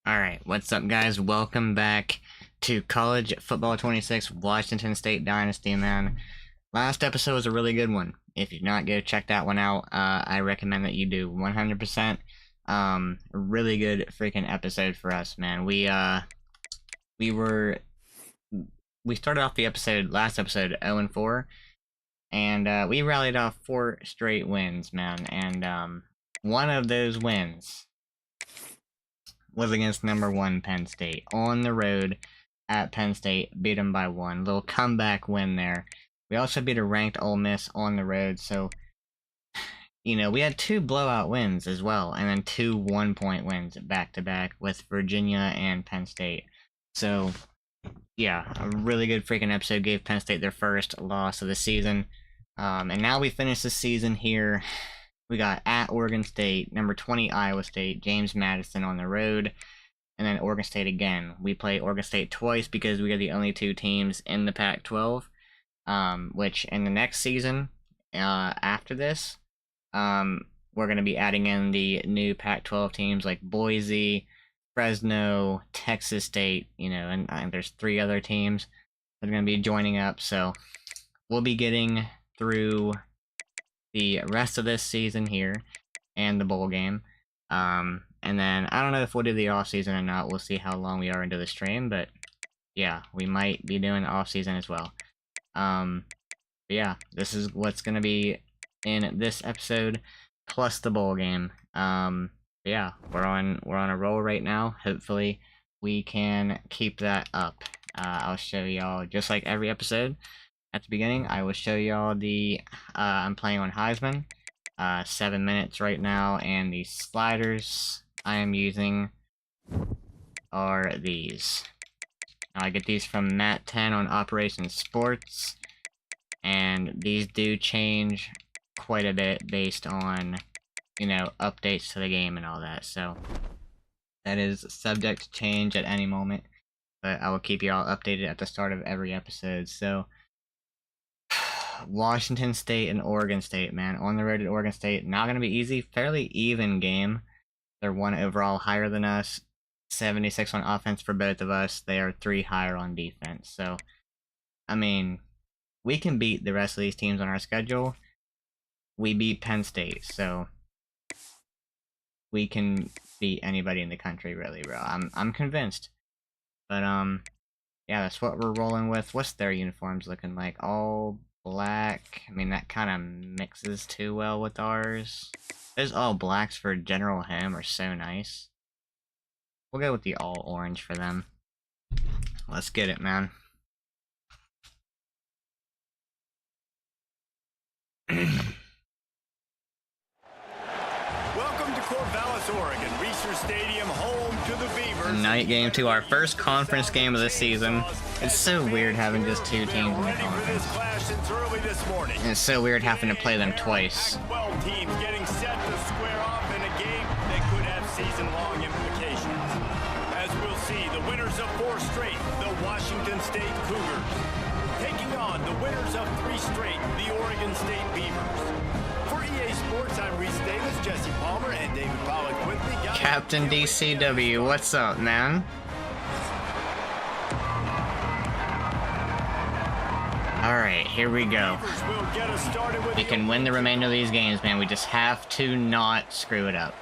Alright, what's up guys? Welcome back to College Football 26 Washington State Dynasty, man. Last episode was a really good one. If you did not go check that one out, I recommend that you do 100%. Really good freaking episode for us, man. We started off the last episode 0-4, and we rallied off 4 straight wins, man. And one of those wins was against number 1 Penn State on the road at Penn State. Beat them by 1. Little comeback win there. We also beat a ranked Ole Miss on the road, so you know, we had 2 blowout wins as well, and then 2 1-point wins back to back with Virginia and Penn State. So yeah, a really good freaking episode. Gave Penn State their first loss of the season. And now we finish the season here. We got at Oregon State, number 20 Iowa State, James Madison on the road, and then Oregon State again. We play Oregon State twice because we are the only 2 teams in the Pac-12, which in the next season, after this, we're going to be adding in the new Pac-12 teams like Boise, Fresno, Texas State, you know, and there's 3 other teams that are going to be joining up, so we'll be getting through the rest of this season here and the bowl game, and then I don't know if we'll do the off season or not. We'll see how long we are into the stream, but yeah, we might be doing the off season as well. But yeah, this is what's gonna be in this episode plus the bowl game. Yeah, we're on a roll right now. Hopefully we can keep that up. I'll show y'all, just like every episode at the beginning, I will show y'all the, I'm playing on Heisman, 7 minutes right now, and the sliders I am using are these. Now, I get these from Matt 10 on Operation Sports, and these do change quite a bit based on, you know, updates to the game and all that, so that is subject to change at any moment, but I will keep y'all updated at the start of every episode. So Washington State and Oregon State, man. On the road at Oregon State, not going to be easy. Fairly even game. They're 1 overall higher than us. 76 on offense for both of us. They are 3 higher on defense. So, I mean, we can beat the rest of these teams on our schedule. We beat Penn State, so we can beat anybody in the country, really, bro. I'm convinced. But, yeah, that's what we're rolling with. What's their uniforms looking like? All black. I mean, that kind of mixes too well with ours. Those all blacks for General Home are so nice. We'll go with the all orange for them. Let's get it, man. Welcome to Corvallis, Oregon, Research Stadium, home to the Beavers. Night game to our first conference game of the season. It's so weird having just 2 teams in the conference. And it's so weird having to play them twice. 12 teams getting set to square off in a game that could have season-long implications. As we'll see, the winners of 4 straight, the Washington State Cougars, taking on the winners of 3 straight, the Oregon State Beavers. For EA Sports, I'm Reese Davis, Jesse Palmer, and David Pollock with me. Captain DCW, what's up, man? Alright, here we go. We can win the remainder of these games, man. We just have to not screw it up.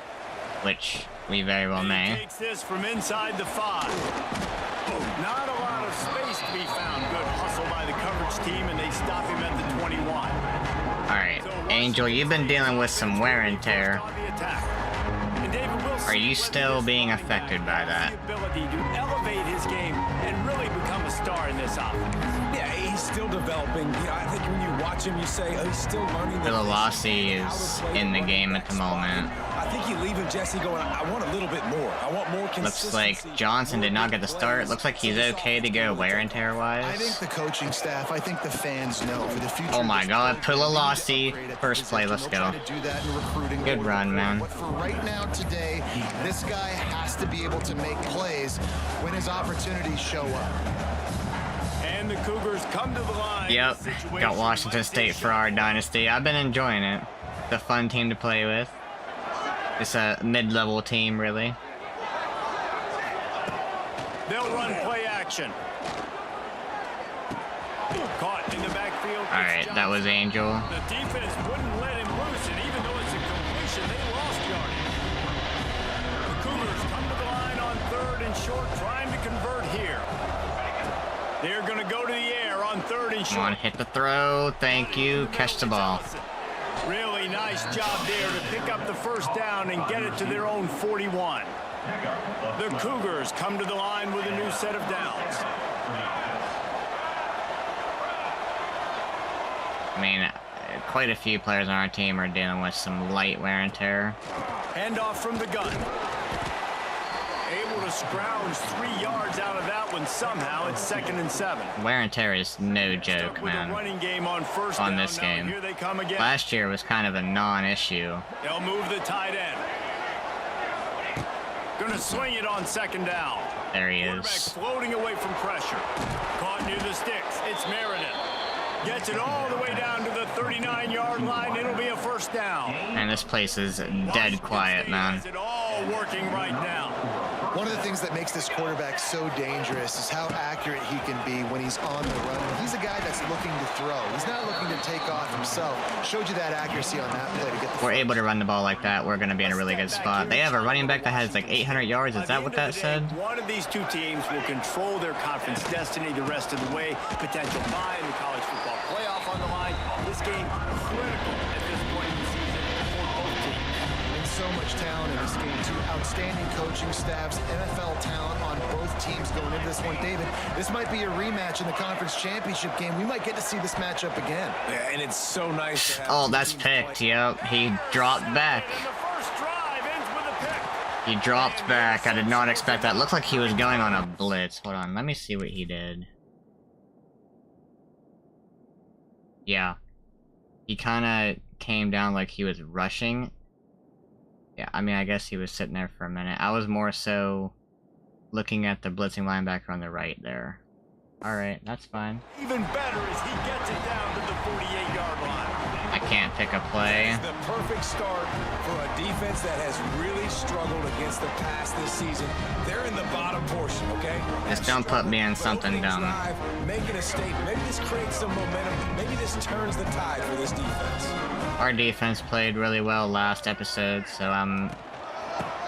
Which we very well may. Takes this from inside the 5. Not a lot of space to be found. Good hustle by the coverage team, and they stop him at the 21. Alright, Angel, you've been dealing with some wear and tear. Are you still being affected by that? Ability to elevate his game and really become a star in this offense. Yeah, he's still developing. You know, I think when you watch him, you say, oh, he's still learning. Lassie is in the game at the moment. I think you leave him, Jesse, going, I want a little bit more. I want more consistency. Looks like Johnson did not get the start. Looks like he's okay to go wear and tear wise. I think the coaching staff, I think the fans know for the future. Oh my god, Lassie. First play, let's go. Good run, man. But for right now, today, this guy has to be able to make plays when his opportunities show up. And the Cougars come to the line. Yep, got Washington State for our dynasty. I've been enjoying it. It's a fun team to play with. It's a mid-level team, really. They'll run play action. Caught in the backfield. Alright, that was Angel. The defense wouldn't let him loose, and even though it's a completion, they lost yardage. The Cougars come to the line on 3rd and short, trying to convert here. They're going to go to the air on 3rd and short. Come on, hit the throw. Thank you. Catch the ball. Really nice job there to pick up the first down and get it to their own 41. The Cougars come to the line with a new set of downs. I mean, quite a few players on our team are dealing with some light wear and tear. Handoff from the gun. Able to scrounge 3 yards out of that one somehow. It's 2nd and 7. Wear and tear is no joke, man, Running game on first on down. this Now game. here they come again. Last year was kind of a non-issue. They'll move the tight end. Gonna swing it on 2nd down. There he Quarterback is. floating away from pressure. Caught near the sticks. It's Meredith. Gets it all the way down to the 39-yard line. It'll be a first down. And this place is dead quiet, man. Has it all working right now. One of the things that makes this quarterback so dangerous is how accurate he can be when he's on the run. He's a guy that's looking to throw. He's not looking to take off himself. Showed you that accuracy on that play to get the. If we're able to run the ball like that, we're going to be in a really good spot. They have a running back that has like 800 yards. Is that what that said? One of these two teams will control their conference destiny the rest of the way. Potential bye in the college football playoff on the line. This game critical at this point in the season for both teams. And so much talent in this game, too. Outstanding coaching staffs, NFL talent on both teams going into this one. David, this might be a rematch in the conference championship game. We might get to see this matchup again. Yeah, and it's so nice to have Oh, two that's teams picked. play. Yep, he dropped back. And the first drive ends with a pick. He dropped back. I did not expect that. Looked like he was going on a blitz. Hold on, let me see what he did. Yeah. He kind of came down like he was rushing. Yeah, I mean, I guess he was sitting there for a minute. I was more so looking at the blitzing linebacker on the right there. Alright, that's fine. Even better as he gets it down to the 48-yard line. I can't pick a play. It's the perfect start for a defense that has really struggled against the pass this season. They're in the bottom portion, okay? Just don't put me in something Opening dumb. drive, making a statement. Maybe this creates some momentum. Maybe this turns the tide for this defense. Our defense played really well last episode, so I'm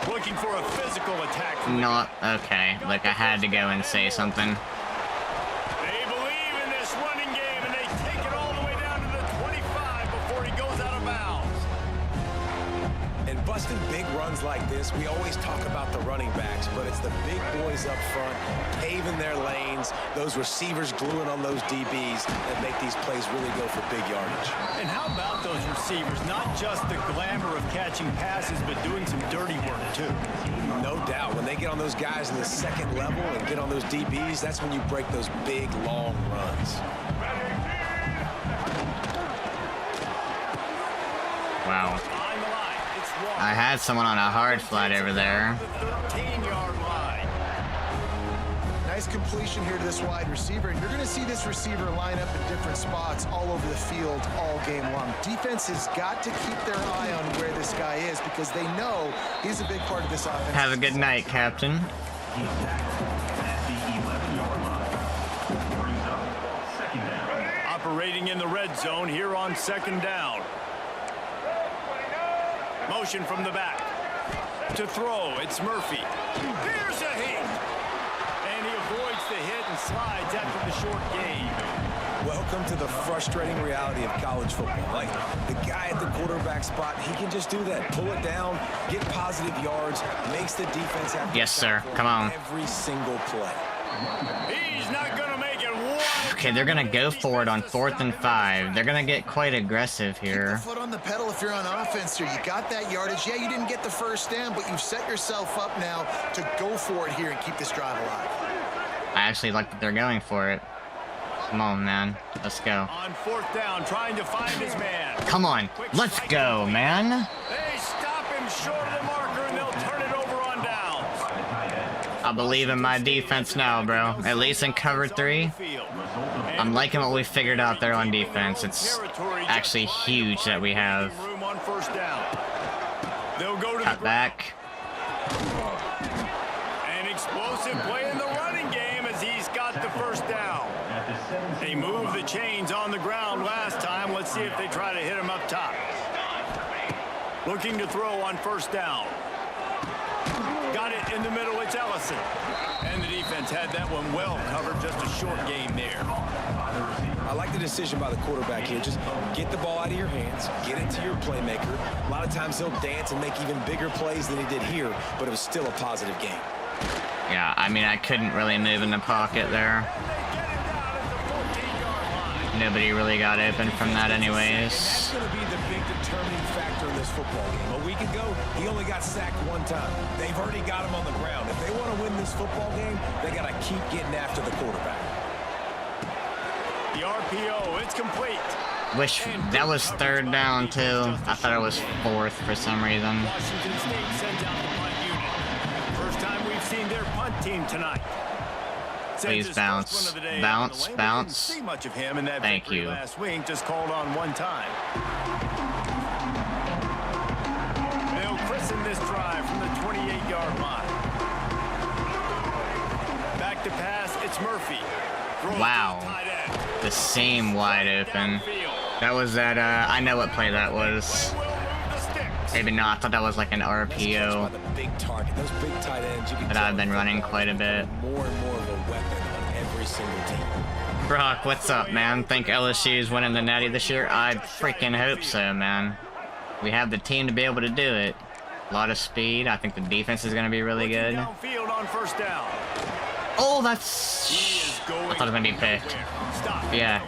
Looking for a physical attack. from the not okay. Like, I had to go and say something. They believe in this running game, and they take it all the way down to the 25 before he goes out of bounds. And busting big runs like this, we always talk about the running backs, but it's the big boys up front, paving their lanes, those receivers gluing on those DBs that make these plays really go for big yardage. And how about those receivers? Not just the glamour of catching passes, but doing some dirty work, too. No doubt, when they get on those guys in the second level and get on those DBs, that's when you break those big, long runs. Wow. On the line, it's Walker. I had someone on a hard flat over there. The 13-yard line. Nice completion here to this wide receiver, and you're going to see this receiver line up in different spots all over the field all game long. Defense has got to keep their eye on where this guy is because they know he's a big part of this offense. Have a good night, Captain. Operating in the red zone here on 2nd down. Motion from the back. To throw, it's Murphy. Here's a hit. And he avoids the hit and slides after the short gain. Welcome to the frustrating reality of college football. Like, the guy at the quarterback spot, he can just do that. Pull it down, get positive yards, makes the defense have to Yes, sir. account for Come on. every single play. He's not going to make it one. Okay, they're gonna go for it on 4th and 5. They're gonna get quite aggressive Keep the here. foot on the pedal if you're on offense here. You got that yardage. Yeah, you didn't get the first down, but you've set yourself up now to go for it here and keep this drive alive. I actually like that they're going for it. Come on, man. Let's go. On 4th down, trying to find his man. Come on. Let's go, man. They stop him short of the marker, and they'll turn it over on downs. I believe in my defense now, bro. At least in cover 3. I'm liking what we figured out there on defense. It's actually huge that we have. Room on 1st down. They'll go to Cut the back. An explosive play in the running first down. They moved the chains on the ground last time. Let's see if they try to hit him up top. Looking to throw on first down. Got it in the middle. It's Ellison. And the defense had that one well covered. Just a short game there. I like the decision by the quarterback here. Just get the ball out of your hands, get it to your playmaker. A lot of times he'll dance and make even bigger plays than he did here, but it was still a positive game. Yeah, I mean, I couldn't really move in the pocket there. Nobody really got open from that anyways. That's going to be the big determining factor in this football game. A week ago, he only got sacked one time. They've already got him on the ground. If they want to win this football game, they got to keep getting after the quarterback. The RPO, it's complete. Wish that was third down too. I thought it was fourth for some reason. Washington State sends out the punt unit. First time we've seen their punt team tonight. Please bounce, bounce, bounce. See much of him in that Thank you. Last week, just called on one time. They'll christen this drive from the 28-yard line. Back to pass, it's Murphy. Wow, the seam wide open. That was that, I know what play that was. Maybe not, I thought that was like an RPO. Big target. Those big tight ends, you can But I've been running quite a bit. more and more of a weapon on every single team. Brock, what's up, man? Think LSU is winning the Natty this year? I freaking hope so, man. We have the team to be able to do it. A lot of speed. I think the defense is going to be really good. Downfield on first down. Oh, that's... I thought it was going to be picked. Yeah.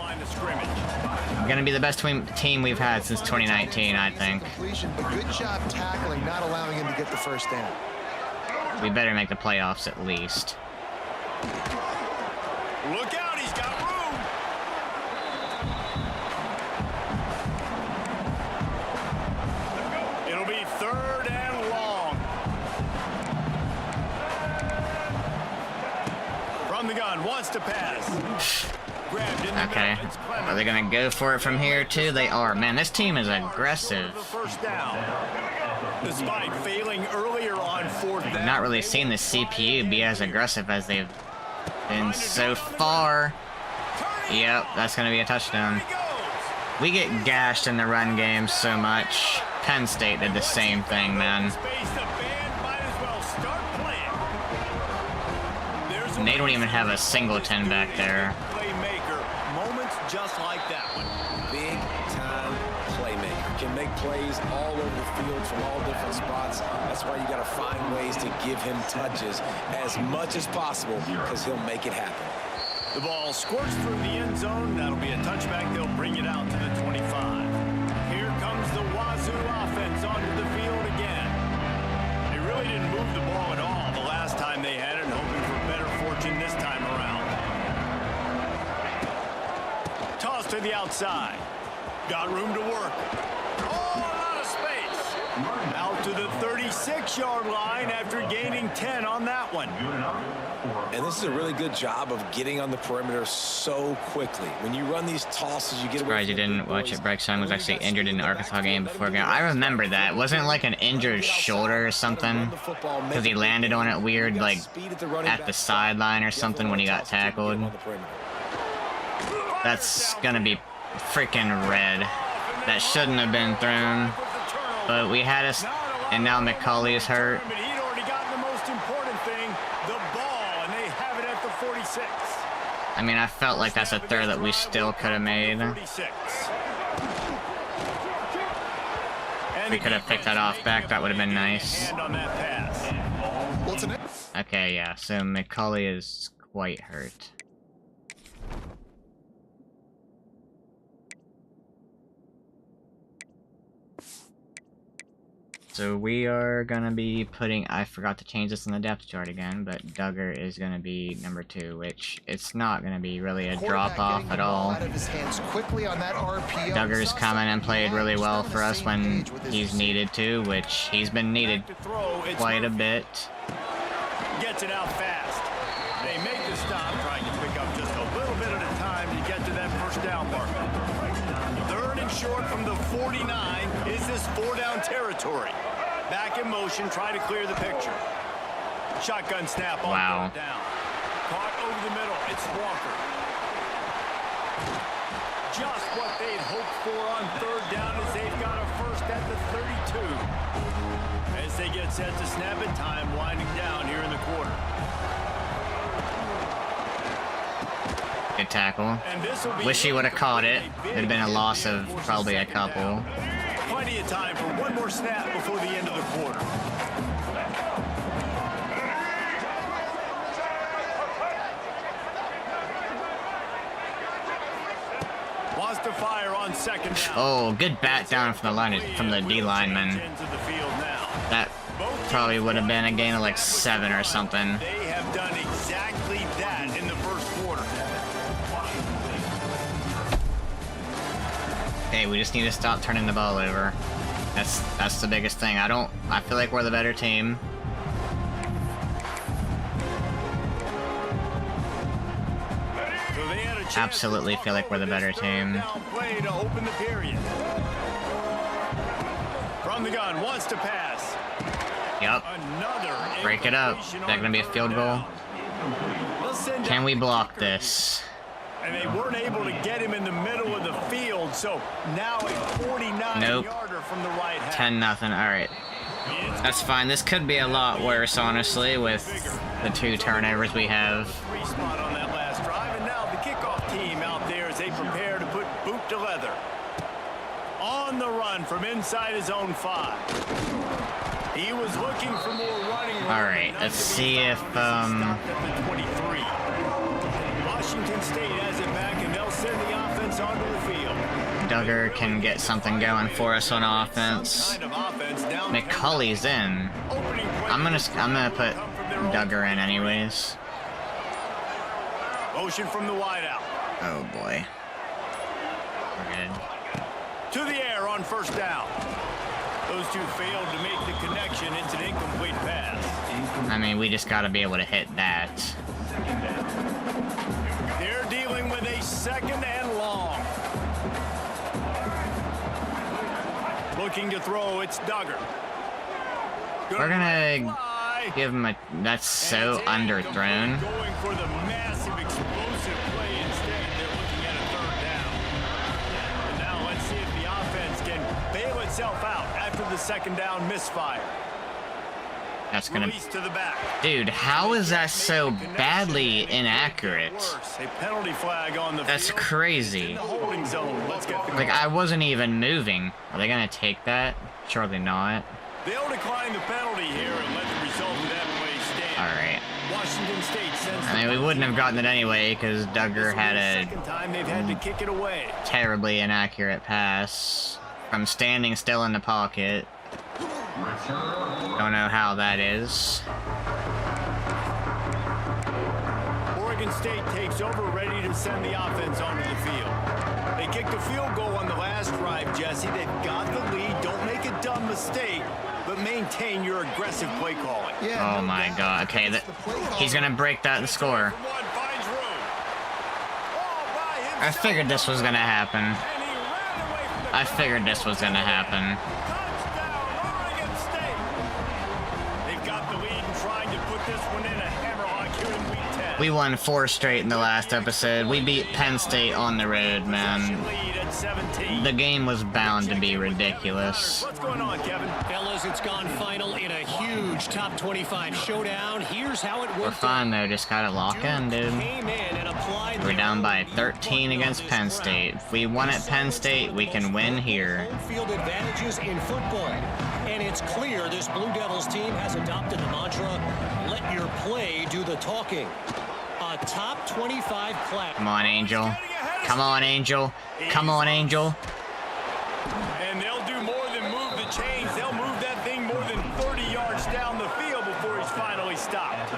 Going to be the best team we've had since 2019, I think. But good job tackling, not allowing him to get the first down. We better make the playoffs at least. Look out, he's got room. It'll be third and long. From the gun, wants to pass. Grabbed in the Okay. middle. It's Clemens. Are they going to go for it from here, too? They are. Man, this team is aggressive. The first down. Despite failing earlier on fourth down. I've not really seen the CPU be as aggressive as they've been so far. Yep, that's going to be a touchdown. We get gashed in the run game so much. Penn State did the same thing, man. And they don't even have a singleton back there. Moments just like that one. Big time playmaker. Can make plays all over the field from all different spots. That's why you got to find ways to give him touches as much as possible because he'll make it happen. The ball squirts through the end zone. That'll be a touchback. They'll bring it out to the 25. Here comes the Wazoo offense onto the field again. They really didn't move the ball at all the last time they had it, hoping for better fortune this time around. Toss to the outside. Got room to work. Oh, a lot of space. Out to the 36-yard line after gaining 10 on that one. And this is a really good job of getting on the perimeter so quickly. When you run these tosses, you get away. Surprised you didn't watch it. Breck Simon was actually injured in the Arkansas game before game. I remember that. Wasn't it like an injured shoulder or something? Because he landed on it weird, like at the sideline or something when he got tackled. That's gonna be freaking red. That shouldn't have been thrown. But we had us, and now McCauley is hurt. But he'd already gotten the most important thing, the ball, and they have it at the 46. I mean, I felt like that's a throw that we still could have made. We could have picked that off back. That would have been nice. On that pass. Okay, yeah. So McCauley is quite hurt. So we are gonna be putting, I forgot to change this in the depth chart again, but Duggar is gonna be number 2, which it's not gonna be really a drop off at all. Duggar's come in and played really well for us when he's needed to, which he's been needed quite a bit. Gets it out fast. They make the stop, trying to pick up just a little bit at a time to get to that first down marker. Third and short from the 49. Is this 4-down territory? Back in motion, try to clear the picture. Shotgun snap on third down. Caught over the middle. It's Walker. Just what they'd hoped for on third down as they've got a first at the 32. As they get set to snap it, time winding down here in the quarter. Good tackle. Wish he would have caught it. It'd have been a loss of probably a couple. Plenty of time for one more snap before the end of the quarter. Wants to fire on second down. Oh, good bat down from the line, from the D lineman. That probably would have been a gain of like 7 or something. They have done exactly that in the first quarter. Hey, we just need to stop turning the ball over. That's the biggest thing. I feel like we're the better team. So they had a chance Absolutely feel like we're the better team. play to open the period. From the gun, wants to pass. Yep. Another Break it up. Is that gonna be a field goal? Can we block this? And they weren't able to get him in the middle of the field, so now a 49-yarder from the right half. 10-0. Alright. That's fine. This could be a lot worse, honestly, with the 2 turnovers we have. Free spot on that last drive, and now the kickoff team out there as they prepare to put boot to leather. On the run from inside his own 5. He was looking for more running. Alright, let's see if, Washington State has it back, and they'll send the offense onto the field. Duggar can get something going for us on offense. McCulley's in. I'm gonna put Duggar in anyways. Motion from the wideout. Oh boy. We're good. To the air on first down. Those two failed to make the connection. It's an incomplete pass. I mean, we just gotta be able to hit that. They're dealing with a second and long. Looking to throw, it's Duggar. We're gonna give him a... That's so underthrown. Going for the massive explosive play instead. They're looking at a third down. And now let's see if the offense can bail itself out after the second down misfire. That's gonna... Release to the back. Dude, how is that so badly inaccurate? A penalty flag on the That's field. crazy. In the holding zone. Let's get the Like, I wasn't even moving. Are they gonna take that? Surely not. They'll decline the penalty here and let the result of that play stand. Alright. Washington State sends I mean, we wouldn't have gotten it anyway, because Duggar had a second time they've had to kick it away. terribly inaccurate pass from standing still in the pocket. Don't know how that is. Oregon State takes over, ready to send the offense onto the field. They kicked a field goal on the last drive, Jesse. They've got the lead. Don't make a dumb mistake, but maintain your aggressive play calling. Oh my god. Okay, he's gonna break that score. I figured this was gonna happen. I figured this was gonna happen. We won 4 straight in the last episode. We beat Penn State on the road, man. The game was bound to be ridiculous. What's going on, Kevin? Fellas, it's gone final in a huge top 25 showdown. Here's how it We're worked. fine though, just gotta lock in, dude. Came in and applied We're down by 13 against Penn State. If we won at Penn State, we can win here. home field advantages in football. And it's clear this Blue Devils team has adopted the mantra, let your play do the talking. A top 25 class. Come on, Angel. Come on, Angel. Come on, Angel. And they'll do more than move the chains. They'll move that thing more than 30 yards down the field before he's finally stopped.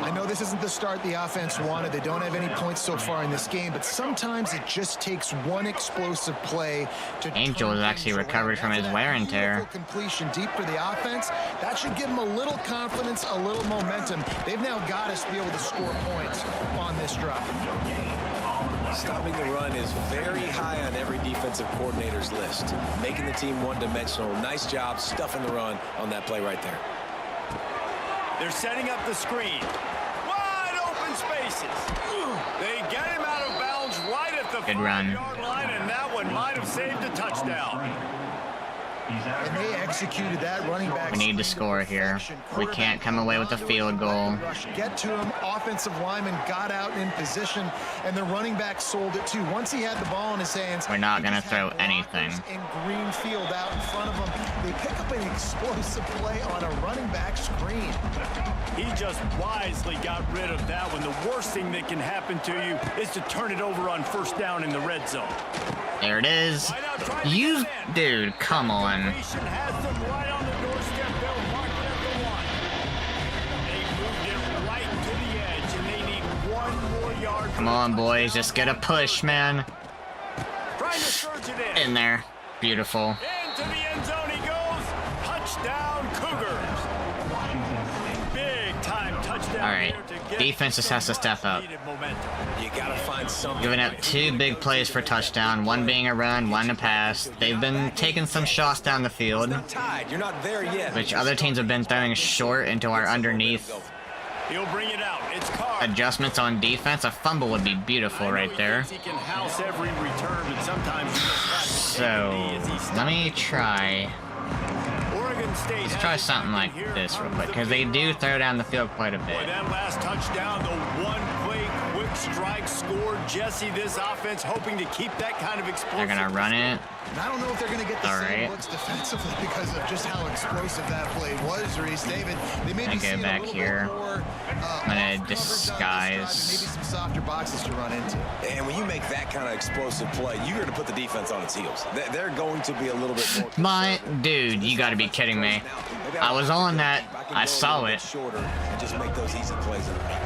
I know this isn't the start the offense wanted. They don't have any points so far in this game, but sometimes it just takes one explosive play to Angel turn has actually things recovered around. from his After wear that and tear. beautiful completion deep for the offense, that should give them a little confidence, a little momentum. They've now got us to be able to score points on this drive. Stopping the run is very high on every defensive coordinator's list. Making the team one-dimensional. Nice job stuffing the run on that play right there. They're setting up the screen. Wide spaces. They get him out of bounds right at the Good run. 5-yard line, and that one might have saved a touchdown. And they executed that running back. We need to score here. We can't come away with a field goal. Get to him. Offensive lineman got out in position, and the running back sold it too. Once he had the ball in his hands, We're not gonna throw anything. In green field out in front of him, they pick up an explosive play on a running back screen. He just wisely got rid of that one. The worst thing that can happen to you is to turn it over on first down in the red zone. There it is. You, dude, come on. Has them right on the doorstep. They'll mark it at the 1. They moved it right to the edge, and they need 1 more yard. Come on, boys, just get a push, man. Trying to surge it In there. Beautiful. Into the end zone he goes. Touchdown, Cougars. Big time touchdown. All right. Defense just has to step up. You gotta find something. Giving up 2 big plays for touchdown, one being a run, one a pass. They've been taking some shots down the field, Tied. You're not there yet. which other teams have been throwing short into our underneath. He'll bring it out. It's Carr. Adjustments on defense. A fumble would be beautiful right there. He can house every return, but sometimes he just has to So, take a knee as he let me try. Oregon State Let's has try it something back like in here this real from quick, the because they field. do throw down the field quite a Boy, bit. that last touchdown, the one-play quick strike score. Jesse, this offense hoping to keep that kind of explosive. They're gonna run it. And I don't know if they're going to get the All same right. looks defensively because of just how explosive that play was, Reese. David, they may be Gonna go seeing back a little here. bit more, I'm gonna off-coverage on this drive, disguise. maybe some softer boxes to run into. And when you make that kind of explosive play, you're going to put the defense on its heels. They're going to be a little bit more. My dude, you gotta be kidding me. I was on that. I saw it. Shorter and just make those easy plays in the back.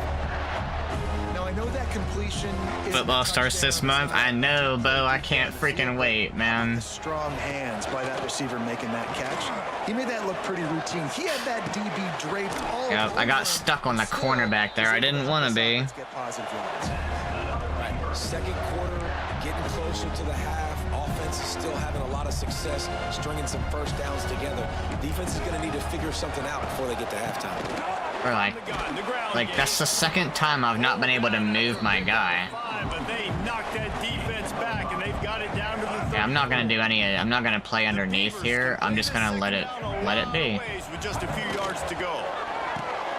Now, I know that completion is Football starts this month. I know, Bo. I can't freaking wait, man. Strong hands by that receiver making that catch. He made that look pretty routine. He had that DB draped all Yep, I over got him. stuck on the cornerback there. I didn't want to be. Let's get positive yards. Right. Second quarter, getting closer to the half. Offense is still having a lot of success stringing some first downs together. Defense is going to need to figure something out before they get to halftime. Or like that's the second time I've not been able to move my guy. But they knocked that defense back, and they've got it down to the Yeah, I'm not gonna do any. I'm not gonna play underneath here. I'm just gonna let it be. With just a few yards to go.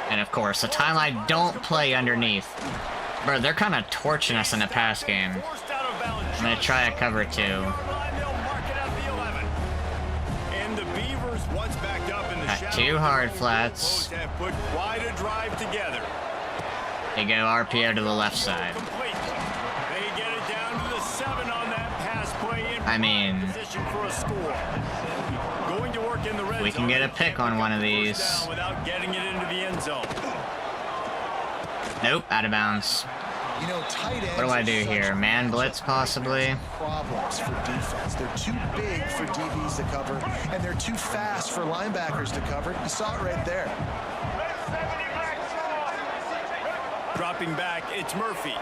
And of course, the time I don't play underneath, bro, they're kind of torching us in the pass game. Forced out of bounds. I'm gonna try a cover 2. They'll mark it at the 11. And the Beavers, once backed up in the Got shadow, 2 hard flats. have put quite a drive together. They go RPO to the left side. Complete. They get it down to the 7 on that pass play. In I mean, position for a score. Going to work in the red we can zone. get a pick on one of these. Down without getting it into the end zone. Nope, out of bounds. You know, tight ends What do I are do such here? Man blitz possibly? problems for defense. They're too big for DBs to cover, and they're too fast for linebackers to cover. You saw it right there. Dropping back, it's Murphy.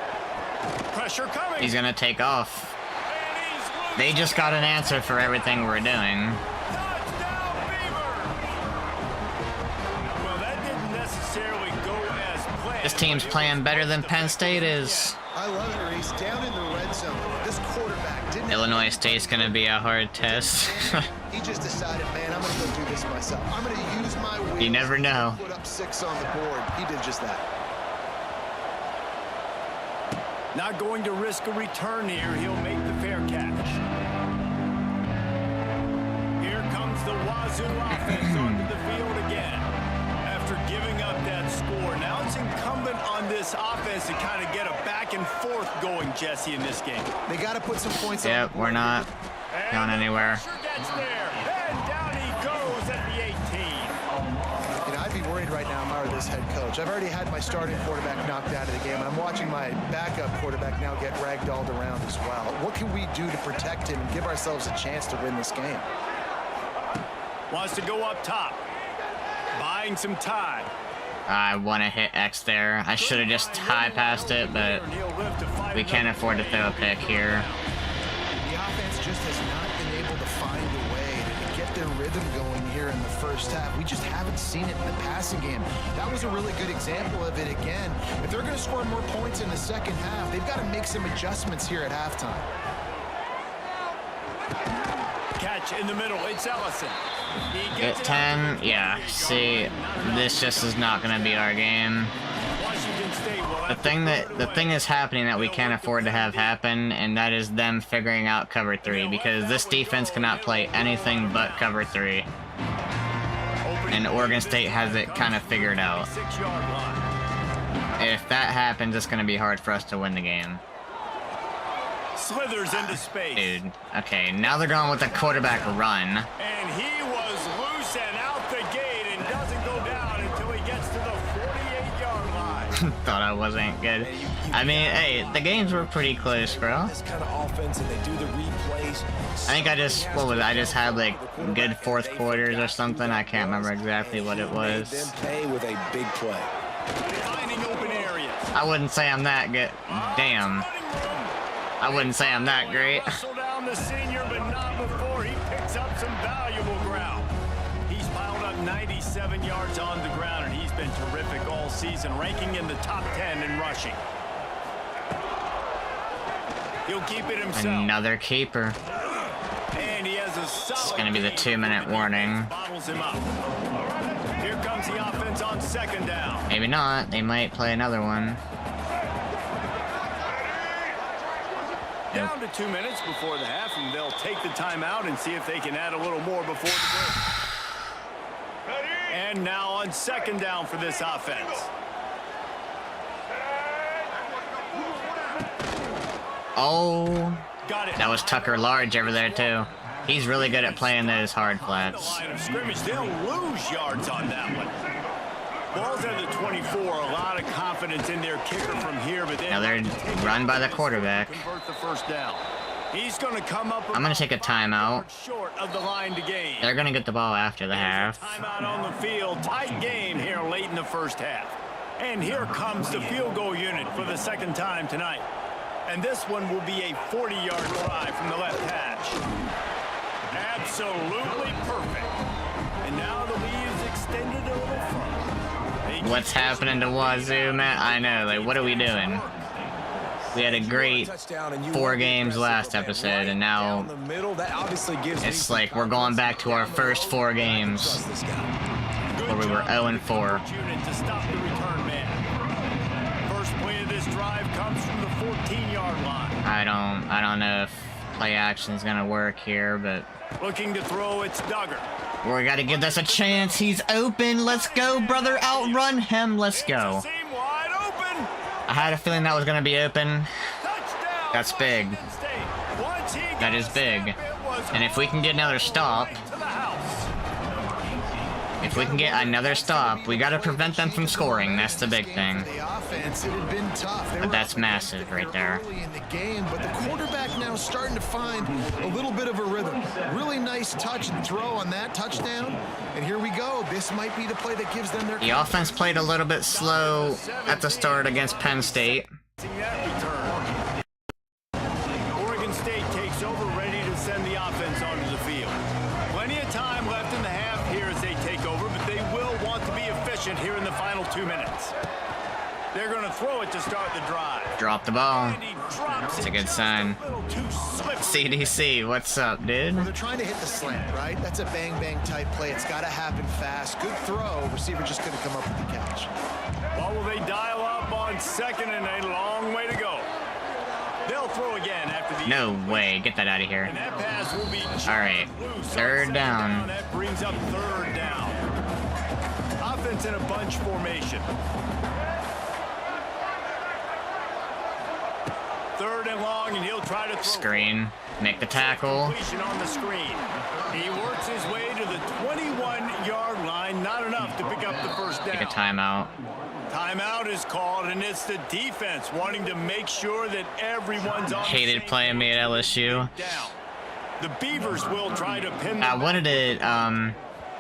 Pressure coming. He's gonna take off. And he's loose. They just got an answer for everything we're doing. Touchdown, Beaver. Well, that didn't necessarily go as planned. This team's playing better than Penn State is. I love it, Reese. Down in the red zone, this quarterback didn't. Illinois State's gonna be a hard test. He just decided, man, I'm gonna go do this myself. I'm gonna use my wheels. You never know. Put up 6 on the board. He did just that. Not going to risk a return here. He'll make the fair catch. Here comes the Wazoo offense onto the field again. After giving up that score, now it's incumbent on this offense to kind of get a back and forth going, Jesse, in this game. They got to put some points on the Yep, board. we're not going anywhere. Pressure gets there, and down he goes at the 18. You know, I'd be worried right now if I were this head coach. I've already had my starting quarterback knocked out of the game, and I'm watching my backup quarterback now get ragdolled around as well. What can we do to protect him and give ourselves a chance to win this game? Wants to go up top. Buying some time. I want to hit X there. I should have just high passed it, but we can't afford to throw a pick here. The offense just has not been able to find a way to get their rhythm going here here in the first half. We just haven't seen it in the passing game. That was a really good example of it again. If they're going to score more points in the second half, they've got to make some adjustments here at halftime. Catch in the middle. It's Ellison. Get 10. Yeah, see, this just is not going to be our game. The thing is happening that we can't afford to have happen, and that is them figuring out cover 3, because this defense cannot play anything but cover 3. And Oregon State has it kind of figured out. If that happens, it's going to be hard for us to win the game. Slithers into space. Dude, okay, now they're going with the quarterback run. And he was loose and out the gate and doesn't go down until he gets to the 48-yard line. Thought I wasn't good. I mean, hey, the games were pretty close, bro. This kind of offense, and they do the replays. I think I just had like good fourth quarters or something. I can't remember exactly what it was. Them pay with a big play. Finding open areas. I wouldn't say I'm that good. Damn. I wouldn't say I'm that great. Wrestle down the senior, but not before he picks up some valuable ground. He's piled up 97 yards on the ground, and he's been terrific all season, ranking in the top 10 in rushing. He'll keep it himself. Another keeper. And he has a solid. It's gonna be the 2-minute warning. Bottles him up. Here comes the offense on second down. Maybe not. They might play another one. Down to 2 minutes before the half, and they'll take the timeout and see if they can add a little more before the break. And now on second down for this offense. Oh, Got it. that was Tucker Large over there too. He's really good at playing those hard flats. Line of scrimmage, they'll lose yards on that one. Ball's at the 24. A lot of confidence in their kicker from here, but Now they're run by the quarterback. Convert the first down. He's going to come up. I'm gonna take a timeout. Short of the line to gain. They're gonna get the ball after the half. Timeout on the field. Tight game here late in the first half. And here comes the field goal unit for the second time tonight. And this one will be a 40-yard try from the left hash. Absolutely perfect. And now the lead is extended a little further. What's happening to Wazoo, man? I know, like, what are we doing? We had a great 4 games last episode, and now it's like we're going back to our first 4 games where we were 0-4. To stop the return man. First play of this drive comes from the 14-yard line. I don't know if play action is gonna work here, but Looking to throw, it's Duggar. we gotta give this a chance. He's open. Let's go, brother. Outrun him. Let's go. Seam wide open. I had a feeling that was gonna be open. Touchdown. That's big. Once he That is big. And if we can get another stop, to the house. if we can get another stop, we gotta prevent them from scoring. That's the big thing. The offense, it had been tough. They But were that's up against massive it right there. early in the game, but the quarterback now starting to find a little bit of a rhythm. Really nice touch and throw on that touchdown. And here we go. This might be the play that gives them their The offense played a little bit slow at the start against Penn State. That return. Oregon State takes over, ready to send the offense onto the field. Plenty of time left in the half here as they take over, but they will want to be efficient here in the final 2 minutes. They're going to throw it to start the drive. Drop the ball. And he drops That's a it good just sign. a little too slippery. CDC, what's up, dude? Well, they're trying to hit the slant, right? That's a bang-bang type play. It's got to happen fast. Good throw. Receiver just couldn't come up with the catch. Well, will they dial up on second and a long way to go? They'll throw again after the... No way. Get that out of here. And that pass will be just All right. loose on Third second down. That brings up third down. Offense in a bunch formation. Third and long, and he'll try to throw. Screen. Make the tackle. Completion on the screen. He works his way to the 21-yard line. Not enough to pick up the first down. Take a timeout. Timeout is called, and it's the defense wanting to make sure that everyone's on. Hated playing me at LSU. Down. The Beavers will try to pin. I wanted to,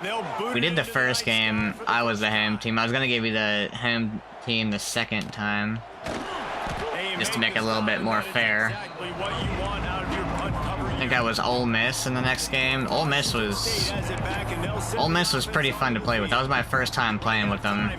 They'll boot we it did the into first end game. for the I was the first home down. team. I was gonna give you the home team the second time. Just to make it a little bit more fair. Exactly what you want out of your punt cover think that was Ole Miss in the next game. Ole Miss was pretty fun to play with. That was my first time playing with them.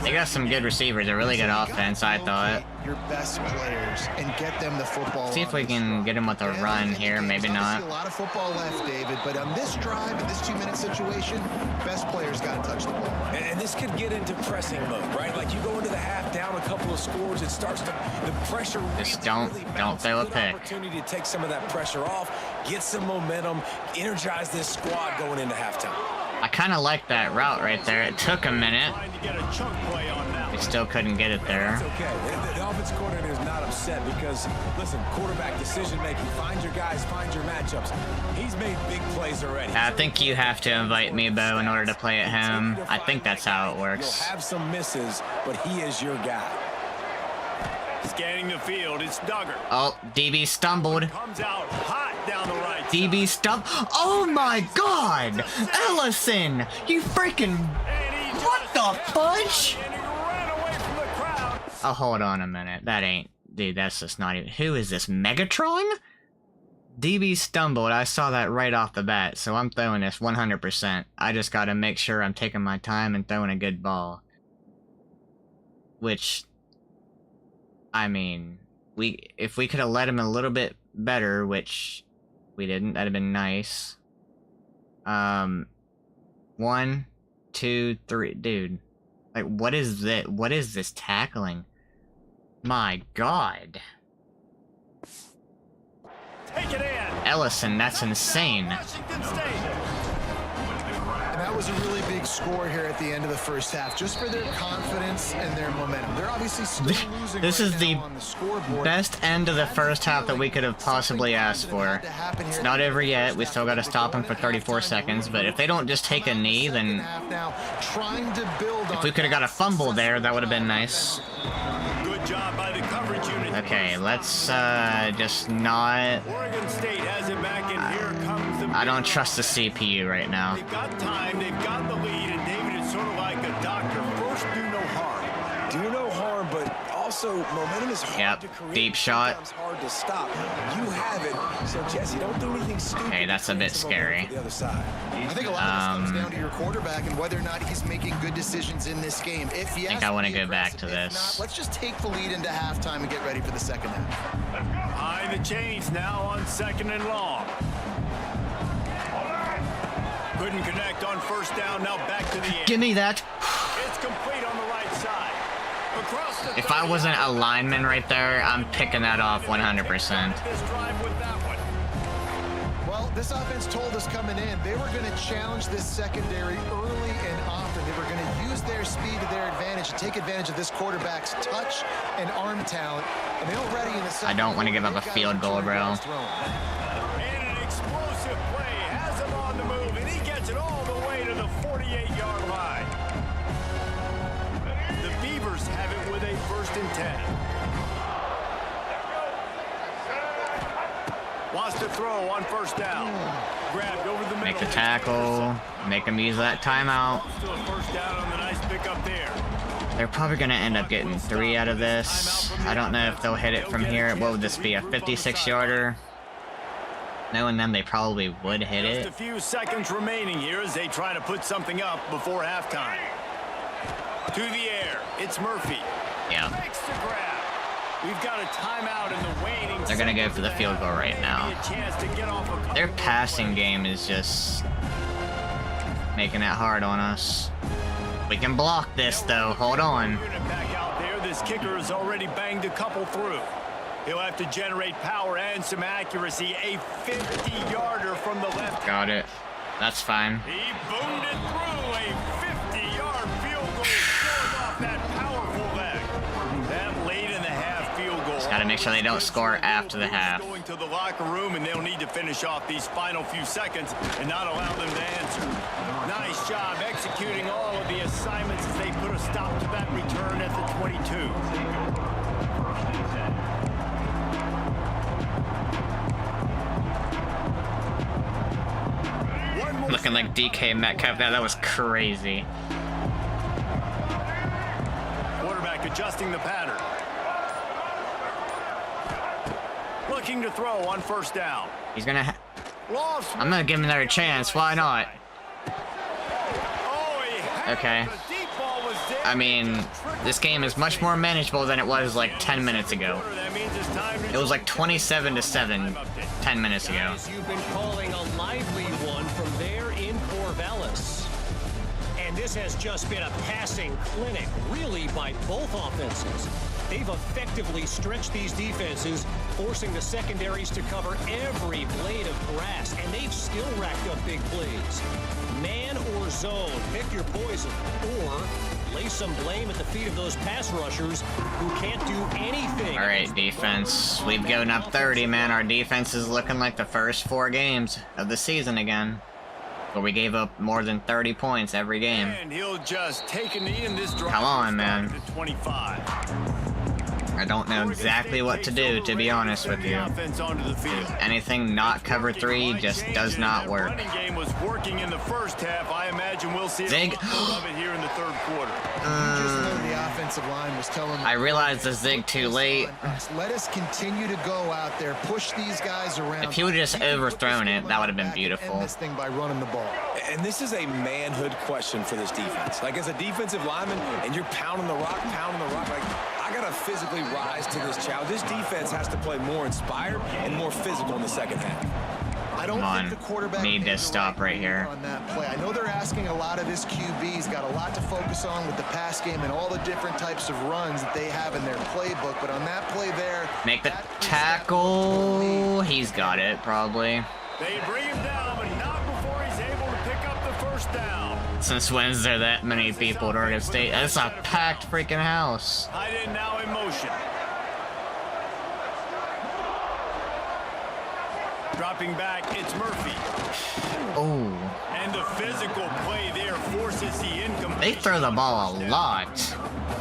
They got some good receivers, a really good offense, I thought. Your best players and get them the football. See if we can get him with a run here, maybe not. A lot of football left, David, but on this drive, in this 2-minute situation, best players got to touch the ball. And this could get into pressing mode, right? Like you go into the half down a couple of scores, it starts to the pressure. Just don't throw a pick. Opportunity to take some of that pressure off, get some momentum, energize this squad going into halftime. I kind of like that route right there. It took a minute. We still couldn't get it there. It's okay. The offense coordinator is not upset because, listen, quarterback decision making. Find your guys, find your matchups. He's made big plays already. I think you have to invite me, Bo, in order to play at him. I think that's how it works. You'll have some misses, but he is your guy. Scanning the field, it's Duggar. Oh, DB stumbled. Comes out hot down the right. DB stumbled. Oh my God! Ellison! You freaking... What the fudge? Oh, hold on a minute. That ain't... Dude, that's just not even... Who is this, Megatron? DB stumbled. I saw that right off the bat, so I'm throwing this 100%. I just gotta make sure I'm taking my time and throwing a good ball. Which... I mean, if we could have let him a little bit better, which we didn't, that'd have been nice. 1, 2, 3, dude. Like, what is this? What is this tackling? My God. Take it in. Ellison, that's insane. Washington State. And that was a really big score here at the end of the first half, just for their confidence and their momentum. They're obviously still losing. This right is the now on the scoreboard. best end of the first half that we could have possibly asked for. It's not over yet. We still got to stop them for 34 seconds. But if they don't just take a knee, then if we could have got a fumble there, that would have been nice. Good job by the coverage unit. Okay, let's just not. Oregon State has it back, and here comes the... I don't trust the CPU right now. They've got time, they've got the lead, and David is sort of like a doctor. First, do no harm. Do no harm, but also momentum is hard to create. Deep shot. Sometimes hard to stop. You have it, so Jesse, don't do anything stupid. Okay, that's a bit scary. The other side. I think a lot of this comes down to your quarterback and whether or not he's making good decisions in this game. If yes, I think I want to be go back aggressive. to If this. not, let's just take the lead into halftime and get ready for the second half. Behind the chains now on second and long. Couldn't connect on first down, now back to the end. Give me that. It's complete on the right side. Across the If I wasn't a lineman right there, I'm picking that off 100%. This drive with that one. Well, this offense told us coming in they were going to challenge this secondary early and often. They were going to use their speed to their advantage and take advantage of this quarterback's touch and arm talent. And they already in the second I don't want to give up a they've got field goal, bro. And an explosive play has him on the move, and he gets it all the way to the 48-yard line. The Beavers have it with a 1st and 10. Wants to throw on first down. Grabbed over the middle. Make the tackle. Make him use that timeout. Still a first down on the nice pick up there. They're probably going to end up getting 3 out of this. I don't know if they'll hit it from here. What would this be, a 56-yarder? Knowing them, they probably would hit Just a it. few seconds remaining here as they try to put something up before halftime. To the air, it's Murphy. Yeah. Makes the grab. We've got a timeout in the waning. They're going to go for the field goal right now. A chance to get off a couple Their passing game is just making it hard on us. We can block this, though. Hold on. unit back out there. This kicker has already banged a couple through. He'll have to generate power and some accuracy. A 50-yarder from the left. Got it. That's fine. He boomed it through. A 50-yard field goal scored off that powerful leg. That late in the half field goal. Just got to make sure they don't score after the half. Going to the locker room, and they'll need to finish off these final few seconds and not allow them to answer. Nice job executing all of the assignments as they put a stop to that return at the 22. Looking like DK Metcalf. That was crazy. Quarterback adjusting the pattern. Looking to throw on first down. He's gonna. Lost. I'm gonna give him another chance. Why not? Oh, he had Okay. it. The deep ball was there. I mean, this game is much more manageable than it was like 10 minutes ago. That means it's time to It was like 27-7 10 minutes ago. As you've been calling a lively one from there in Corvallis. And this has just been a passing clinic, really, by both offenses. They've effectively stretched these defenses, forcing the secondaries to cover every blade of grass, and they've still racked up big plays. Man or zone, pick your poison, or lay some blame at the feet of those pass rushers who can't do anything. All right, defense. We've gone up 30, man. Our defense is looking like the first 4 games of the season again, where we gave up more than 30 points every game. And he'll just take a knee in this drive. Come on, man. To 25. I don't know exactly what to do, to be honest with you. Offense onto the field. Anything not cover 3 just does not work. Running game was working in the first half. I imagine we'll see Zig. a lot more of it here in the third quarter. You just know the offensive line was telling them. I realized the zig too late. Let us continue to go out there, push these guys around. If he would've just overthrown it, that would've been Back and end beautiful. This thing by running the ball. And this is a manhood question for this defense. Like, as a defensive lineman, and you're pounding the rock, like, I gotta physically rise to this challenge. This defense has to play more inspired and more physical in the second half. I don't Come think on. the quarterback Need made to the stop right here. on that play. I know they're asking a lot of this QB. He's got a lot to focus on with the pass game and all the different types of runs that they have in their playbook. But on that play there, Make the that is tackle. He's got it, probably. They bring him down, but not before he's able to pick up the first down. Since when's there that many people at Oregon State? That's a packed freaking house. Tight end now in motion. Dropping back, it's Murphy. Oh, And the physical play there forces the incomplete. they throw the ball a lot.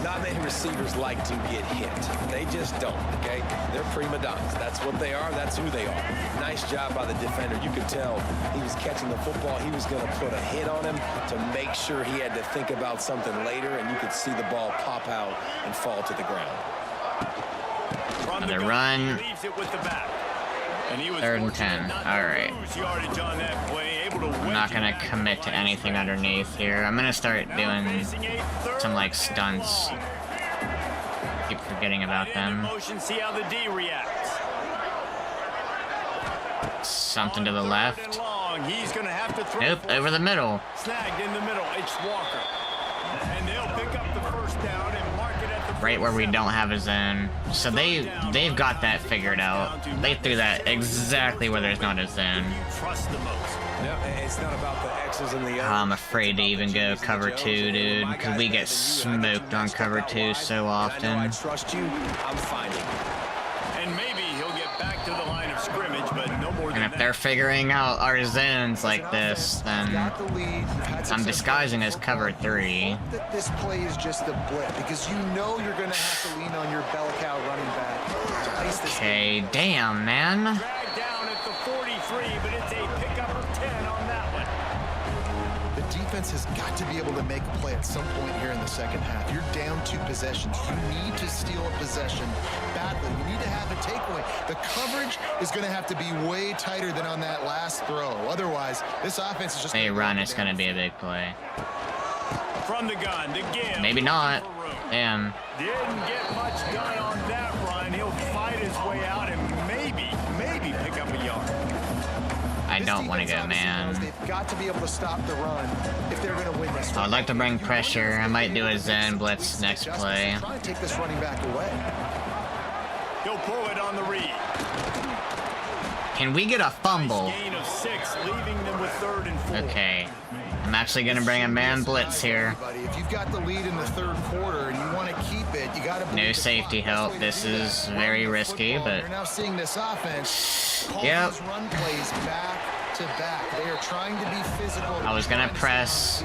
Not many receivers like to get hit. They just don't, okay? They're prima donnas. That's what they are. That's who they are. Nice job by the defender. You could tell he was catching the football. He was going to put a hit on him to make sure he had to think about something later, and you could see the ball pop out and fall to the ground. From Another gun, run. he leaves it with the back. And he was 3rd and fortunate 10. not to All right. lose yardage on that play, able to I'm wedge not it gonna back commit to the line anything scrimmage. underneath here. I'm gonna start Now doing facing a third some like and stunts. long. Keep forgetting about Tight end in them. motion, see how the D reacts. Something to the On 3rd and left. long, he's gonna have to throw Nope, for it. over the middle. Snagged in the middle, it's Walker. And they'll pick up the first down and mark it at the Right where we 47. don't have a zone. So they've got that figured out. They threw that exactly where there's not a zone. You trust the most. No, it's not about the X's and the O's. I'm afraid to It's even about the go G's and cover the Joes. 2, dude, My because guy's we better get than you, and I get smoked you on step cover out 2 wide, so and I know I often. trust you. I'm finding. And maybe he'll get back to the line of scrimmage, but no more than And if that. they're figuring out our zones like As an this, offense, then you've got the lead, you've had I'm success disguising as football. cover 3. Hope that this play is just a blip because you know you're going to have to lean on your bell cow running back to ice this Okay, damn, man. Dragged down at the 43, but it's a pickup of 10 on that one. The defense has got to be able to make a play at some point here in the second half. You're down 2 possessions. You need to steal a possession badly. You need to have a takeaway. The coverage is going to have to be way tighter than on that last throw. Otherwise, this offense is just They gonna run, go it's down gonna the be a field. big play. From the gun, to give. Maybe not. For room. Damn. Didn't get much done on that run. He'll fight his way out and maybe pick up a yard. I This don't want to defense go, obviously knows man. They've got to be able to stop the run if they're going to win this. I'd like to bring pressure. I might do a zone blitz next Adjustments play. to Try and take this running back away. He'll pull it on the read. Can we get a fumble? Gain of 6, leaving them with 3rd and 4. Okay. I'm actually gonna bring a man blitz here. Buddy, if you've got the lead in the third quarter and you want to keep it, you got to. No safety help. This is very risky, but You're now seeing this offense. Call Yep. these run plays back to back. They are trying to be physical. I was gonna press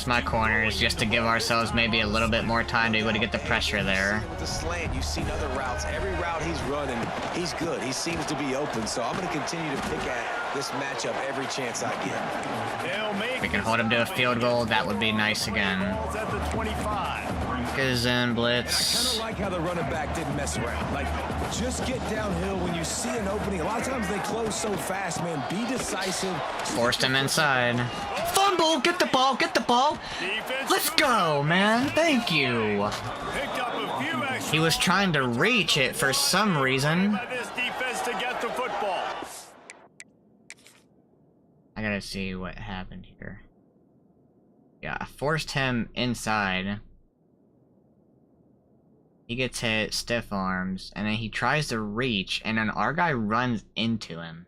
my corners just to give ourselves maybe a little bit more time to be able to get the pressure there. With the slant, you've seen other routes. Every route he's running, he's good. He seems to be open. So I'm going to continue to pick at this matchup every chance I get. They'll make We can hold him to a field goal. That would be nice again. Ball's at the 25. Good zone And I blitz. kind of like how the running back didn't mess around. Like, just get downhill when you see an opening. A lot of times they close so fast, man. Be decisive. Forced him inside. Fumble! Get the ball! Get the ball! Defense Let's go, man! Thank you! picked up a few extra He was trying to reach it for some reason. by this defense to get the football. I gotta see what happened here. Yeah, I forced him inside. He gets hit, stiff arms, and then he tries to reach, and then our guy runs into him.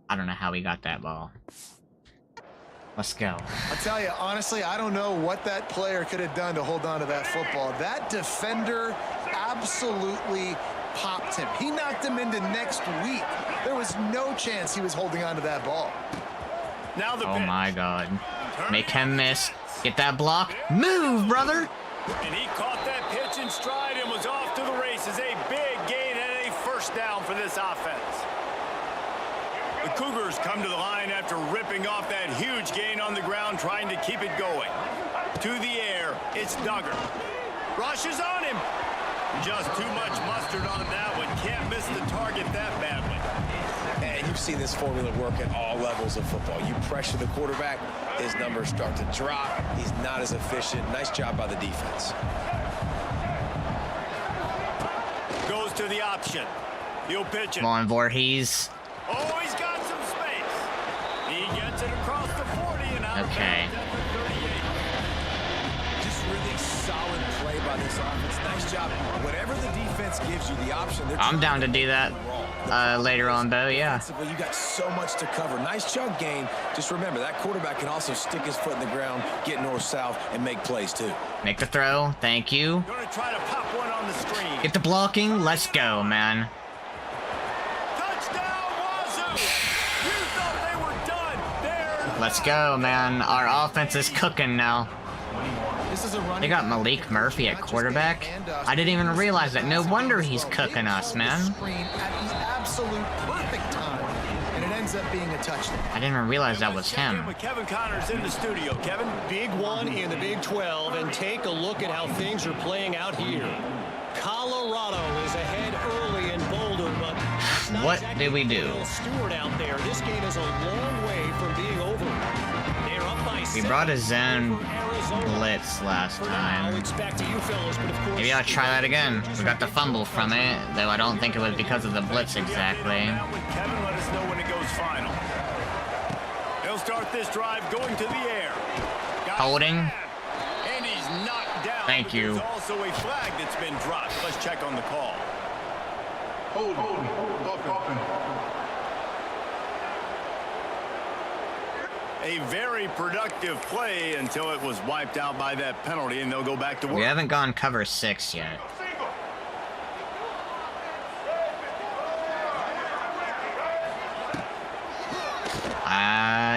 I don't know how he got that ball. Let's go. I'll tell you, honestly, I don't know what that player could have done to hold on to that football. That defender absolutely popped him. He knocked him into next week. There was no chance he was holding on to that ball. Now the Oh pitch. my god. Make him miss. Get that block. Move, brother! And he caught that pitch in stride and was off to the races. A big gain and a first down for this offense. The Cougars come to the line after ripping off that huge gain on the ground, trying to keep it going. To the air, it's Duggar. Rushes on him. Just too much mustard on that one. Can't miss the target that badly. And you've seen this formula work at all levels of football. You pressure the quarterback, his numbers start to drop. He's not as efficient. Nice job by the defense. Goes to the option. He'll pitch it. Come on, Voorhees. Oh, he's got some space. He gets it across the 40 and out Okay. of bounds at the 38. Just really solid play by this offense. Nice job. Whatever the defense gives you the option, they're I'm trying down to do that later on, Bo, yeah. Defensively, you got so much to cover. Nice chunk game. Just remember, that quarterback can also stick his foot in the ground, get north-south, and make plays too. Make the throw. Thank you. Gonna try to pop one on the screen. Get the blocking. Let's go, man. Touchdown, Wazoo! You thought they were done. There. Let's go, man. Our offense is cooking now. This is a running They got back. Malik Murphy at Not just quarterback. getting handoffs, I didn't even but realize that. No he's wonder as he's well. cooking They us, call the man. screen at the absolute perfect time, and it ends up being a touchdown. I didn't even realize that was Let's check in him. with Kevin Connors in the studio. Kevin? Big one in the Big 12, and take a look at how things are playing out here. Colorado is ahead early in Boulder, but it's not What exactly did we do? Bill Stewart out there. This game is a long way from being over. They're up by We 7 brought a zone over Arizona. blitz last For now, time. it's back to you fellas, but of course, Maybe I'll try that again. We got the fumble from it, though I don't think it was because of the blitz exactly. Now with Kevin, let us know when it goes final. He'll start this drive going to the air. Got it Holding. back. And he's knocked down. Thank but you. There's also a flag that's been dropped. Let's check on the call. A very productive play until it was wiped out by that penalty, and they'll go back to work. We haven't gone cover 6 yet.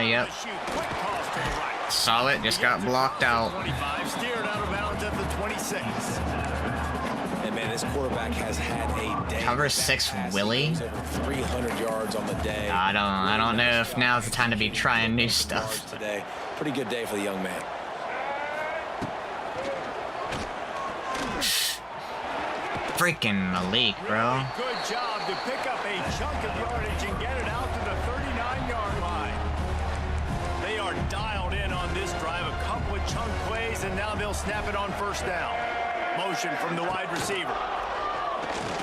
Yep. Shoot, quick toss to the right. Saw it, just got blocked out. 25 steered out of bounds at the 26. And man, this quarterback has had a day. Cover 6 Willie? Over 300 yards on the day. I don't know if now's the time to be trying new stuff. Today, pretty good day for the young man. Freaking Malik, bro. Good job to pick up a chunk of yardage and get it out to the 39-yard line. They are dialed in on this drive, a couple of chunk plays, and now they'll snap it on first down. Motion from the wide receiver.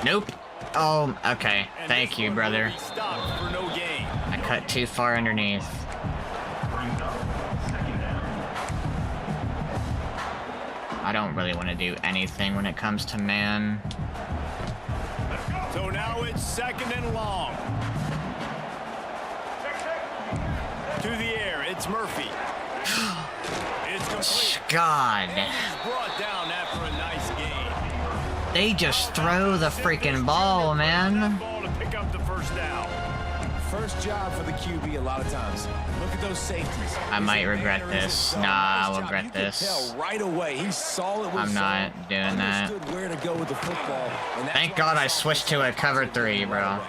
Nope. Oh, okay. And Thank this you, one brother. will be stopped for no gain. I cut too far underneath. I don't really want to do anything when it comes to man. So now it's second and long. To the air, it's Murphy. It's complete. God. He's brought down after a nice gain. They just throw the freaking ball, man. Ball to pick up the first down. First job for the QB a lot of times. Look at those safeties. I might regret this. Nah, I'll regret You could this. tell right away. He saw it was I'm not zone, doing that. understood where to go with the football. And that's Thank why God I he saw switched to a cover 3, bro.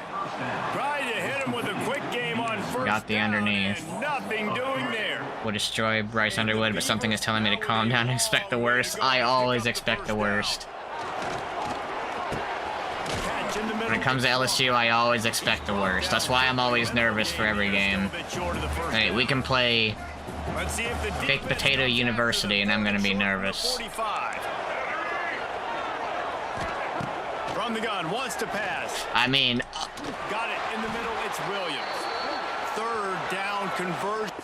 Try to hit him with a quick game on first got the underneath. And nothing doing there. Will destroy Bryce Underwood, but something is telling me to calm down and expect the worst. I always expect the worst. Catch in the middle. When it comes to LSU, I always expect the worst. That's why I'm always nervous for every game. Hey, we can play Let's see if the Baked Potato University, and I'm gonna be nervous. 45. From the gun, wants to pass. I mean, Got it in the middle, it's Williams. Third down conversion.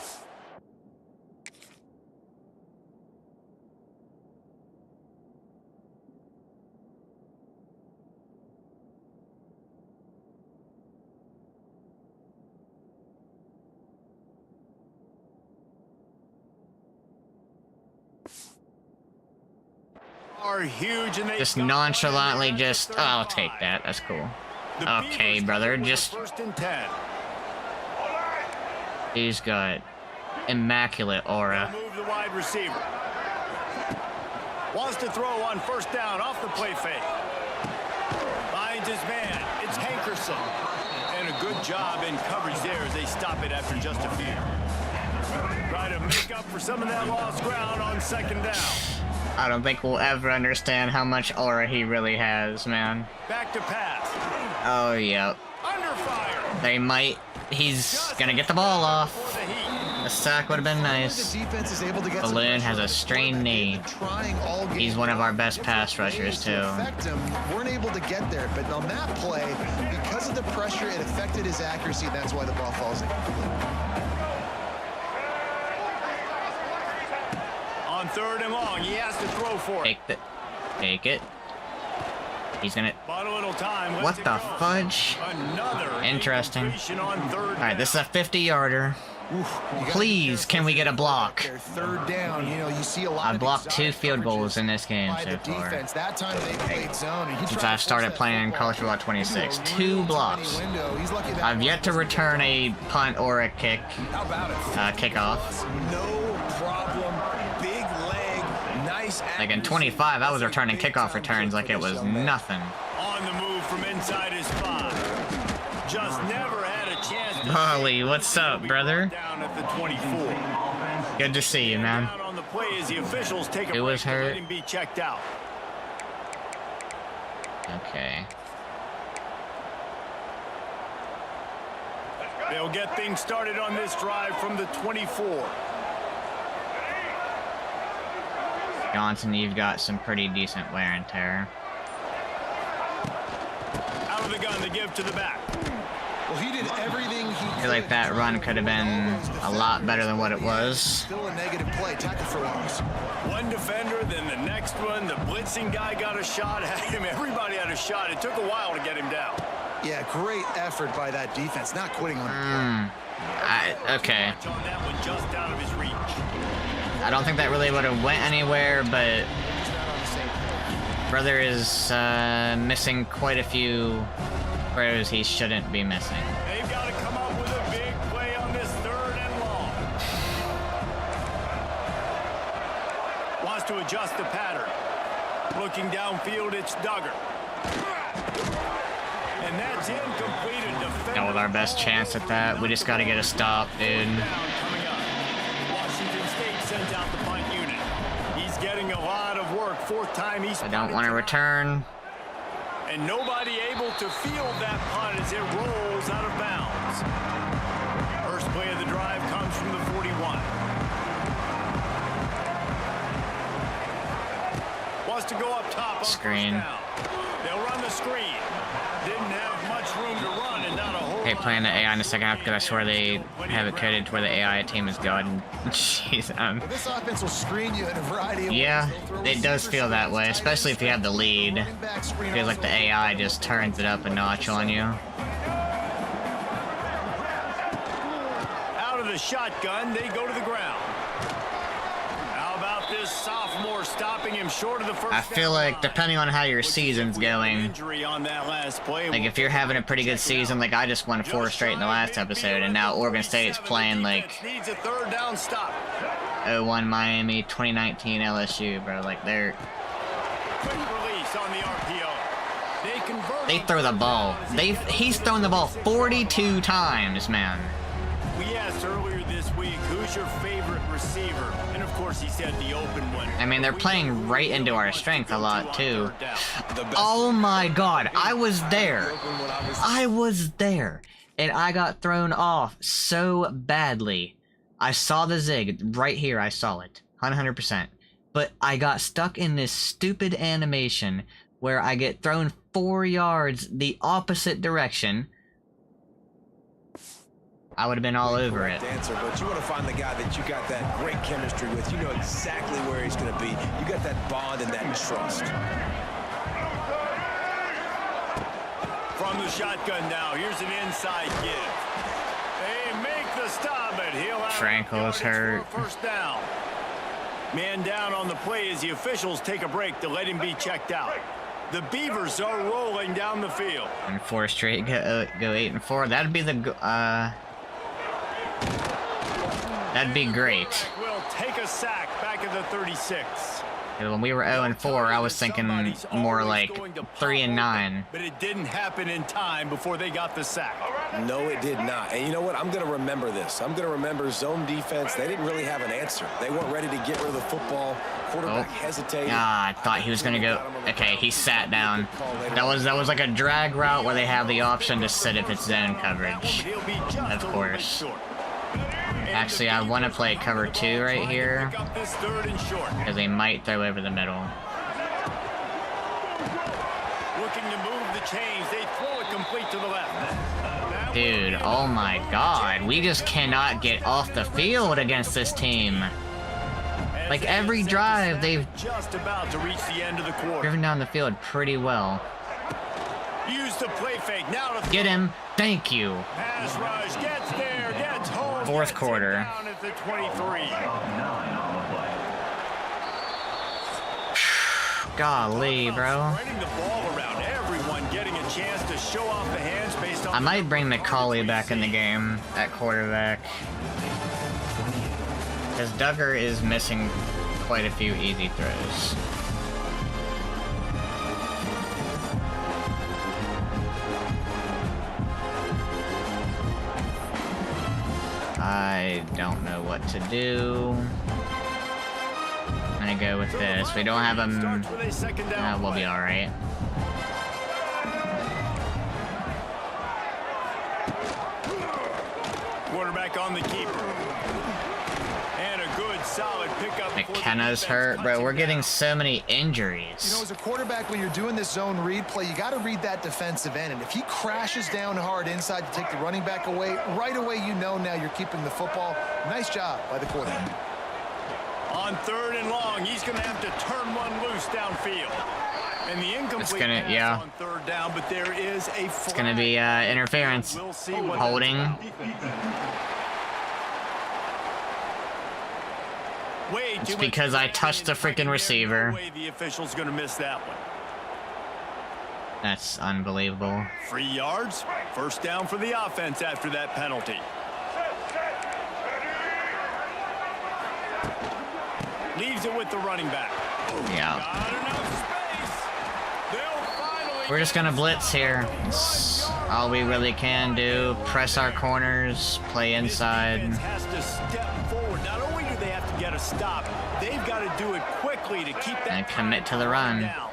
Are huge and they just nonchalantly just... Oh, I'll take that. That's cool. Okay, brother, just... First and 10. He's got immaculate aura. Move the wide receiver. Wants to throw on first down off the play fake. Finds his man. It's Hankerson. And a good job in coverage there as they stop it after just a few. Try to make up for some of that lost ground on second down. I don't think we'll ever understand how much aura he really has, man. Back to pass. Oh, yep. Under fire. They might... He's gonna get the ball off. For the heat. A sack would have been nice. The defense is able to get some Balloon has pressure. a strained knee. Trying all game He's one of our long. best pass rushers, too. Affect him. Weren't able to get there, but on that play, because of the pressure, it affected his accuracy. That's why the ball falls in. On third and long, he has to throw for it. Take it. He's gonna... But a little time. What the fudge? Another Interesting. incompletion on third Alright, this is a 50-yarder. Please, can we get a block? Their third down, you know, you see a lot I of blocked exotic 2 field goals coverages in this game by so the far. defense. That time they played zone, and he Since tried to I've started force that playing football College Football 26. into a 2 real blocks. tiny window. He's lucky that I've yet to return a punt or a kick, How about it? kickoff. No problem. Big leg. Nice. Like in 25, I was returning kickoff returns like it was nothing. On the move from inside his 5. Just never had a chance to Holly, what's up, brother? down at the 24. Good to see you, man. Down on the play as the officials take a Who break was to let hurt? him be checked out. Okay. They'll get things started on this drive from the 24. Johnson, you've got some pretty decent wear and tear. Out of the gun to give to the back. Well, he did everything he I feel like that run could have been a lot better than what it was. Still a negative play, tackle for loss. One defender, then the next one. The blitzing guy got a shot at him. Everybody had a shot. It took a while to get him down. Yeah, great effort by that defense, not quitting on it. Okay. On that one, just out of his reach. I don't think that really would have went anywhere, but He's not on the same page. brother is missing quite a few throws he shouldn't be missing. They've got to come up with a big play on this third and long. Wants to adjust the pattern. Looking downfield, it's Duggar. And that's incomplete. Got with our best chance at that. We just got to get a stop, dude. Coming up. Washington State sends out the punt unit. He's getting a lot of work. Fourth time he's I don't want to return. and nobody able to field that punt as it rolls out of bounds. First play of the drive comes from the 41. Wants to go up top. Screen. They'll run the screen. Didn't have much room to run and not a whole Okay, lot playing the of AI in the second half because I swear they have it coded to where the AI team is going. Jeez, This offense will screen you in a variety of yeah, ways. They'll throw it does receiver feel that screens, way, tight especially if you have the lead. running back screen Feels like the AI just turns it up a notch on you. Out of the shotgun, they go to the ground. How about this sophomore stopping him short of the first I feel down like line? depending on how your season's going, Injury on that last play. like if you're having a pretty good season, like I just won 4 straight in the last episode, and now Oregon State's playing like Needs a third down stop. 0-1 Miami, 2019 LSU, bro. Like Quick release on the RPO. They convert. they throw the ball. He's thrown the ball 42 times, man. We asked earlier this week, who's your favorite receiver? And of course, he said the open one. I mean, they're playing right into our strength a lot, too. Oh my god, I was there. I was there. And I got thrown off so badly. I saw the zig right here, I saw it. 100%. But I got stuck in this stupid animation where I get thrown 4 yards the opposite direction. I would have been all over it. Dancer, but you want to find the guy that you got that great chemistry with. You know exactly where he's going to be. You got that bond and that trust. From the shotgun now, here's an inside give. They make the stop, but he'll have Franco's hurt. First down. Man down on the play as the officials take a break to let him be checked out. The Beavers are rolling down the field. And 4 straight, go 8-4. That'd be the that'd be great. Will take a sack back at the 36. When we were 0-4, I was thinking more like 3-9. But it didn't happen in time before they got the sack. No, it did not. And you know what? I'm going to remember this. I'm going to remember zone defense. They didn't really have an answer. They weren't ready to get rid of the football. Quarterback hesitated. Ah, I thought he was going to go. Okay, he sat down. That was like a drag route where they have the option to sit if it's zone coverage. Of course. Actually, I want to play cover 2 right here, because they might throw over the middle. Looking to move the chains, they throw it complete to the left. Dude, oh my god, we just cannot get off the field against this team. Like every drive, they've just about to reach the end of the quarter. driven down the field pretty well. Use the play fake now to Get him, thank you. pass rush gets there, gets home. Fourth quarter. Down at the 23. Golly, bro. Spreading the ball around, everyone getting a chance to show off the hands based on. I might bring McCauley back in the game at quarterback, because Duggar is missing quite a few easy throws. I don't know what to do. I'm gonna go with this. We don't have him. We'll be alright. Quarterback on the keeper. And a good solid pickup. McKenna's hurt, bro. We're getting so many injuries. You know, as a quarterback, when you're doing this zone read play, you got to read that defensive end. And if he crashes down hard inside to take the running back away, right away you know now you're keeping the football. Nice job by the quarterback. On 3rd and long, he's going to have to turn one loose downfield. And the incomplete pass on 3rd down, but there is a flag. It's gonna be interference. We'll see what Holding. It's because I touched the freaking receiver. The official's going to miss that one. That's unbelievable. 3 yards, first down for the offense after that penalty. Leaves it with the running back. Yeah. Got enough space. They'll finally. We're just gonna blitz here. It's all we really can do. Press our corners, play inside. This defense has to step forward. Not only do they have to get a stop, they've got to do it quickly to keep that And commit to the run. down.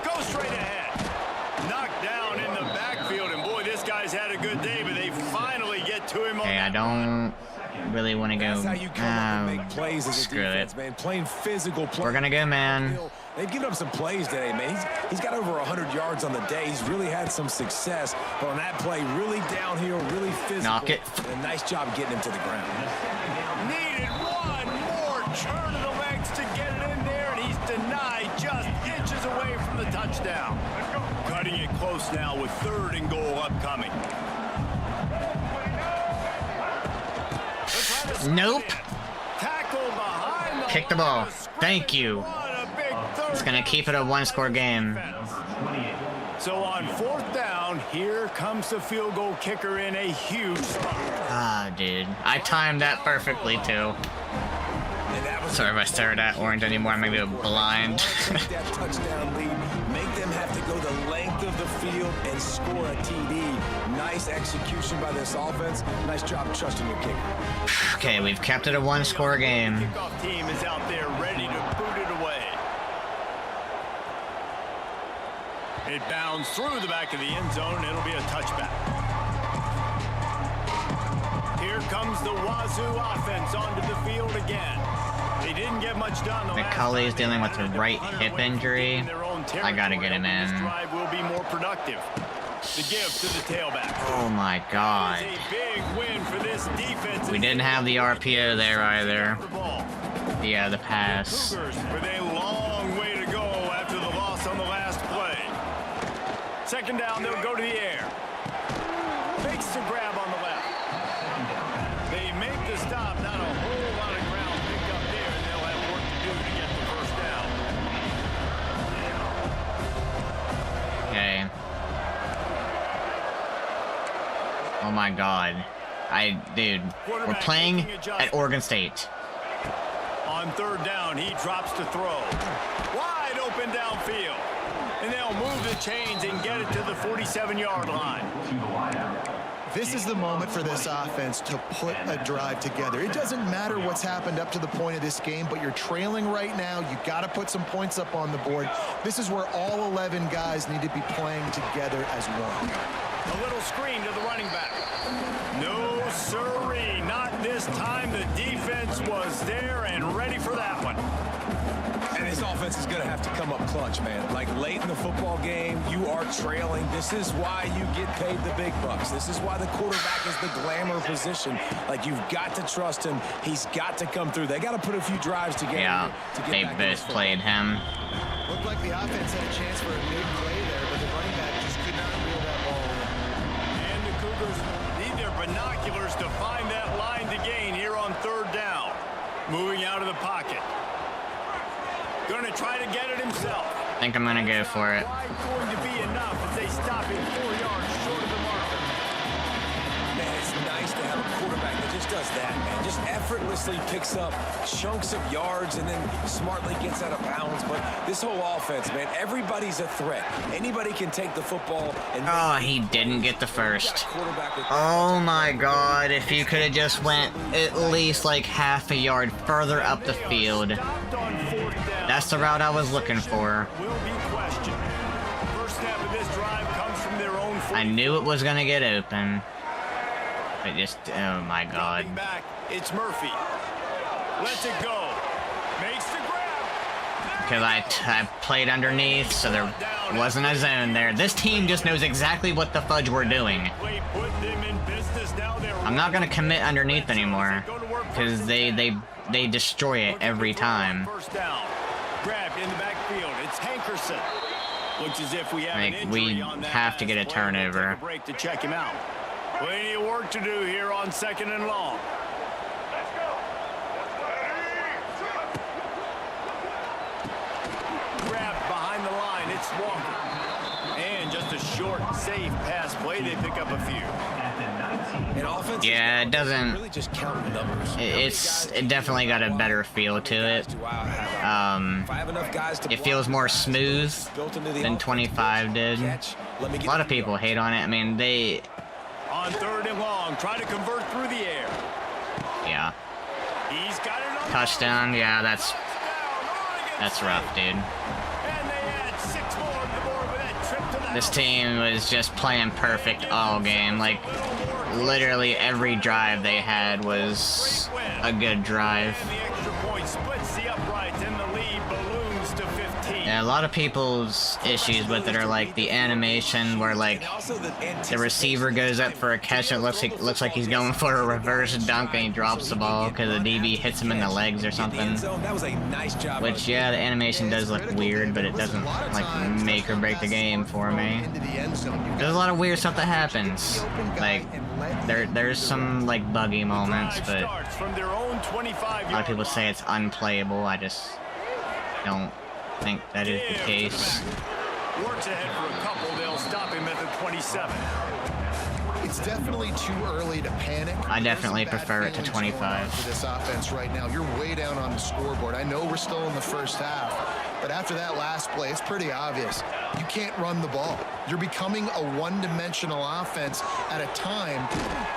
Go straight ahead. Knocked down in the backfield, and boy, this guy's had a good day, but they finally get to him. Okay, I don't really want to go. That's how you come up and make plays as a Screw defense, it. man. Playing physical play. We're gonna go, man. They've given up some plays today, man. He's got over 100 yards on the day. He's really had some success. But on that play, really downhill, really physical. Knock it. And a nice job getting him to the ground. Needed one more turn of the legs to get it in there, and he's denied just inches away from the touchdown. Cutting it close now with 3rd and goal upcoming. Nope. Tackle behind the Kick the ball. Thank you. It's gonna keep it a 1-score game. So on 4th down, here comes the field goal kicker in a huge spot. Ah, dude. I timed that perfectly, too. Sorry if I stare at that orange anymore. I'm gonna go blind. Take that touchdown lead. Make them have to go the length of the field and score a TD. Nice execution by this offense. Nice job trusting your kicker. Okay, we've kept it a one-score game. The kickoff team is out there ready to boot it away. It bounds through the back of the end zone. It'll be a touchback. Here comes the Wazoo offense onto the field again. They didn't get much done. McCulley's dealing with a right hip injury. I gotta get him in. This drive will be more productive. The give to the tailback. Oh my god. It's a big win for this defense. We didn't have the RPO there either. Yeah, the The pass. Cougars with a long way to go after the loss on the last play. Second down, they'll go to the air. Makes the grab on the left. They make the stop. Not a whole lot of ground picked up there, and they'll have work to do to get the first down. Okay. Oh my god. Dude, we're playing at Oregon State. On third down, he drops to throw. Wide open downfield. And they'll move the chains and get it to the 47-yard line. This is the moment for this offense to put a drive together. It doesn't matter what's happened up to the point of this game, but you're trailing right now. You got to put some points up on the board. This is where all 11 guys need to be playing together as one. A little screen to the running back. No, sirree, not this time. The defense was there and ready for that one. And this offense is going to have to come up clutch, man. Like late in the football game, you are trailing. This is why you get paid the big bucks. This is why the quarterback is the glamour position. Like, you've got to trust him. He's got to come through. They got to put a few drives together. Yeah, to get they back both played him. Looked like the offense had a chance for a big play there, but the running back just could not reel that ball in. And the Cougars need their binoculars to find that line to gain here on third down. Moving out of the pocket. Going to try to get it himself. I think I'm gonna go for it. Wide going to be enough as they stop him 4 yards short of the marker. Man, it's nice to have a quarterback that just does that, man. Just effortlessly picks up chunks of yards and then smartly gets out of bounds. But this whole offense, man, everybody's a threat. Anybody can take the football and... Oh, he didn't get the first. Oh my god, if you could have just went at least like half a yard further up the field. Stopped on fourth down. That's the route I was looking for. Will be questioned. First snap of this drive comes from their own 40. I knew it was gonna get open. But just, oh my god. Dropping back, it's Murphy. Lets it go. Makes the grab. Because I played underneath, so there wasn't a zone there. This team just knows exactly what the fudge we're doing. Play put them in business. Now they're I'm not gonna commit underneath anymore. Go to work Because they destroy it every time. First down. Grabbed in the backfield. It's Hankerson. Looks as if we have an Like, injury we on that have to get a last play. We'll turnover. take a break to check him out. Plenty of work to do here on second and long. Grabbed behind the line. It's Walker. And just a short, safe pass play. They pick up a few. And offense Yeah, it doesn't. really just count numbers. It definitely got a better feel to it. If I have enough guys to It block feels more the rest of the smooth defense built into the than offense. 25 did. Catch. Let me A get lot of the people yard. hate on it. I mean, they, On third and long. Try to convert through the air. yeah. He's got it on. Touchdown, yeah, that's rough, dude. And they add 6 more to the board with that trip to the This house. team was just playing perfect all game. Like, literally every drive they had was a good drive. And the extra point splits the uprights and the lead balloons to 15. Yeah, a lot of people's issues with it are like the animation where like And also the receiver goes up for a catch and it looks like he's going for a reverse dunk and he drops the ball because the DB hits him in the legs or the something. end zone. That was a nice job. Which, yeah, the animation does look weird, but it doesn't like make or break the game for me. There's a lot of weird stuff that happens. Like, there's some like buggy moments, but Starts from their own 25 a lot of people say it's unplayable. I just don't think that is the case. Works ahead for a couple. They'll stop him at the 27. It's definitely too early to panic. I definitely There's bad prefer it to feelings going on 25. For this offense right now, you're way down on the scoreboard. I know we're still in the first half, But after that last play, it's pretty obvious. You can't run the ball. You're becoming a one-dimensional offense at a time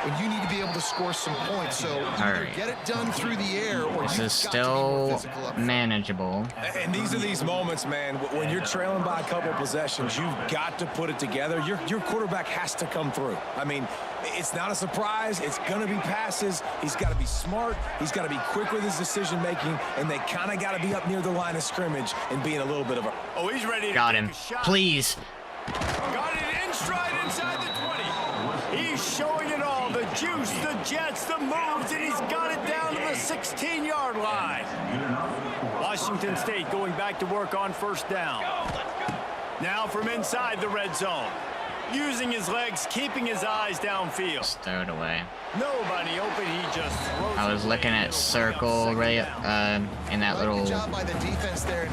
when you need to be able to score some points. So either get it done through the air or this is still manageable. And these are these moments, man, when you're trailing by a couple possessions, you've got to put it together. Your quarterback has to come through. I mean, it's not a surprise. It's going to be passes. He's got to be smart. He's got to be quick with his decision-making, and they kind of got to be up near the line of scrimmage and being a little bit of a... Oh, he's ready to Got take him. a shot. Please. Got it in stride inside the 20. He's showing it all. The juice, the jets, the moves, and he's got it down to the 16-yard line. Washington State going back to work on first down. Now from inside the red zone. Using his legs, keeping his eyes downfield. Just throw it away. Nobody open, he just throws I was looking at circle right in that little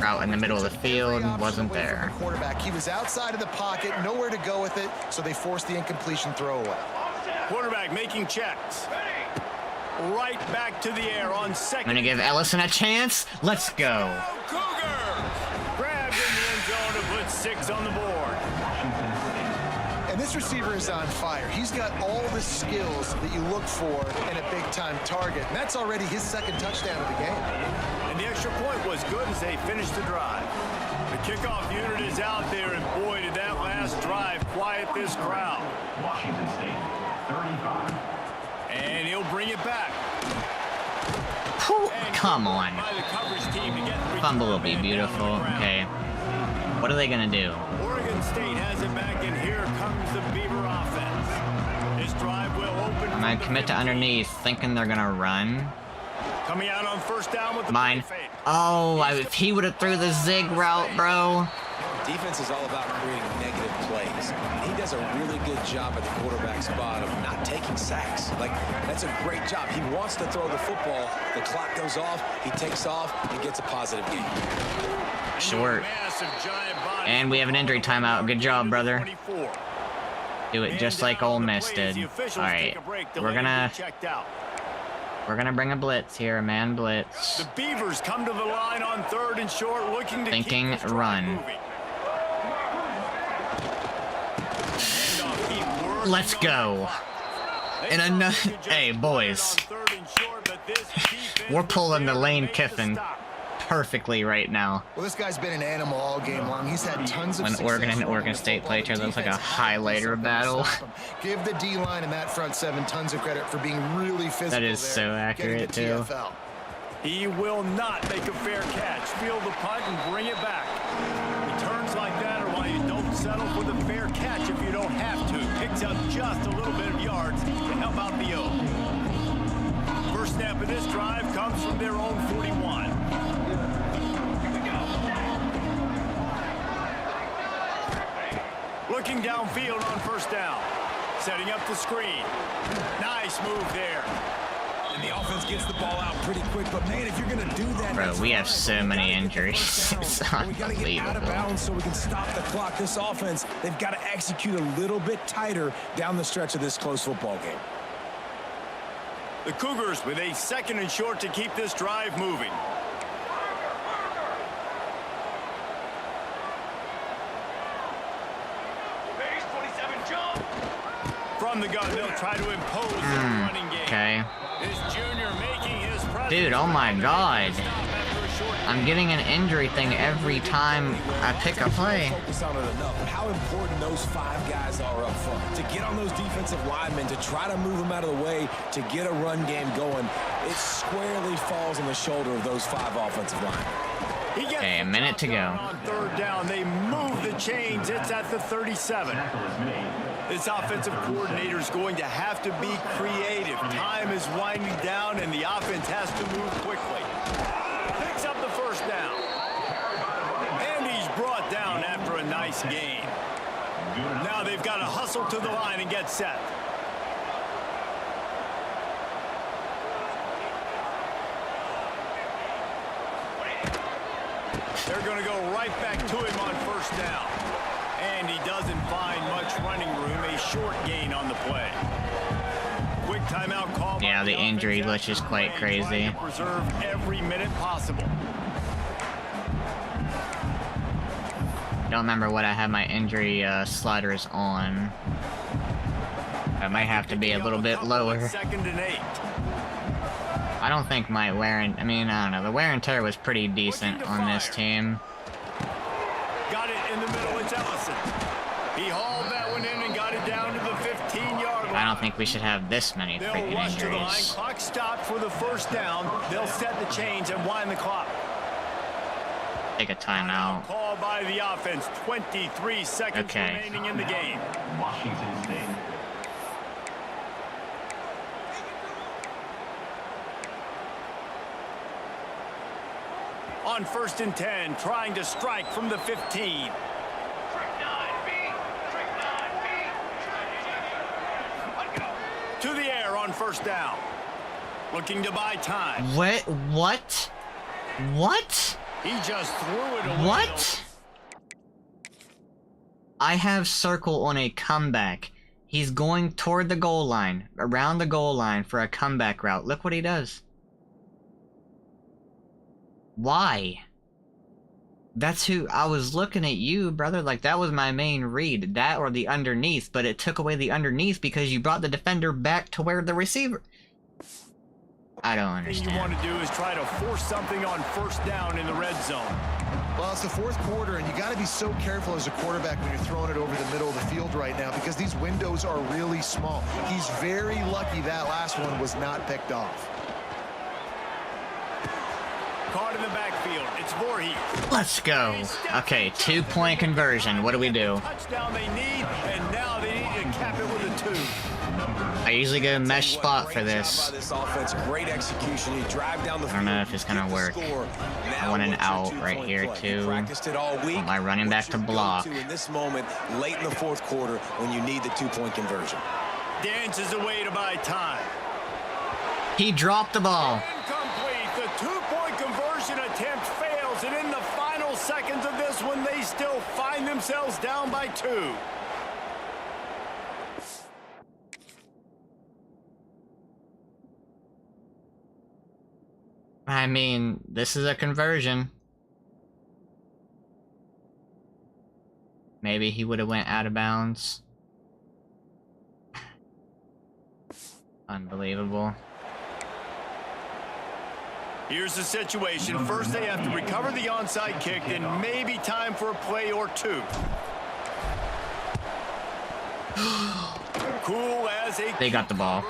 route in the middle of the field. Wasn't there. Quarterback. He was outside of the pocket, nowhere to go with it, so they forced the incompletion throwaway. Quarterback making checks. Right back to the air on second. I'm gonna give Ellison a chance. Let's go. Cougars! Grabbed in the end zone to put 6 on the board. And this receiver is on fire. He's got all the skills that you look for in a big-time target. And that's already his second touchdown of the game. And the extra point was good as they finished the drive. The kickoff unit is out there, and boy, did that last drive quiet this crowd. Washington State, 35. And he'll bring it back. Come on. By the coverage team to get the Fumble will return be man beautiful. down on the ground. Okay. What are they gonna do? Oregon State has it back, and here comes the Beaver offense. This drive will open. I'm gonna commit to underneath, thinking they're gonna run. Coming out on first down with the Mine. play fake. Oh, if he would have threw the zig route, bro. Defense is all about creating negative plays. He does a really good job at the quarterback spot of not taking sacks. Like, that's a great job. He wants to throw the football. The clock goes off. He takes off and gets a positive gain. Short. Massive giant body. And we have an injury timeout. Good job, brother. 24. Do it just like Ole Miss did. All right, we're gonna bring a blitz here, a man blitz. The Beavers come to the line on third and short, looking to Thinking keep this drive run. moving. Handoff, keep working Let's on go. the clock. They And thought another, they could just hey run it boys, on third and short, but this defense we're was pulling the there to Lane make the Kiffin stop. perfectly right now. Well, this guy's been an animal all game long. He's had tons of When success Oregon and running Oregon the State football. play each other, The it's like a defense had to do highlighter something to battle. stop him. Give the D-line and that front seven tons of credit for being really physical. That is there, so accurate, getting too. to TFL. He will not make a fair catch. Field the punt and bring it back. Returns like that are why you don't settle for the fair catch if you don't have to. Picks up just a little bit of yards to help out the O. First snap of this drive comes from their own 41. Looking downfield on first down. Setting up the screen. Nice move there. And the offense gets the ball out pretty quick. But, man, if you're going to do that... Bro, that's we have fine. so We many gotta get injuries. the first It's down. We got to get out of unbelievable. bounds so we can stop the clock. This offense, they've got to execute a little bit tighter down the stretch of this close football game. The Cougars with a second and short to keep this drive moving. From the gun, they'll try to impose their running game. Okay. This junior making his presence. Dude, oh my God. Stop after a short I'm getting an injury thing every time I pick a play. Focus on it enough. How important those 5 guys are up front. To get on those defensive linemen, to try to move them out of the way, to get a run game going, it squarely falls on the shoulder of those 5 offensive linemen. He gets Okay, a the minute top to go. down on third down. They move the chains. It's at the 37. This offensive coordinator is going to have to be creative. Time is winding down, and the offense has to move quickly. Picks up the first down. And he's brought down after a nice gain. Now they've got to hustle to the line and get set. They're going to go right back to him on first down. And he doesn't find much running room. A short gain on the play. Quick timeout call. Yeah, by the injury offense list is after quite trying crazy. to preserve every minute possible. Don't remember what I had my injury sliders on. I might have to be a little bit lower. 2nd and 8. I don't think my wear and... I mean, I don't know. The wear and tear was pretty decent on this team. Got it in the middle. It's Ellison. He hauled that one in and got it down to the 15-yard line. I don't think we should have this many They'll freaking rush to the line. injuries. Clock stopped for the first down. They'll set the chains and wind the clock. Take a timeout. Call by the offense. 23 seconds Okay. remaining in the game. Washington State. On 1st and 10, trying to strike from the 15. To the air on 1st down. Looking to buy time. What? What? What? He just threw it away. What? I have circle on a comeback. He's going toward the goal line, around the goal line for a comeback route. Look what he does. Why? That's who I was looking at you, brother. Like, that was my main read. That or the underneath, but it took away the underneath because you brought the defender back to where the receiver... I don't What you understand. want to do is try to force something on 1st down in the red zone. Well, it's the 4th quarter, and you got to be so careful as a quarterback when you're throwing it over the middle of the field right now because these windows are really small. He's very lucky that last one was not picked off. Caught in the backfield. It's Voorhees. Let's go. Okay, 2-point conversion. What do we do? Touchdown they need, and now they need to cap it with a 2. I usually go mesh spot for Great job this. by this offense. Great execution. You drive down the I don't know field, if it's gonna get the work. score. I Now want an what's your out two-point right here, play? too. Practiced it all week. Want my running back What's to your block. go-to in this moment, late in the 4th quarter, when you need the 2-point conversion. Dances away to buy time. He dropped the ball. Incomplete. The 2-point conversion attempt fails, and in the final seconds of this one, they still find themselves down by 2. I mean, this is a conversion. Maybe he would have went out of bounds. Unbelievable. Here's the situation. First, they have to recover the onside kick, then maybe time for a play or 2. Cool as a They got the ball.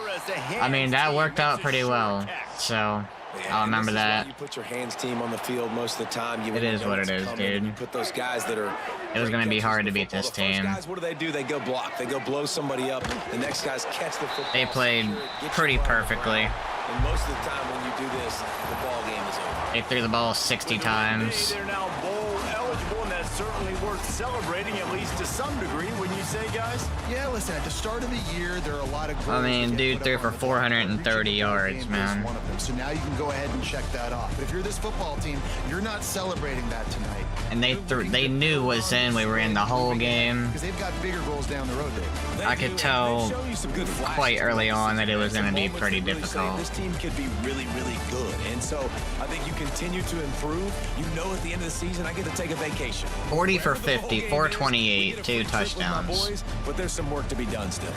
I mean, that worked out pretty well. So, I'll remember that. You put your hands team on the field most of the time. It is what it is, dude. You put those guys that are. It was gonna be hard to beat this The first team. guys, what do? They go block. They go blow somebody up. The next guys catch the football. They played secure it, get you pretty running. perfectly. And most of the time when you do this, the ball game is over. They threw the ball 60 times. They're now bowl eligible, and that's certainly worth celebrating, at least to some degree, wouldn't you say, guys? Yeah, listen, at the start of the year, there are a lot of goals. I mean, that get dude put threw up for on the clock. 430 Reaching yards, the game man. is one of them. So now you can go ahead and check that off. But if you're this football team, you're not celebrating that tonight. And they knew what Zen we were in the whole game. Because they've got bigger goals down the road, Dave. I could tell They've shown you some good flashes. quite early on that it was gonna be Moments pretty that really say difficult. This team could be really, really good. And so I think you continue to improve. You know at the end of the season, I get to take a vacation. 40 for Wherever the whole 50, game is, 428, get a 2 free trip with my touchdowns. boys, but there's some work to be done still.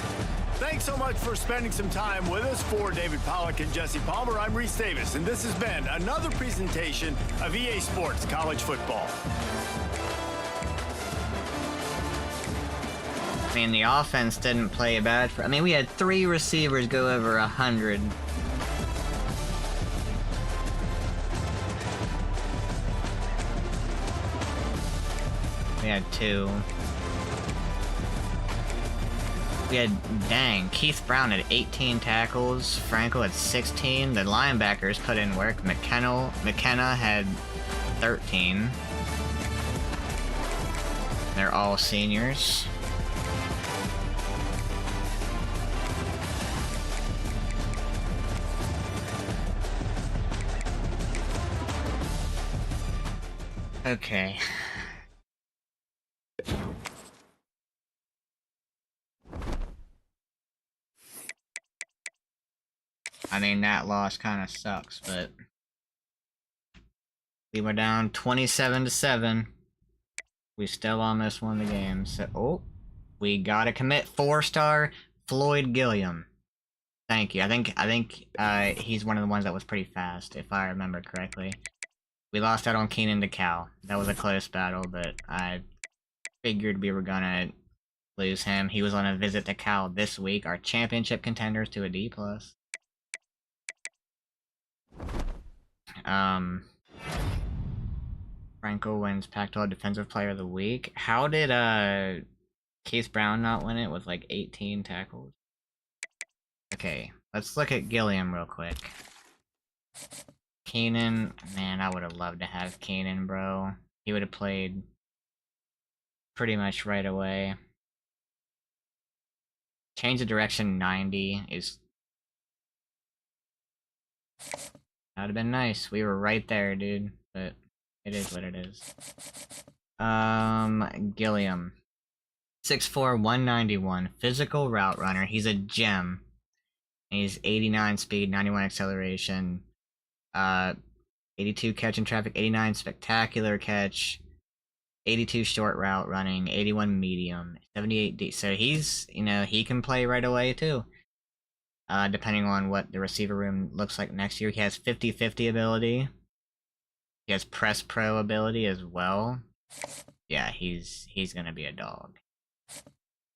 Thanks so much for spending some time with us. For David Pollack and Jesse Palmer, I'm Reese Davis, and this has been another presentation of EA Sports College Football. I mean, the offense didn't play bad for... I mean, we had 3 receivers go over 100. We had 2. We had, dang, Keith Brown had 18 tackles, Franco had 16, the linebackers put in work, McKenna had 13. They're all seniors. Okay. I mean, that loss kind of sucks, but we were down 27-7. We still almost won the game. So, oh, we gotta commit 4-star Floyd Gilliam. Thank you. I think he's one of the ones that was pretty fast, if I remember correctly. We lost out on Keenan to Cal. That was a close battle, but I figured we were gonna lose him. He was on a visit to Cal this week. Our championship contenders to a D+. Franco wins Pac-12 Defensive Player of the Week. How did Case Brown not win it with like 18 tackles? Okay, let's look at Gilliam real quick. Keenan, man, I would have loved to have Keenan, bro. He would have played pretty much right away. Change of direction 90 is... That'd have been nice. We were right there, dude. But it is what it is. Gilliam. 6'4", 191. Physical route runner. He's a gem. And he's 89 speed, 91 acceleration. 82 catch in traffic, 89 spectacular catch. 82 short route running, 81 medium, 78 D. So he's, you know, he can play right away too. Depending on what the receiver room looks like next year. He has 50-50 ability. He has press pro ability as well. Yeah, he's gonna be a dog.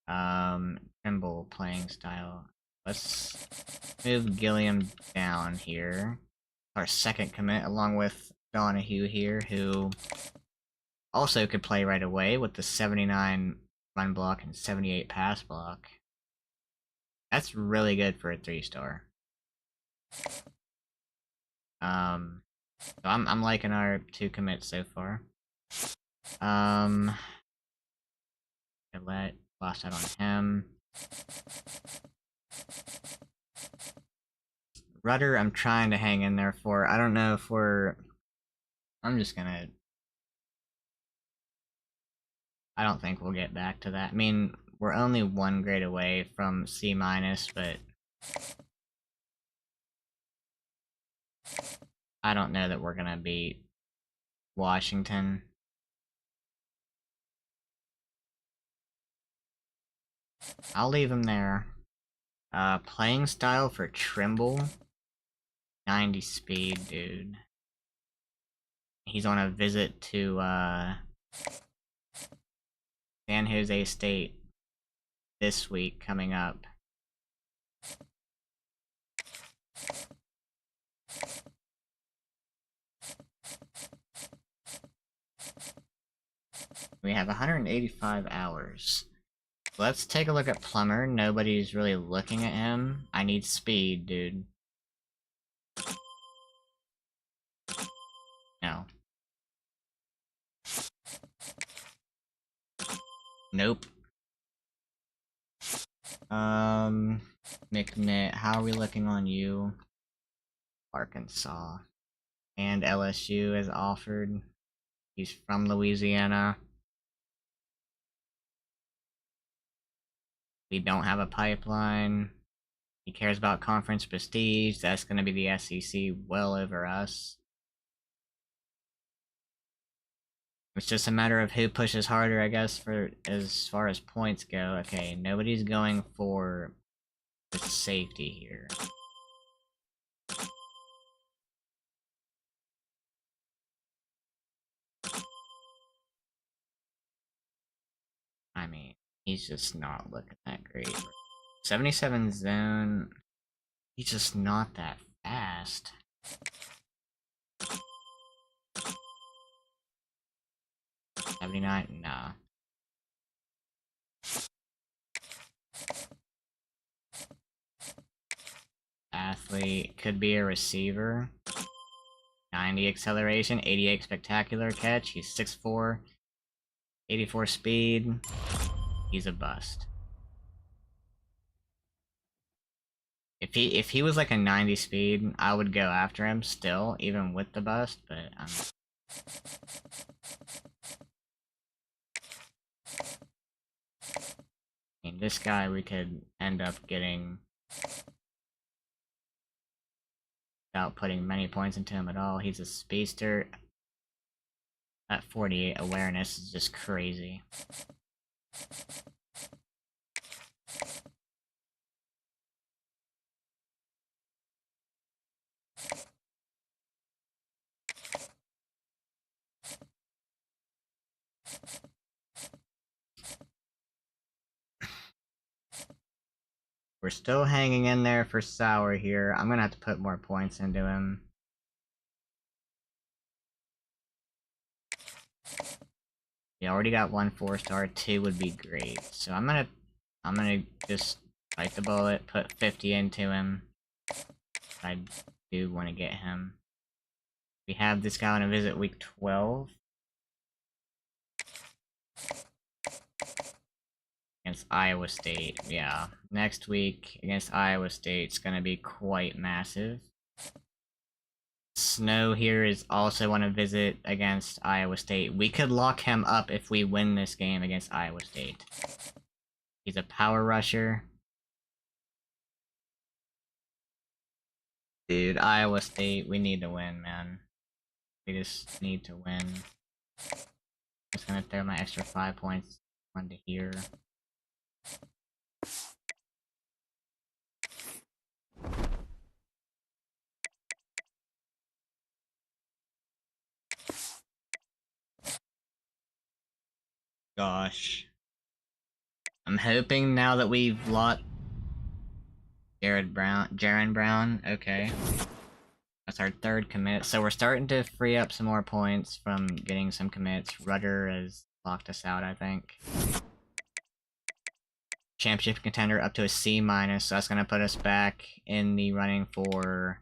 Trimble playing style. Let's move Gilliam down here. Our second commit, along with Donahue here, who also could play right away with the 79 run block and 78 pass block. That's really good for a 3-star. So I'm liking our 2 commits so far. Lost out on him. Rudder, I'm trying to hang in there for. I don't know if we're... I'm just gonna... I don't think we'll get back to that. I mean, we're only 1 grade away from C-, but... I don't know that we're gonna beat Washington. I'll leave him there. Playing style for Trimble. 90 speed, dude. He's on a visit to, San Jose State this week coming up. We have 185 hours. Let's take a look at Plummer. Nobody's really looking at him. I need speed, dude. No. Nope. McNitt, how are we looking on you? Arkansas. And LSU has offered. He's from Louisiana. We don't have a pipeline. He cares about conference prestige. That's going to be the SEC well over us. It's just a matter of who pushes harder, I guess, for as far as points go. Okay, nobody's going for the safety here. I mean, he's just not looking that great. 77 zone. He's just not that fast. $79? Nah. Athlete could be a receiver. 90 acceleration, 88 spectacular catch. He's 6'4", 84 speed. He's a bust. If he was like a 90 speed, I would go after him still, even with the bust, but I mean, this guy we could end up getting without putting many points into him at all. He's a speedster. That 48 awareness is just crazy. We're still hanging in there for Sour here. I'm gonna have to put more points into him. He already got 1 4-star, 2 would be great. So I'm gonna just bite the bullet, put 50 into him. I do want to get him. We have this guy on a visit week 12. Against Iowa State, yeah. Next week against Iowa State is gonna be quite massive. Snow here is also on a visit against Iowa State. We could lock him up if we win this game against Iowa State. He's a power rusher. Dude, Iowa State, we need to win, man. We just need to win. Just gonna throw my extra 5 points onto here. Gosh. I'm hoping now that we've locked Jaron Brown, okay. That's our 3rd commit, so we're starting to free up some more points from getting some commits. Rudder has locked us out, I think. Championship contender up to a C-, so that's gonna put us back in the running for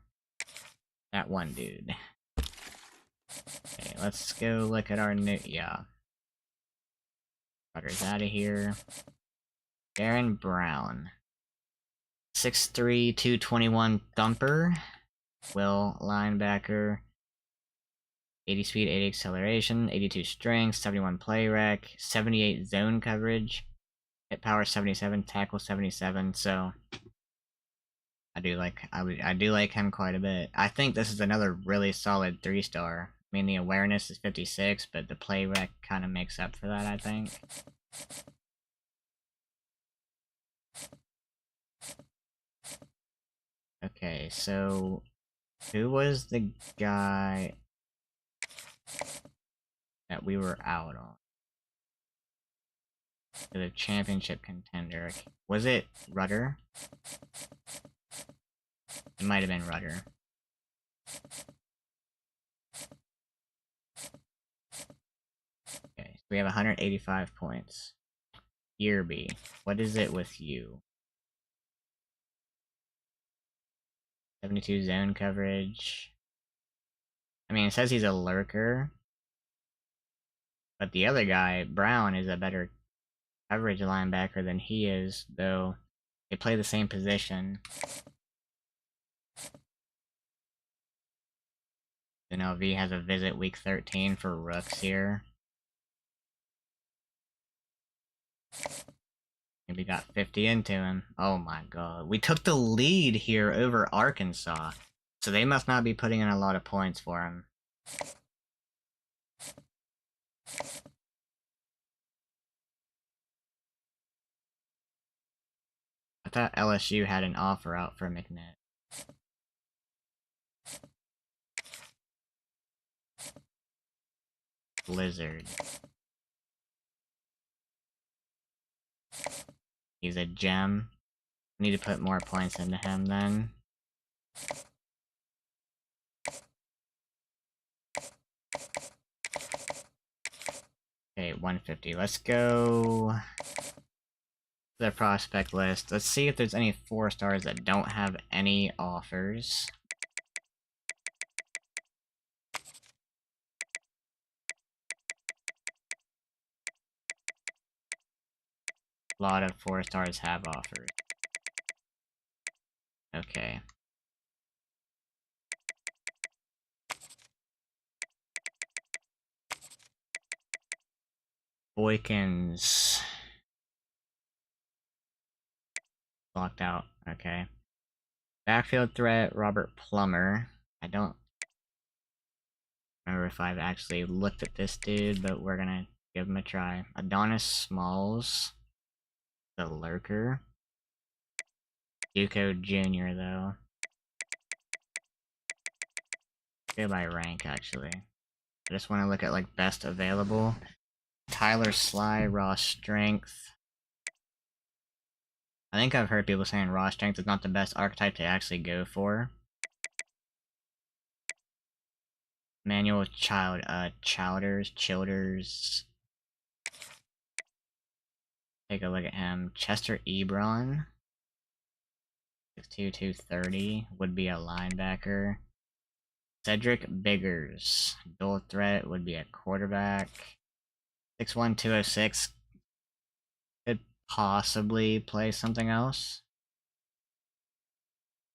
that one dude. Okay, let's go look at our new, yeah. Rudder's out of here. Jaron Brown. 6'3", 221 thumper. Will linebacker. 80 speed, 80 acceleration, 82 strength, 71 play rec, 78 zone coverage, hit power 77, tackle 77. So I do like him quite a bit. I think this is another really solid 3-star. I mean, the awareness is 56, but the play rec kind of makes up for that, I think. Okay, so who was the guy that we were out on? The championship contender. Was it Rudder? It might have been Rudder. Okay, so we have 185 points. Yearby, what is it with you? 72 zone coverage. I mean, it says he's a lurker. But the other guy, Brown, is a better coverage linebacker than he is, though they play the same position. NLV has a visit week 13 for Rooks here. And we got 50 into him. Oh my god. We took the lead here over Arkansas. So they must not be putting in a lot of points for him. I thought LSU had an offer out for McNett. Blizzard. He's a gem. Need to put more points into him then. Okay, 150. Let's go to the prospect list. Let's see if there's any 4-stars that don't have any offers. A lot of 4-stars have offers. Okay. Boykins. Locked out. Okay. Backfield threat, Robert Plummer. I don't I don't remember if I've actually looked at this dude, but we're gonna give him a try. Adonis Smalls, the Lurker. Duco Jr. though. Go by rank actually. I just want to look at like best available. Tyler Sly, raw strength. I think I've heard people saying raw strength is not the best archetype to actually go for. Manuel Childers. Take a look at him. Chester Ebron. 6'2", 230. Would be a linebacker. Cedric Biggers. Dual threat would be a quarterback. 6'1", 206. Could possibly play something else.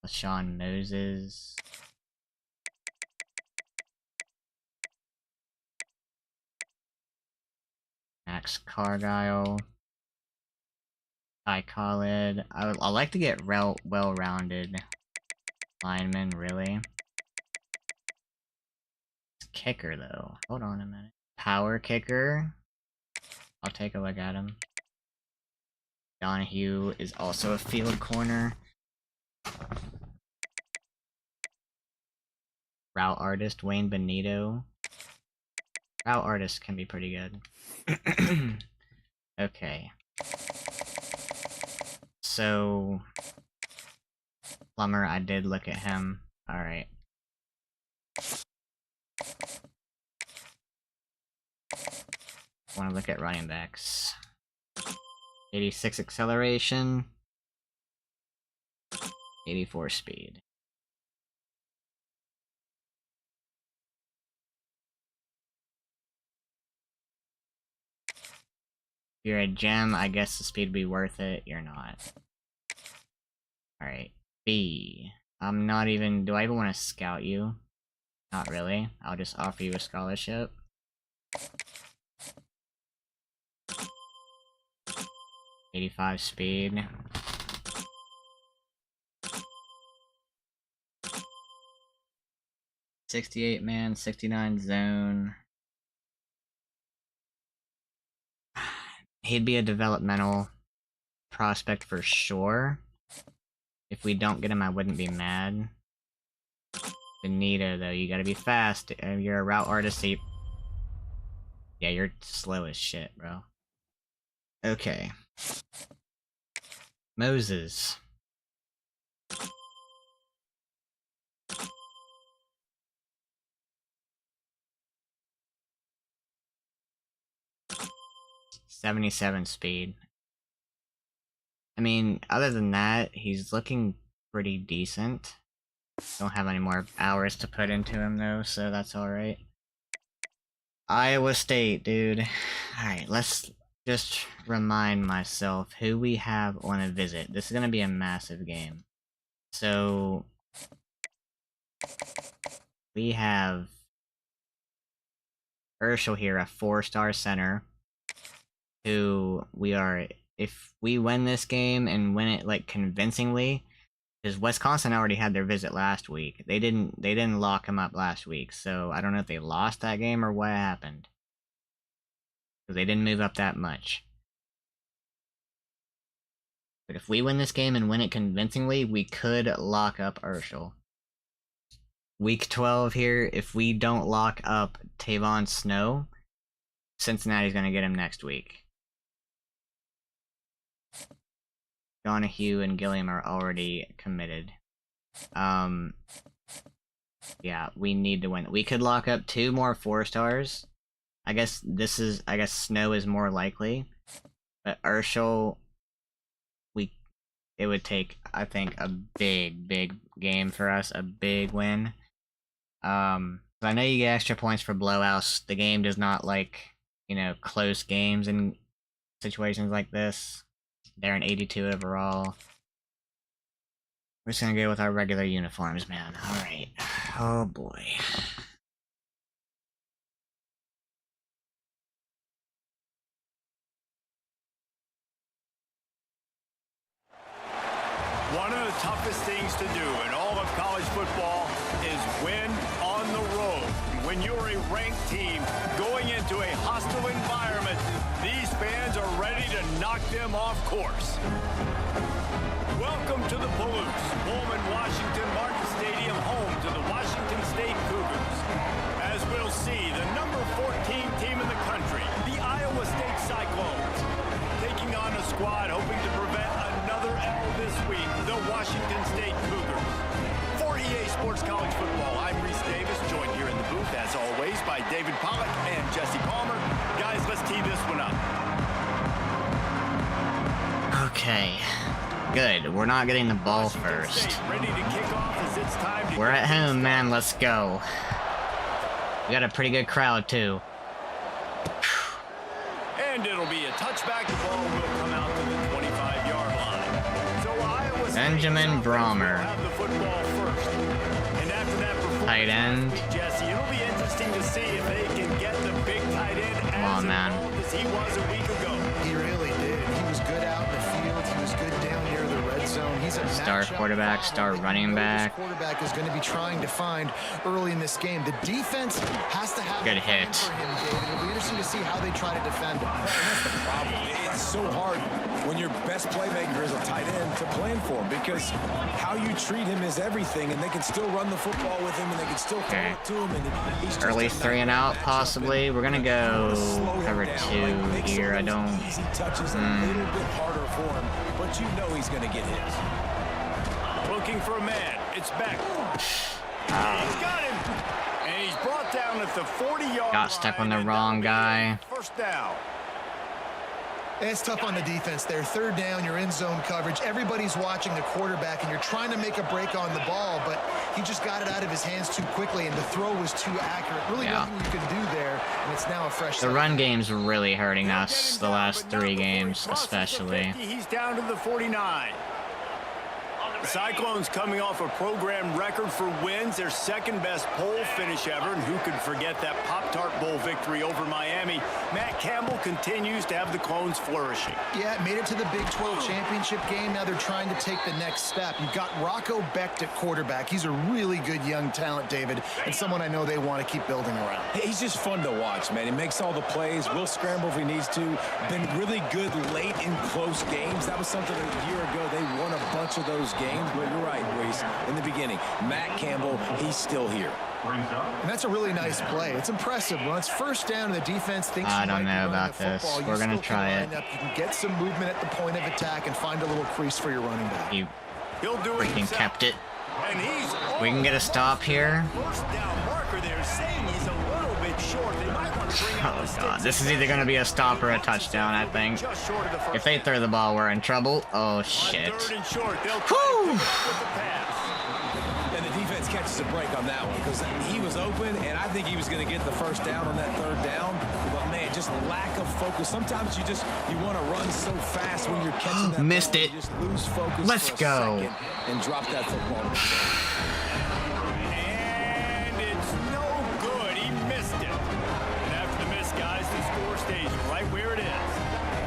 LaShawn Moses. Max Cargile. Ty Khalid. I like to get well-rounded linemen, really. Kicker, though. Hold on a minute. Power kicker. I'll take a look at him. Donahue is also a field corner. Route artist, Wayne Benito. Route artist can be pretty good. Okay. So, Plummer, I did look at him. Alright. Want to look at running backs. 86 acceleration. 84 speed. If you're a gem, I guess the speed would be worth it. You're not. Alright. B. I'm not even... Do I even want to scout you? Not really. I'll just offer you a scholarship. .85 speed. .68 man, 69 zone. He'd be a developmental prospect for sure. If we don't get him, I wouldn't be mad. Benito, though, you gotta be fast. You're a route artist, so you... Yeah, you're slow as shit, bro. Okay. Moses. .77 speed. I mean, other than that, he's looking pretty decent. Don't have any more hours to put into him, though, so that's alright. Iowa State, dude. Alright, let's just remind myself who we have on a visit. This is gonna be a massive game. So... we have... Urshel here, a 4-star center. Who we are... If we win this game and win it, like, convincingly... Because Wisconsin already had their visit last week. They didn't lock him up last week, so I don't know if they lost that game or what happened. Because they didn't move up that much. But if we win this game and win it convincingly, we could lock up Urshel. Week 12 here, if we don't lock up Tavon Snow, Cincinnati's going to get him next week. Donahue and Gilliam are already committed. Yeah, we need to win. We could lock up 2 more 4-stars. I guess Snow is more likely. But Urshel, it would take, I think, a big game for us, a big win. I know you get extra points for blowouts. The game does not like, close games in situations like this. They're an 82 overall. We're just gonna go with our regular uniforms, man. Alright. Oh boy. One of the toughest things to do in all of college football is win on the road. When you're a ranked team going into a hostile environment, these fans are ready to knock them off course. Welcome to the Palouse, Pullman Washington Martin Stadium, home to the Washington State Cougars. As we'll see, the number 14 team in the country, the Iowa State Cyclones, taking on a squad hoping to prevent another L this week, the Washington State Cougars. For EA Sports College Football, I'm Reese Davis, joined here in the booth, as always, by David Pollack and Jesse Palmer. Guys, let's tee this one up. Okay. Good. We're not getting the ball first. We're at home, man. Let's go. We got a pretty good crowd, too. And it'll be a touchback. The ball will come out to the 25-yard line. So Iowa Benjamin Brommer. have the football first. And after that performance, Tight end. Jesse, it'll be interesting to see if they can get the big tight end as involved as he was a week ago. He really did. He was good out in the field. He was good down near the red zone. He's a Star matchup quarterback, star problem running back. This quarterback is going to be trying to find early in this game. The defense has to have Good a plan hit. for him, David. It'll be interesting to see how they try to defend him. And that's the problem. It's so hard when your best playmaker is a tight end to plan for him, because how you treat him is everything, and they can still run the football with him, and they can still throw it to him. And he's just Early a 3 and out, possibly. We're gonna go slow him cover down, 2 make some here. of I those don't. easy touches a little bit harder for him, but you know he's going to get his. Looking for a man. It's Beck. He's got him. And he's brought down at the 40-yard line. Got stuck on the and wrong that'll be guy. First down. It's tough on the defense there. Third down, you're in zone coverage. Everybody's watching the quarterback, and you're trying to make a break on the ball, but he just got it out of his hands too quickly, and the throw was too accurate. Really nothing you can do there, and it's now a fresh The start. run game's really hurting us the last But not 3 before he games, crosses the especially. 50. He's down to the 49. The Cyclones coming off a program record for wins, their second best poll finish ever, and who could forget that Pop-Tart Bowl victory over Miami. Matt Campbell continues to have the Clones flourishing. Yeah, made it to the Big 12 championship game. Now they're trying to take the next step. You've got Rocco Becht at quarterback. He's a really good young talent, David, and someone I know they want to keep building around. He's just fun to watch, man. He makes all the plays, will scramble if he needs to. Been really good late in close games. That was something a year ago. They won a bunch of those games, but you're right, Reese. In the beginning, Matt Campbell, he's still here. And that's a really nice play. It's impressive. When it's first down and the defense thinks I you don't might be know running about the this. football, you We're gonna still can try it. line up. You can get some movement at the point of attack and find a little crease for your running back. You He'll do it freaking himself. kept it. And he's We can get a stop here. First down marker there, saying he's a little bit short. They might want to bring out Oh the sticks. god, this is either gonna be a stop or a touchdown, I think. Just short of the first If they throw the ball, we're in trouble. Oh On shit. third and short, they'll Whew. try to pick up with the pass. And the defense catches a break on that one because he was open, and I think he was going to get the first down on that third down. But, man, just lack of focus. Sometimes you want to run so fast when you're catching that Missed ball, it. You just lose focus Let's for a go. second and drop that football. And it's no good. He missed it. And after the miss, guys, the score stays right where it is.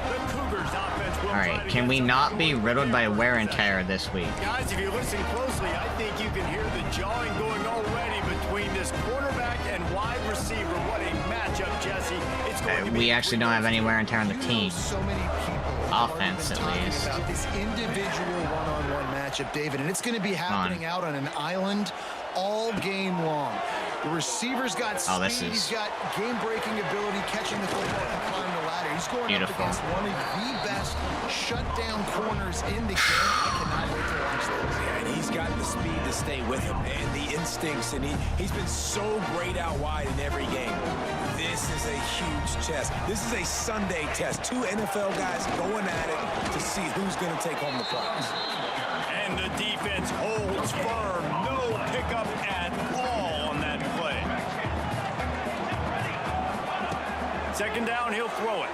The Cougars offense will try Alright, to can get we some not be going riddled by there. wear and tear this week? Guys, if you listen closely, I think you can hear the jawing going already between this quarterback and wide receiver. What a matchup, Jesse. It's going to be We actually don't have any wear and tear on the You know team. so many people Offense, have at been talking least. about this individual one-on-one matchup, David, and it's going to be happening out on an island all game long. The receiver's got speed, Oh, this is he's got game-breaking ability, catching the football and climbing the ladder. He's going beautiful. up against one of the best shutdown corners in the game. I cannot wait to watch this. Yeah, and he's got the speed to stay with him and the instincts, and he's been so great out wide in every game. This is a huge test. This is a Sunday test. 2 NFL guys going at it to see who's going to take home the prize. And the defense holds firm. No pickup at all on that play. Second down, he'll throw it.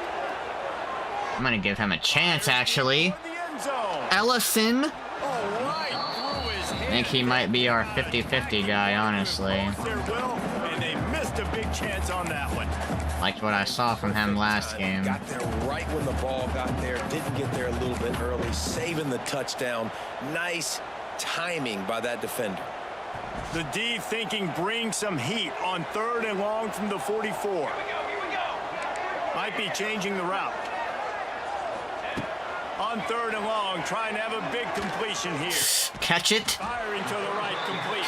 I'm gonna give him a chance, actually. For the end zone. Ellison. All right, through his I think he might be our 50-50 guy, honestly. There will, and they missed a big chance on that one. Liked what I saw from him last game. Got there right when the ball got there. Didn't get there a little bit early. Saving the touchdown. Nice timing by that defender. The D thinking bring some heat on 3rd and long from the 44. Might be changing the route. On 3rd and long, trying to have a big completion here. Catch it. Firing to the right, complete.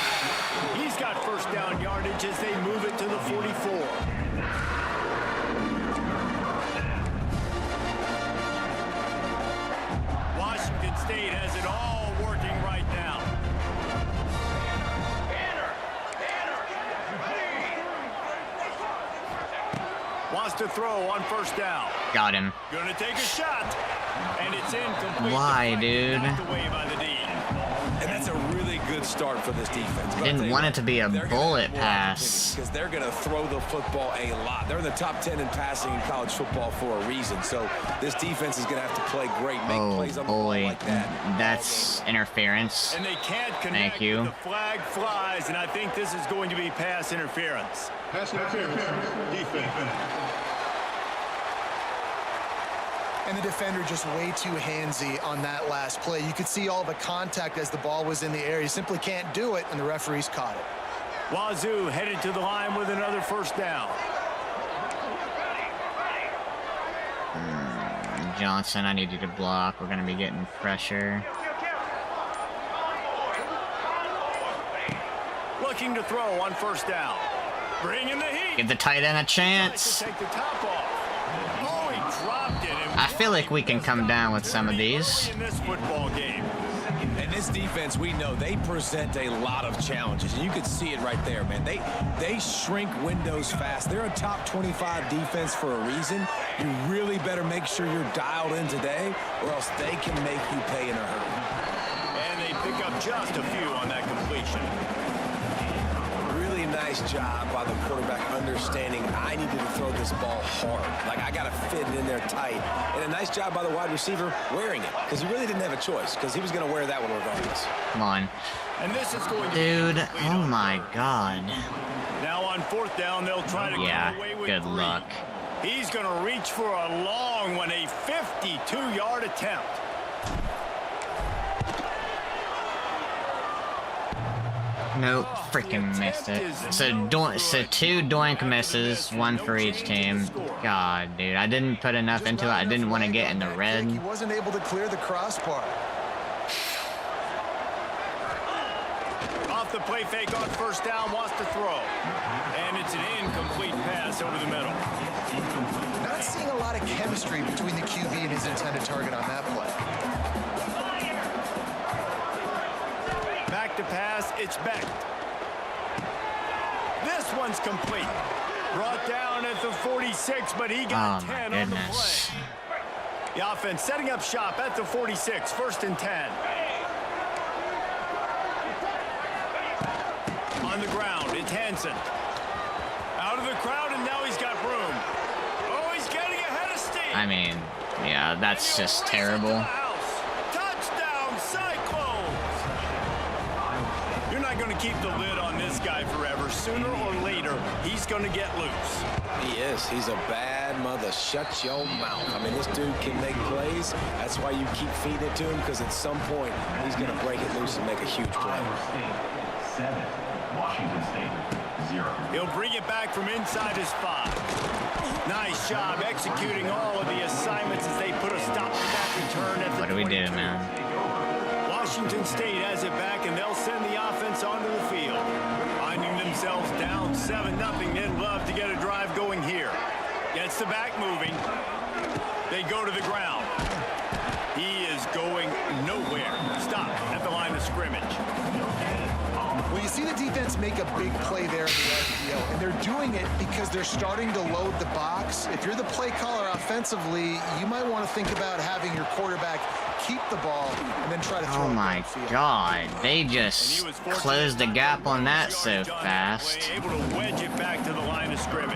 He's got first down yardage as they move it to the 44. Washington State has it all working right now. Wants to throw on first down. Got him. Gonna take a shot. And it's incomplete. Why, dude? Knocked away by the D. And that's a really good start for this defense. I didn't want it to be a bullet pass. Because they're going to throw the football a lot. They're in the top 10 in passing in college football for a reason. So this defense is going to have to play great, make plays on the ball like that. That's interference. And they can't connect. Thank you. The flag flies, and I think this is going to be pass interference. Pass interference. Defense. And the defender just way too handsy on that last play. You could see all the contact as the ball was in the air. You simply can't do it, and the referees caught it. Wazoo headed to the line with another first down. Johnson, I need you to block. We're going to be getting pressure. Looking to throw on first down. Bringing the heat. Give the tight end a chance. Take the top off. Oh, he dropped it. I feel like we can come down with some of these. In this football game. And this defense, we know they present a lot of challenges. And you can see it right there, man. They shrink windows fast. They're a top 25 defense for a reason. You really better make sure you're dialed in today, or else they can make you pay in a hurry. And they pick up just a few on that completion. Really nice job by the quarterback understanding I needed to throw this ball hard. Like, I got to fit it in there tight. And a nice job by the wide receiver wearing it, because he really didn't have a choice, because he was going to wear that one regardless. Come on. And this is going to Dude, oh my god. Now on fourth down, they'll try to Yeah, come away with good 3. luck. He's going to reach for a long one, a 52-yard attempt. Nope, freaking missed it. So 2 doink misses, 1 for each team. God, dude, I didn't put enough into it. I didn't want to get in the red. He wasn't able to clear the crossbar. Off the play fake on first down, wants to throw. And it's an incomplete pass over the middle. Not seeing a lot of chemistry between the QB and his intended target on that play. Back to pass, it's Beck. This one's complete. Brought down at the 46, but he got 10 on the play. The offense setting up shop at the 46, 1st and 10. On the ground, it's Hansen. Out of the crowd, and now he's got room. Oh, he's getting ahead of steam. I mean, yeah, that's just terrible. Touchdown, Cyclones! You're not going to keep the lid on this guy forever. Sooner or later, he's going to get loose. He is. He's a bad mother. Shut your mouth. I mean, this dude can make plays. That's why you keep feeding it to him, because at some point, he's going to break it loose and make a huge play. Iowa State 7, Washington State 0. He'll bring it back from inside his 5. Nice job executing all of the assignments as they put a stop to that return at the What do we do, 22. man? Washington State has it back, and they'll send the offense onto the field. Finding themselves down 7-0, they'd love to get a drive going here. Gets the back moving. They go to the ground. He is going nowhere. Stop at the line of scrimmage. Well, you see the defense make a big play there in the RPO, and they're doing it because they're starting to load the box. If you're the play caller offensively, you might want to think about having your quarterback keep the ball and then try to throw Oh it my downfield. god, they just closed the gap on that so fast. Able to wedge it back to the line of scrimmage.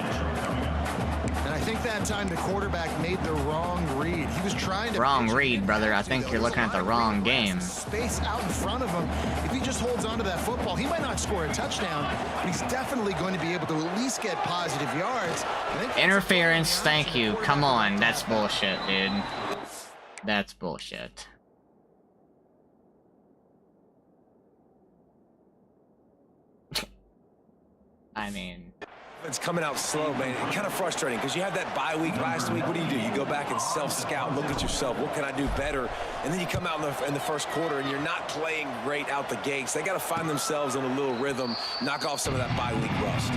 And I think that time the quarterback made the wrong read. He was trying to... Wrong read, brother. I think you're looking at the wrong game. Space out in front of him. If he just holds onto that football, he might not score a touchdown, but he's definitely going to be able to at least get positive yards. I think Interference, thank you. Come on, that's bullshit, dude. That's bullshit. I mean, It's coming out slow, man. It's kind of frustrating because you had that bye week last week. What do? You go back and self-scout, look at yourself. What can I do better? And then you come out in the first quarter and you're not playing great out the gates. They got to find themselves in a little rhythm, knock off some of that bye week rust.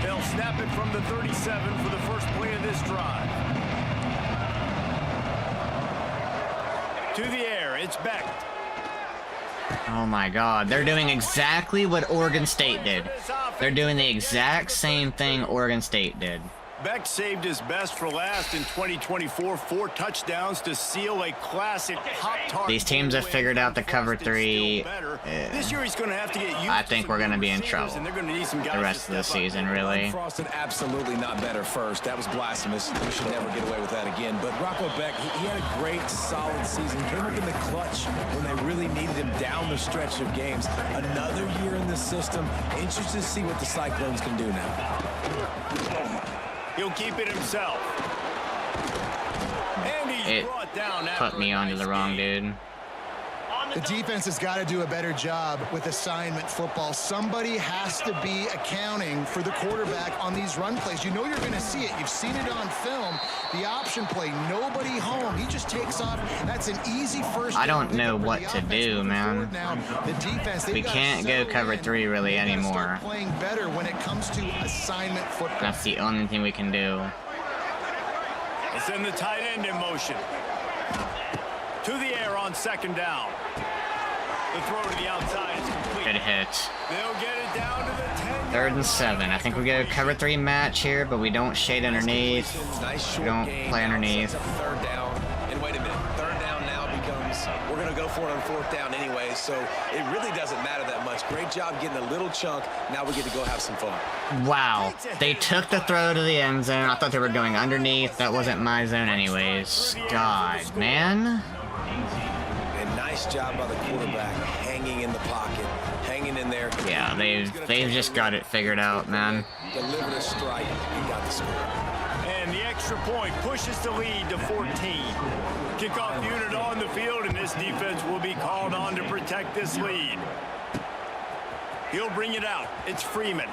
They'll snap it from the 37 for the first play of this drive. To the air, it's Beck. oh my god, they're doing exactly what Oregon State did. They're doing the exact same thing Oregon State did. Beck saved his best for last in 2024, 4 touchdowns to seal a classic Pop-Tart. These teams have figured out the cover 3. This year he's going to have to get used I think to we're going to be in receivers, trouble and they're going to need some guys the rest of the season, really. Frosted absolutely not better first. That was blasphemous. We should never get away with that again. But Rocco Beck, he had a great, solid season. Came up in the clutch when they really needed him down the stretch of games. Another year in the system. Interested to see what the Cyclones can do now. He'll keep it himself. And he's It brought down put me onto the wrong game. dude. The defense has got to do a better job with assignment football. Somebody has to be accounting for the quarterback on these run plays. You know you're going to see it. You've seen it on film. The option play, nobody home. He just takes off. That's an easy first. I don't know what to do, man. Now, the defense, We can't go cover 3 really They've got to anymore. start playing better when it comes to assignment football. That's the only thing we can do. They send the tight end in motion. To the air on second down. The throw to the outside is complete. Good hit. They'll get it down to the 10. 3rd and 7. I think we go cover 3 match here, but we don't shade underneath. Nice short We don't gain. play Now underneath. sets up third down. And wait a minute. Third down now becomes, we're going to go for it on 4th down anyway, so it really doesn't matter that much. Great job getting a little chunk. Now we get to go have some fun. Wow. They took the throw to the end zone. I thought they were going underneath. That wasn't my zone anyways. God, man. And nice job by the quarterback, hanging in the pocket, hanging in there. Yeah, they've just got it figured out, man. Delivered a strike and got the score. And the extra point pushes the lead to 14. Kickoff unit on the field, and this defense will be called on to protect this lead. He'll bring it out. It's Freeman.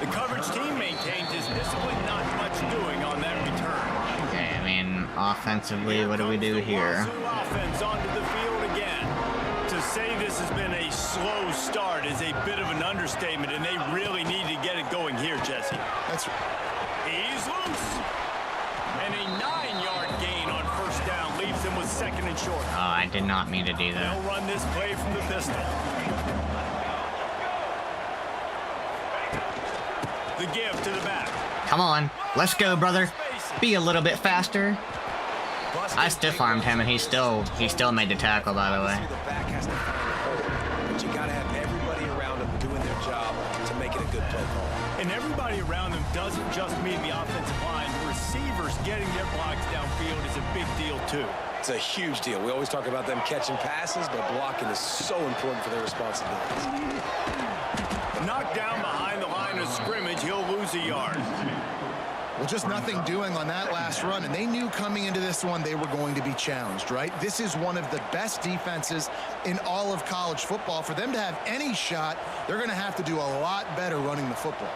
The coverage team maintains his discipline, not much doing on that return. Okay, I mean, offensively, what do we do here? Offense onto the field again. To say this has been a slow start is a bit of an understatement, and they really need to get it going here, Jesse. That's He's loose. And a 9-yard gain on first down leaves him with 2nd and short. Oh, I did not mean to do that. They'll run this play from the pistol. The give to the back. Come on, let's go, brother. Be a little bit faster. I stiff armed him, and he still made the tackle, by the way. The back has to find the hole, but you got to have everybody around them doing their job to make it a good play call. And everybody around them doesn't just mean the offensive line. The receivers getting their blocks downfield is a big deal, too. It's a huge deal. We always talk about them catching passes, but blocking is so important for their responsibilities. Knocked down behind the line of scrimmage, he'll lose a yard. Well, just nothing doing on that last run, and they knew coming into this one they were going to be challenged, right? This is one of the best defenses in all of college football. For them to have any shot, they're going to have to do a lot better running the football.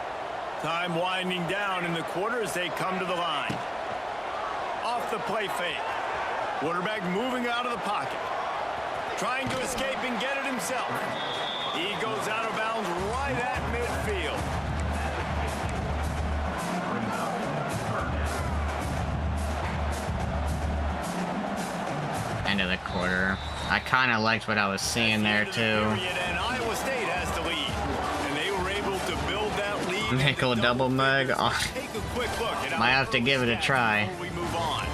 Time winding down in the quarter as they come to the line. Off the play fake. Quarterback moving out of the pocket. Trying to escape and get it himself. He goes out of bounds right at midfield. End of the quarter. I kind of liked what I was seeing there, too. And Iowa State has the lead. And they were able to build that lead. Nickel double mug. Oh, Take a quick look at might have to give it a try. before we move on.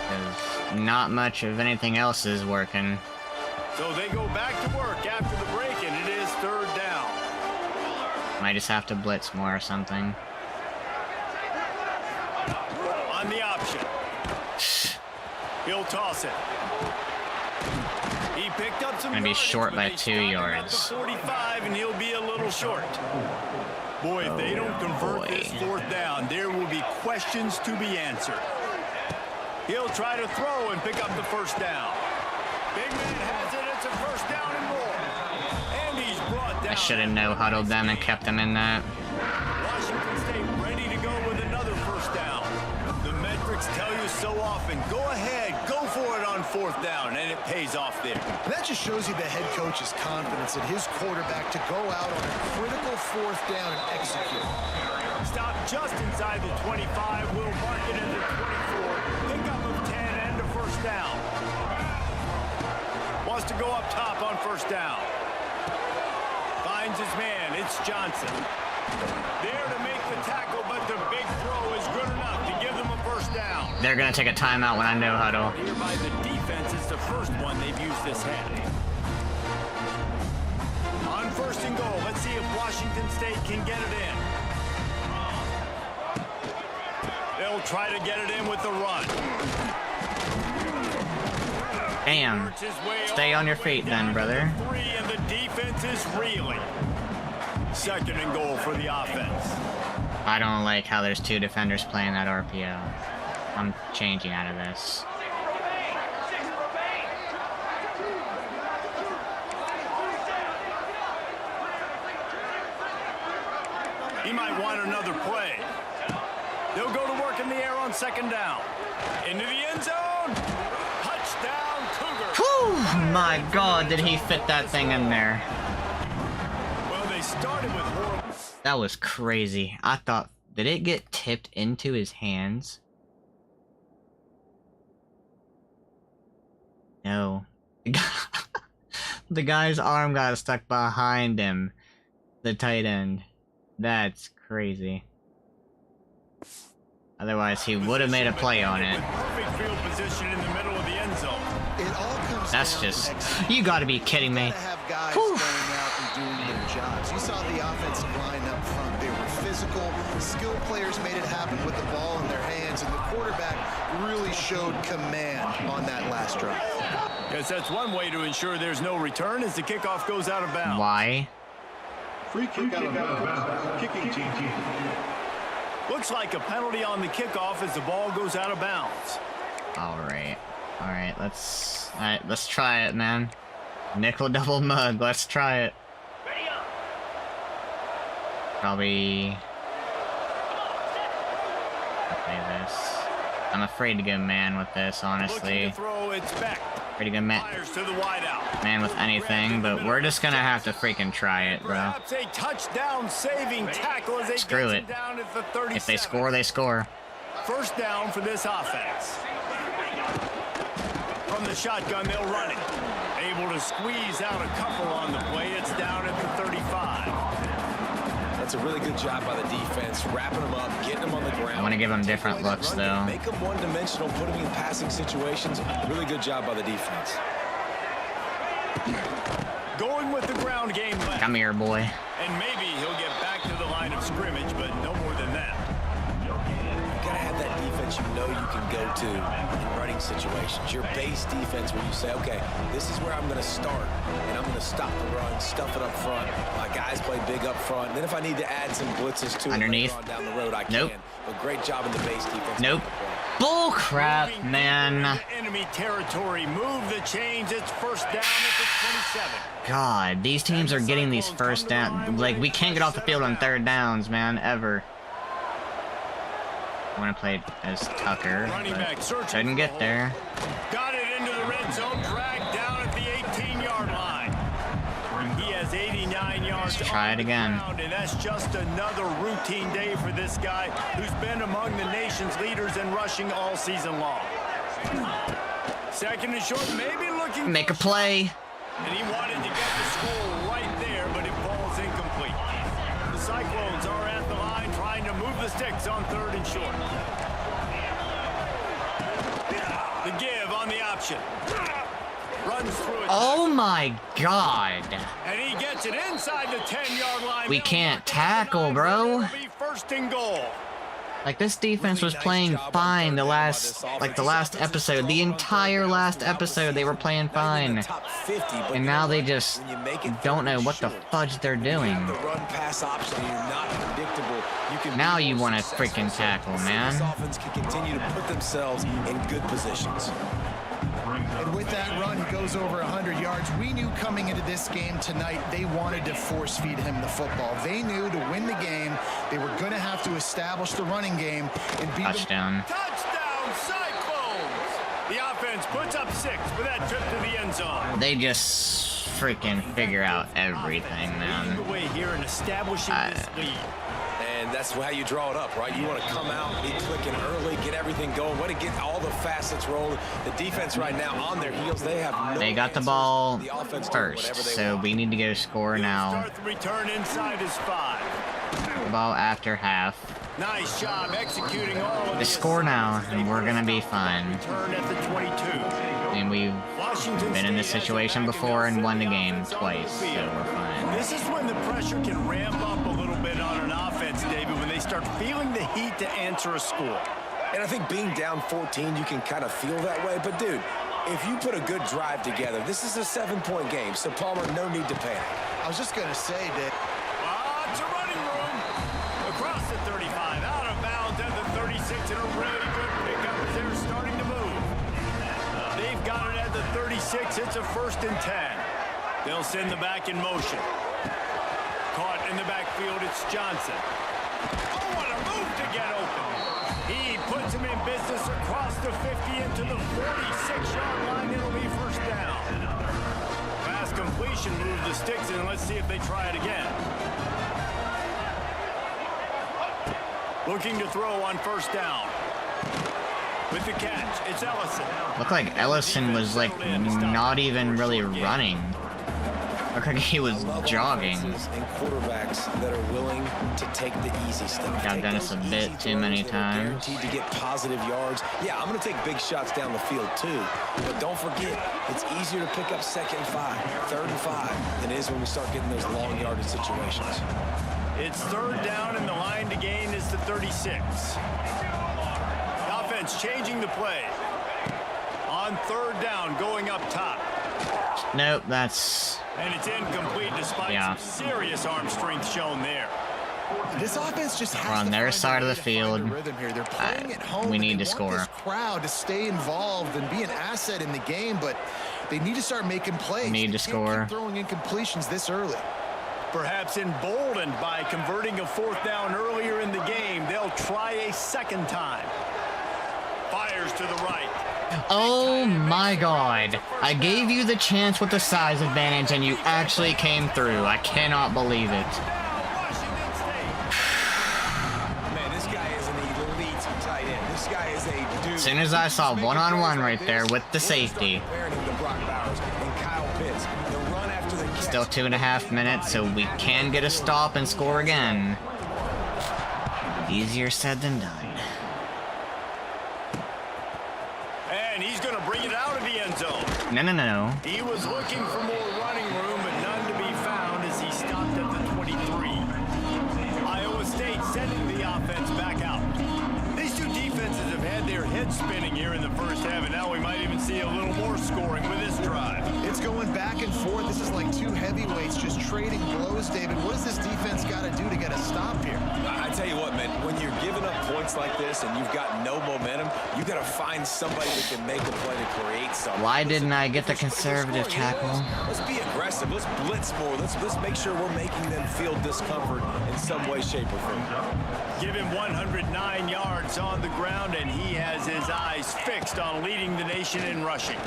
'Cause not much of anything else is working. So they go back to work after the break, and it is 3rd down. Might just have to blitz more or something. On the option. He'll toss it. He picked up some Gonna be yardage, short but by they 2 stop him at yards. the 45, and he'll be a little short. Boy, if they don't convert this boy. 4th down, there will be questions to be answered. He'll try to throw and pick up the 1st down. Big man has it. It's a 1st down and more. I should have no-huddled them and kept them in that. Washington State ready to go with another first down. The metrics tell you so often, go ahead, go for it on fourth down, and it pays off there. That just shows you the head coach's confidence in his quarterback to go out on a critical fourth down and execute. Stop just inside the 25, will mark it into 24. Pickup of 10 and a first down. Wants to go up top on first down. Finds his man, it's Johnson. There to make the tackle, but the big throw is good enough to give them a first down. They're gonna take a timeout when I no-huddle. Here by the defense is the first one they've used this half. On first and goal, let's see if Washington State can get it in. They'll try to get it in with the run. Damn. Stay on your feet then, brother. Three, and the defense is reeling. Second and goal for the offense. I don't like how there's two defenders playing that RPO. I'm changing out of this. He might want another play. They'll go to work in the air on second down. Into the end zone. Touchdown, Cougar. Whew! My God, did he fit that thing in there? Well, they started with horrible. That was crazy. I thought, did it get tipped into his hands? No. The guy's arm got stuck behind him. The tight end. That's crazy. Otherwise, he would have made a play on it. Perfect field position in the middle of the end zone. It all comes That's down to just... execution. You gotta be kidding me. You gotta have guys Whew. going out and doing their jobs. You saw the offensive line up front. They were physical. Skilled players made it happen with the ball in their hands, and the quarterback really showed command on that last drive. Guess that's one way to ensure there's no return as the kickoff goes out of bounds. Why? Free kick out of bounds. Kicking team. Looks like a penalty on the kickoff as the ball goes out of bounds. Alright, let's try it, man. Nickel double mug, let's try it. Probably... play this. I'm afraid to go man with this, honestly. Looking to throw, it's back. Afraid to go man Fires to the wideout. with anything, but we're just gonna have to freaking try it, bro. Perhaps a touchdown saving tackle as they Screw get it. him down at the 37. If they score, they score. First down for this offense. From the shotgun, they'll run it. Able to squeeze out a couple on the play. It's down at the 35. That's a really good job by the defense, wrapping them up, getting them on the ground. I want to give them different Take away looks, that run though. game, Make them one-dimensional, put them in passing situations. Really good job by the defense. Going with the ground game left. Come here, boy. And maybe he'll get back to the line of scrimmage, but no more than that. You gotta have that defense you know you can go to in running situations. Your base defense where you say, okay, this is where I'm gonna start, and I'm gonna stop the run, stuff it up front. My guys play big up front. And then if I need to add some blitzes to Underneath. it later on down the road, I Nope. can. But great job in the base defense. Nope. Bull crap, Moving man. deeper into enemy territory. Move the chains. It's first down at the 27. God, these teams are getting these first down. Like, we can't get off the field on third downs, man, ever. I want to play as Tucker, Running back but searching couldn't for get the there. Got it into the red zone, dragged down at the 18-yard line. He has 89 yards. Let's try on it the again. ground, and that's just another routine day for this guy who's been among the nation's leaders in rushing all season long. Second and short, maybe looking Make a for play. and he wanted to get the score right there, but it falls incomplete. The Cyclones are at the line trying to move the sticks on third and short. The give on the option. Runs through it. Oh my God. And he gets it inside the 10-yard line. We can't tackle, bro. It'll be first and goal. Like, this defense was playing fine the last episode. The entire last episode, they were playing fine. And now they just don't know what the fudge they're doing. Now you want to freaking tackle, man. This offense can continue to put themselves in good positions. And when with that run, he goes over 100 yards. We knew coming into this game tonight, they wanted to force feed him the football. They knew to win the game, they were going to have to establish the running game and beat Touchdown. Touchdown, Cyclones! The offense puts up 6 for that trip to the end zone. They just freaking figure out everything, man. Leading the way here and establishing this lead. And that's how you draw it up, right? You want to come out, be clicking early, get everything going, want to get all the facets rolling. The defense right now on their heels, they have no They got the answers. ball The offense doing first, whatever they so want. we need to go score now. Start the return inside his 5. Ball after half. Nice job executing all of Just score now, and we're gonna be fine. Return at the 22. And we've Washington been in this State has situation it back before and they'll won the send game offense off twice, the so field. we're fine. This is when the pressure can ramp up a little bit on an offense, David, when they start feeling the heat to answer a score. And I think being down 14, you can kind of feel that way. But, dude, if you put a good drive together, this is a 7-point game. So, Palmer, no need to panic. I was just going to say that It's a running room. Across the 35, out of bounds at the 36, and a really good pickup as they're starting to move. They've got it at the 36. It's a 1st and 10. They'll send the back in motion. Caught in the backfield, it's Johnson. Oh, what a move to get open. He puts him in business across the 50 into the 46-yard line. It'll be 1st down. Pass completion, move the sticks in. Let's see if they try it again. Looking to throw on 1st down. With the catch, it's Ellison. Looked like Ellison was like not even really running. Looked like he was I love jogging. offenses and quarterbacks that are willing to take the easy stuff. Got Take done those this a easy bit too many throws that are times. Guaranteed to get positive yards. Yeah, I'm going to take big shots down the field too. But don't forget, it's easier to pick up 2nd and 5, 3rd and 5 than it is when we start getting those long yardage situations. It's 3rd down, and the line to gain is the 36. The offense changing the play. On 3rd down, going up top. Nope, that's... And it's incomplete despite some serious arm strength shown there. this offense just has We're on to their find a side of way the to find a field. rhythm here. They're playing at home. We and need they to want score. this crowd to stay involved and be an asset in the game, but they need to start making plays. Need They to can't score. keep throwing incompletions this early. Perhaps emboldened by converting a 4th down earlier in the game, they'll try a 2nd time. Fires to the right. Oh my god. I gave you the chance with the size advantage and you actually came through. I cannot believe it. Washington State. Man, this guy is an elite tight end. This guy is a dude. As soon as I saw one-on-one right there with the safety. Comparing him to Brock Bowers and Kyle Pitts. The run after the catch. Still 2.5 minutes, so we can get a stop and score again. Easier said than done. And he's going to bring it out of the end zone. No. He was looking for more running room, but none to be found as he stopped at the 23. Iowa State sending the offense back out. These two defenses have had their heads spinning here in the 1st half, and now we might even see a little more scoring with this drive. It's going back and forth. This is like two heavyweights just trading blows, David. What does this defense got to do to get a stop here? I tell you what, man, when you're giving up points like this and you've got no momentum, you got to find somebody that can make a play to create something. Why didn't I get the If we're conservative scoring, you know, tackle? let's be aggressive. Let's blitz more. Let's make sure we're making them feel discomfort in some way, shape, or form. Give him 109 yards on the ground, and he has his eyes fixed on leading the nation in rushing.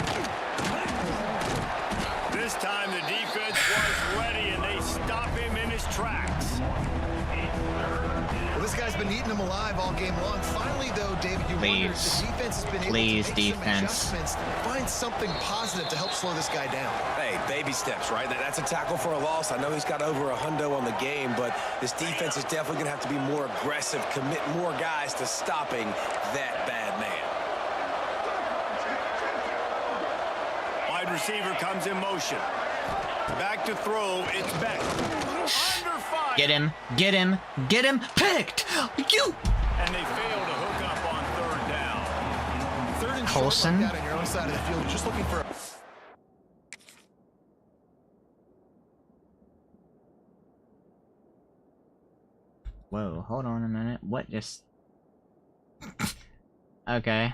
This time the defense was ready, and they stop him in his tracks. Well, this guy's been eating them alive all game long. Finally, though, David, you wonder if the defense has been able to make some adjustments, find something positive to help slow this guy down. Hey, baby steps, right? That's a tackle for a loss. I know he's got over a hundo on the game, but this defense is definitely going to have to be more aggressive, commit more guys to stopping that bad man. Wide receiver comes in motion. Back to throw, it's Beck. Under 5. Get him. Picked! You! And they fail to hook up on 3rd down. 3rd and Colson? short, out on your own side of the field. You're just looking for a... Whoa, hold on a minute. What just... Okay.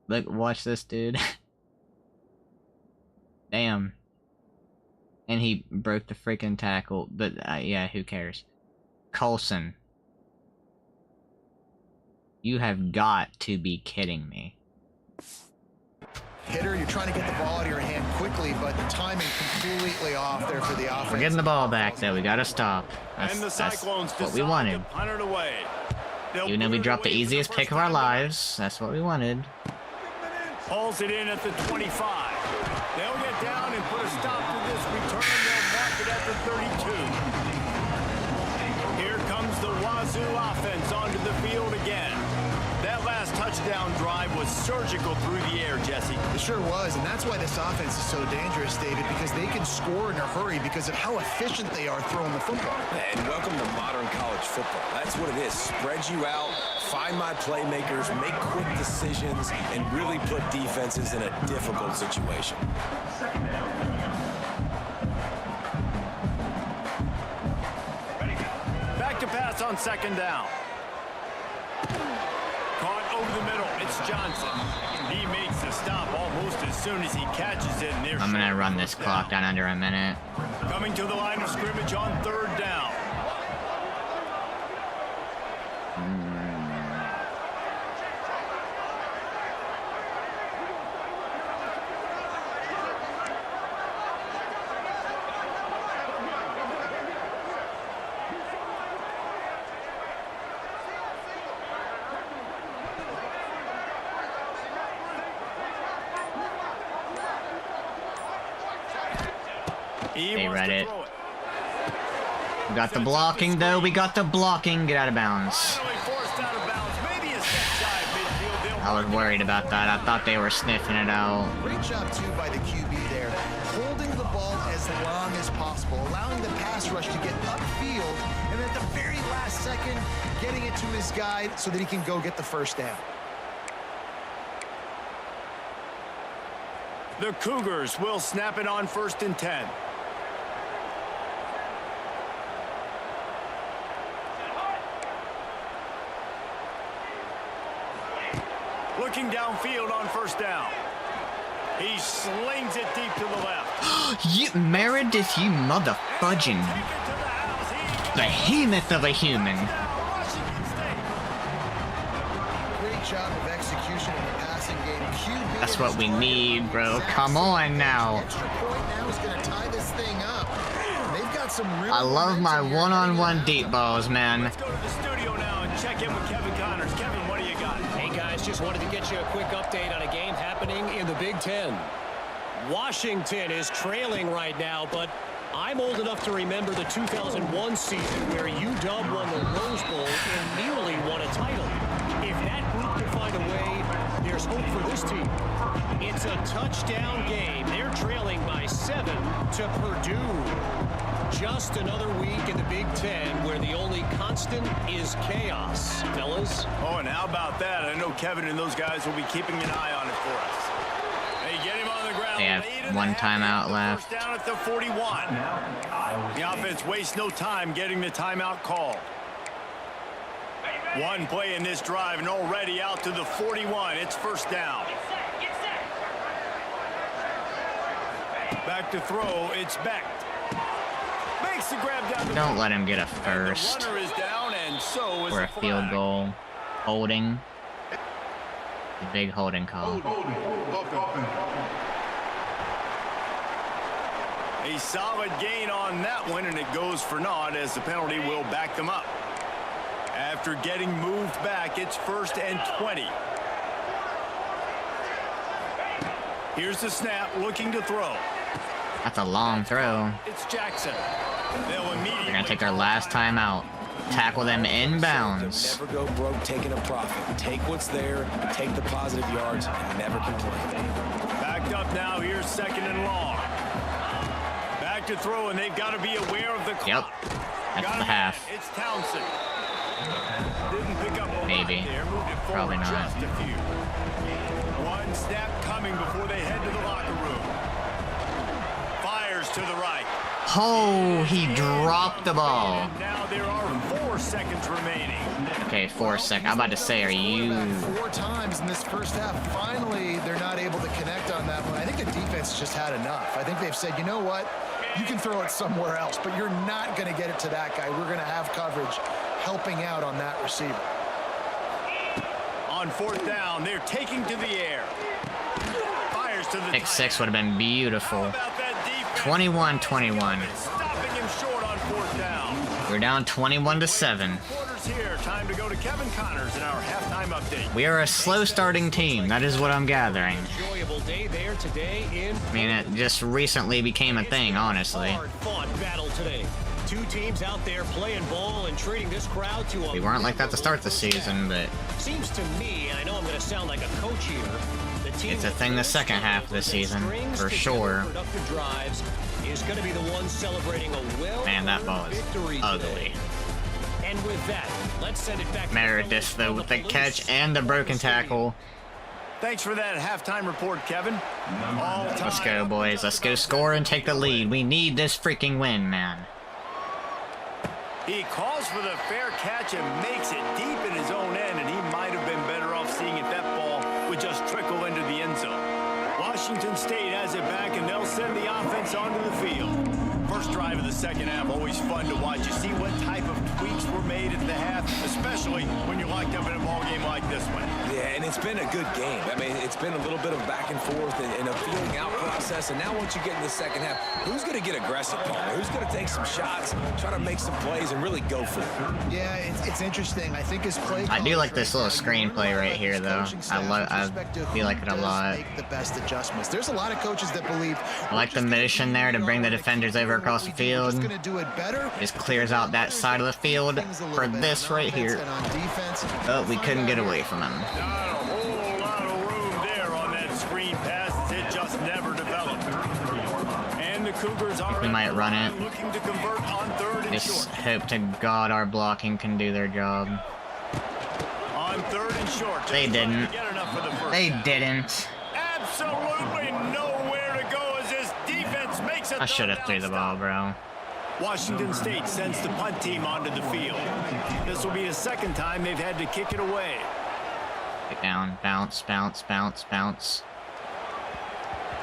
Look, watch this, dude. Damn. And he broke the freaking tackle, but yeah, who cares? Coulson. You have got to be kidding me. Hitter, you're trying to get the ball out of your hand quickly, but the timing completely off there for the offense. We're getting the ball back, though. We gotta stop. And the That's Cyclones what we wanted. decide to punt it away. They'll Even though put we it dropped the away for easiest first pick of our time. lives, that's what we wanted. Hauls it in at the 25. They'll get down and put a stop to this return. They'll mark it at the 32. Here comes the Wazoo offense onto the field again. That last touchdown drive was surgical through the air, Jesse. It sure was, and that's why this offense is so dangerous, David, because they can score in a hurry because of how efficient they are throwing the football. And welcome to modern college football. That's what it is. Spread you out, find my playmakers, make quick decisions, and really put defenses in a difficult situation. Back to pass on second down. Caught over the middle. It's Johnson. He makes the stop almost as soon as he catches it. And I'm gonna run this clock down under a minute. Coming to the line of scrimmage on third down. They read it. We got the blocking, though. We got the blocking. Get out of bounds. I was worried about that. I thought they were sniffing it out. Great job, too, by the QB there. Holding the ball as long as possible, allowing the pass rush to get upfield, and at the very last second, getting it to his guy so that he can go get the first down. The Cougars will snap it on 1st and 10. Looking downfield on 1st down. He slings it deep to the left. You, Meredith, you mother fudging behemoth of a human. Great job of execution in the passing game. QB That's what we need, bro. Come on now. Extra point now is going to tie this thing up. They've got some real I love my momentum here. one-on-one deep balls, man. Let's go to the studio now and check in with Kevin Connors. Kevin, what do you got? Hey guys, just wanted to get you a quick update on a game happening in the Big Ten. Washington is trailing right now, but I'm old enough to remember the 2001 season where UW won the Rose Bowl and nearly won a title. If that group can find a way, there's hope for this team. It's a touchdown game. They're trailing by 7 to Purdue. Just another week in the Big Ten where the only constant is chaos, fellas. Oh, and how about that? I know Kevin and those guys will be keeping an eye on it for us. They get him on the ground. They have one timeout left. First down at the 41. The offense wastes no time getting the timeout called. One play in this drive and already out to the 41. It's first down. Back to throw. It's Beck. Makes the grab down the Don't let him get a And first the runner is down, and so is or the a field flag. goal. Holding. The big holding call. A solid gain on that one, and it goes for naught as the penalty will back them up. After getting moved back, it's 1st and 20. Here's the snap, looking to throw. That's a long throw. It's Jackson. They'll immediately. We're gonna take our last time out. Tackle them inbounds. Never go broke taking a profit. Take what's there, take the positive yards, and never complain. Backed up now. Here's 2nd and long. Back to throw, and they've got to be aware of the clock. Yep. That's Got the him. half. It's Townsend. Didn't pick up a lot Maybe. there. Moved it forward Probably not. just a few. One snap coming before they head to the locker room. Fires to the right. Oh, he dropped the ball. And now there are 4 seconds remaining. Okay, 4 seconds. I'm about to say, are you... 4 times in this first half. Finally, they're not able to connect on that one. I think the defense just had enough. I think they've said, you know what? You can throw it somewhere else, but you're not going to get it to that guy. We're going to have coverage helping out on that receiver. On fourth down, they're taking to the air. Fires to the Pick six would have been beautiful. 21-21. 21-21. Stopping him short on fourth down. We're down 21-7. Quarters here. Time to go to Kevin Connors in our halftime update. We are a slow starting team. That is what I'm gathering. Enjoyable day there today in. I mean, it just recently became a thing, honestly. Hard-fought battle today. Two teams out there playing ball and treating this crowd to a. We weren't like that to start the season, but Seems to me, and I know I'm going to sound like a coach here. The team it's a thing the second half of the season, for sure. Productive drives is going to be the one celebrating a well. Man, that ball is ugly. And with that, let's send it back. Meredith, though, with the catch and the broken tackle. Thanks for that halftime report, Kevin. Let's go, boys. Let's go score and take the lead. We need this freaking win, man. He calls for the fair catch and makes it deep in his own end, and he might have been better off seeing if that ball would just trickle into the end zone. Washington State has it back, and they'll send the offense onto the field. First drive of the second half, always fun to watch. You see what type of tweaks were made at the half, especially when you're locked up in a ball game like this one. Yeah, and it's been a good game. I mean, it's been a little bit of back and forth and a feeling out process. And now once you get in the second half, who's going to get aggressive, Palmer? Who's going to take some shots, try to make some plays, and really go for it? Yeah, it's interesting. I think his play. I do like this little screenplay right here, though. I feel like it a lot. Make the best adjustments. There's a lot of coaches that believe. I like the motion there to bring the defenders over across the field. Going to do it better. Just clears out that side of the field for this right here. Oh, we couldn't get away from him. Not a whole lot of room there on that screen pass. It just never developed. And the Cougars are We might run it. looking to convert on third and Just short. hope to God our blocking can do their job. On third and short. Just They trying to didn't. get enough for the first They down. didn't. Absolutely nowhere to go as this defense makes it. I should have threw the ball, bro. Washington State sends the punt team onto the field. This will be the second time they've had to kick it away. Get down, bounce, bounce, bounce, bounce.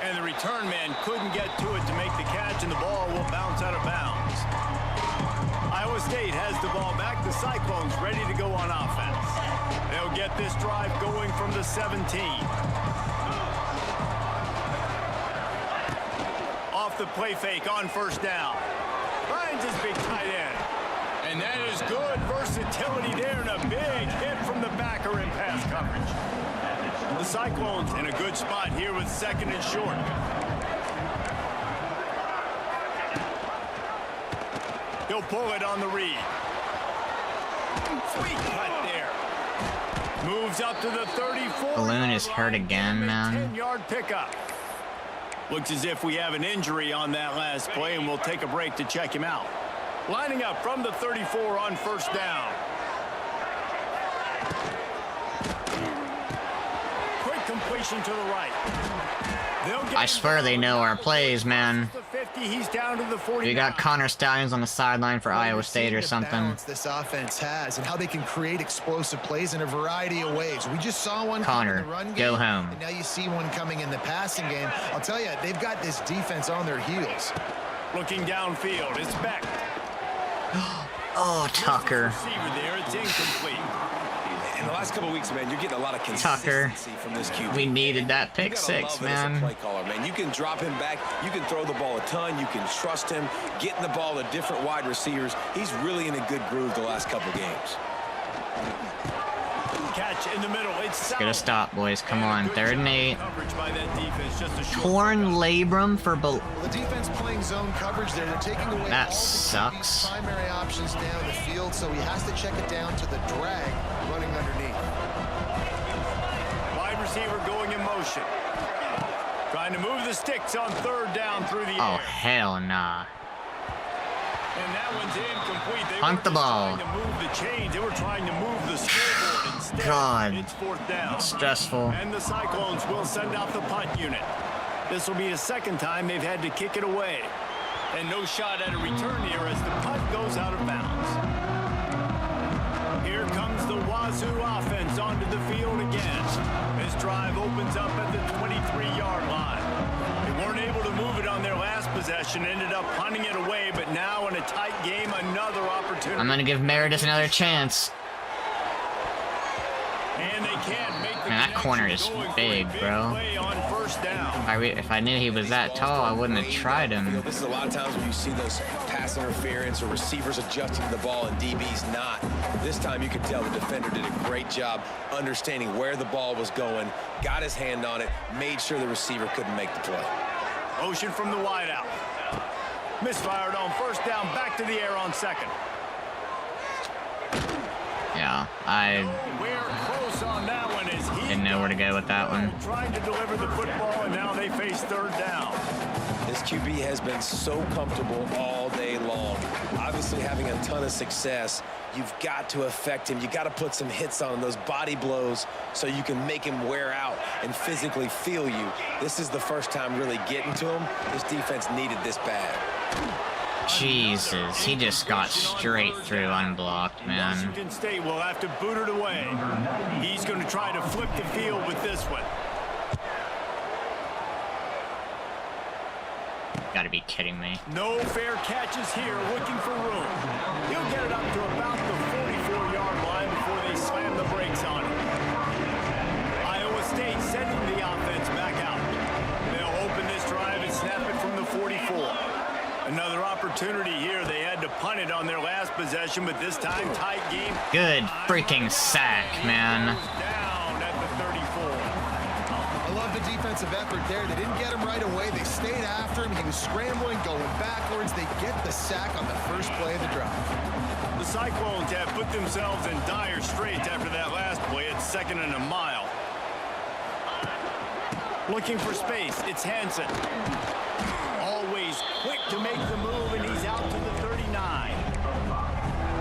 And the return man couldn't get to it to make the catch, and the ball will bounce out of bounds. Iowa State has the ball back. The Cyclones ready to go on offense. They'll get this drive going from the 17. Off the play fake on first down. Finds his big tight end. And that is good versatility there and a big hit from the backer in pass coverage. The Cyclones in a good spot here with second and short. He'll pull it on the read. Sweet cut there. Moves up to the 34. Balloon is hurt again, man. 10-yard pickup. Looks as if we have an injury on that last play, and we'll take a break to check him out. Lining up from the 34 on first down. Quick completion to the right. I swear they know our plays, man. The 50, he's down to the 40. We got Connor Stallions on the sideline for Iowa State or something. Balance this offense has and how they can create explosive plays in a variety of ways. We just saw one Connor, in the run game, go home. and now you see one coming in the passing game. I'll tell you, they've got this defense on their heels. Looking downfield, it's Beck. Oh, Tucker. Receiver there, it's incomplete. In the last couple of weeks, man, you're getting a lot of Tucker. consistency from this QB. We needed that You pick gotta six, love it as a man. play caller, man. You can drop him back. You can throw the ball a ton. You can trust him. Getting the ball to different wide receivers. He's really in a good groove the last couple games. Catch in the middle. It's Get a stop, boys. Come on. Good 3rd and job 8. coverage by that defense. Just a short Torn labrum for Well, the defense playing zone coverage there. They're taking away That all the sucks. QB's primary options down the field, so he has to check it down to the drag running underneath. wide receiver going in motion. Trying to move the sticks on third down through the Oh, air. hell nah. And that one's incomplete. They Punt weren't the just ball. trying to move the chains. They were trying to move the scoreboard instead. God. It's fourth down. Stressful. And the Cyclones will send out the punt unit. This will be the second time they've had to kick it away. And no shot at a return here as the punt goes out of bounds. Here comes the Wazoo offense onto the field again. This drive opens up at the 23-yard line. They weren't able to move it on their last possession, ended up punting it away, but now in a tight game, another opportunity. I'm gonna give Meredith another chance. And they can't make the Man, that corner is connection, big, going for a bro. play on first down. If I knew he was that tall, I wouldn't have tried him. This is a lot of times when you see those pass interference or receivers adjusting to the ball and DBs not. This time you could tell the defender did a great job understanding where the ball was going, got his hand on it, made sure the receiver couldn't make the play. Motion from the wideout. Misfired on first down, back to the air on second. Yeah, I We're close on that one as he didn't know where to go with that one. trying to deliver the football, and now they face third down. This QB has been so comfortable all day long. Obviously having a ton of success. You've got to affect him. You got to put some hits on him, those body blows, so you can make him wear out and physically feel you. This is the first time really getting to him. This defense needed this bad. Jesus, he just got straight through unblocked, man. Washington State will have to boot it away. He's going to try to flip the field with this one. Gotta be kidding me. No fair catches here, looking for room. He'll get it up to about the 44-yard line before they slam the brakes on him. Iowa State sending the offense back out. They'll open this drive and snap it from the 44. Another opportunity here. They had to punt it on their last possession, but this time tight game. Good freaking sack, man. Down at the 34. I love the defensive effort there. They didn't get him right away. They stayed after him. He was scrambling, going backwards. They get the sack on the first play of the drive. The Cyclones have put themselves in dire straits after that last play. It's 2nd and a mile. Looking for space. It's Hansen. Always quick to make the move, and he's out to the 39.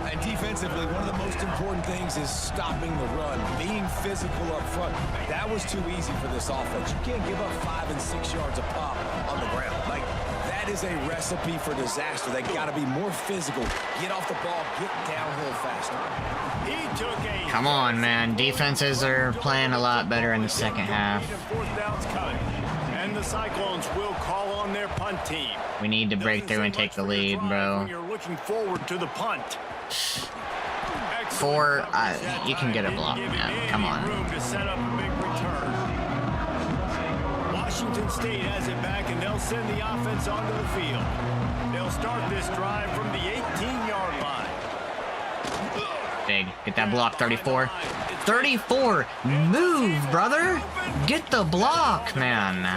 And defensively, one of the most important things is stopping the run, being physical up front. That was too easy for this offense. You can't give up 5 and 6 yards a pop on the ground. Like, that is a recipe for disaster. They got to be more physical. Get off the ball, get downhill faster. He took a... Come on, man. Defenses are playing a lot better in the second half. Fourth down's coming. And the Cyclones will call on their punt team. We need to break through and take the lead, bro. You're looking forward to the punt. You can get a block, man. Come on. Room to set up a big return. Washington State has it back, and they'll send the offense onto the field. They'll start this drive from the 18-yard line. Big. Get that block, 34. 34! Move, brother! Get the block, man!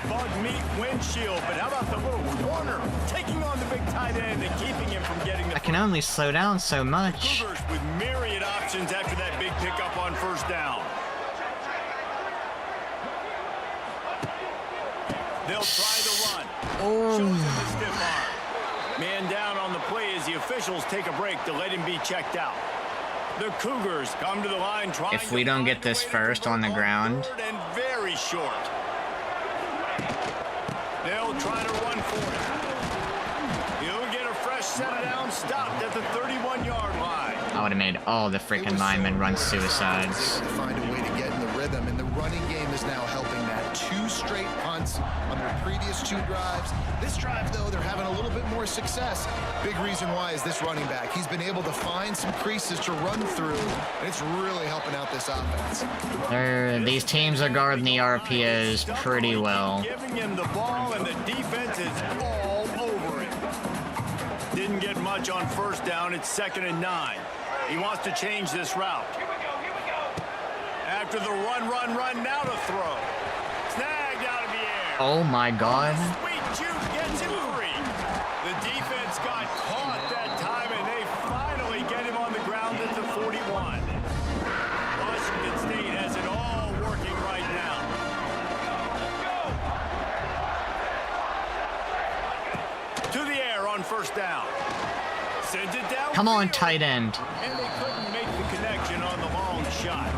Bug meat windshield, but how about the little corner taking on the big tight end and keeping him from getting the... I can only slow down so much. Cougars with myriad options after that big pickup on first down. They'll try the run. Oh. Shows him the stiff arm. Man down on the play as the officials take a break to let him be checked out. The Cougars come to the line trying. If we don't get this first on the ground. And very short. They'll try to run for it. He'll get a fresh set down, stopped at the 31-yard line. I would have made all the freaking linemen run suicides. Find a way to get in the rhythm, and the running game is now helping that. 2 straight punts on their previous 2 drives. This drive, though, they're having a little bit more success. Big reason why is this running back. He's been able to find some creases to run through, and it's really helping out this offense. These teams are guarding the RPOs pretty well. Giving him the ball, and the defense is all over it. Didn't get much on first down. It's 2nd and 9. He wants to change this route. After the run, now to throw. Snagged out of the air. Oh my god. Sweet juke gets him free. The defense got caught that time, and they finally get him on the ground at the 41. Washington State has it all working right now. To the air on first down. Sends it down. Come on, tight end. And they couldn't make the connection on the long shot.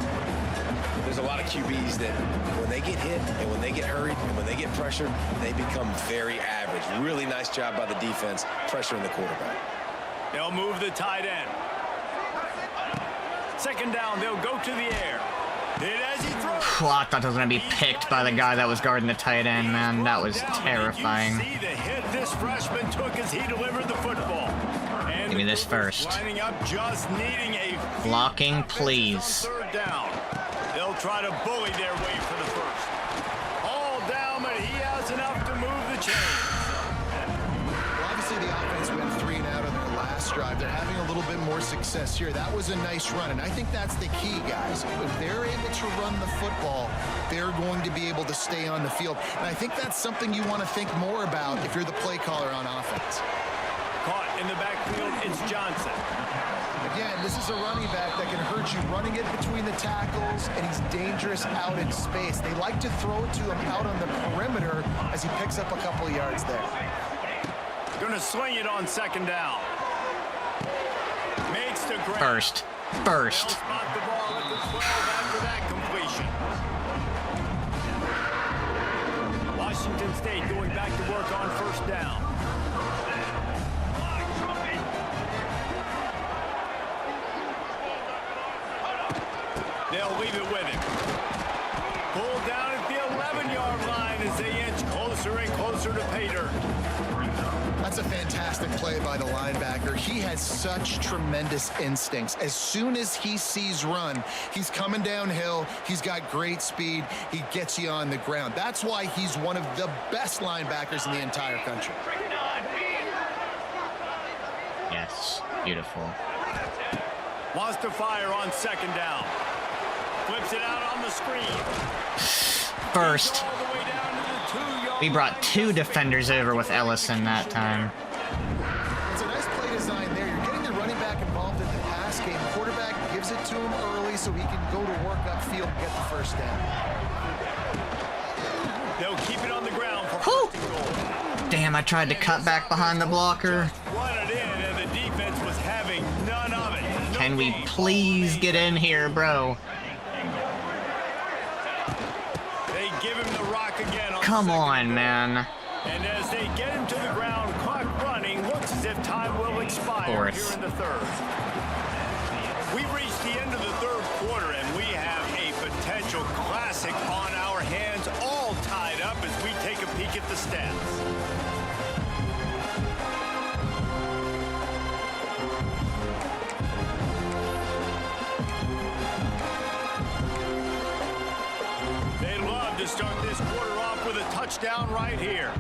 There's a lot of QBs that when they get hit and when they get hurried and when they get pressured, they become very average. Really nice job by the defense, pressuring the quarterback. They'll move the tight end. 2nd down, they'll go to the air. Hit as he throws. I thought that was gonna be picked by the guy that was guarding the tight end, man. That was terrifying. See the hit this freshman took as he delivered the football. And Give me this first. lining up, just needing a Blocking, few please. offenses on third down. They'll try to bully their way for the first. All down, but he has enough to move the chains. Well, obviously, the offense went 3 and out on their last drive. They're having a little bit more success here. That was a nice run, and I think that's the key, guys. If they're able to run the football, they're going to be able to stay on the field. And I think that's something you want to think more about if you're the play caller on offense. Caught in the backfield, it's Johnson. Again, this is a running back that can hurt you running it between the tackles, and he's dangerous out in space. They like to throw it to him out on the perimeter as he picks up a couple of yards there. Gonna sling it on second down. Makes the grab. First. They'll spot the ball at the 12 after that completion. Washington State going back to work on first down. They'll leave it with him. Pulled down at the 11-yard line as they inch closer and closer to pay dirt. That's a fantastic play by the linebacker. He has such tremendous instincts. As soon as he sees run, he's coming downhill. He's got great speed. He gets you on the ground. That's why he's one of the best linebackers in the entire country. Yes. Beautiful. Wants to fire on second down. Flips it out on the screen. First. All the way down to the 2-yard We brought 2 defenders over with Ellison that time. It's a nice play design there. You're getting the running back involved in the pass game. Quarterback gives it to him early so he can go to work upfield and get the first down. They'll keep it on the ground for Whew. first and goal. Damn, I tried to cut back behind the blocker. Run it in, and the defense was having none of it. No Can we gain. please get in here, bro? They give him the rock again. Come second on, and man. goal. And as they get him to the ground, clock running, looks as if time will expire Fourth. here in the third. We've reached the end of the third quarter, and we have a potential classic on our hands, all tied up as we take a peek at the stats. They'd love to start this quarter off with a touchdown right here.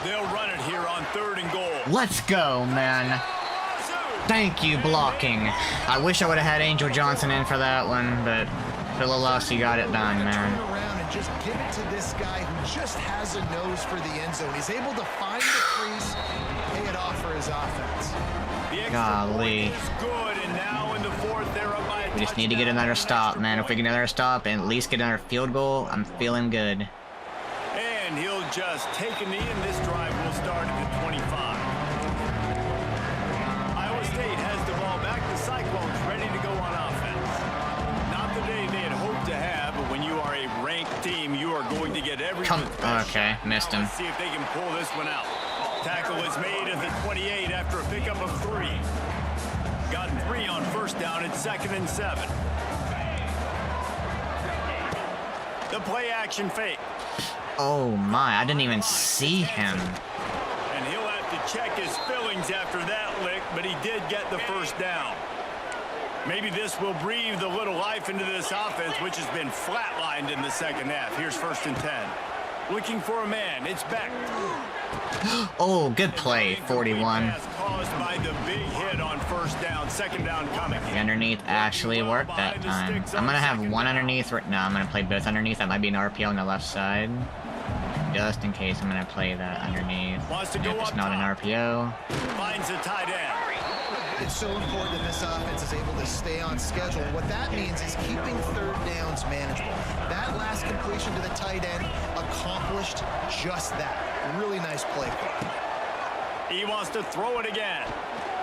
They'll run it here on third and goal. Let's go, man. Thank you, blocking. I wish I would have had Angel Johnson in for that one, but Philolossi got it done, Turn man. around and just give it to this guy who just has a nose for the end zone. He's able to find the crease and pay it off for his offense. The extra Golly. point is good, and now in the fourth, they're up by a We just need to get touchdown another with stop, extra man. If we point. get another stop and at least get another field goal, I'm feeling good. And he'll just take a knee, and this drive will start at the 25. Iowa State has the ball back. The Cyclones ready to go on offense. Not the day they had hoped to have, but when you are a ranked team, you are going to get every Come. bit best Okay, shot. missed Now him. Let's see if they can pull this one out. Tackle is made at the 28 after a pickup of 3. Got 3 on first down at 2nd and 7. The play action fake. Oh my, I didn't even see him. And he'll have to check his fillings after that lick, but he did get the first down. Maybe this will breathe a little life into this offense, which has been flatlined in the second half. Here's 1st and 10. Looking for a man. It's Beck. Oh, good play, 41. Pass caused by the big hit on first down. Second down coming. The underneath actually worked that time. I'm gonna have one underneath. No, I'm gonna play both underneath. That might be an RPO on the left side. Just in case, I'm gonna play that underneath. Wants to And go if it's up not an top. RPO, Finds a tight end. It's so important that this offense is able to stay on schedule. What that means is keeping third downs manageable. That last completion to the tight end accomplished just that. Really nice play call. He wants to throw it again.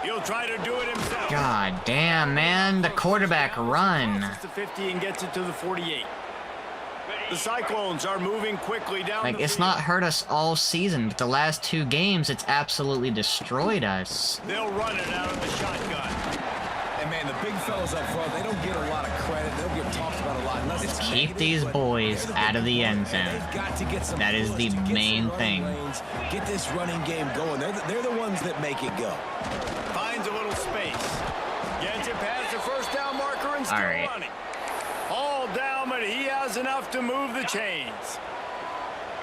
He'll try to do it himself. god damn, man, the quarterback run. Crosses the 50 and gets it to the 48. The Cyclones are moving quickly down Like, the it's field. not hurt us all season, but the last 2 games, it's absolutely destroyed us. They'll run it out of the shotgun. And Man, the big fellows up front, they don't get a lot of credit. They don't get talked about a lot unless it's Keep negative, these but boys out of the end zone. they've got to get some That is the push, get some main running thing. lanes, get this running game going. They're the ones that make it go. Finds a little space. Gets it past the first down marker and still running. All down, but he has enough to move the chains.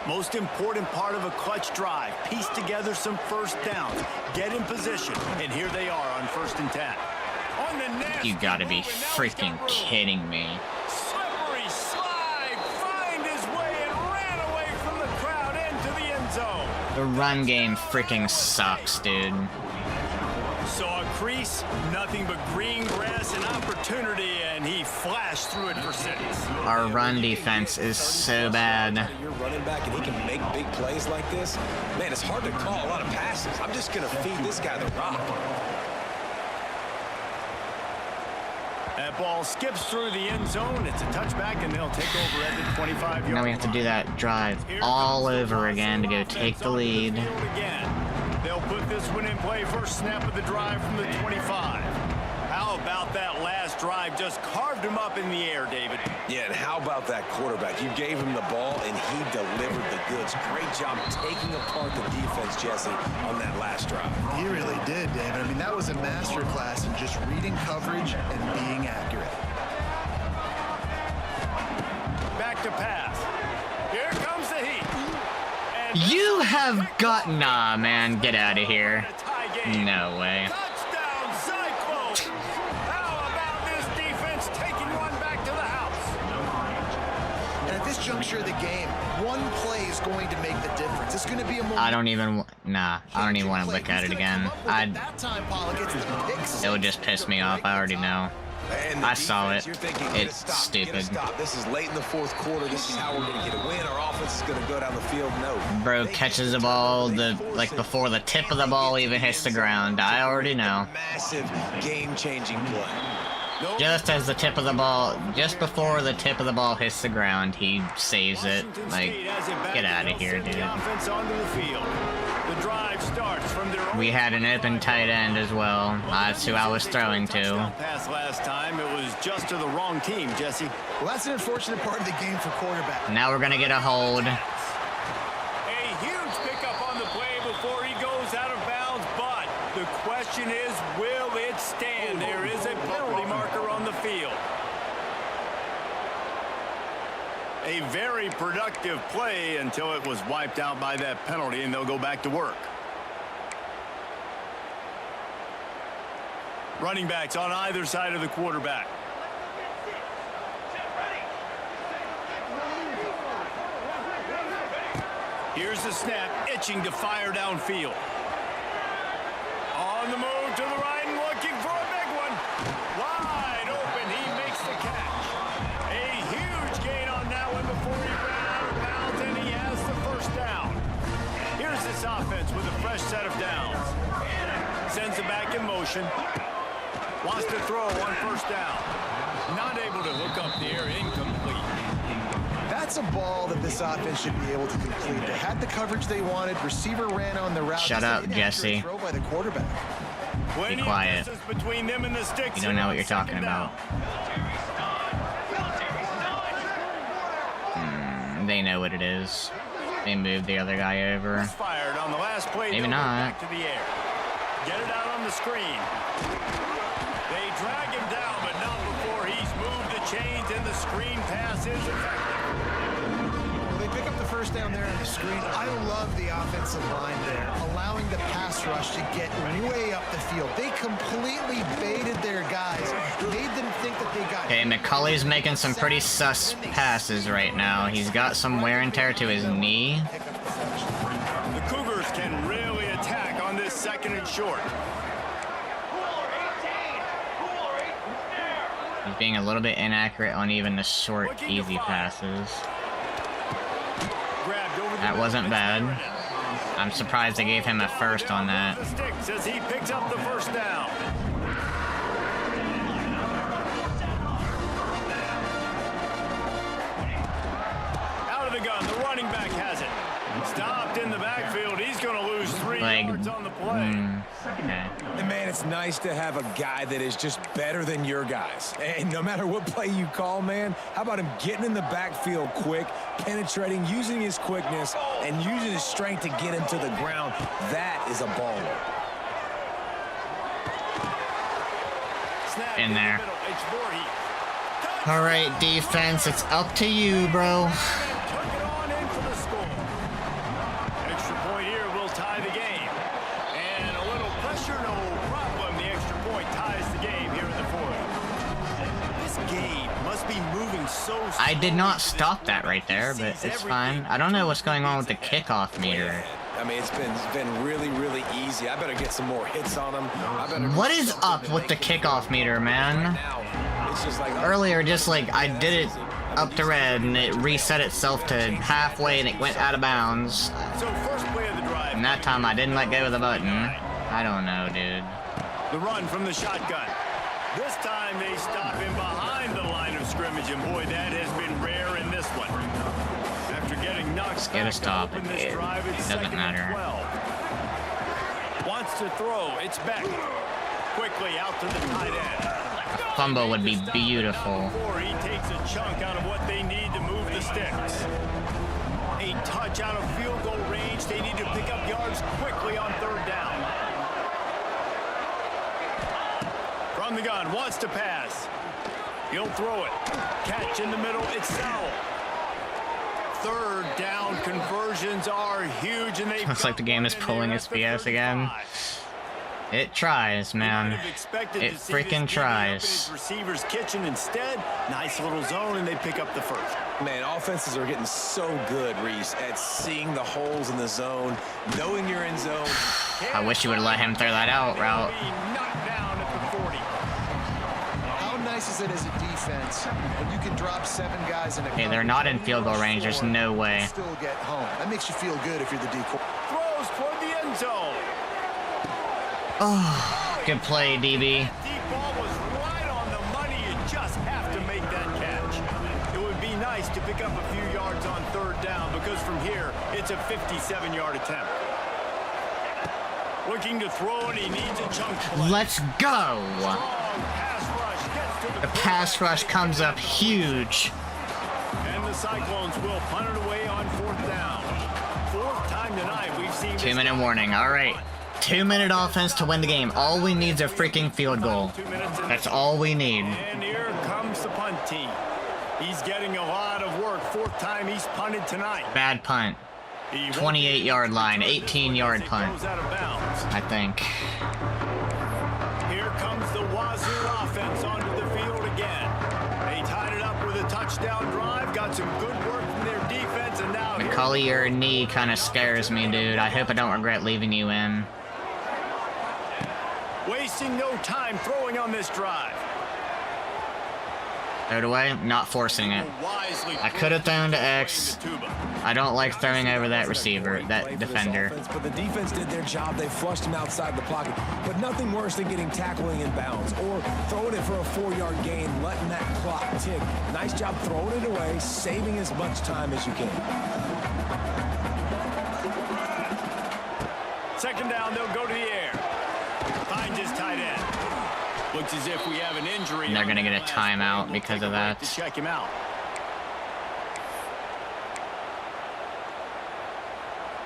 Most important part of a clutch drive. Piece together some first downs. Get in position. And here they are on 1st and 10. On the nasty You gotta be move, and now he's freaking got room. kidding me. Slippery slide. Find his way and ran away from the crowd into the end zone. The run game freaking sucks, dude. Saw a crease, nothing but green grass and opportunity, and he flashed through it for 6. Our run defense is so bad. You're running back and he can make big plays like this. Man, it's hard to call a lot of passes. I'm just going to feed this guy the rock. That ball skips through the end zone. It's a touchback, and they'll take over at the 25-yard line. Now we have to do that drive all over again to go take the lead. They'll put this one in play first snap of the drive from the 25. How about that last drive? Just carved him up in the air, David. Yeah, and how about that quarterback? You gave him the ball, and he delivered the goods. Great job taking apart the defense, Jesse, on that last drive. He really did, David. I mean, that was a masterclass in just reading coverage and being accurate. Back to pass. Here comes the heat. And You have got... Nah, man, get out of here. a tie game. No way. Touchdown, Cyclones! How about this defense taking one back to the house? And at this juncture of the game, one play is going to make the difference. It's going to be a moment. I don't even... Nah, I don't even want to look at it again. It would just piss me off, I already know. And the I saw defense, it. you're thinking, It's get a stop, get a stupid. stop. This is late in the 4th quarter. This is how we're going to get a win. Our offense is going to go down the field. No. Bro catches the ball before the tip of the ball even hits the ground. I already know. Massive game-changing play. Just as the tip of the ball, just before the tip of the ball hits the ground, he saves it. Washington Like, State has it back, get out and of they'll here, send the dude. offense onto the field. The drive starts from their own We had an open tight end as well. That's who I was throwing to. Pass last time. It was just to the wrong team, Jesse. Well, that's an unfortunate part of the game for quarterback. Now we're gonna get a hold. A huge pickup on the play before he goes out of bounds, but the question is, will it stand? There is a penalty marker on the field. A very productive play until it was wiped out by that penalty, and they'll go back to work. Running backs on either side of the quarterback. Here's the snap, itching to fire downfield. On the move to the right and looking for a big one. Wide open, he makes the catch. A huge gain on that one before he ran out of bounds, and he has the first down. Here's this offense with a fresh set of downs. Sends it back in motion. Wants to throw on 1st down. Not able to hook up the air, incomplete. That's a ball that this offense should be able to complete. They had the coverage they wanted. Receiver ran on the route. Shut Just up, an inaccurate Jesse. Throw by the quarterback. Plenty of quiet. distance between them and the sticks. You don't know what you're on talking 2nd down. about. They know what it is. They moved the other guy over. Fired on the last play. Maybe they'll go not. Back to the air. Get it out on the screen. They drag him down, but not before he's moved the chains, and the screen pass is effective. Well, they pick up the first down there on the screen. I love the offensive line there, allowing the pass rush to get way up the field. They completely baited their guys, made them think that they got... Okay, McCulley's making some pretty sus passes right now. He's got some wear and tear to his knee. The Cougars can really attack on this 2nd and short. He's being a little bit inaccurate on even the short, easy passes. Grabbed over the That wasn't bad. middle. I'm surprised they gave him a first on that. The sticks as he picks up the 1st down. Out of the gun, the running back has it. Stopped in the backfield. He's going to lose 3 Like, yards on the play. okay. And man, it's nice to have a guy that is just better than your guys. And no matter what play you call, man, how about him getting in the backfield quick, penetrating, using his quickness, and using his strength to get him to the ground? That is a baller. Snap In there. the middle. It's Voorhees. All right, defense, it's up to you, bro. Took it on in for the score. Extra point here will tie the game. And a little pressure, no problem. The extra point ties the game here in the fourth. This game must be moving so I did slowly not to this stop point. that right there, He but sees it's everything fine. I don't know what's going on with the leads ahead. kickoff meter. I mean, it's been really, really easy. I better get some more hits on him. I better do What is something up to with the make him kickoff feel meter, right man? now. It's just like, Earlier, just like I did it up to red and it reset itself to halfway and it went out of bounds. So first play of the drive. And that time I didn't let go of the button. I don't know, dude. The run from the shotgun. This time they stop him behind the line of scrimmage, and boy, that has been rare in this one. After getting knocked Just get a back to stop. open this It drive, it's doesn't 2nd and matter. 12. Wants to throw. It's back. Quickly out to the tight end. Fumble would be beautiful. He takes a chunk out of what they need to move the sticks. A touch out of field goal range. They need to pick up yards quickly on 3rd down. From the gun, wants to pass. He'll throw it. Catch in the middle. It's Sowell. 3rd down conversions are huge, and they Looks like the game is pulling its BS again. It tries, man. It freaking tries. Receivers kitchen instead. Nice little zone, and they pick up the first. man, offenses are getting so good, Reese, at seeing the holes in the zone, knowing you're in zone. I wish you would let him throw that out route. Knocked down at the 40. How nice is it as a defense when you can drop 7 guys in a Okay, they're not in field goal range. There's no way. and still get home? That makes you feel good if you're the decoy. Throws toward the end zone. Oh, good play, DB. Deep ball was right on the money. You just have to make that catch. It would be nice to pick up a few yards on 3rd down because from here, it's a 57-yard attempt. Looking to throw, and he needs a chunk play. Let's go. Strong pass rush gets to The pass rush comes up huge. And the Cyclones will punt it away on 4th down. 4th time tonight we've seen 2-minute warning. All right. 2-minute offense to win the game. All we need is a freaking field goal. 2 minutes in. That's all we need. And here comes the punt team. He's getting a lot of work. 4th time he's punted tonight. Bad punt. He 28-yard line, 18-yard It punt. goes out of bounds. I think. Here comes the Wazoo offense onto the field again. They tied it up with a touchdown drive. Got some good work from their defense, and now here McCully, your knee kind of scares me, dude. I hope I don't regret leaving you in. wasting no time throwing on this drive. Throw it away. Not forcing it. Wisely I could have thrown to X. playing the tuba. I don't like throwing over that receiver, that defender. But the defense did their job. They flushed him outside the pocket. But nothing worse than getting tackling in bounds or throwing it for a 4-yard gain, letting that clock tick. Nice job throwing it away, saving as much time as you can. 2nd down, they'll go to the air. Finds his tight end. Looks as if we have an injury. And they're on gonna that get a last timeout play. We'll because take a of break that. to check him out.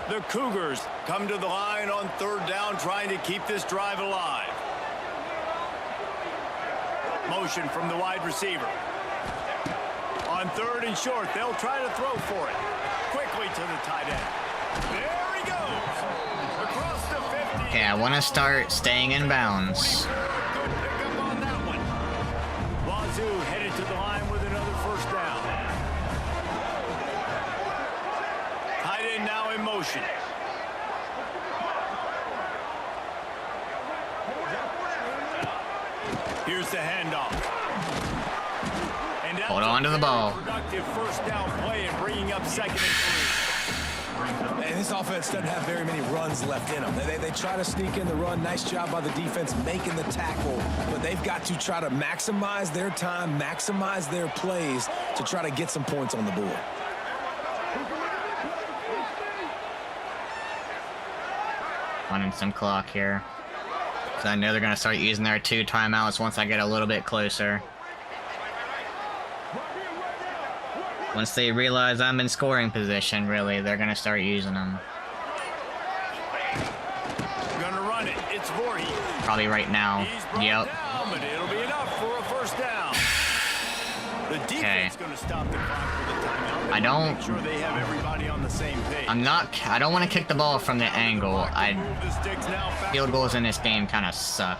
The Cougars come to the line on 3rd down, trying to keep this drive alive. Motion from the wide receiver. On 3rd and short, they'll try to throw for it. Quickly to the tight end. There he goes. Across the 50. Okay, I want to start staying in bounds. Good pickup on that one. Wazoo headed to the line with another 1st down. Tight end now in motion. Here's the handoff. And that's Hold on to the a ball. productive 1st down play and bringing up 2nd and 3. And this offense doesn't have very many runs left in them. They try to sneak in the run. Nice job by the defense making the tackle. But they've got to try to maximize their time, maximize their plays to try to get some points on the board. Running some clock here. So I know they're gonna start using their 2 timeouts once I get a little bit closer. Once they realize I'm in scoring position, really, they're gonna start using them. Gonna run it. It's Voorhees. Probably right now. He's brought Yep. down, but it'll be enough for a first down. The defense gonna stop the clock with a timeout. They I wanna don't- make sure they have everybody on the same page. I don't want to kick the ball from the angle. Move the sticks now back. Field goals in this game kind of suck.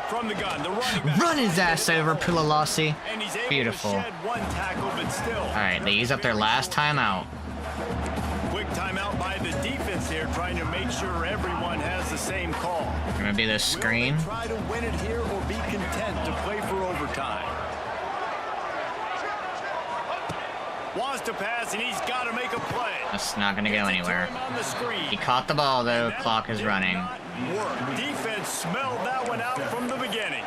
From the gun, the running back. Run his ass over, Pulalasi. And he's able Beautiful. to shed 1 tackle, but still. Alright, they use up their last timeout. Quick timeout by the defense here, trying to make sure everyone has the same call. Gonna be this screen. Will they try to win it here or be content to play for overtime? Wants to pass, and he's got to make a play. That's not gonna go anywhere. Time on the screen. He caught the ball though, That clock is did running. not work. Defense smelled that one out from the beginning.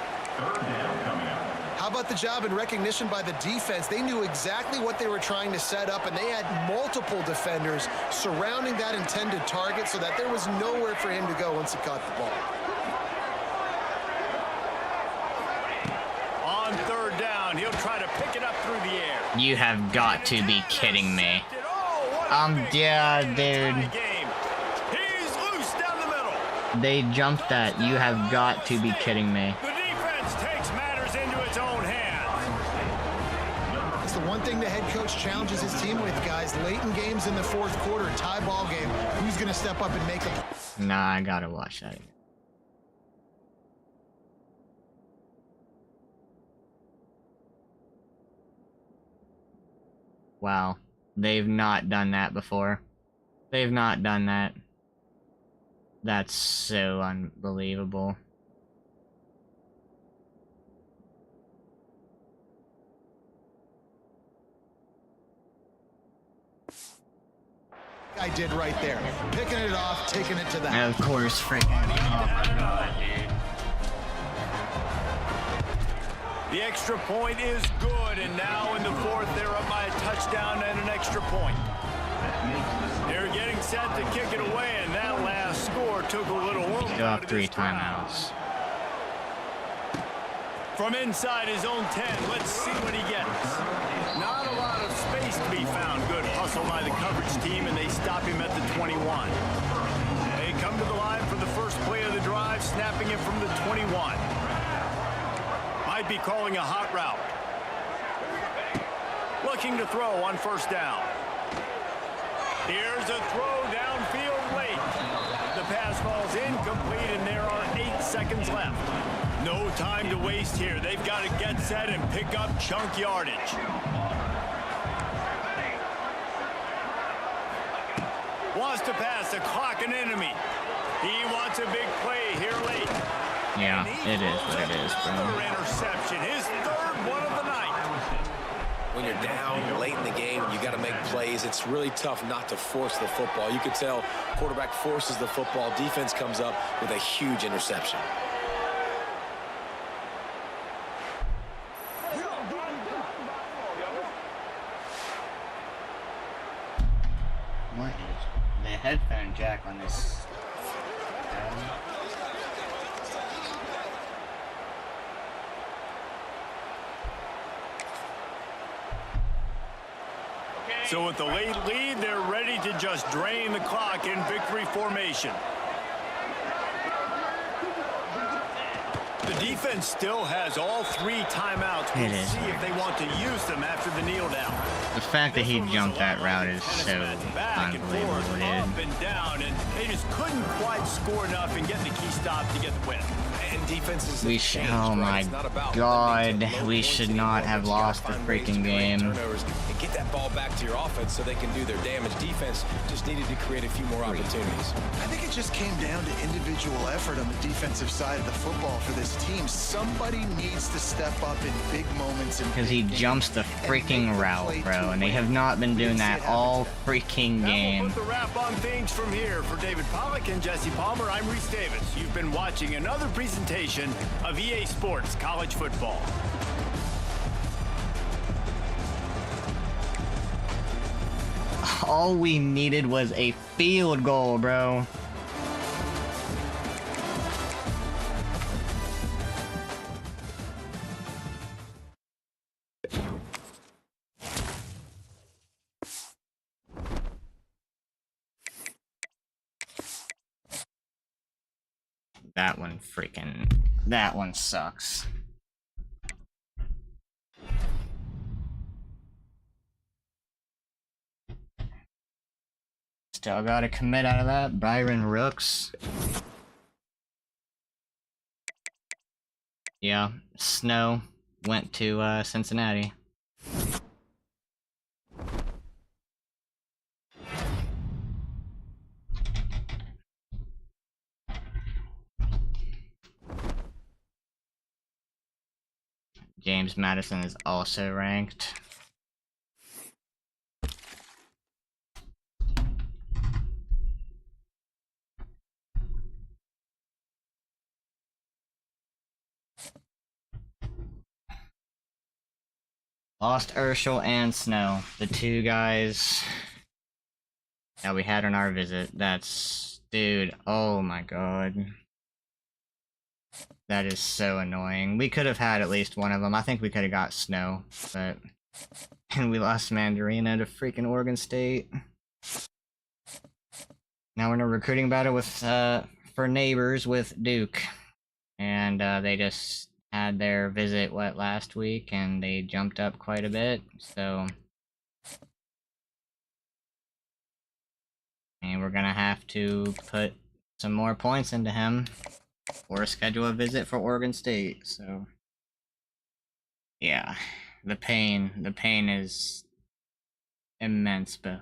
How about the job and recognition by the defense? They knew exactly what they were trying to set up, and they had multiple defenders surrounding that intended target so that there was nowhere for him to go once he caught the ball. On 3rd down, he'll try to pick it up through the air. You have got to be kidding me. Oh, Yeah, dude. He's loose down the middle. They jumped that. You have got to be kidding me. The defense takes matters into its own hands. It's the one thing the head coach challenges his team with, guys. Late in games in the 4th quarter, tie ball game. Who's going to step up and make a... Nah, I gotta watch that. Wow. They've not done that before. They've not done that. That's so unbelievable. I did right there. Picking it off, taking it to the And of course, freaking. Oh my god, dude. The extra point is good, and now in the 4th, they're up by a touchdown and an extra point. They're getting set to kick it away, and that last score took a little work Still out have of 3 this crowd. timeouts. From inside his own 10, let's see what he gets. Not a lot of space to be found. Good hustle by the coverage team, and they stop him at the 21. They come to the line for the first play of the drive, snapping it from the 21. Might be calling a hot route. Looking to throw on 1st down. Here's a throw downfield late. The pass falls incomplete, and there are 8 seconds left. No time to waste here. They've got to get set and pick up chunk yardage. Wants to pass, the clock an enemy. He wants a big play here late. Yeah, it is what it is, Another bro. interception, his 3rd one of the night. When you're down late in the game, you got to make plays. It's really tough not to force the football. You could tell quarterback forces the football. Defense comes up with a huge interception. What is the headphone jack on this? So with the late lead, they're ready to just drain the clock in victory formation. The defense still has all 3 timeouts. We'll It is. see if they want to use them after the kneel down. The fact that he jumped that route is so Back and unbelievable, forth, dude. up and down, and they just couldn't quite score enough and get the key stop to get the win. And defenses We have should. changed, Oh right? my It's not about god, limiting to low we points should anymore, not have but you gotta lost the find ways to freaking create game. turnovers and get that ball back to your offense so they can do their damage. Defense just needed to create a few more opportunities. I think it just came down to individual effort on the defensive side of the football for this team. Somebody needs to step up in big moments. Because he jumps the freaking route, bro, and they have not been doing that all freaking That will game. put the wrap on things from here. For David Pollack and Jesse Palmer, I'm Reese Davis. You've been watching another presentation of EA Sports College Football. All we needed was a field goal, bro. That one sucks. Still got a commit out of that. Byron Rooks. Yeah, Snow went to Cincinnati. James Madison is also ranked. Lost Urshel and Snow, the two guys that we had on our visit. That's... dude, oh my god. That is so annoying. We could have had at least one of them. I think we could have got Snow, but... and we lost Mandarina to freaking Oregon State. Now we're in a recruiting battle with, for neighbors with Duke. And, they just had their visit, last week, and they jumped up quite a bit, so... and we're gonna have to put some more points into him, or schedule a visit for Oregon State, so... yeah, the pain is immense, but...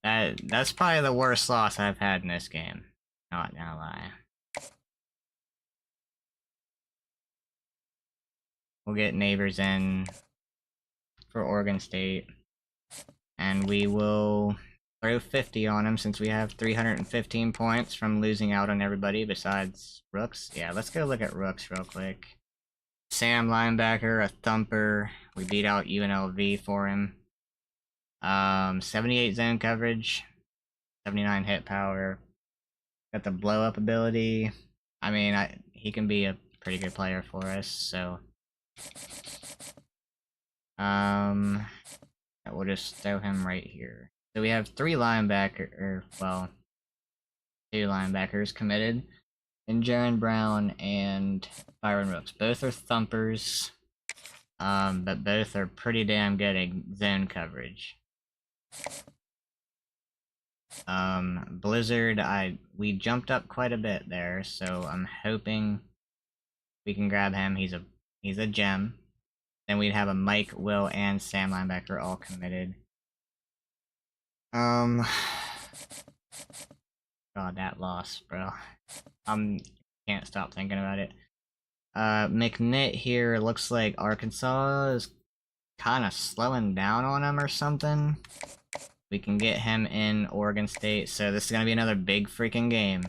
that's probably the worst loss I've had in this game, not gonna lie. We'll get neighbors in for Oregon State, and we will throw 50 on him since we have 315 points from losing out on everybody besides Rooks. Yeah, let's go look at Rooks real quick. Sam linebacker, a thumper. We beat out UNLV for him. 78 zone coverage, 79 hit power. Got the blow up ability. I mean, he can be a pretty good player for us, so... we'll just throw him right here. So we have two linebackers committed, and Jaron Brown and Byron Rooks. Both are thumpers, but both are pretty damn good at zone coverage. Blizzard, we jumped up quite a bit there, so I'm hoping we can grab him. He's a gem. Then we'd have a Mike, Will, and Sam linebacker all committed. God, that loss, bro. Can't stop thinking about it. McNitt here, looks like Arkansas is kind of slowing down on him or something. We can get him in Oregon State, so this is gonna be another big freaking game.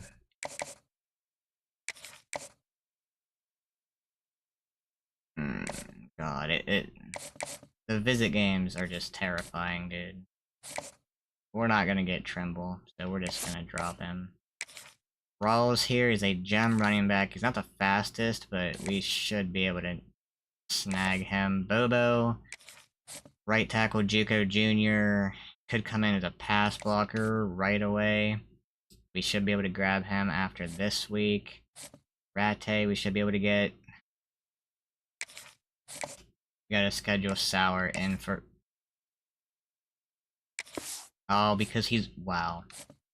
God, the visit games are just terrifying, dude. We're not gonna get Trimble, so we're just gonna drop him. Rawls here is a gem running back. He's not the fastest, but we should be able to snag him. Bobo, right tackle Juco Jr. could come in as a pass blocker right away. We should be able to grab him after this week. Rate, we should be able to get... we gotta schedule Sauer in for... oh, because he's... wow.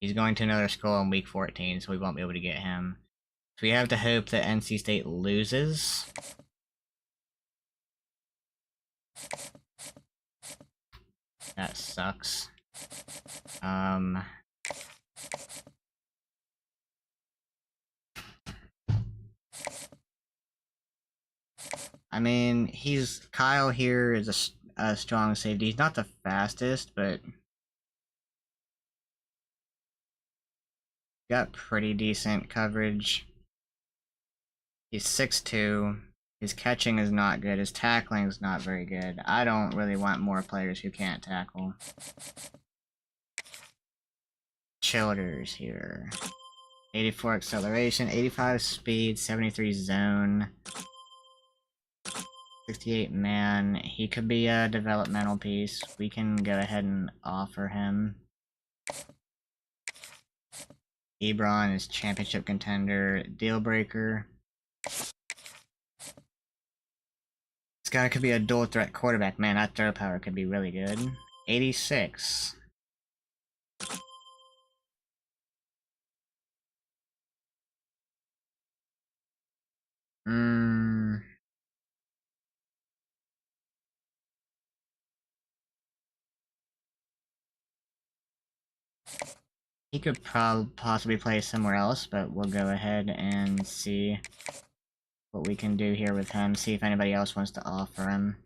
He's going to another school in week 14, so we won't be able to get him. So we have to hope that NC State loses. That sucks. I mean, Kyle here is a strong safety. He's not the fastest, but got pretty decent coverage. He's 6'2". His catching is not good. His tackling is not very good. I don't really want more players who can't tackle. Childers here. 84 acceleration, 85 speed, 73 zone, 68 man. He could be a developmental piece. We can go ahead and offer him. Ebron is championship contender. Deal breaker. This guy could be a dual threat quarterback. Man, that throw power could be really good. 86. He could possibly play somewhere else, but we'll go ahead and see what we can do here with him. See if anybody else wants to offer him.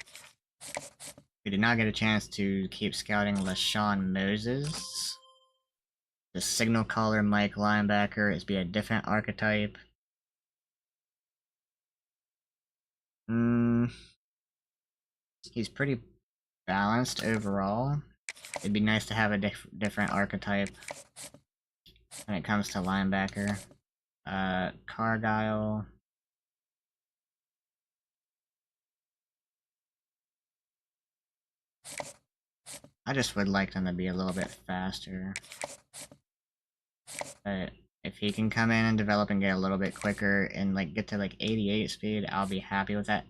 We did not get a chance to keep scouting LaShawn Moses. The signal caller Mike linebacker is be a different archetype. He's pretty balanced overall. It'd be nice to have a different archetype when it comes to linebacker. Cargyle. I just would like them to be a little bit faster. But if he can come in and develop and get a little bit quicker and like get to like 88 speed, I'll be happy with that.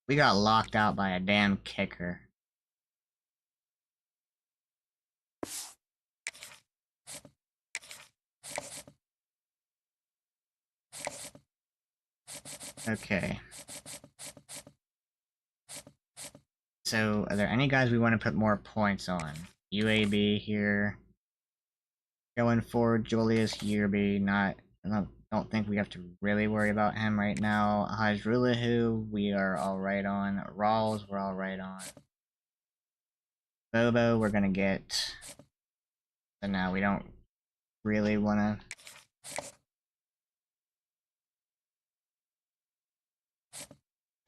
We got locked out by a damn kicker. Okay. So, are there any guys we want to put more points on? UAB here. Going forward, Julius Yearby, I don't think we have to really worry about him right now. Hajrulahu, we are alright on. Rawls, we're alright on. Bobo, we're gonna get. So now we don't really wanna.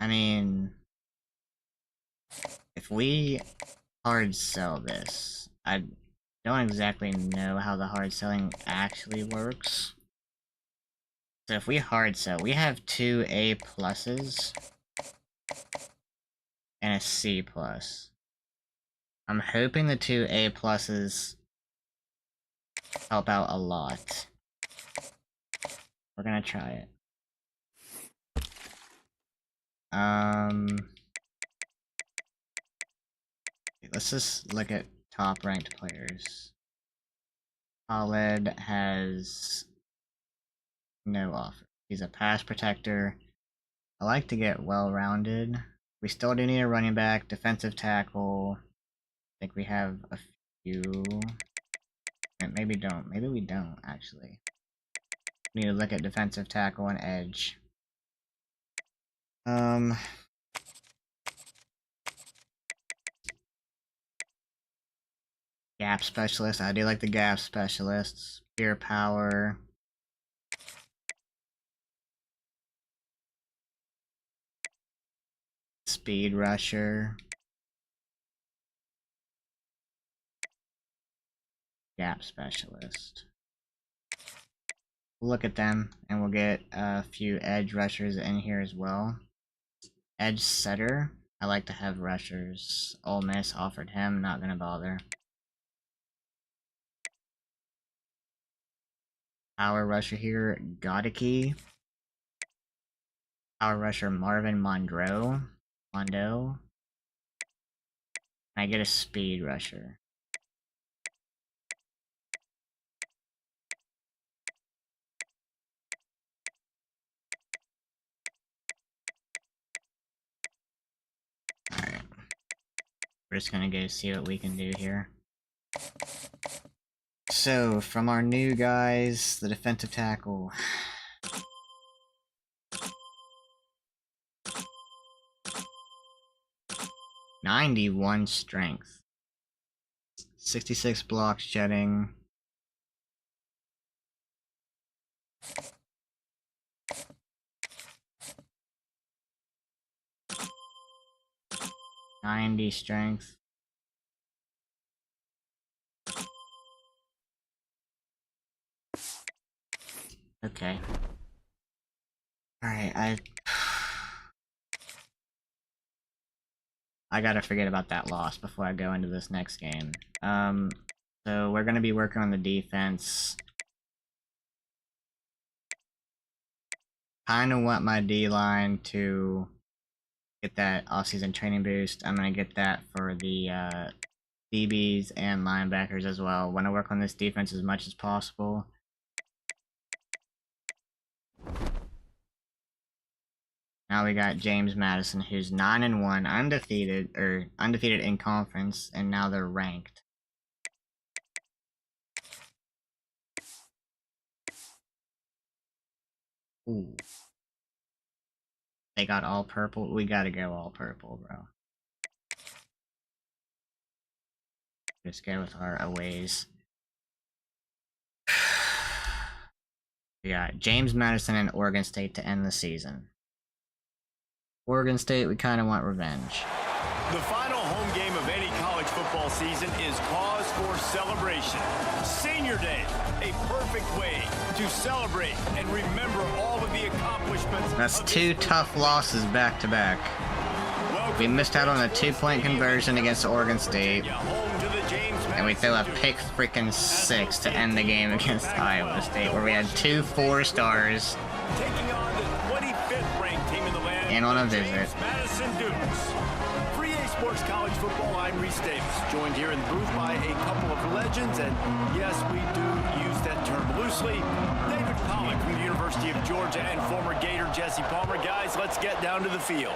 I mean, if we hard sell this, I don't exactly know how the hard selling actually works. So if we hard sell, we have 2 A pluses and a C plus. I'm hoping the 2 A pluses help out a lot. We're gonna try it. Let's just look at top ranked players. Khaled has no offer. He's a pass protector. I like to get well-rounded. We still do need a running back, defensive tackle. I think we have a few. Maybe don't. Maybe we don't, actually. We need to look at defensive tackle and edge. Gap specialist. I do like the gap specialists. Pure power. Speed rusher. Gap specialist. We'll look at them, and we'll get a few edge rushers in here as well. Edge setter. I like to have rushers. Ole Miss offered him, not gonna bother. Power rusher here, Godicke. Power rusher Marvin Mondo. I get a speed rusher. Alright. We're just gonna go see what we can do here. So, from our new guys, the defensive tackle. 91 strength. 66 blocks shedding. 90 strength. Okay. Alright, I gotta forget about that loss before I go into this next game. So we're gonna be working on the defense. Kinda want my D-line to get that off-season training boost. I'm gonna get that for the DBs and linebackers as well. Want to work on this defense as much as possible. Now we got James Madison, who's 9-1, undefeated in conference, and now they're ranked. Ooh. They got all purple? We gotta go all purple, bro. Just go with our aways. We got James Madison and Oregon State to end the season. Oregon State, we kind of want revenge. The final home game of any college football season is cause for celebration. Senior Day, a perfect way to celebrate and remember all of the accomplishments. That's two tough losses back to back. We missed out on a 2-point conversion against Oregon State. And we threw a pick freaking 6 to end the game against Iowa State, where we had 2 4-stars. Taking on the 25th ranked team in the land. And on a visit. Madison Dukes. Free A Sports College Football, I'm Reese Davis, joined here in the booth by a couple of legends, and yes, we do use that term loosely. David Pollack from the University of Georgia and former Gator Jesse Palmer. Guys, let's get down to the field.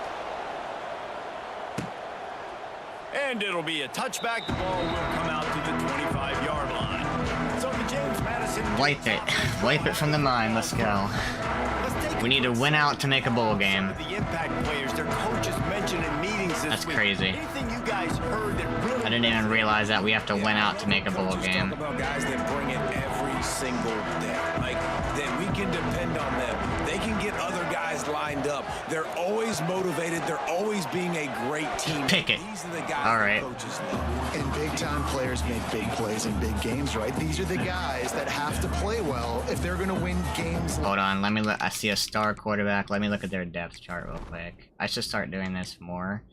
And it'll be a touchback. The ball will come out to the 25-yard line. So the James Madison... Wipe it. Wipe it from the mind. Let's go. We need to win out to make a bowl game. The impact players, their coaches mentioned in meetings this That's week. crazy. Anything you guys heard that really... I didn't even realize that we have to win out to make a bowl game. Talk about guys that bring it every single day. Like, that we can depend on them. They can get other guys lined up. They're always motivated. They're always being a great team. Pick it. These are the guys All right. coaches love. And big-time players make big plays in big games, right? These are the guys that have to play well if they're going to win games. Hold on, let me look. I see a star quarterback. Let me look at their depth chart real quick. I should start doing this more.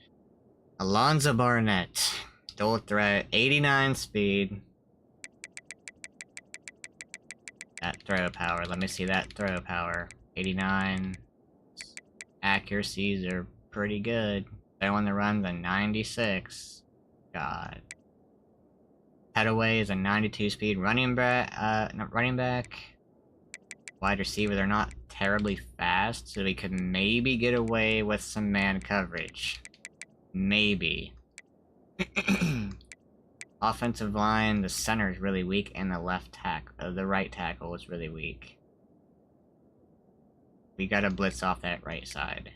Alonzo Barnett, dual threat, 89 speed. That throw power. Let me see that throw power. 89. Accuracies are pretty good. They want to run the 96. God. Headaway is a 92 speed. Running back. Wide receiver. They're not terribly fast, so we could maybe get away with some man coverage. Maybe. Offensive line, the center is really weak, and the right tackle is really weak. We gotta blitz off that right side.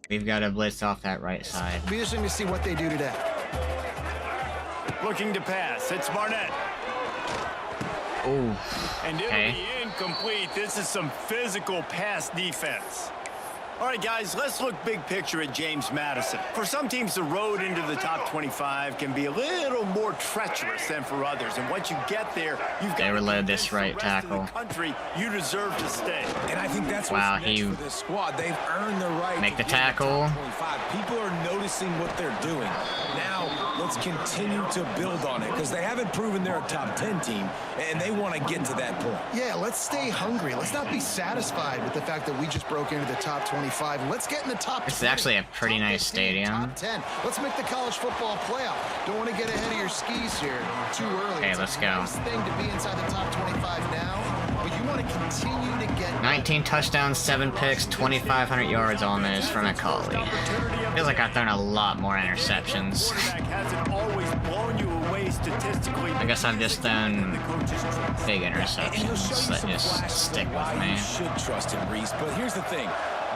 We've gotta blitz off that right side. Be interesting to see what they do today. Looking to pass. It's Barnett. Ooh. And it'll Okay. be incomplete. This is some physical pass defense. All right, guys, let's look big picture at James Madison. For some teams, the road into the top 25 can be a little more treacherous than for others. And once you get there, you've got They to reload this convince the right rest of tackle. the country you deserve to stay. And I think that's Wow, what's next he- for this squad. They've earned the right Make to the get in tackle. top 25. People are noticing what they're doing. Now, let's continue to build on it because they haven't proven they're a top 10 team, and they want to get to that point. Yeah, let's stay hungry. Let's not be satisfied with the fact that we just broke into the top 25. Let's get in the top 10. This is actually a pretty top nice 15, stadium. Top 10. Let's make the college football playoff. Don't want to get ahead of your skis here too early. Okay, It's let's a go. nice thing to be inside the top 25 now, but you want to continue to get 19 touchdowns, 7 picks, 2,500 yards almost from Macaulay. Feels like I've thrown a lot more interceptions. Quarterback hasn't always blown you away statistically. I guess I've just thrown big And he'll show interceptions you that some just flashes stick of why with me. you should trust him, Reese. But here's the thing.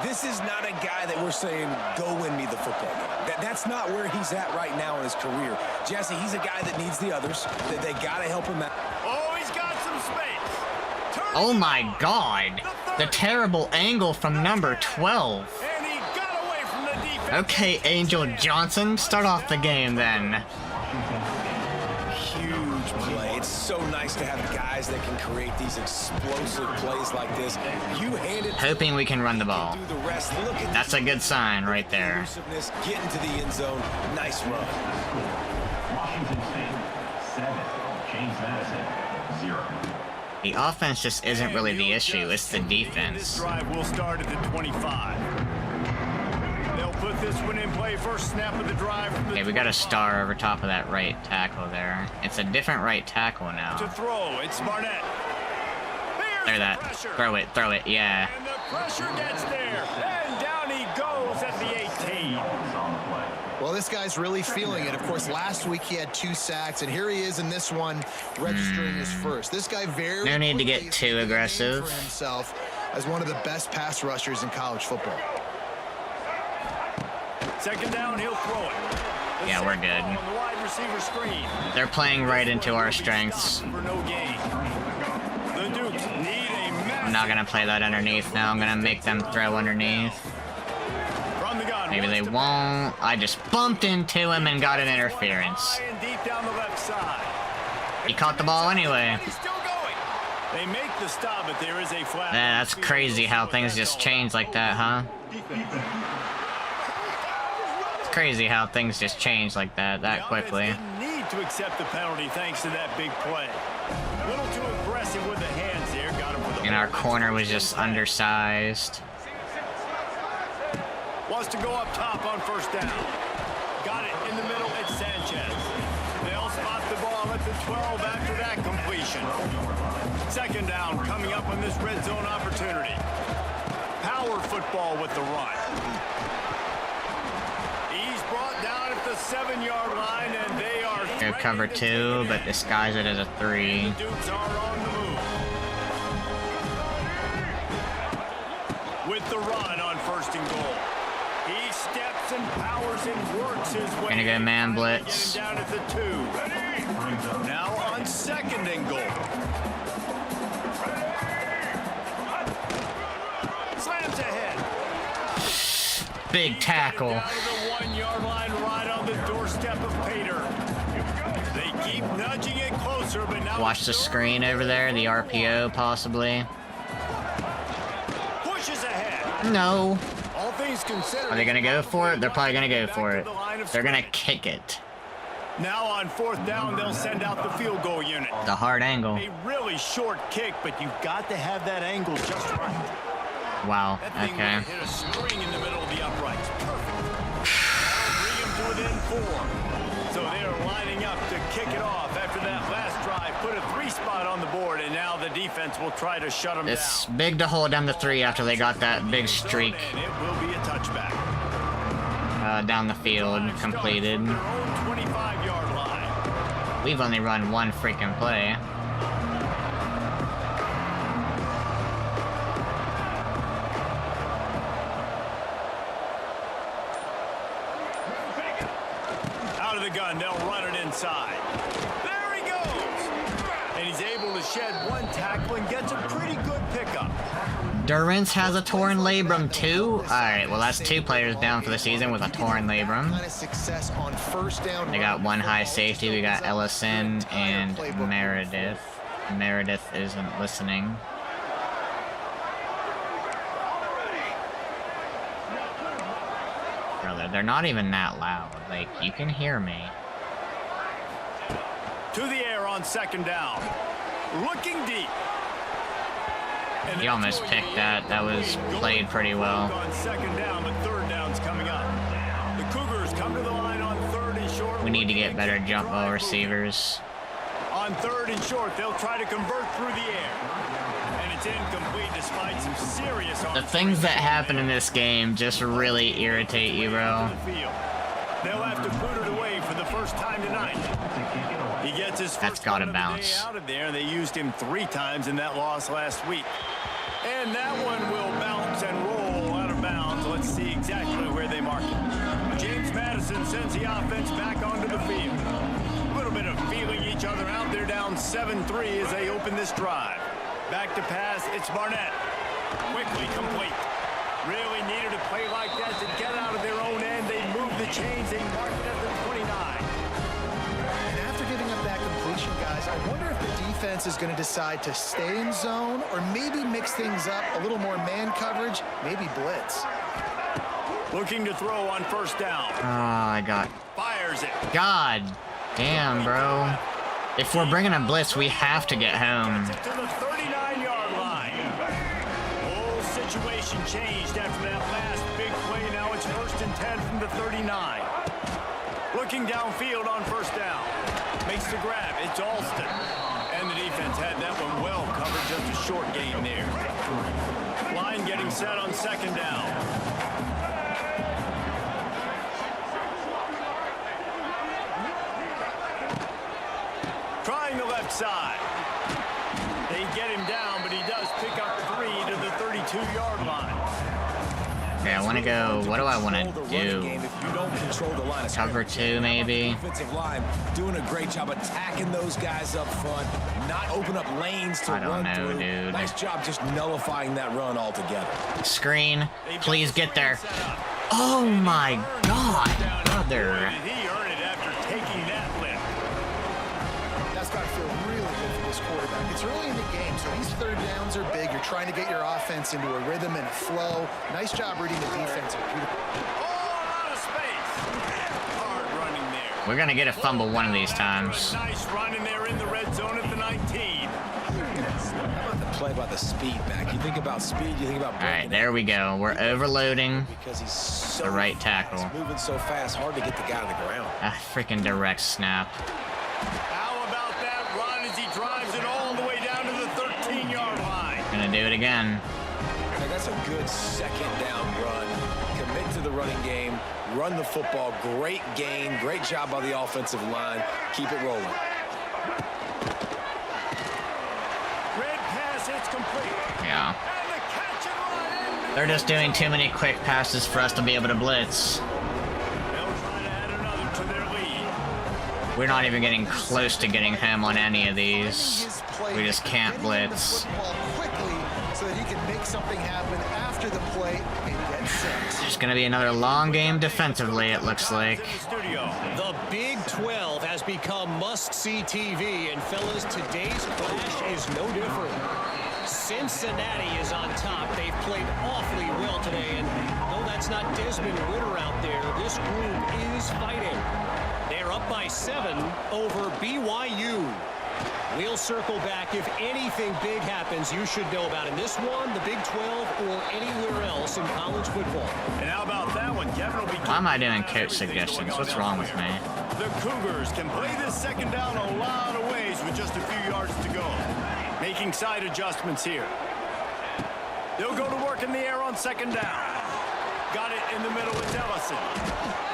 This is not a guy that we're saying, go win me the football game. That's not where he's at right now in his career. Jesse, he's a guy that needs the others. They got to help him out. Oh, he's got some space. Oh my god! The terrible angle from number 12. And he got away from the defense. Okay, Angel Johnson, start off the game then. Huge play. It's so nice to have guys that can create these explosive plays like this. You hand it. Hoping we can run the ball. Do the rest. Look at That's a good sign right there. elusiveness. Get into the end zone. Nice run. Washington State, 7. James Madison, 0. The offense just isn't really the issue, it's the This defense. drive will start at the 25. They'll put this one in play first snap of the drive. From the Okay, we got a 25. star over top of that right tackle there. It's a different right tackle To now. throw, it's Barnett. There's There, the that. pressure. Throw it, yeah. And the pressure gets there. And down he goes at the 18. It's on the play. Well, this guy's really feeling it. Of course, last week he had 2 sacks, and here he is in this one, registering his first. This guy very No need to get quickly too is making a name aggressive. for himself as one of the best pass rushers in college football. Second down, he'll throw it. The Yeah, we're sack good. ball on the wide receiver screen. They're playing right into our Will be strengths. stopped For no gain. The Dukes need a massive I'm not gonna play that underneath now. I'm gonna make them throw underneath. from the gun. Maybe they Wants to won't. I just bumped into him and got an interference. high and deep down the left side. He caught the ball anyway. He's still going. They make the stop, but there is a flag. Yeah, that's crazy how things just change like that, huh? It's crazy how things just change like that The quickly. offense didn't need to accept the penalty thanks to that big play. A little too aggressive with the hands there. Got him for the And our hold. corner was just undersized. Wants to go up top on first down. Got it in the middle. It's Sanchez. They'll spot the ball at the 12 after that completion. Second down coming up on this red zone opportunity. Power football with the run. He's brought down at the 7-yard line, and they are Go cover threatening to 2, take but it. disguise it as a 3. The Dukes are on the move. With the run on first and goal. He steps and powers and works his way. Gonna go man Finally blitz. getting down at the 2. Now on second and goal. Slams ahead. Big tackle. Down to the 1-yard line, right on the doorstep of Pater. They keep nudging it closer, but now Watch the screen over there, the RPO possibly. pushes ahead. No. All things considered. Are they gonna go for it? They're probably gonna go for it. They're gonna kick it. Now on fourth down, they'll send out the field goal unit. The hard angle. A really short kick, but you've got to have that angle just right. Wow, That thing okay. would hit a string in the middle of the uprights. Perfect. That'll bring him to within 4. So they are lining up to kick it off after that last drive. Put a 3 spot on the board, and now the defense will try to shut them It's down. big to hold down the 3 after they got that big streak And it will be a touchback. down the field Drive starts completed. from their own 25-yard line. We've only run one freaking play. Out of the gun, they'll run it inside. There he goes! And he's able to shed one tackle and gets a pretty good pickup. Durance has a torn labrum too? Alright, well that's 2 players down for the season with a torn labrum. Kind of success on first down. They got one high safety, we got Ellison and Meredith. Meredith isn't listening. Brother, they're not even that loud. Like, you can hear me. To the air on second down. Looking deep. And He almost picked that. That was played pretty well. On second down, but third down's coming up. The Cougars come to the line on third and short. We need to get better Looking jump ball drive receivers. On third and short, they'll try to convert through the air. And it's incomplete despite some serious The things that happen in this game just really irritate you, bro. They'll have to boot it away for the first time tonight. He gets his That's first gotta one of the day bounce. out of there, and they used him 3 times in that loss last week. And that one will bounce and roll out of bounds. Let's see exactly where they mark it. James Madison sends the offense back onto the field. A little bit of feeling each other out. They're down 7-3 as they open this drive. Back to pass, it's Barnett. Quickly complete. Really needed a play like that to get out of their own end. They move the chains, they mark it at the 29. And after giving up that completion, guys, I wonder if the defense is going to decide to stay in zone or maybe mix things up, a little more man coverage, maybe blitz. Looking to throw on first down. Oh, I got... Fires it. God damn, bro. If we're bringing a blitz, we have to get home. Gets it to the 39-yard line. Whole situation changed after that last big play. Now it's 1st and 10 from the 39. Looking downfield on first down. Makes the grab. It's Alston. And the defense had that one well covered. Just a short gain there. Line getting set on second down. Trying the left side. They get him down, but he does pick up 3 to the 32-yard line. Okay, I want to go... What do I want to do? Cover 2, maybe? Offensive line doing a great job attacking those guys up front, not open up lanes to run through. Dude. Nice job just nullifying that run altogether. Screen. Please get there. Oh my god, brother. He earned it after taking that lift. That's got to feel really good for this quarterback. It's early in the game, so these third downs are big. You're trying to get your offense into a rhythm and a flow. Nice job reading the defense. Out of space. Hard running there. We're gonna get a fumble one of these times. Nice run in there in the red zone at the 19. How about the play by the speed back? You think about speed, you think about... Alright, there we go. We're overloading because he's so the right tackle. fast, moving so fast, hard to get the guy to the ground. A freaking direct snap. How about that run as he drives it all the way down to the 13-yard line? Gonna do it again. Hey, that's a good second down run. Commit to the running game, run the football. Great gain, great job by the offensive line. Keep it rolling. Red pass, it's complete. Yeah. And the catch and run. They're just doing too many quick passes for us to be able to blitz. They'll try to add another to their lead. We're not even getting close to getting him on any of these. We just can't blitz. Quickly so that he can make something happen after the play and get six. There's gonna be another long game defensively, it looks like. In the studio. The Big 12 has become must-see TV, and fellas, today's clash is no different. Cincinnati is on top. They've played awfully well today, and though that's not Desmond Ritter out there, this group is fighting. They're up by 7 over BYU. We'll circle back. If anything big happens, you should know about in this one, the Big 12, or anywhere else in college football. And how about that one? Kevin will be... Why am I doing coach suggestions? What's wrong with me? The Cougars can play this second down a lot of ways with just a few yards to go. Making side adjustments here. They'll go to work in the air on second down. Got it in the middle with Ellison.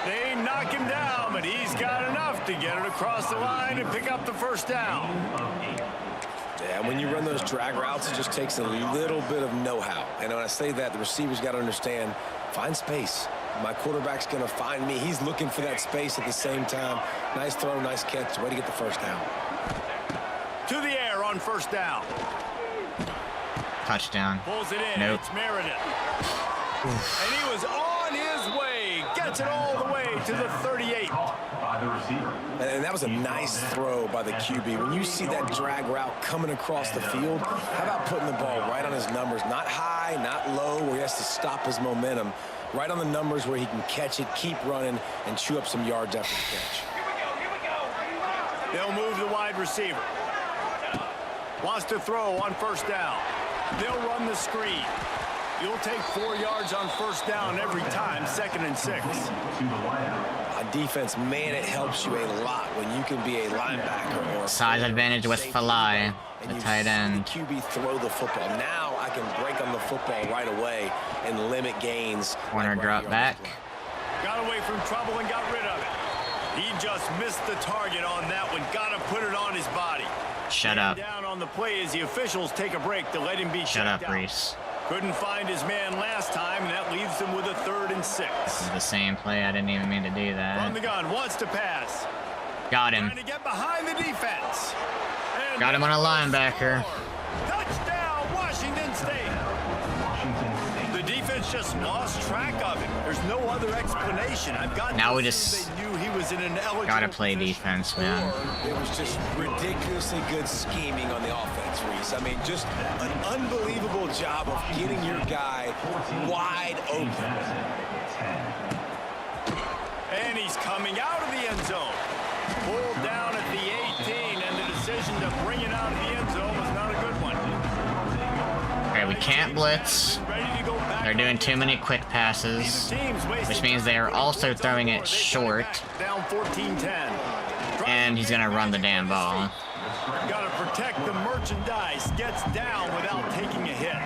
They knock him down, but he's got enough to get it across the line and pick up the first down. Yeah, when you run those drag routes, it just takes a little bit of know-how. And when I say that, the receivers got to understand, find space. My quarterback's going to find me. He's looking for that space at the same time. Nice throw, nice catch. Way to get the first down. To the air on first down. Touchdown. Pulls it in. Nope. It's Meredith. And he was on his way. Gets it all the way to the 38. By the receiver. And that was a nice throw by the QB. When you see that drag route coming across the field, how about putting the ball right on his numbers? Not high, not low, where he has to stop his momentum. Right on the numbers where he can catch it, keep running, and chew up some yards after the catch. They'll move the wide receiver. Wants to throw on first down. They'll run the screen. You'll take 4 yards on first down every time, 2nd and 6. On defense, man, it helps you a lot when you can be a linebacker or a Size advantage with Falai, the tight end. The QB throw the football. Now I can break on the football right away and limit gains. Corner like right drop here on back. this play. Got away from trouble and got rid of it. He just missed the target on that one. Got to put it on his body. Shut up. Down on the play as the officials take a break to let him be Shut up, checked out. Reese. Couldn't find his man last time, and that leaves him with a 3rd and 6. This is the same play. I didn't even mean to do From the that. gun, wants to pass. Got him. Trying to get behind the defense. And Got him on a linebacker. Touchdown, just lost track of it. There's no other explanation. I've got Now to we assume just they knew he was in an eligible gotta play position. defense, man. Or it was just ridiculously good scheming on the offense, Reese. I mean, just an unbelievable job of getting your guy wide open. And he's coming out of the end zone. Pulled down at the 18, and the decision to bring it out of the end zone was not a good one. Okay, we can't blitz. Ready to go back. They're doing too many quick passes, which means they are also throwing it short, Down 14-10. and he's gonna run the damn ball. Gotta protect the merchandise. Gets down without taking a hit.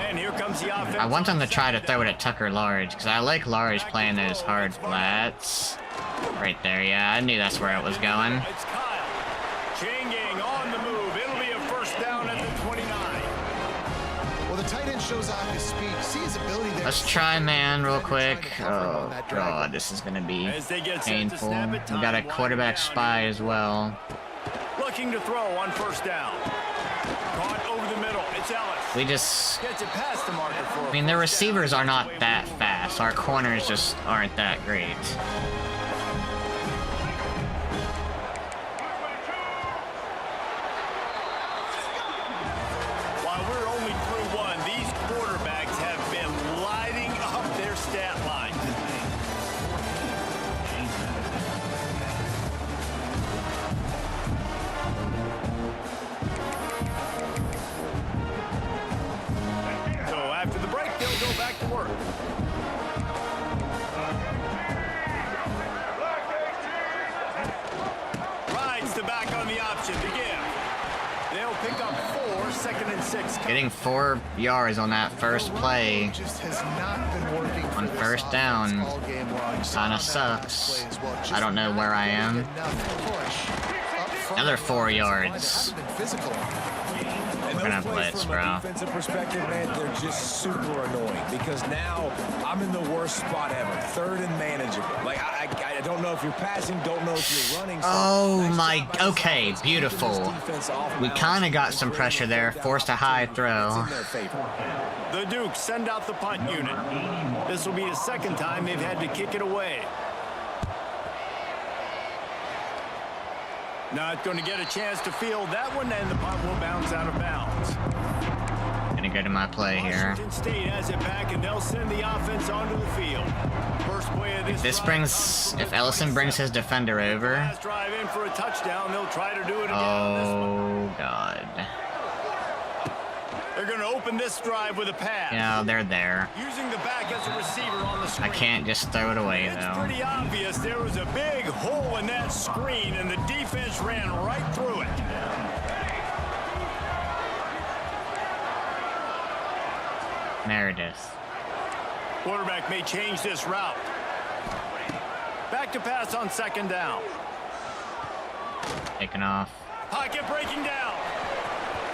And here comes the offense. I want them to try to throw it at Tucker Large, because I like Large playing those hard flats. Right there, yeah, I knew that's where it was going. It's Kyle. Changing on the move. It'll be a first down at the 29. Well, the tight end shows off his speed. See his ability there. Let's try man real quick. Oh god, this is gonna be As they get set to painful. snap it, We got a time quarterback winding down spy here. as well. Looking to throw on first down. Caught over the middle. It's Ellis. We just... Gets it past the marker for I mean, the receivers are not that fast. Our corners just aren't that great. While we're only through one, these quarterbacks have been lighting up their stat lines. So after the break, they'll go back to work. Rides the back on the option to give. They'll pick up 4, 2nd and 6. Getting 4 yards on that first play Just has not been working for on this first offense down all game long. You saw kinda that sucks. play as well. Just I don't know where I am. enough push up front. Another 4 They yards. haven't been physical. And We're gonna those plays blitz, from bro. a defensive perspective, man, they're just super annoying because now I'm in the worst spot ever. 3rd and manageable. Like, I don't know if you're passing, don't know if you're running. So Oh nice my... job by this Okay, offense, keeping this beautiful. defense off We balance kinda got and some creating pressure there, third down forced a high opportunity. throw. It's in their favor. The Dukes send out the punt unit. This will be the second time they've had to kick it away. Not going to get a chance to field that one, and the punt will bounce out of bounds. Gonna go to my play here. Washington State has it back, and they'll send the offense onto the field. First play of this This drive. brings... If Ellison brings his defender over... Last drive in for a touchdown. They'll try to do it again on this one. Oh god. They're going to open this drive with a pass. Yeah, they're there. Using the back as a receiver on the screen. I can't just throw it away, It's though. pretty obvious there was a big hole in that screen, and the defense ran right through it. Meredith. Quarterback may change this route. Back to pass on 2nd down. Taken off. Pocket breaking down.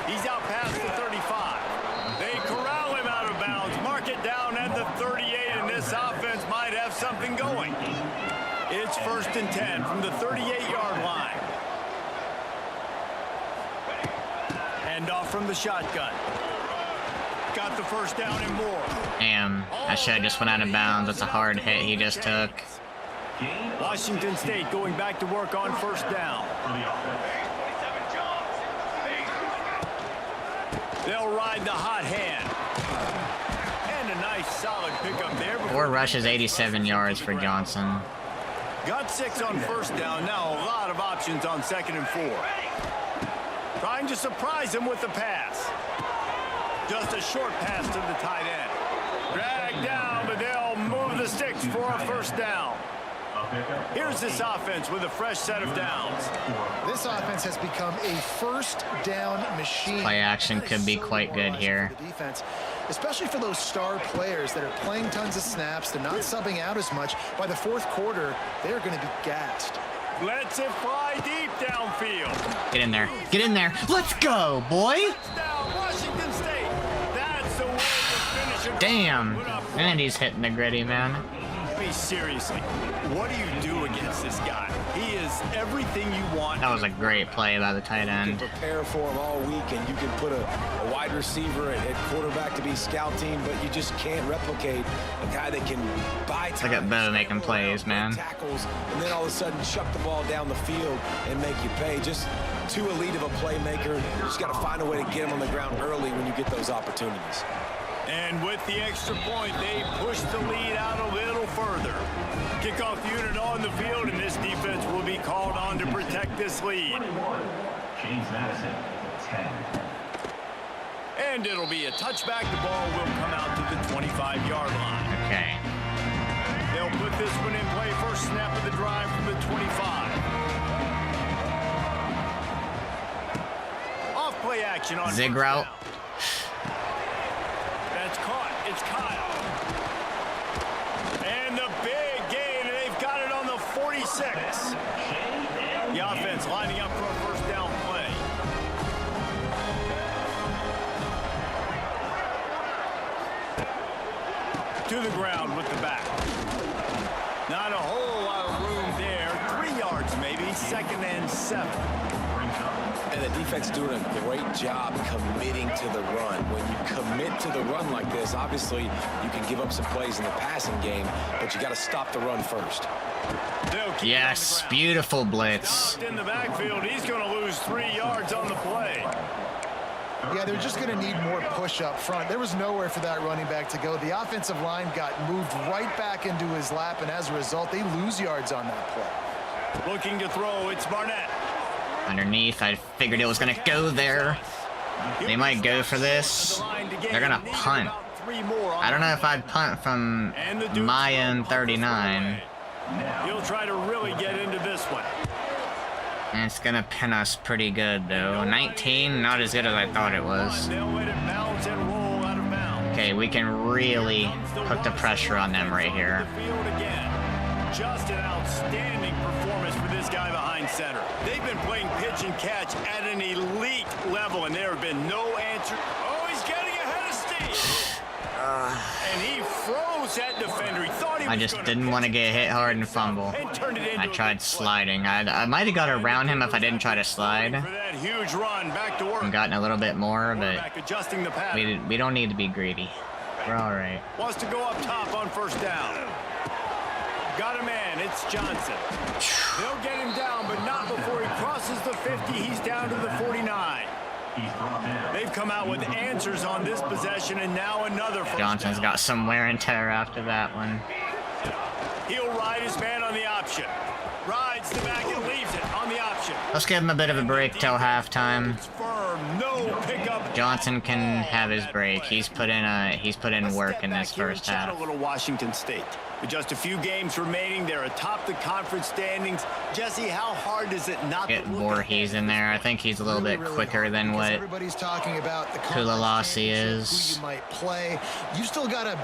He's out past the 35. They corral him out of bounds. Mark it down at the 38, and this offense might have something going. It's 1st and 10 from the 38-yard line. Hand off from the shotgun. Got the first down and more. Damn. I should have just went out of bounds. That's a hard hit he just took. Washington State going back to work on 1st down. They'll ride the hot hand. And a nice solid pickup there. 4 rushes, 87 yards for Johnson. Got 6 on 1st down. Now a lot of options on 2nd and 4. Trying to surprise him with the pass. Just a short pass to the tight end. Dragged down, but they'll move the sticks for a 1st down. Here's this offense with a fresh set of downs. This offense has become a 1st down machine. Play action could be quite good here. The defense, especially for those star players that are playing tons of snaps, they're not subbing out as much. By the 4th quarter, they're going to be gassed. Lets it fly deep downfield. Get in there. Get in there. Let's go, boy! Touchdown, Washington State. That's the way to finish it. Damn. And he's hitting the gritty, man. I mean, seriously, what do you do against this guy? He is everything you want. That was a great play by the tight You end. can prepare for him all week, and you can put a wide receiver at quarterback to be scout team, but you just can't replicate a guy that can buy time. Look at Bo making plays, man. Tackles, and then all of a sudden chuck the ball down the field and make you pay. Just too elite of a playmaker. You just got to find a way to get him on the ground early when you get those opportunities. And with the extra point, they push the lead out a little further. Kickoff unit on the field, and this defense will be called on to protect this lead. 21, James Madison, 10. And it'll be a touchback. The ball will come out to the 25-yard line. Okay. They'll put this one in play. First snap of the drive from the 25. Off play action on Zig first route. down. That's caught. It's Kyle. And the big gain, and they've got it on the 46. The offense lining up for a first down play. To the ground with the back. Not a whole lot of room there. 3 yards maybe. 2nd and 7. And the defense doing a great job committing to the run. When you commit to the run like this, obviously you can give up some plays in the passing game, but you got to stop the run first. They'll keep Yes, it on the ground. beautiful blitz. Stopped in the backfield. He's going to lose 3 yards on the play. Yeah, they're just going to need more push up front. There was nowhere for that running back to go. The offensive line got moved right back into his lap, and as a result, they lose yards on that play. Looking to throw, it's Barnett. Underneath, I figured it was gonna go there. They might go for this. They're gonna punt. I don't know if I'd punt from my end 39. He'll try to really get into this one. And it's gonna pin us pretty good though. 19, not as good as I thought it was. They'll let it bounce and roll out of bounds. Okay, we can really put the pressure on them right here. Field again. Just an outstanding performance for this guy behind center. They've been playing pitch and catch at an elite level, and there have been no answer. Oh, he's getting ahead of Steve. And he froze that defender. He thought he was I just gonna didn't pitch want to it get hit hard and fumble. and turned it into I a tried big play. sliding. I might have got around him if I didn't try to slide For that huge run, back to work. and gotten a little bit more, but Quarterback adjusting the pattern. we don't need to be greedy. We're all right. Wants to go up top on first down. Got a man. It's Johnson. They'll get him down, but not before he crosses the 50. He's down to the 49. He's brought down. They've come out with answers on this possession, and now another first Johnson's down. got some wear and tear after that one. He'll ride his man on the option. Rides the back and leaves it on the option. Let's give him a bit of a break till halftime. It's firm. No pickup. Johnson can have his break. He's put in work in this first Chat half. a little Washington State. With just a few games remaining, they're atop the conference standings. Jesse, how hard is it not Get to look Voorhees ahead? in there. I think he's a little bit Really quicker hard than because what everybody's talking about the Kulalasi conference is. championship, who you might play. You still got to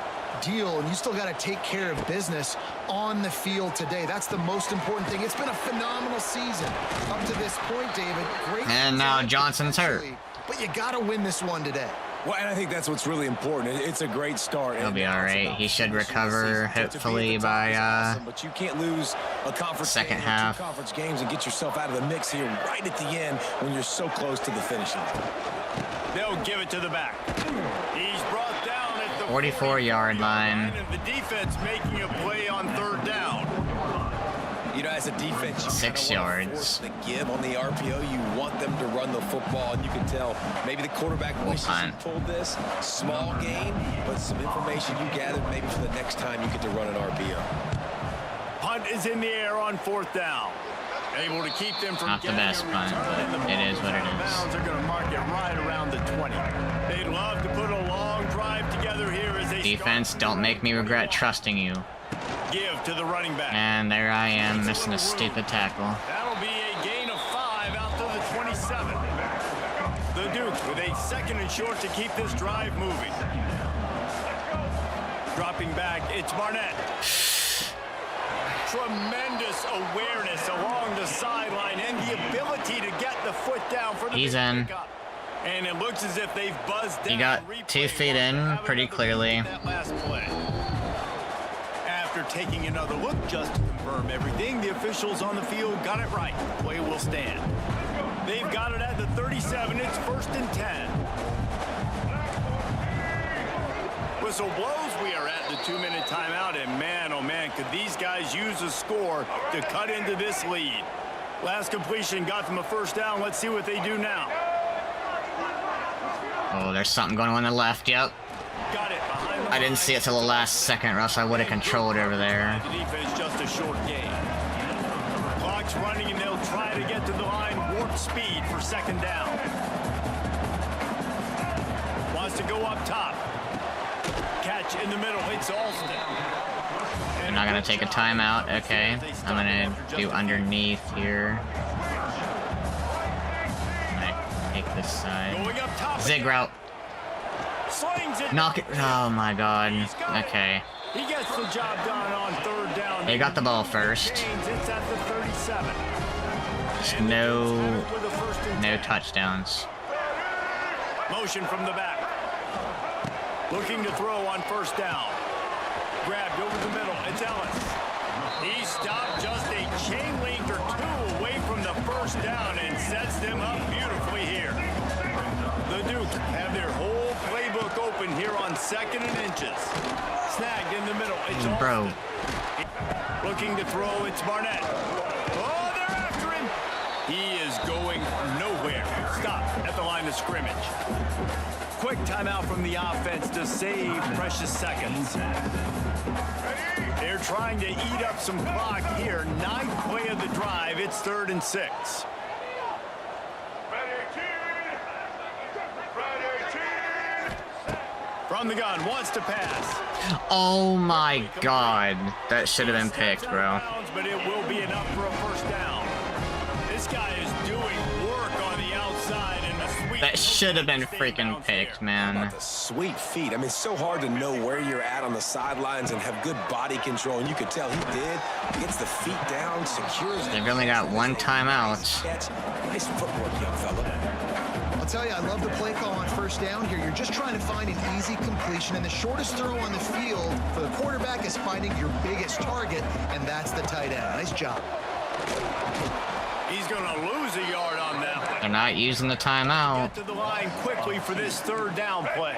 deal, and you still got to take care of business on the field today. That's the most important thing. It's been a phenomenal season up to this point, David. Great. And now Johnson's hurt. But you got to win this one today. Well, and I think that's what's really important. It's a great start. He'll be all right. He should recover, hopefully, by awesome, but you can't lose a conference second game or half. 2 conference games and get yourself out of the mix here right at the end when you're so close to the finish line. They'll give it to the back. He's brought down at the 44-yard line. And the defense making a play on third down. You know, as a defense, you 6 kinda wanna yards. force the give on the RPO. You want them to run the football, and you can tell maybe the quarterback wishes he punt. pulled this. Small gain, but some information you gathered maybe for the next time you get to run an RPO. Punt is in the air on fourth down. Able to keep them from Not the getting a best punt, return, and the but it ball is what it out of is. bounds. They're going to mark it right around the 20. They'd love to put a long drive together here as they Defense, don't make me regret trusting you. give to the running back. And there I am, missing a stupid tackle. That'll be a gain of 5 out to the 27. The Dukes with a 2nd and short to keep this drive moving. Dropping back, it's Barnett. Tremendous awareness along the sideline and the ability to get the foot down for the He's big in. pickup. And it looks as if they've buzzed down. He got Replay 2 feet will in have pretty another clearly. look at that last play. After After taking another look just to confirm everything, the officials on the field got it right. Play will stand. They've got it at the 37. It's 1st and 10. Whistle blows. We are at the 2-minute timeout, and man, oh man, could these guys use a score to cut into this lead. Last completion got them a 1st down. Let's see what they do now. Oh, there's something going on the left. Yep. Got it behind the I didn't see it till the last second, or else I would have controlled over there. The defense just a short gain. Clock's running, and they'll try to get to the line. Warp speed for 2nd down. Wants to go up top. Catch in the middle. It's Alston. I'm not gonna take a timeout. Okay, I'm gonna do underneath here. I'm gonna take this side. Going up top. Zig route. Slings it. Knock it. Oh my god. Okay. He gets the job done on 3rd down. They got the ball first. It's at the 37. Just And no with a 1st and 10. touchdowns. Motion from the back. Looking to throw on 1st down. Grabbed over the middle. It's Ellis. He stopped just a chain link or 2 away from the 1st down and sets them up beautifully here. The Duke have their whole playbook open here on 2nd and inches. Snagged in the middle. It's Bro. Alston. Looking to throw. It's Barnett. Oh, they're after him. He is going nowhere. Stop at the line of scrimmage. Quick timeout from the offense to save precious seconds. They're trying to eat up some clock here. 9th play of the drive. It's 3rd and 6. From the gun, wants to pass. Oh my god. That should have been picked, bro. But it will be enough for a 1st down. This guy is doing work on the outside, and the sweet. That should have been freaking picked, man. The sweet feet. I mean, it's so hard to know where you're at on the sidelines and have good body control, and you could tell he did. Gets the feet down, secures it. They've only got one timeout. Catch. Nice footwork, young fella. I'll tell you, I love the play call on 1st down here. You're just trying to find an easy completion, and the shortest throw on the field for the quarterback is finding your biggest target, and that's the tight end. Nice job. He's going to lose a yard on that one. They're not using the timeout. Get to the line quickly for this 3rd down play.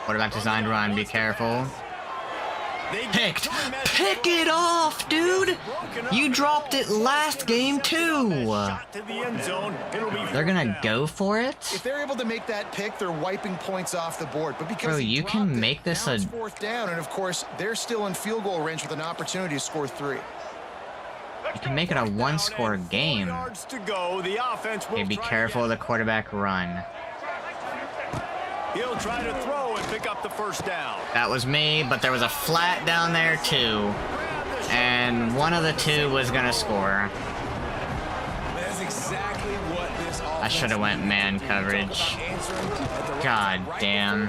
Quarterback designed run. Be careful. They Picked. Pick it off, dude. You dropped it last game too. Shot to the end zone. It'll be They're gonna go for it. If they're able to make that pick, they're wiping points off the board. But because Bro, he you dropped can it, make this now a- it's 4th down, and of course they're still in field goal range with an opportunity to score 3. You can make it a one-score game. Yards to go. The offense will Okay, be try careful of the again. quarterback run. He'll try to throw and pick up the 1st down. That was me, but there was a flat down there too. And one of the 2 was gonna score. That's exactly what this I should have went man coverage. God damn.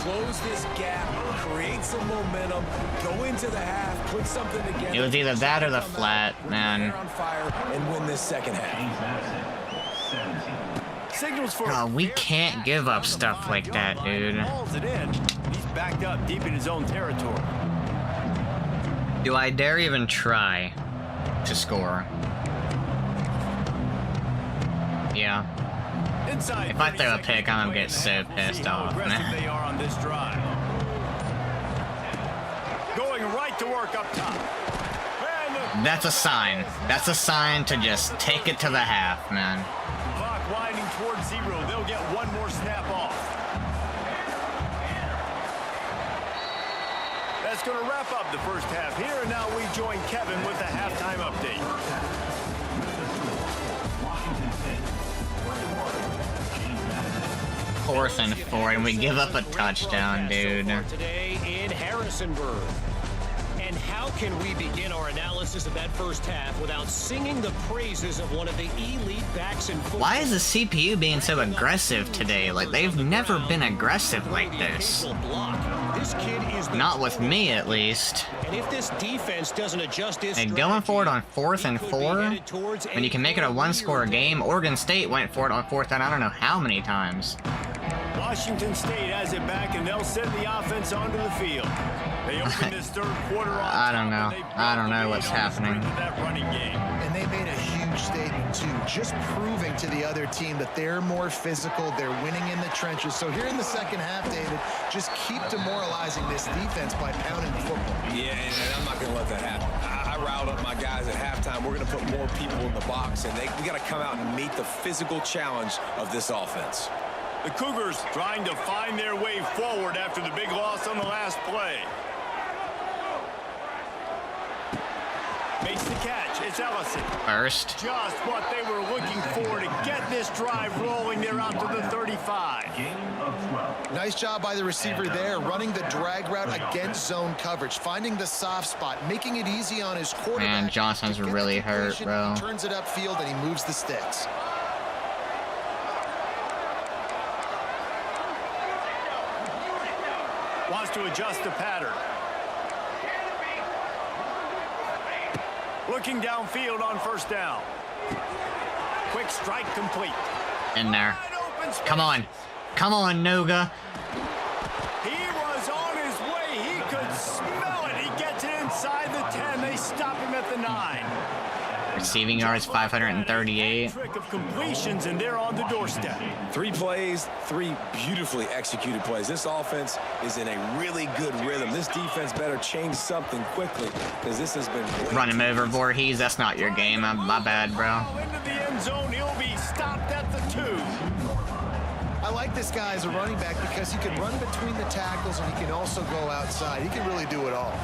Close this gap, create some momentum, go into the half, put something together. It was either that or the flat, man. On fire and win this 2nd half. Signals for God, we can't give up stuff like that, dude. Hauls it in. He's backed up deep in his own territory. Do I dare even try to score? Yeah. Inside If I throw a 30 pick, I'm gonna seconds get so and we'll see pissed how off, aggressive man. they are on this drive. Going right to work up top. And the That's a sign. That's a sign to just take it to the half, man. clock winding towards 0. They'll get one more snap off. That's going to wrap up the 1st half here, and now we join Kevin with the halftime update. Fourth and 4, and we give up a touchdown, dude. Today in Harrisonburg. And how can we begin our analysis of that 1st half without singing the praises of one of the elite backs in football? Why is the CPU being so aggressive today? Like, they've never been aggressive like this. This kid is the Not with me, at least. And if this defense doesn't adjust its And going for it on 4th and strategy, 4, he could be headed towards when you can make it a one-score game, Oregon State went for it on 4th and I don't know how many times. Washington State has it back, and they'll send the offense onto the field. They open this third quarter on I don't know. I don't know what's happening. that running game. And they made a huge statement, too, just proving to the other team that they're more physical, they're winning in the trenches. So here in the second half, David, just keep demoralizing this defense by pounding the football. Yeah, and I'm not going to let that happen. I riled up my guys at halftime. We're going to put more people in the box, and we got to come out and meet the physical challenge of this offense. The Cougars trying to find their way forward after the big loss on the last play. Makes the catch. It's Ellison. First. Just what they were looking for to get this drive rolling there out to the 35. Nice job by the receiver there, running the drag route against zone coverage, finding the soft spot, making it easy on his quarterback. Man, Johnson's really hurt, bro. He turns it upfield and he moves the sticks. Wants to adjust the pattern. Looking downfield on first down. Quick strike complete. In there. Wide open space. Come on. Come on, Noga. He was on his way. He could smell it. He gets it inside the 10. They stop him at the 9. Receiving yards 538. Trick of completions, and they're on the doorstep. 3 plays, 3 beautifully executed plays. This offense is in a really good rhythm. This defense better change something quickly because this has been great. Run him over, Voorhees. That's not your game. My bad, bro. Into the end zone. He'll be stopped at the 2. I like this guy as a running back because he can run between the tackles and he can also go outside. He can really do it all.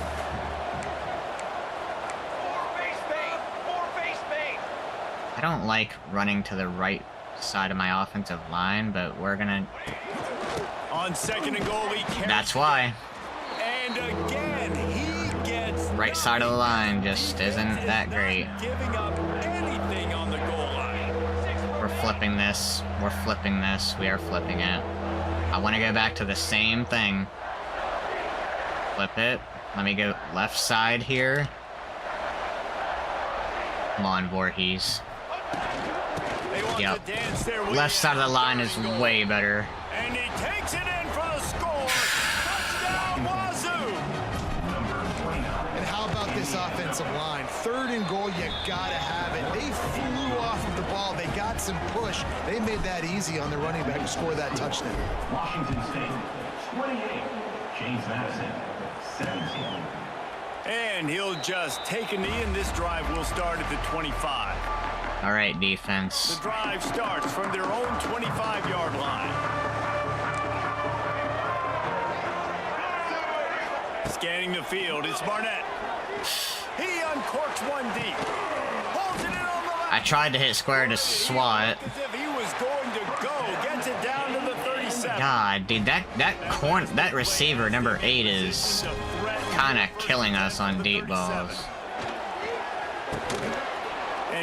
I don't like running to the right side of my offensive line, but we're gonna... On second and goal, he carries. That's why. And again, he gets Right side of the line just isn't that great. giving up anything on the goal line. We're flipping this. We're flipping this. We are flipping it. I want to go back to the same thing. Flip it. Let me go left side here. Come on, Voorhees. They want Yep. to dance there with Left side of the line is way better. And he takes it in for the score. Touchdown, Wazoo. And how about this offensive line? Third and goal, you gotta have it. They flew off of the ball. They got some push. They made that easy on the running back to score that touchdown. Washington State, 28. James Madison, 17. And he'll just take a knee, and this drive will start at the 25. All right, The defense. drive starts from their own 25-yard line. Scanning the field, it's Barnett. He uncorks one deep. Holds it in on the left. I tried to hit square to swat. As if he was going to go. Gets it down to the 37. God, dude, that receiver number 8 is kind of killing us on deep balls.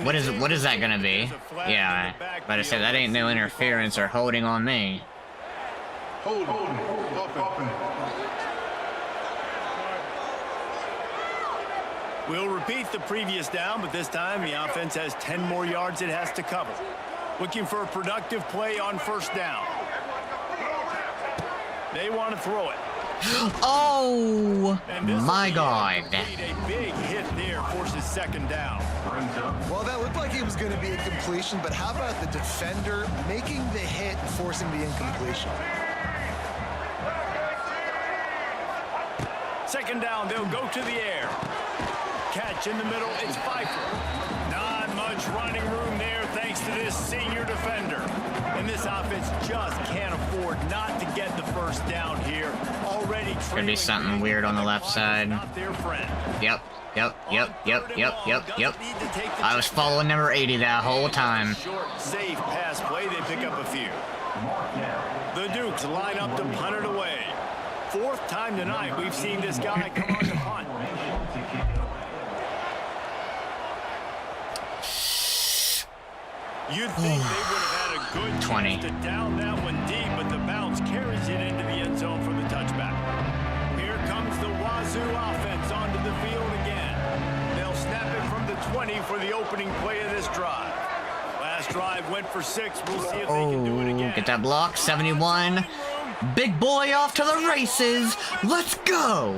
What is that gonna be? Yeah, but I said that ain't no interference or holding on me. We'll repeat the previous down, but this time the offense has 10 more yards it has to cover. Looking for a productive play on first down. They want to throw it. Oh And this my will be God. incomplete. A big hit there forces second down. Well, that looked like it was going to be a completion, but how about the defender making the hit and forcing the incompletion? Second down, they'll go to the air. Catch in the middle, it's Pfeiffer. Not much running room there thanks to this senior defender. And this offense just can't afford not to get the first down here. Already Could be something weird on the left side. Not their friend. Yep. I was following number 80 that whole time. Short, safe pass play, they pick up a few. The Dukes line up to punt it away. Fourth time tonight we've seen this guy come on to punt. You'd think they would have had a good 20. chance to down that one deep, but the bounce carries it into the end zone for the touchback. Here comes the Wazoo offense onto the field again. They'll snap it from the 20 for the opening play of this drive. Last drive went for 6. We'll see if they can do it again. Get that block. 71. Big boy off to the races. Let's go.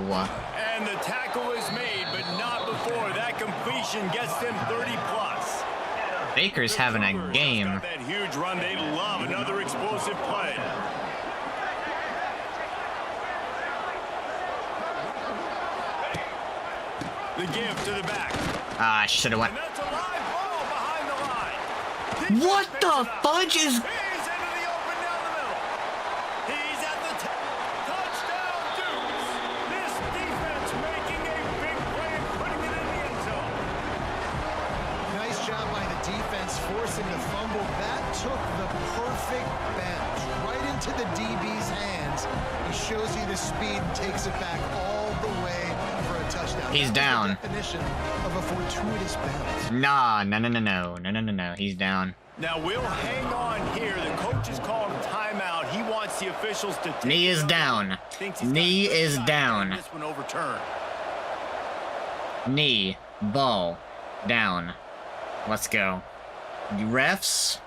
And the tackle is made, but not before that completion gets them 30 plus. Baker's having a game. That huge run, they love another explosive play. The give to the back. Ah, I should have went. And that's a live ball behind the line. What the fudge is? He's into the open down the middle. He's at the touchdown, Dukes. This defense making a big play and putting it in the end zone. Nice job by the defense forcing the fumble. That took the perfect bounce right into the DB's hands. He shows you the speed and takes it back all the way for a touchdown. He's down. Definition of a fortuitous bounce. No. He's down. Now we'll hang on here. The coach has called a timeout. He wants the officials to take Knee is it. down. Thinks he's Knee got is this down. This one overturned. Knee, ball, down. Let's go. Refs.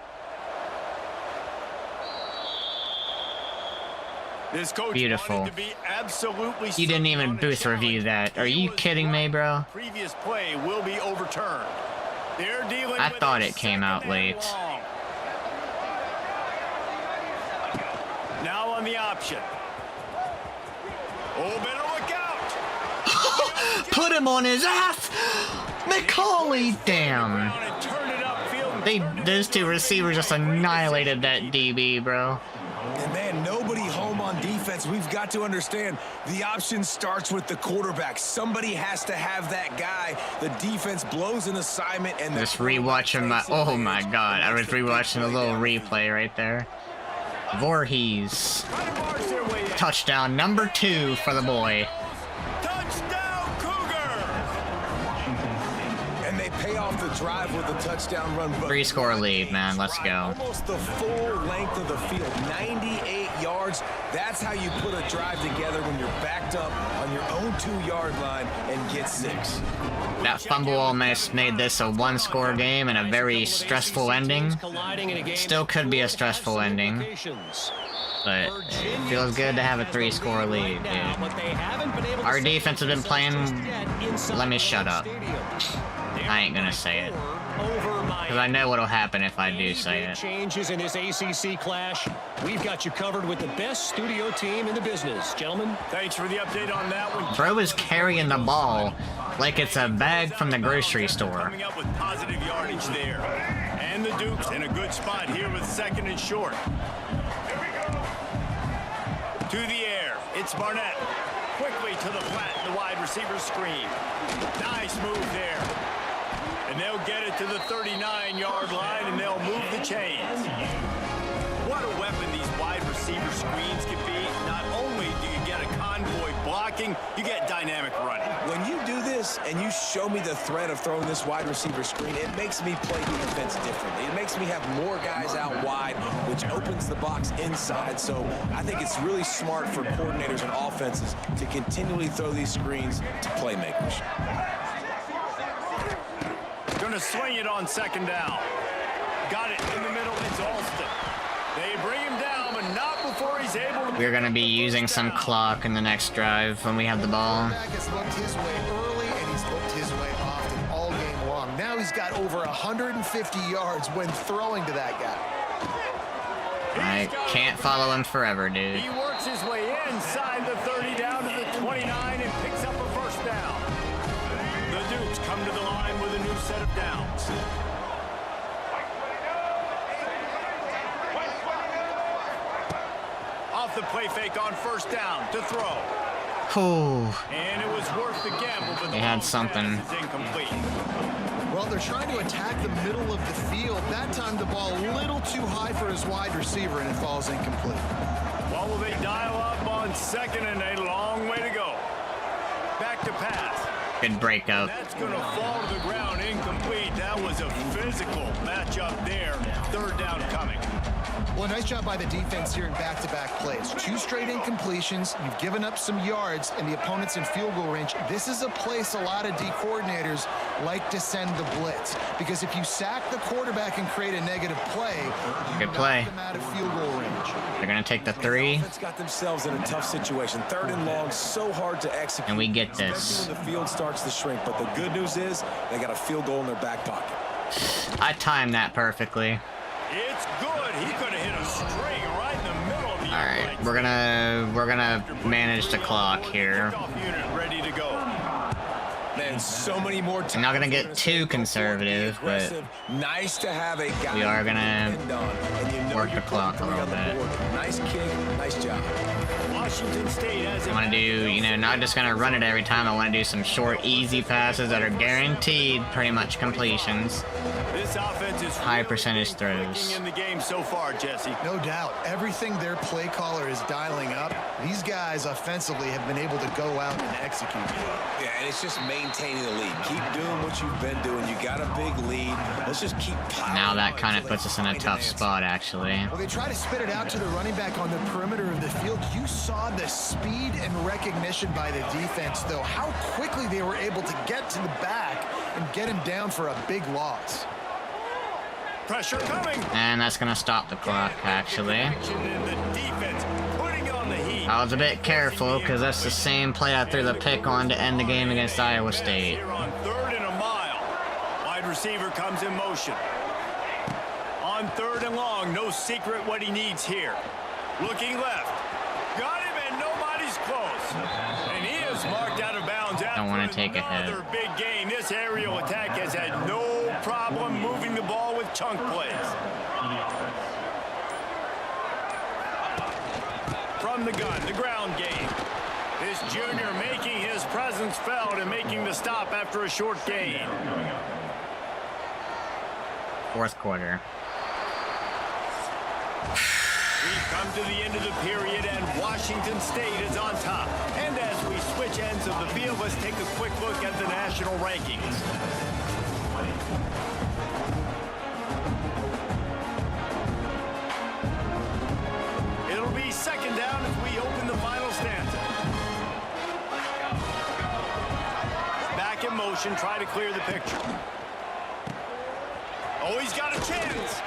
This coach Beautiful. wanted to be absolutely You didn't even certain on booth the review challenge. that. Are He you was kidding me, right. bro? Previous play will be overturned. They're dealing I with thought a it came out second and late. long. Now on the option. Oh, better look out! Put him on his ass! McCauley, damn. And turn it upfield and Those two receivers just annihilated that DB, bro. And man, nobody home on defense. We've got to understand the option starts with the quarterback. Somebody has to have that guy. The defense blows an assignment and Just rewatching my. Oh my god, I was rewatching a little replay right there. Voorhees. trying to barge their way in. Touchdown number 2 for the boy. Touchdown, Cougar! and they pay off the drive with a touchdown run. But 3-score lead, man. Let's go. Almost the full length of the field, 98 yards. That's how you put a drive together when you're backed up on your own 2-yard line and get 6. That fumble almost made this a 1-score game and a very stressful ending. Still could be a stressful ending, but it feels good to have a 3-score lead, dude. Our defense has been playing. Let me shut up. I ain't gonna say it, because I know what'll happen if I do say it. Changes in this ACC clash. We've got you covered with the best studio team in the business, gentlemen. Thanks for the update on that one. Bro is carrying the ball like it's a bag from the grocery store. Coming up with positive yardage there. And the Dukes in a good spot here with 2nd and short. To the air. It's Barnett. Quickly to the flat, the wide receiver screen. Nice move there. And they'll get it to the 39-yard line, and they'll move the chains. What a weapon these wide receiver screens can be. Not only do you get a convoy blocking, you get dynamic running. When you do this and you show me the threat of throwing this wide receiver screen, it makes me play defense differently. It makes me have more guys out wide, which opens the box inside. So I think it's really smart for coordinators and offenses to continually throw these screens to playmakers. Going to swing it on 2nd down. Got it in the middle. It's Alston. They bring him down, but not before he's able to... We're gonna be using some clock in the next drive when we have the ball. Quarterback has looked his way early, and he's looked his way often all game long. Now he's got over 150 yards when throwing to that guy. I can't follow him forever, dude. He works his way inside the 30 down to the 29 and picks up a 1st down. The Dukes come to the line with a new set of downs. Off the play fake on 1st down to throw. Whew. And it was worth the gamble, but the They had long something. pass is incomplete. Well, they're trying to attack the middle of the field. That time the ball a little too high for his wide receiver, and it falls incomplete. What will they dial up on 2nd and a long way to go? Back to pass. Good breakup. That's going to fall to the ground incomplete. That was a physical matchup there. 3rd down coming. Well, nice job by the defense here in back-to-back plays. 2 straight incompletions. You've given up some yards, and the opponent's in field goal range. This is a place a lot of D coordinators like to send the blitz, because if you sack the quarterback and create a negative play, you Good play. knock them out of field goal range. They're gonna take the 3, Offense got themselves in a tough situation. 3rd and long, so hard to execute. and we get this. Especially when the field starts to shrink. But the good news is they got a field goal in their back pocket. I timed that perfectly. It's good. He could have hit a straight right in the middle of the All right, we're gonna manage the clock here. Kickoff unit ready to go. Man, so many more times. I'm not gonna get too conservative, but nice to have a guy we are gonna depend on, and you know work you're the clock a putting little three on the bit. board. Nice kick, nice job. Washington State has I want to do, you know, not just gonna run it every time. I want to do some short, easy passes that are guaranteed, pretty much completions. This offense is High really percentage clicking throws. in the game so far, Jesse. No doubt. Everything their play caller is dialing up, these guys offensively have been able to go out and execute. Yeah, and it's just maintaining the lead. Keep doing what you've been doing. You got a big lead. Let's just keep piling Now that on kind of until puts they us in a find an tough answer. spot, actually. Well, they try to spit it out to the running back on the perimeter of the field. You saw the speed and recognition by the defense, though. How quickly they were able to get to the back and get him down for a big loss. Pressure coming. And that's gonna stop the clock, actually. Action in the defense, putting on the heat. I was a bit careful, because that's the same play I threw the pick on to end the game against Iowa State. Here on 3rd and a mile. Wide receiver comes in motion. On 3rd and long, no secret what he needs here. Looking left. Got him, and nobody's close. And he is marked out of bounds. Don't want to take a hit. Another big gain. This aerial attack has had no problem moving the ball with chunk plays. From the gun, the ground game. This junior making his presence felt and making the stop after a short gain. 4th quarter. We've come to the end of the period, and Washington State is on top. And as we switch ends of the field, let's take a quick look at the national rankings. It'll be 2nd down as we open the final stanza. Back in motion, try to clear the picture. Oh, he's got a chance.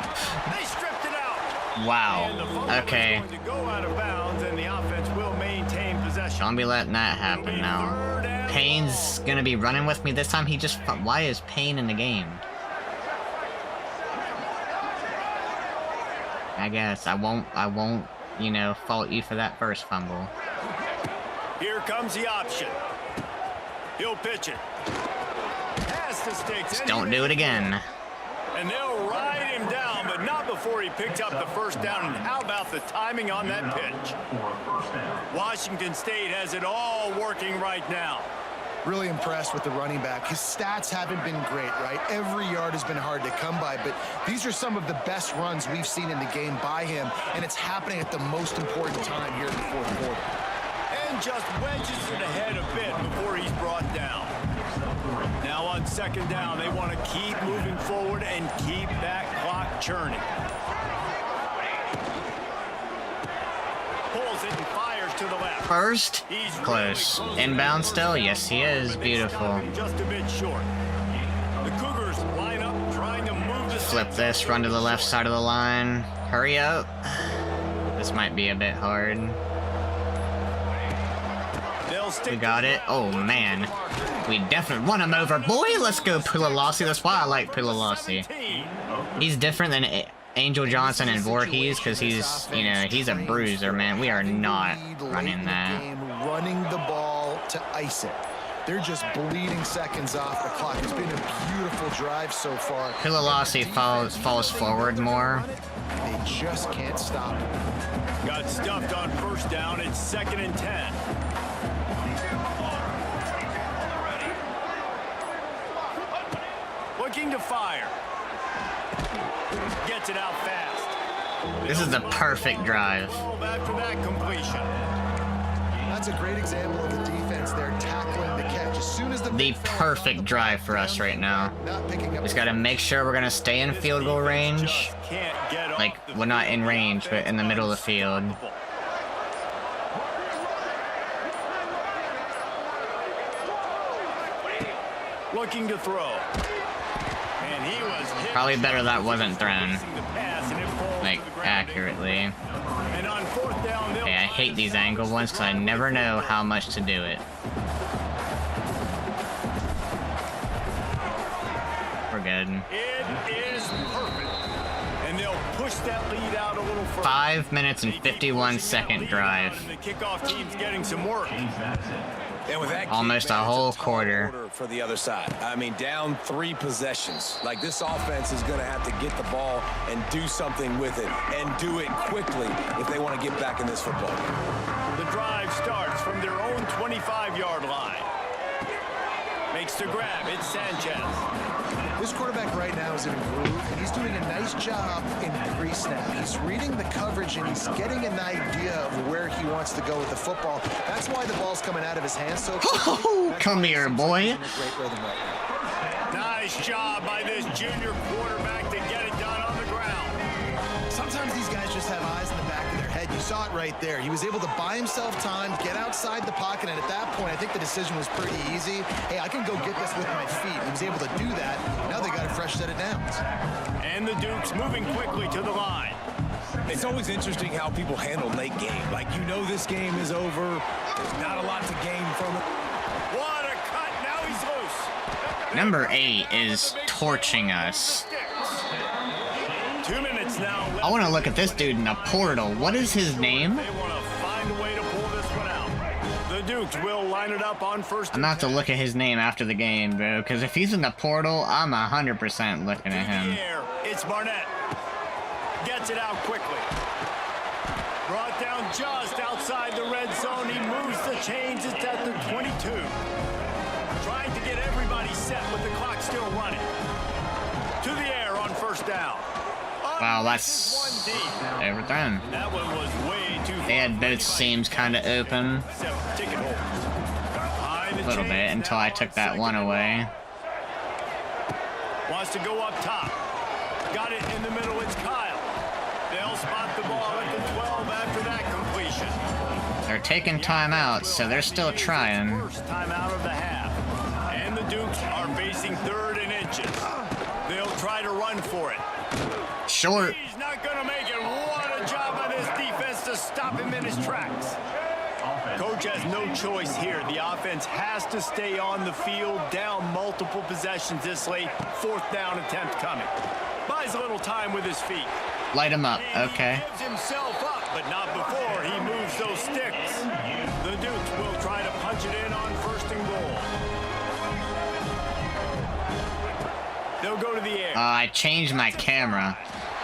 They stripped it out. And the Wow. fumble Okay. is going to go out of bounds, and the offense will maintain possession. Don't be letting that happen now. Payne's gonna be running with me this time. He just... Why is Payne in the game? I guess I won't, you know, fault you for that first fumble. Here comes the option. He'll pitch it. Pass the sticks. Just don't do it again. And they'll ride him down, but not before he picked up the 1st down. And how about the timing on that pitch? Washington State has it all working right now. Really impressed with the running back. His stats haven't been great, right? Every yard has been hard to come by, but these are some of the best runs we've seen in the game by him, and it's happening at the most important time here in the 4th quarter. And just wedges it ahead a bit before he's brought down. Now on 2nd down, they want to keep moving forward and keep that clock churning. Pulls it and fires to the left. First? He's Close. really Inbound still? Yes, he is. But they stop Beautiful. him just a bit short. The Cougars line up, trying to move the Flip this, run to the left side of the line. Hurry up. This might be a bit hard. They'll stick We got it. Oh, man. We definitely run him over. Boy, let's go Pulalasi. That's why I like Pulalasi. 17. He's different than Angel Johnson and Voorhees because he's, you know, he's a bruiser, man. We are not running that. Running the ball to ice it. They're just bleeding seconds off the clock. It's been a beautiful drive so far. Pulalasi falls forward more. They just can't stop him. Got stuffed on 1st down. It's 2nd and 10. Looking to fire. Gets it out fast. This is the perfect drive. After that completion. That's a great example of the defense there tackling the catch. As soon as the the perfect drive for us right now. Just gotta make sure we're gonna stay in field goal range. Like, well, not in range, but in the middle of the field. Looking to throw. And he was hit. Probably better that wasn't thrown. Like, accurately. And on fourth down, Okay, I hate these angle ones because I never know how much to do it. We're good. it is perfect. And they'll push that lead out a little further. 5 minutes and 51-second drive. The kickoff team's getting some work. And with that Almost kick, a man, whole it's tall quarter. order for the other side. I mean, down 3 possessions. Like, this offense is going to have to get the ball and do something with it, and do it quickly if they want to get back in this football game. The drive starts from their own 25-yard line. Makes the grab. It's Sanchez. This quarterback right now is in a groove, and he's doing a nice job in pre-snap. He's reading the coverage, and he's getting an idea of where he wants to go with the football. That's why the ball's coming out of his hands so quickly. Come here, boy. Nice job by this junior quarterback to get it done on the ground. Sometimes these guys just have eyes in the back of their head. You saw it right there. He was able to buy himself time, get outside the pocket, and at that point, I think the decision was pretty easy. Hey, I can go get this with my feet. He was able to do that. Now they got a fresh set of downs. And the Dukes moving quickly to the line. It's always interesting how people handle late game. Like, you know this game is over. There's not a lot to gain from it. What a cut. Now he's loose. Number 8 is torching us. 2 minutes now. I want to look at this dude in the portal. What is his name? They want to find a way to pull this one out. The Dukes will line it up on first. I'm gonna have to look at his name after the game, bro, because if he's in the portal, I'm 100% looking at him. Here, it's Barnett. Gets it out quickly. Brought down just outside the red zone. He moves the chains. It's at the 22. Trying to get everybody set with the clock still running. To the air on first down. Wow, that's overthrown. That one was way too far. They had both seams kind of open a little bit until I took that one away. Wants to go up top. Got it in the middle. It's Kyle. They'll spot the ball at the 12 after that completion. They're taking timeouts, so they're still trying. First timeout of the half. And the Dukes are facing 3rd and inches. They'll try to run for it. Short. He's not going to make it. What a job by this defense to stop him in his tracks. Coach has no choice here. The offense has to stay on the field, down multiple possessions this late. 4th down attempt coming. Buys a little time with his feet. Light him up. Okay. He gives himself up, but not before he moves those sticks. The Dukes will try to punch it in on 1st and goal. They'll go to the air. I changed my camera.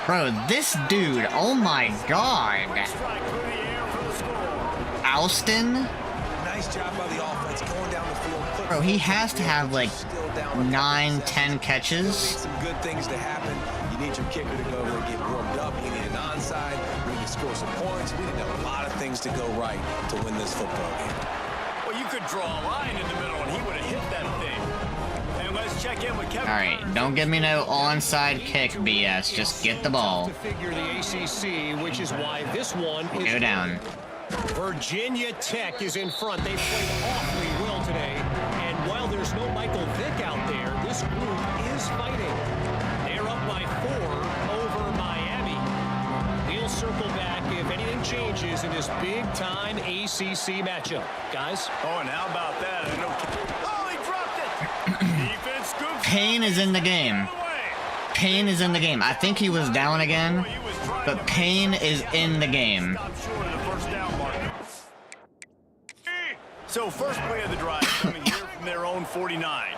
Bro, this dude, oh my god. Strike through the air for the score. Alston? Nice job by the offense going down the field. Bro, he has to have like Still down 9, 10 catches. Need some good things to happen. You need your kicker to go over and get warmed up. We need an onside. We need to score some points. We need a lot of things to go right to win this football game. Well, you could draw a line in the middle, and he would have hit that thing. And let's check in with Kevin. Alright, don't give me no onside kick BS. Just get the ball. To figure the ACC, which is why this one is Go down. Virginia Tech is in front. They played awfully well today. And while there's no Michael Vick out there, this group is fighting. They're up by 4 over Miami. We'll circle back if anything changes in this big-time ACC matchup. Guys? Oh, and how about that? Oh, he dropped it. Defense scoops. Payne is in the game. Payne is in the game. I think he was down again, but Payne is in the game. Stop short of the first down marker. So first play of the drive coming here from their own 49.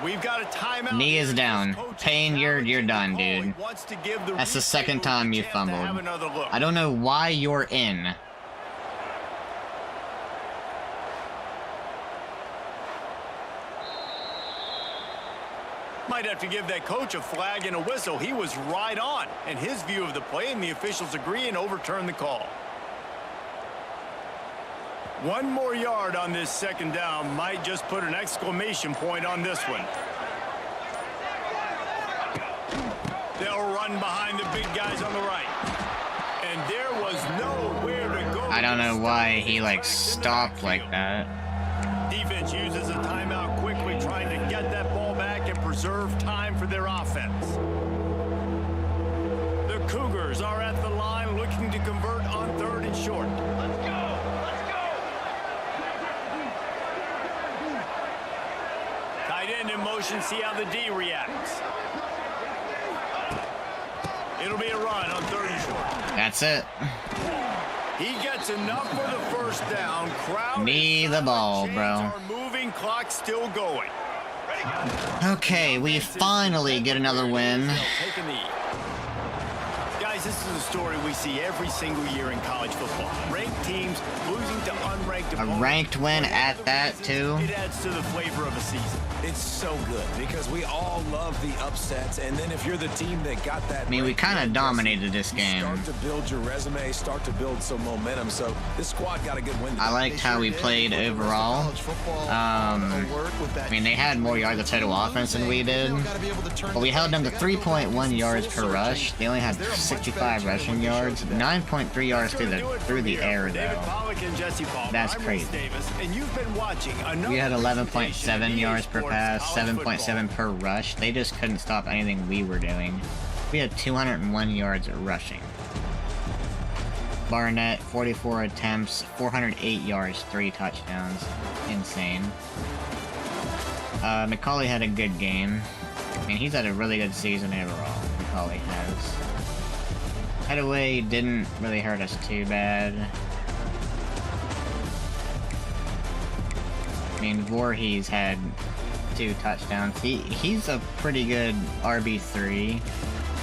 We've got a timeout. Knee is down. Payne, you're done, dude. That's the second time you fumbled. I don't know why you're in. Might have to give that coach a flag and a whistle. He was right on in his view of the play, and the officials agree and overturn the call. One more yard on this second down might just put an exclamation point on this one. They'll run behind the big guys on the right. And there was nowhere to go. I don't know why he like stopped like that. Defense uses a timeout quickly, trying to get that ball back and preserve time for their offense. The Cougars are at the line looking to convert on 3rd and short. Let's go! Let's go! Tight end in motion, see how the D reacts. It'll be a run on 3rd and short. That's it. He gets enough for the first down. Crowd Me the ball, bro. Our moving clock still going. Okay, we finally get another win. Take a knee. Guys, this is a story we see every single year in college football. Ranked teams losing to unranked opponents. A ranked win at that, too. It adds to the flavor of a season. It's so good because we all love the upsets, and then if you're the team that got that, I mean, we kind of dominated this you game. start to build your resume, start to build some momentum. So this squad got a good win today. I liked how we played overall. I mean, they had more yards of total offense than we did, but we held them to 3.1 yards per rush. They only had 65 rushing yards, 9.3 yards through the air, though. That's crazy. We had 11.7 yards per pass, 7.7 per rush. They just couldn't stop anything we were doing. We had 201 yards rushing. Barnett, 44 attempts, 408 yards, 3 touchdowns. Insane. McCauley had a good game. I mean, he's had a really good season overall. McCauley has. Headaway didn't really hurt us too bad. I mean, Voorhees had 2 touchdowns. He's a pretty good RB3.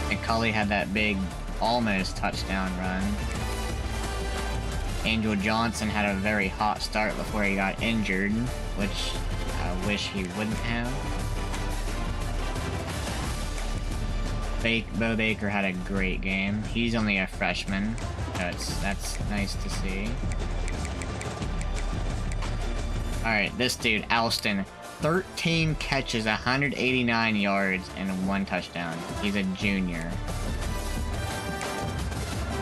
McCauley had that big almost touchdown run. Angel Johnson had a very hot start before he got injured, which I wish he wouldn't have. Bo Baker had a great game. He's only a freshman. That's nice to see. Alright, this dude, Alston, 13 catches, 189 yards, and 1 touchdown. He's a junior.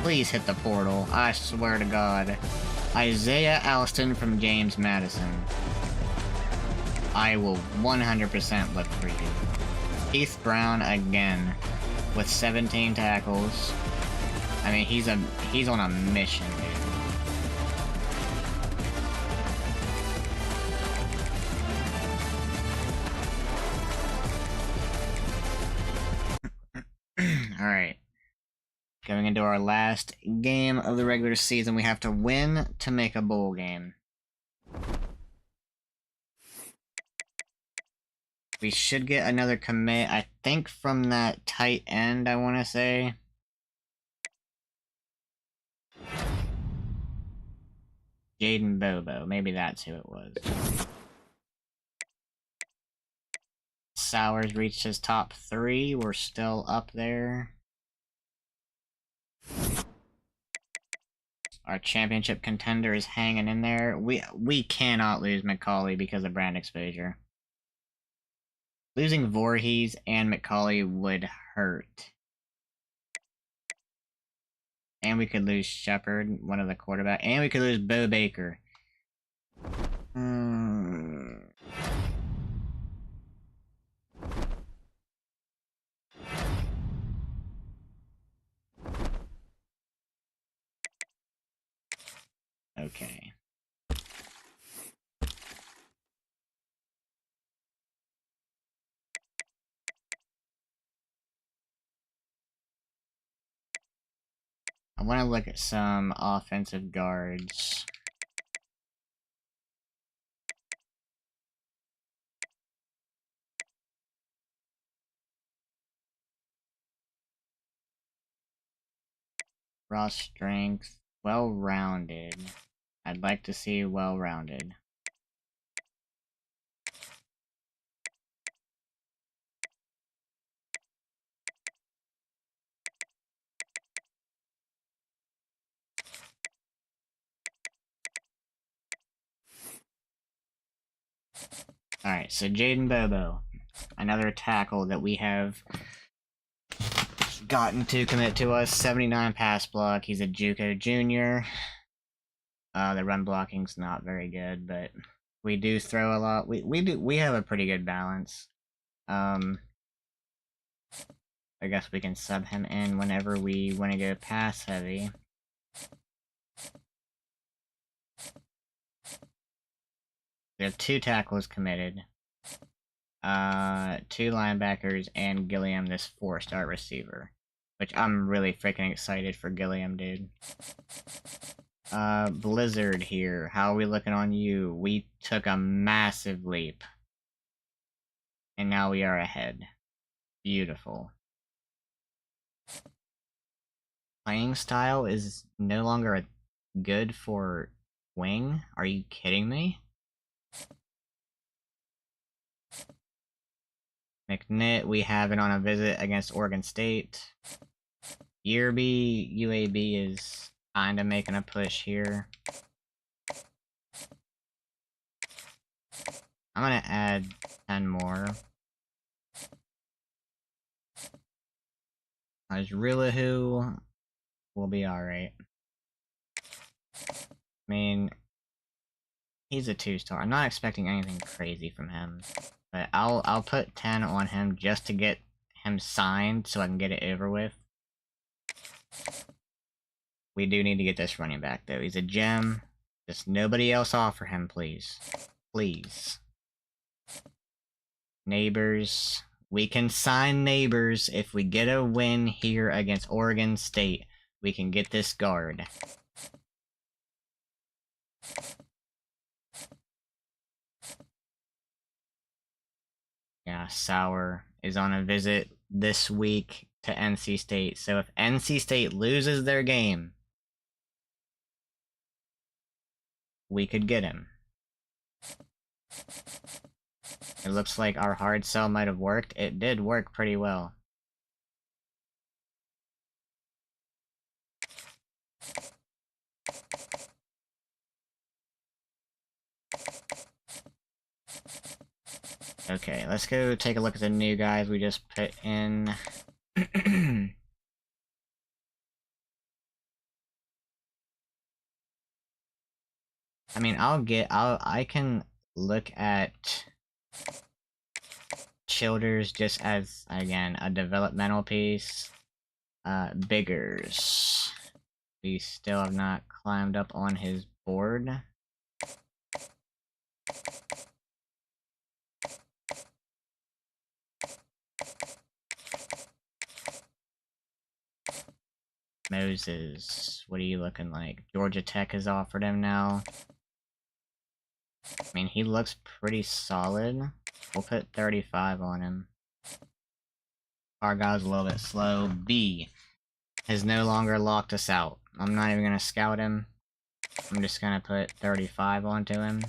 Please hit the portal. I swear to God. Isaiah Alston from James Madison. I will 100% look for you. Keith Brown again with 17 tackles. I mean, he's on a mission, dude. Alright. Going into our last game of the regular season, we have to win to make a bowl game. We should get another commit, I think, from that tight end, I want to say. Jaden Bobo, maybe that's who it was. Sowers reached his top 3, we're still up there. Our championship contender is hanging in there. We cannot lose McCauley because of brand exposure. Losing Voorhees and McCauley would hurt. And we could lose Shepard, one of the quarterbacks. And we could lose Bo Baker. Okay. I want to look at some offensive guards. Raw strength, well-rounded. I'd like to see well-rounded. Alright, so Jaden Bobo. Another tackle that we have gotten to commit to us. 79 pass block. He's a JUCO junior. The run blocking's not very good, but we do throw a lot. We have a pretty good balance. I guess we can sub him in whenever we want to go pass heavy. We have 2 tackles committed. 2 linebackers, and Gilliam, this 4-star receiver. Which I'm really freaking excited for Gilliam, dude. Blizzard here. How are we looking on you? We took a massive leap. And now we are ahead. Beautiful. Playing style is no longer good for wing? Are you kidding me? McNitt, we have it on a visit against Oregon State. Yearby, UAB is kinda making a push here. I'm gonna add 10 more. Rilahu will be alright. I mean, he's a 2-star. I'm not expecting anything crazy from him. But I'll put 10 on him just to get him signed so I can get it over with. We do need to get this running back though. He's a gem. Just nobody else offer him, please. Please. Neighbors. We can sign Neighbors if we get a win here against Oregon State. We can get this guard. Yeah, Sauer is on a visit this week to NC State. So if NC State loses their game, we could get him. It looks like our hard sell might have worked. It did work pretty well. Okay, let's go take a look at the new guys we just put in. I mean, I can look at Childers just as, again, a developmental piece. Biggers. We still have not climbed up on his board. Moses, what are you looking like? Georgia Tech has offered him now. I mean, he looks pretty solid. We'll put 35 on him. Argyle's a little bit slow. B has no longer locked us out. I'm not even gonna scout him. I'm just gonna put 35 onto him.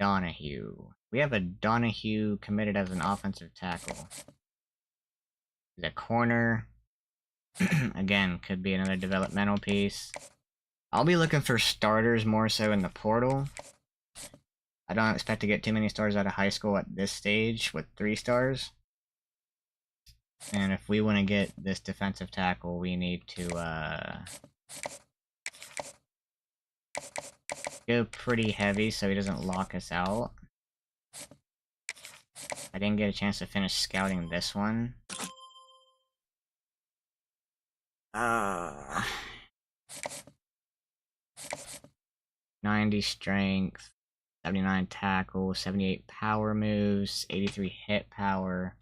Donahue. We have a Donahue committed as an offensive tackle. He's a corner. Again, could be another developmental piece. I'll be looking for starters more so in the portal. I don't expect to get too many stars out of high school at this stage with 3 stars. And if we want to get this defensive tackle, we need to go pretty heavy so he doesn't lock us out. I didn't get a chance to finish scouting this one. 90 strength, 79 tackle, 78 power moves, 83 hit power.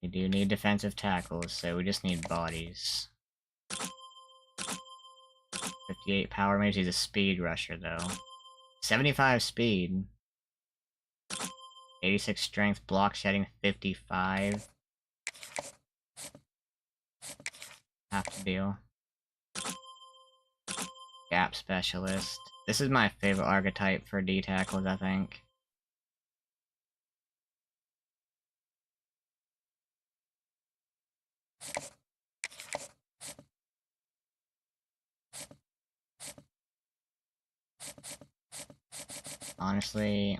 We do need defensive tackles, so we just need bodies. 58 power moves, he's a speed rusher though. 75 speed. 86 strength, block shedding 55. Have to deal. Gap specialist. This is my favorite archetype for D tackles, I think. honestly,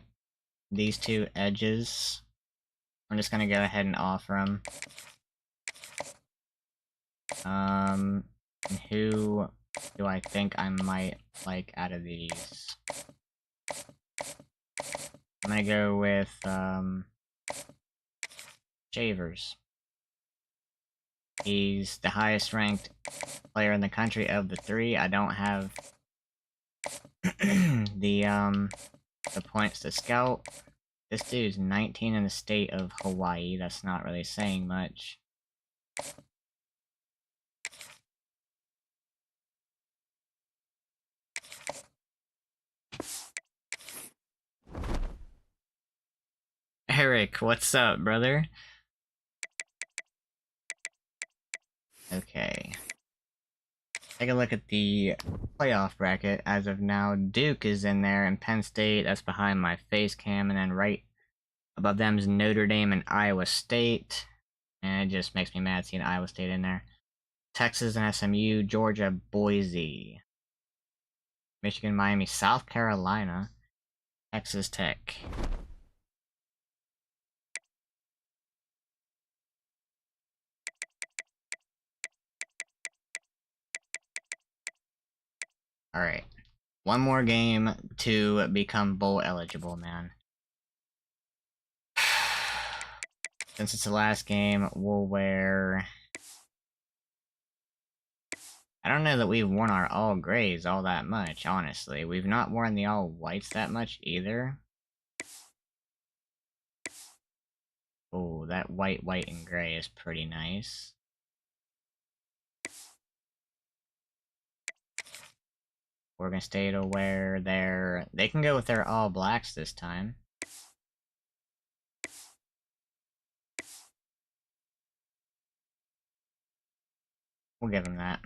these two edges, I'm just gonna go ahead and offer them. And who do I think I might like out of these? I'm gonna go with, Shavers. He's the highest ranked player in the country of the three. I don't have the points to scout. This dude's 19 in the state of Hawaii. That's not really saying much. Eric, what's up, brother? Okay. Take a look at the playoff bracket. As of now, Duke is in there, and Penn State, that's behind my face cam, and then right above them is Notre Dame and Iowa State. And it just makes me mad seeing Iowa State in there. Texas and SMU, Georgia, Boise. Michigan, Miami, South Carolina, Texas Tech. Alright. One more game to become bowl eligible, man. Since it's the last game, we'll wear... I don't know that we've worn our all grays all that much, honestly. We've not worn the all whites that much either. Oh, that white, and gray is pretty nice. Oregon State will wear their... They can go with their all blacks this time. We'll give them that.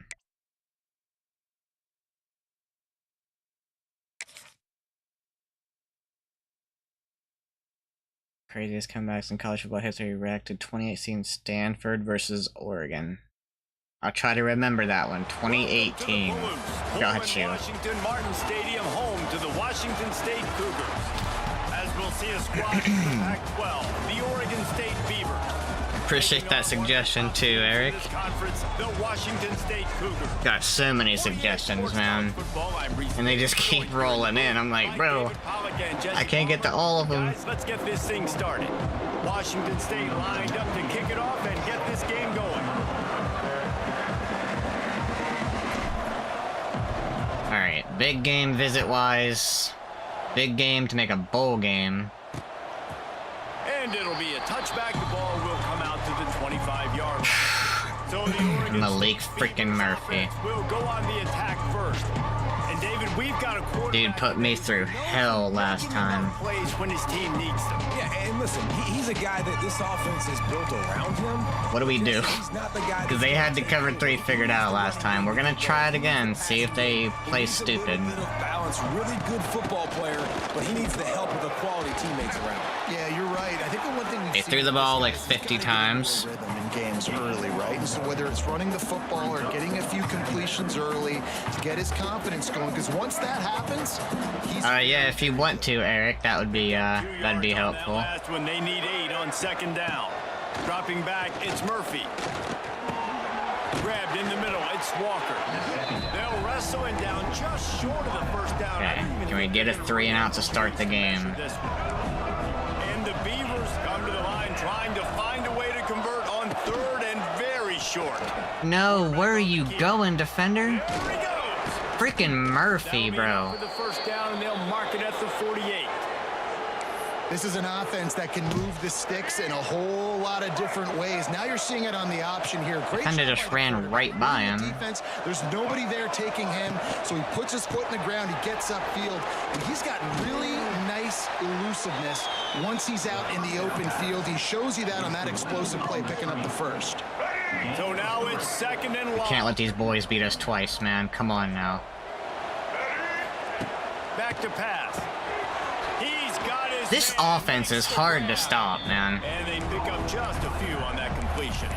Craziest comebacks in college football history reacted 2018 Stanford versus Oregon. I'll try to remember that one. 2018. Got you. Washington Martin Stadium, home to the Washington State Cougars. As we'll see a squad in the Pac-12, the Oregon State Beavers. Appreciate that suggestion too, Eric. The Washington State Cougars. Got so many suggestions, man. And they just keep rolling in. I'm like, bro, I can't get to all of them. Guys, let's get this thing started. Washington State lined up to kick it off and get this game going. Alright, big game visit-wise. Big game to make a bowl game. And it'll be a touchback. The ball will come out to the 25-yard line. So the Oregon Malik State freaking Murphy. will go on the attack first. And David, we've got a quarterback. Dude put me through hell last time. Plays when his team needs them. Yeah, and listen, he's a guy that this offense is built around him. What do we do? He's not the guy Because they had to cover 3 figured out last time. We're gonna try it again, see if they play stupid. Balance, really good football player, but he needs the help of the quality teammates around. Yeah, you're right. I think the one thing They threw the ball like 50 times. Rhythm in games early, right? And so whether it's running the football or getting a few completions early to get his confidence going, because once that happens, he's Yeah, if you want to, Eric, that would be helpful. Last one, they need 8 on second down. Dropping back, it's Murphy. Grabbed in the middle, it's Walker. They'll wrestle him down just short of the first down. Okay, can we get a 3 and out to start the game? And the Beavers come to the line trying to find a way to convert on 3rd and very short. No, where are you going, defender? There he goes. Freaking Murphy, bro. For the first down, and they'll mark it at the 48. This is an offense that can move the sticks in a whole lot of different ways. Now you're seeing it on the option here. Great Kinda job just by ran the right by him. defense. There's nobody there taking him, so he puts his foot in the ground, he gets upfield, and he's got really nice elusiveness once he's out in the open field. He shows you that on that explosive play, picking up the first. So now it's 2nd and long. Can't let these boys beat us twice, man. Come on now. Back to pass. He's got his This man offense is hard to stop, man. And they pick up just a few on that completion.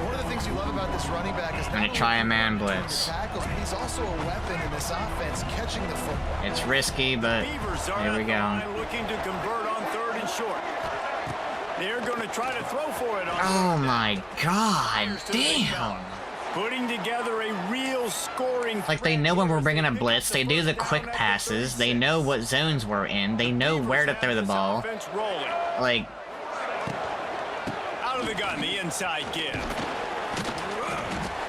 One of the things things you love about this running back is I'm gonna try a man blitz. tackles, but he's also a weapon in this offense, catching the football. It's risky, but Beavers are there we at the go. line looking to convert on 3rd and short. They're going to try to throw for it on Oh my god, damn. putting together a real scoring. Like, they know when we're bringing a blitz, they do the quick passes, they know what zones we're in, they know where to throw the ball. Offense rolling. Like, Out of the gun, the inside give.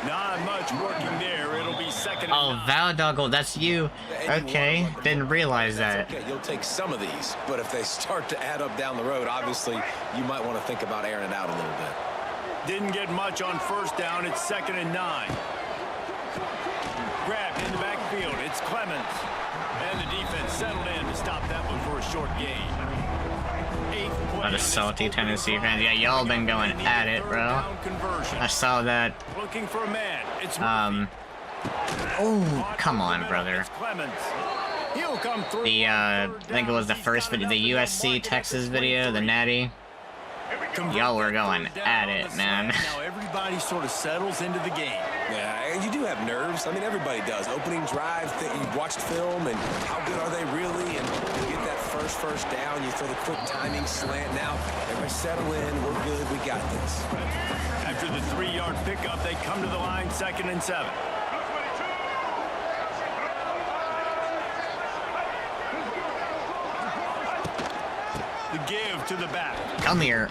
Not much working there. It'll be 2nd and oh, 9. Valadoggle, that's you. Okay, didn't realize that. Okay, you'll take some of these, but if they start to add up down the road, obviously you might want to think about airing it out a little bit. Didn't get much on 1st down. It's 2nd and 9. Grabbed in the backfield. It's Clemens. And the defense settled in to stop that one for a short gain. 8th A lot play. of salty Tennessee fans. Yeah, y'all been going at it, bro. I saw that. Looking for a man. It's Oh, come on, brother. Clemens. He'll come through. The, I think it was the first video, the USC Texas video, the Natty. Y'all were going at it, man. Now everybody sort of settles into the game. Yeah, you do have nerves. I mean, everybody does. Opening drive, you've watched film, and how good are they really? And you get that first down, you throw the quick timing slant. Now, everybody settle in. We're good. We got this. After the 3-yard pickup, they come to the line 2nd and 7. The give to the back. Come here.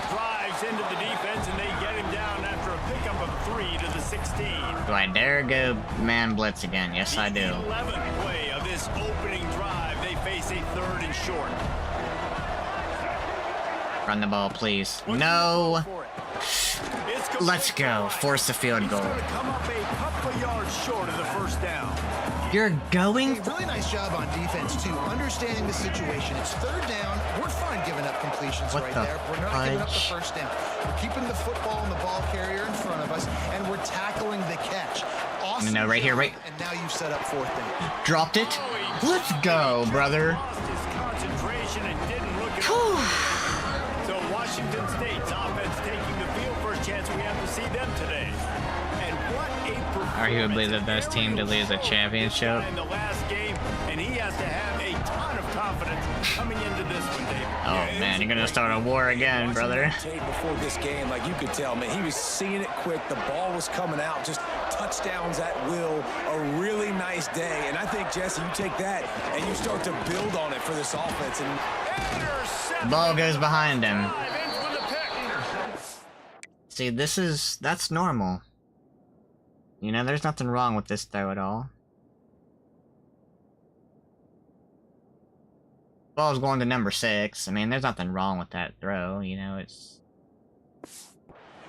Drives into the defense, and they get him down after a pickup of 3 to the 16. Do I dare go man blitz again? Yes, I do. 11th play of this opening drive. They face a 3rd and short. Run the ball, please. No. Let's go. Force the field goal. Come up a couple of yards short of the 1st down. You're going A really nice job on defense, too, understanding the situation. It's 3rd down. We're fine giving up completions What right the there. We're not giving up the fudge? 1st down. We're keeping the football and the ball carrier in front of us, and we're tackling the catch. Awesome. No, right here, job, right. And now you've set up 4th down. Dropped it. Let's go, brother. Lost his concentration and didn't look at So Washington State's offense taking the field. First chance we have to see them today. And what a performance. Arguably the best team to lose a championship. In the last game, and he has to have a ton of confidence coming into this one, David. Oh man, you're gonna start a war again, brother. Tape before this game, like you could tell, man, he was seeing it quick. The ball was coming out, just touchdowns at will. A really nice day, and I think, Jesse, you take that and you start to build on it for this offense. And Ball goes behind him. See, that's normal. You know, there's nothing wrong with this throw at all. Ball's going to number 6. I mean, there's nothing wrong with that throw. You know, it's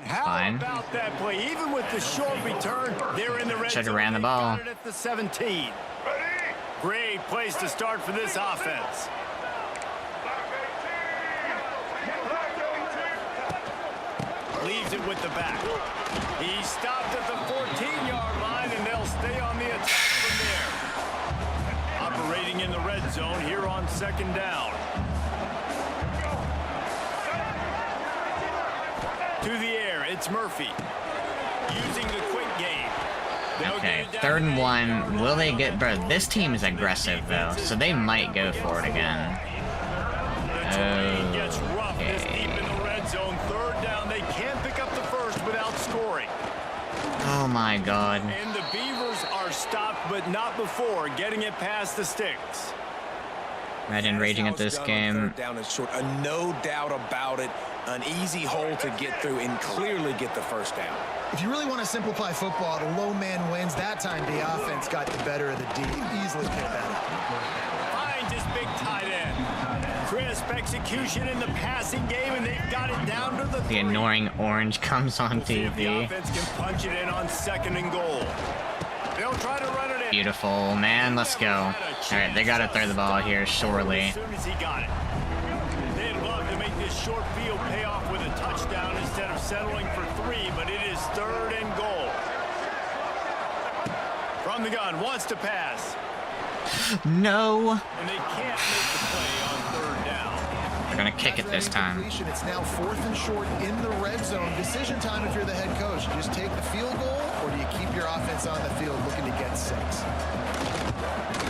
How fine. about that play? Even with the short return, they're in the red Should've zone. ran the They ball. got it at the 17. Great place to start for this offense. Leaves it with the back. He stopped at the 14-yard line, and they'll stay on the attack from there. Operating in the red zone here on 2nd down. To the air, it's Murphy. Using the quick game. They'll okay. get it down 3rd and to 1. Will they get, bro? This team is aggressive though, so they might go for it again. The terrain gets rough this deep in the red zone. 3rd down. They can't pick up the 1st without scoring. Oh my god. And the Beavers are stopped, but not before getting it past the sticks. Imagine raging at this game. Down and short, no doubt about it. An easy hole to get through and clearly get the 1st down. If you really want to simplify football, the low man wins. That time the offense got the better of the D. Easily picked that up. Finds his big tight end. Crisp execution in the passing game, and they've got it down to the 3. The annoying orange comes on See if the TV. offense can punch it in on 2nd and goal. They'll try to run it in. Beautiful, man. Let's go. Alright, they gotta throw the ball here, surely. As soon as he got it. They'd love to make this short field pay off with a touchdown instead of settling for 3, but it is 3rd and goal. From the gun, wants to pass. No! And they can't make the play on 3rd down. Gonna kick it this time. It's now 4th and short in the red zone. Decision time if you're the head coach. You just take the field goal, or do you keep your offense on the field looking to get 6?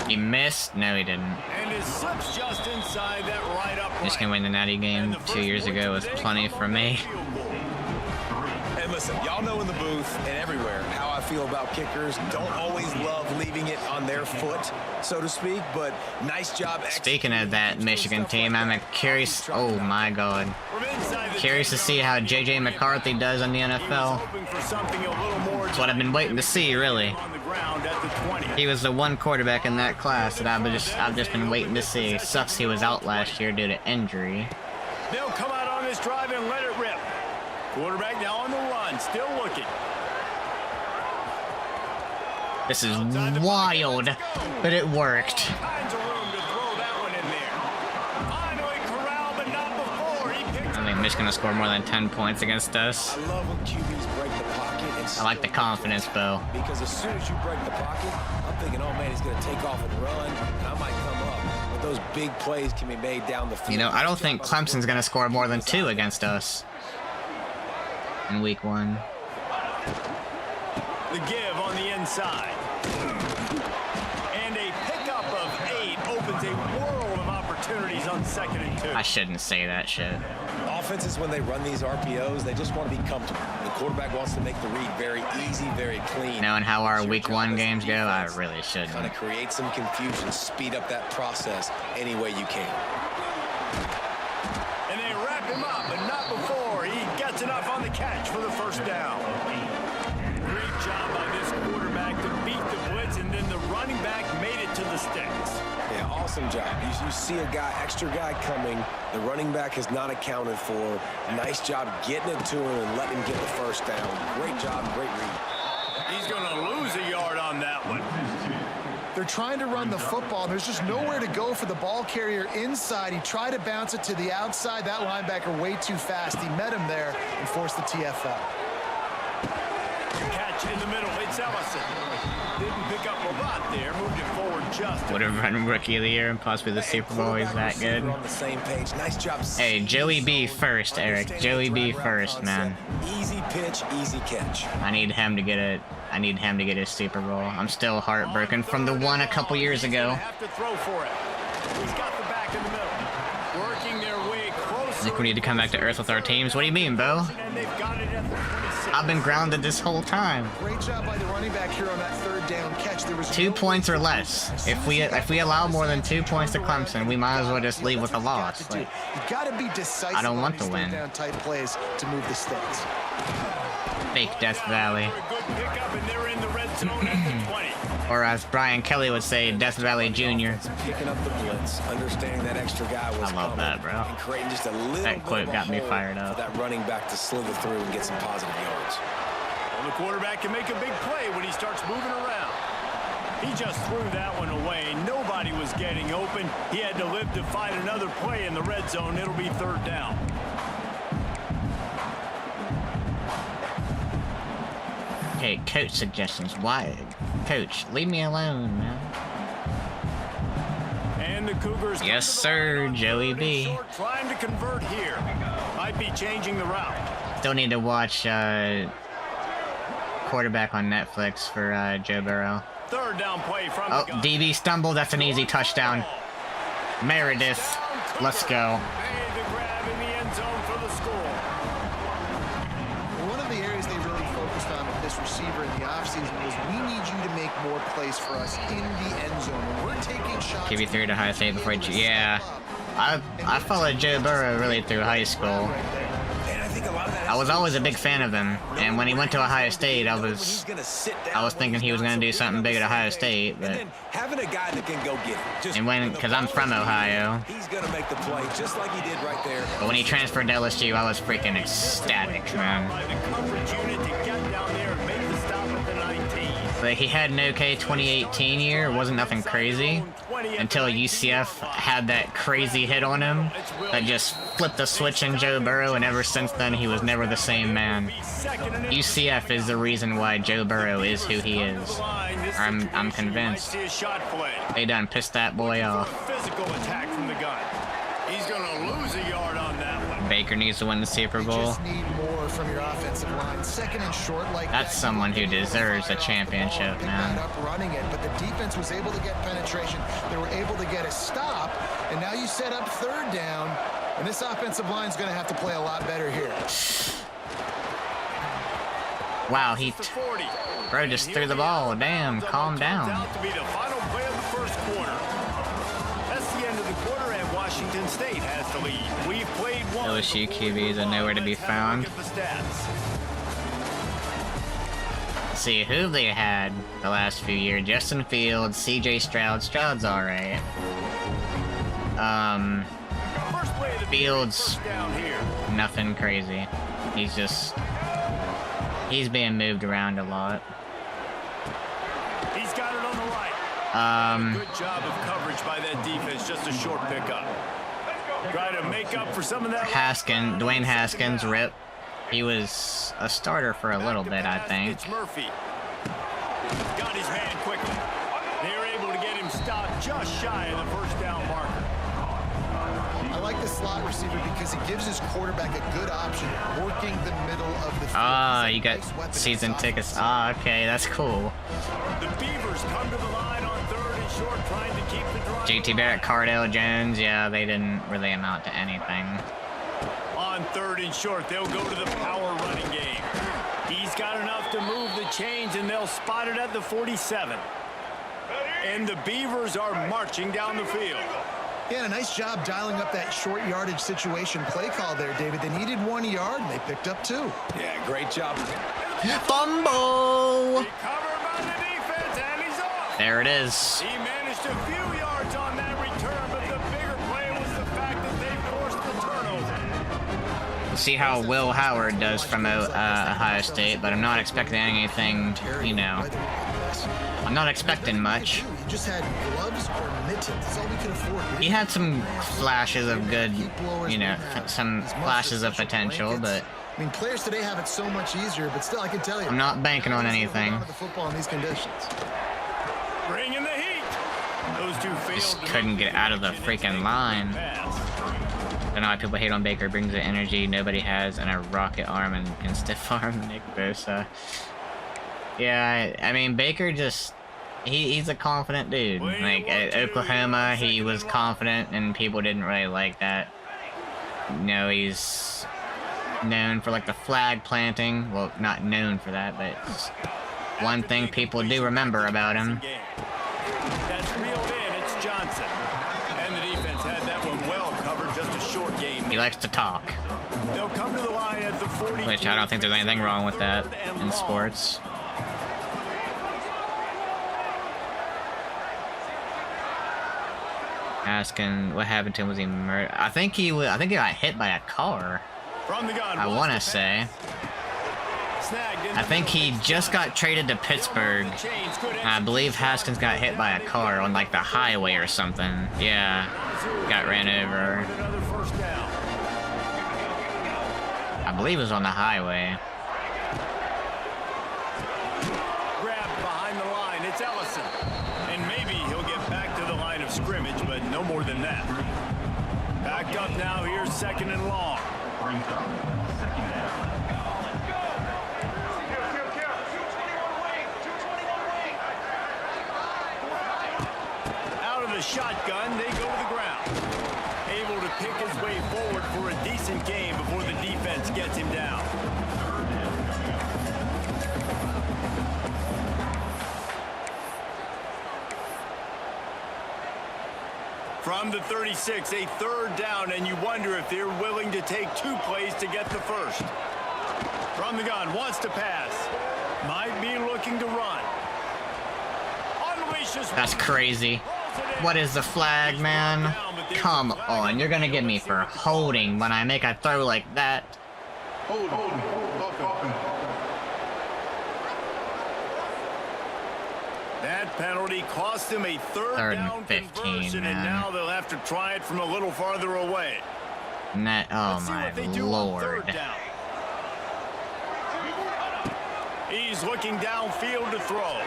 He missed? No, he didn't. And it slips just inside that right upright. Just gonna win the Natty game 2 years ago was plenty for me. And listen, y'all know in the booth and everywhere how I feel about kickers. Don't always love leaving it on their foot, so to speak, but nice job. Speaking of that Michigan team, I'm curious. Oh my God. Curious to see how JJ McCarthy does in the NFL. That's what I've been waiting to see, really. He was the one quarterback in that class that I've just been waiting to see. Sucks he was out last year due to injury. They'll come out on this drive and let it rip. Quarterback now on the run, still looking. This is wild, but it worked. Kinds of room to throw that one in there. Finally corralled, but not before. He picked I think Michigan will score more than 10 points against us. I love when QBs break the pocket. And I like the confidence, Bo. Because as soon as you break the pocket, I'm thinking, oh man, he's going to take off and run, and I might come up. But those big plays can be made down the field. You know, I don't think Clemson's going to score more than 2 against us in week 1. the give on the inside. And a pickup of 8 opens a world of opportunities on 2nd and 2. I shouldn't say that shit. Offenses, when they run these RPOs, they just want to be comfortable. The quarterback wants to make the read very easy, very clean. Knowing how our week 1 games go, I really shouldn't. Kind of create some confusion, speed up that process any way you can. And they wrap him up, but not before he gets enough on the catch for the first down. Great job by this quarterback to beat the blitz, and then the running back made it to the sticks. Yeah, awesome job. You see a guy, extra guy coming. The running back is not accounted for. Nice job getting it to him and letting him get the first down. Great job, great read. He's going to lose a yard on that one. They're trying to run the football. There's just nowhere to go for the ball carrier inside. He tried to bounce it to the outside. That linebacker way too fast. He met him there and forced the TFL. Catch in the middle. It's Ellison. Didn't pick up a lot there. Moved it forward just. Would have run Rookie of the Year and possibly the Super Bowl. He's that good. On the same page. Nice job. Hey, Joey B first, Eric. Joey B first, man. Easy pitch, easy catch. I need him to get it. I need him to get his Super Bowl. I'm still heartbroken from the one a couple years ago. Have to throw for it. He's got the back in the middle. Working their way closer. I think we need to come back to earth with our teams. What do you mean, Bo? And they've got it at the 26. I've been grounded this whole time. Great job by the running back here on that 3rd down catch. There was 2 points or less. If we allow more than 2 points to Clemson, we might as well just leave with a loss. Like, you got to be decisive. I don't want on to these win. Down tight plays to move the sticks. fake Death Valley. A good pickup, and they're in the red zone at the 20. Or as Brian Kelly would say, Death Valley Jr. Picking up the blitz, understanding that extra guy was I love coming, that, bro. and creating just a little That bit quote of a got me hole fired for up. that running back to slither through and get some positive yards. Well, the quarterback can make a big play when he starts moving around. He just threw that one away. Nobody was getting open. He had to live to find another play in the red zone. It'll be 3rd down. Okay, coach suggestions. Why? Coach, leave me alone, man. And the Cougars. Yes, sir, Joey B. Short, trying to convert here. Might be changing the route. Still need to watch quarterback on Netflix for Joe Burrow. 3rd down play from Oh, the gun. DB stumbled. That's an easy touchdown. Meredith, let's go. Made the grab in the end zone for the score. One of the areas they really focused on with this receiver in the offseason was we need you to make more plays for us in the end zone. When we're taking shots. QB3 to Ohio State before yeah. I followed Joe Burrow really through high school. And I think a lot of that I was always a big fan of him, and when he went to Ohio State, I was thinking he was going to do something big at Ohio State, but having a guy that can go get it. Just because I'm from Ohio, he's going to make the play just like he did right there. but when he transferred to LSU, I was freaking ecstatic, man. By the coverage unit to get down there and make the stop at the 19. But he had an okay 2018 year, it wasn't nothing crazy, until UCF had that crazy hit on him that just flipped the switch in Joe Burrow, and ever since then he was never the same man. UCF is the reason why Joe Burrow is who he is. I'm convinced. They done pissed that boy off. Physical attack from the gun. He's gonna lose a yard on that one. Baker needs to win the Super You Bowl. just need more from your offensive line. Second and short like That's that, someone you who can deserves a fire off the ball championship, and pick man. that up running it, but the defense was able to get penetration. They were able to get a stop, and now you set up third down, and this offensive line is going to have to play a lot better here. Wow, The 40. bro just threw the ball. Damn, calm down. Out to be the final play of the first quarter. That's the end of the quarter, and Washington State has the lead. We've played one. LSU before we QBs move are on. nowhere to be Let's have a look found. at the stats. See who they had the last few years. Justin Fields, CJ Stroud. Stroud's alright. First play of the Fields. first down here. Nothing crazy. He's being moved around a lot. He's got it on the right. Good job of coverage by that defense. Just a short pickup. Try to make up for some of that. Dwayne Haskins, rip. He was a starter for a little bit, I think. It's Murphy. Got his man quickly. They're able to get him stopped just shy of the first down marker. I like the slot receiver because he gives his quarterback a good option working the middle of the field. Ah, He's a you got nice weapon season in tickets. offense. Ah, okay, that's cool. The Beavers come to the line on third and short, trying to keep the drive. JT Barrett, Cardell Jones, yeah, they didn't really amount to anything. On third and short, they'll go to the power running game. He's got enough to move the chains, and they'll spot it at the 47. And the Beavers are marching down the field. Yeah, a nice job dialing up that short yardage situation play call there, David. They needed 1 yard, and they picked up 2. Yeah, great job. Fumble! Covered by the defense, and he's off. There it is. He managed a few yards on that return, but the bigger play was the fact that they forced the turnover. We'll see how Will Howard does from Ohio State, but I'm not expecting anything, you know. I'm not expecting much. He just had gloves or mittens. That's all we could afford. He had some flashes of good, you know, some flashes of potential, but I mean, players today have it so much easier, but still, I can tell you. I'm not banking on how does he anything. hold on to the football in these conditions. Bringing the heat. Those two Just failed. couldn't get out of the freaking line. Pass. I don't know why people hate on Baker. Brings the energy nobody has and a rocket arm and can stiff arm Nick Bosa. Yeah, I mean, Baker just... He's a confident dude. Like, at Oklahoma, he was confident and people didn't really like that. You know, he's known for, like, the flag planting. Well, not known for that, but it's one thing people do remember about him. That's reeled in. It's Johnson. And the defense had that one well covered. Just a short game. He likes to talk, They'll come to the line at the 40. which I don't think there's anything wrong with that in sports. Asking what happened to him. Was he murdered? I think he got hit by a car. From the gun. I want to say. I think he just got traded to Pittsburgh. I believe Haskins got hit by a car on like the highway or something. Yeah, got ran over. Another first down. I believe it was on the highway. Grabbed behind the line. It's Ellison. And maybe he'll get back to the line of scrimmage, but no more than that. Back up now. Here's second and long. Brings up second down. Out of the shotgun, they go to the ground. Able to pick his way forward for a decent game before the defense gets him down. From the 36, a third down, and you wonder if they're willing to take 2 plays to get the first. From the gun, wants to pass. Might be looking to run. Unleashes. That's crazy. What is the flag, man? Come on, you're gonna get me for holding when I make a throw like that. That penalty cost him a third and down 15, conversion, man. and now they'll have to try it from a little farther away. Oh Let's see my what they do on lord. third down. He's looking downfield to throw.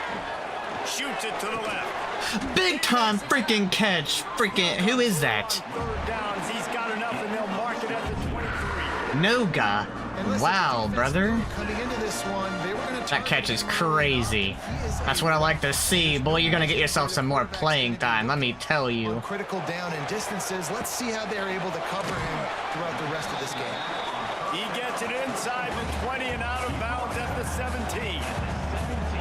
Shoots it to the left. Big time freaking catch. Freaking, who is that? Third down as he's got enough, and they'll mark it at the 23. Noga. Wow, brother. Coming into this one, they were gonna That catch is crazy. That's what I like to see. Boy, you're gonna get yourself some more playing time, let me tell you. critical down and distances. Let's see how they're able to cover him throughout the rest of this game. He gets it inside the 20 and out of bounds at the 17.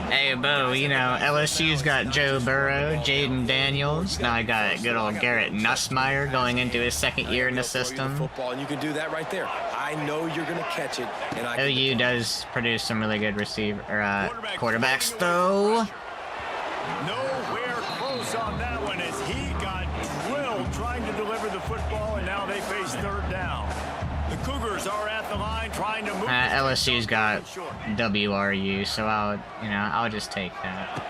Hey, Bo, you know, LSU's got Joe Burrow, Jaden Daniels. Now I got good old Garrett Nussmeier going into his second year in the system. Football, and you can do that right there. I know you're going to catch it, and I OU does produce some really good quarterbacks, though. Nowhere close on that one as he got drilled trying to deliver the football, and now they face third down. The Cougars are at the line trying to move. LSU's got WRU, so I'll just take that.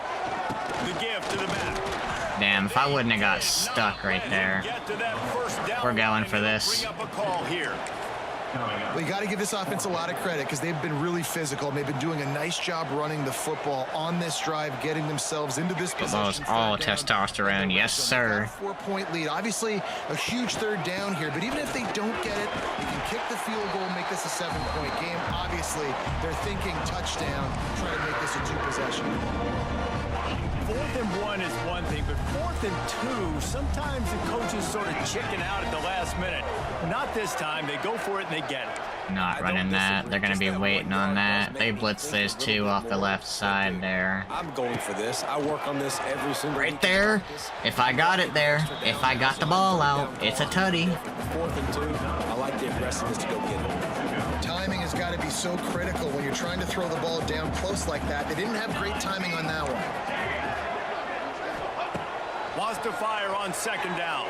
The give to the back. Damn, if I wouldn't have got stuck right there. Get to that first down. We're going for this. Bring up a call here. Well, you got to give this offense a lot of credit because they've been really physical. They've been doing a nice job running the football on this drive, getting themselves into this position. Football's all testosterone, yes, sir. 4-point lead. Obviously, a huge third down here, but even if they don't get it, you can kick the field goal, make this a 7-point game. Obviously, they're thinking touchdown, trying to make this a 2-possession. 4th and 1 is one thing, but 4th and 2, sometimes the coaches sort of chicken out at the last minute. Not this time. They go for it and they get it. Not running that. They're going to be waiting on that. They blitz those two off the left side there. I'm going for this. I work on this every single Right week. there. If I got it there. If I got the ball out, it's a tutty. 4th and 2. I like the aggressiveness to go get it. Timing has got to be so critical when you're trying to throw the ball down close like that. They didn't have great timing on that one. Wants to fire on 2nd down.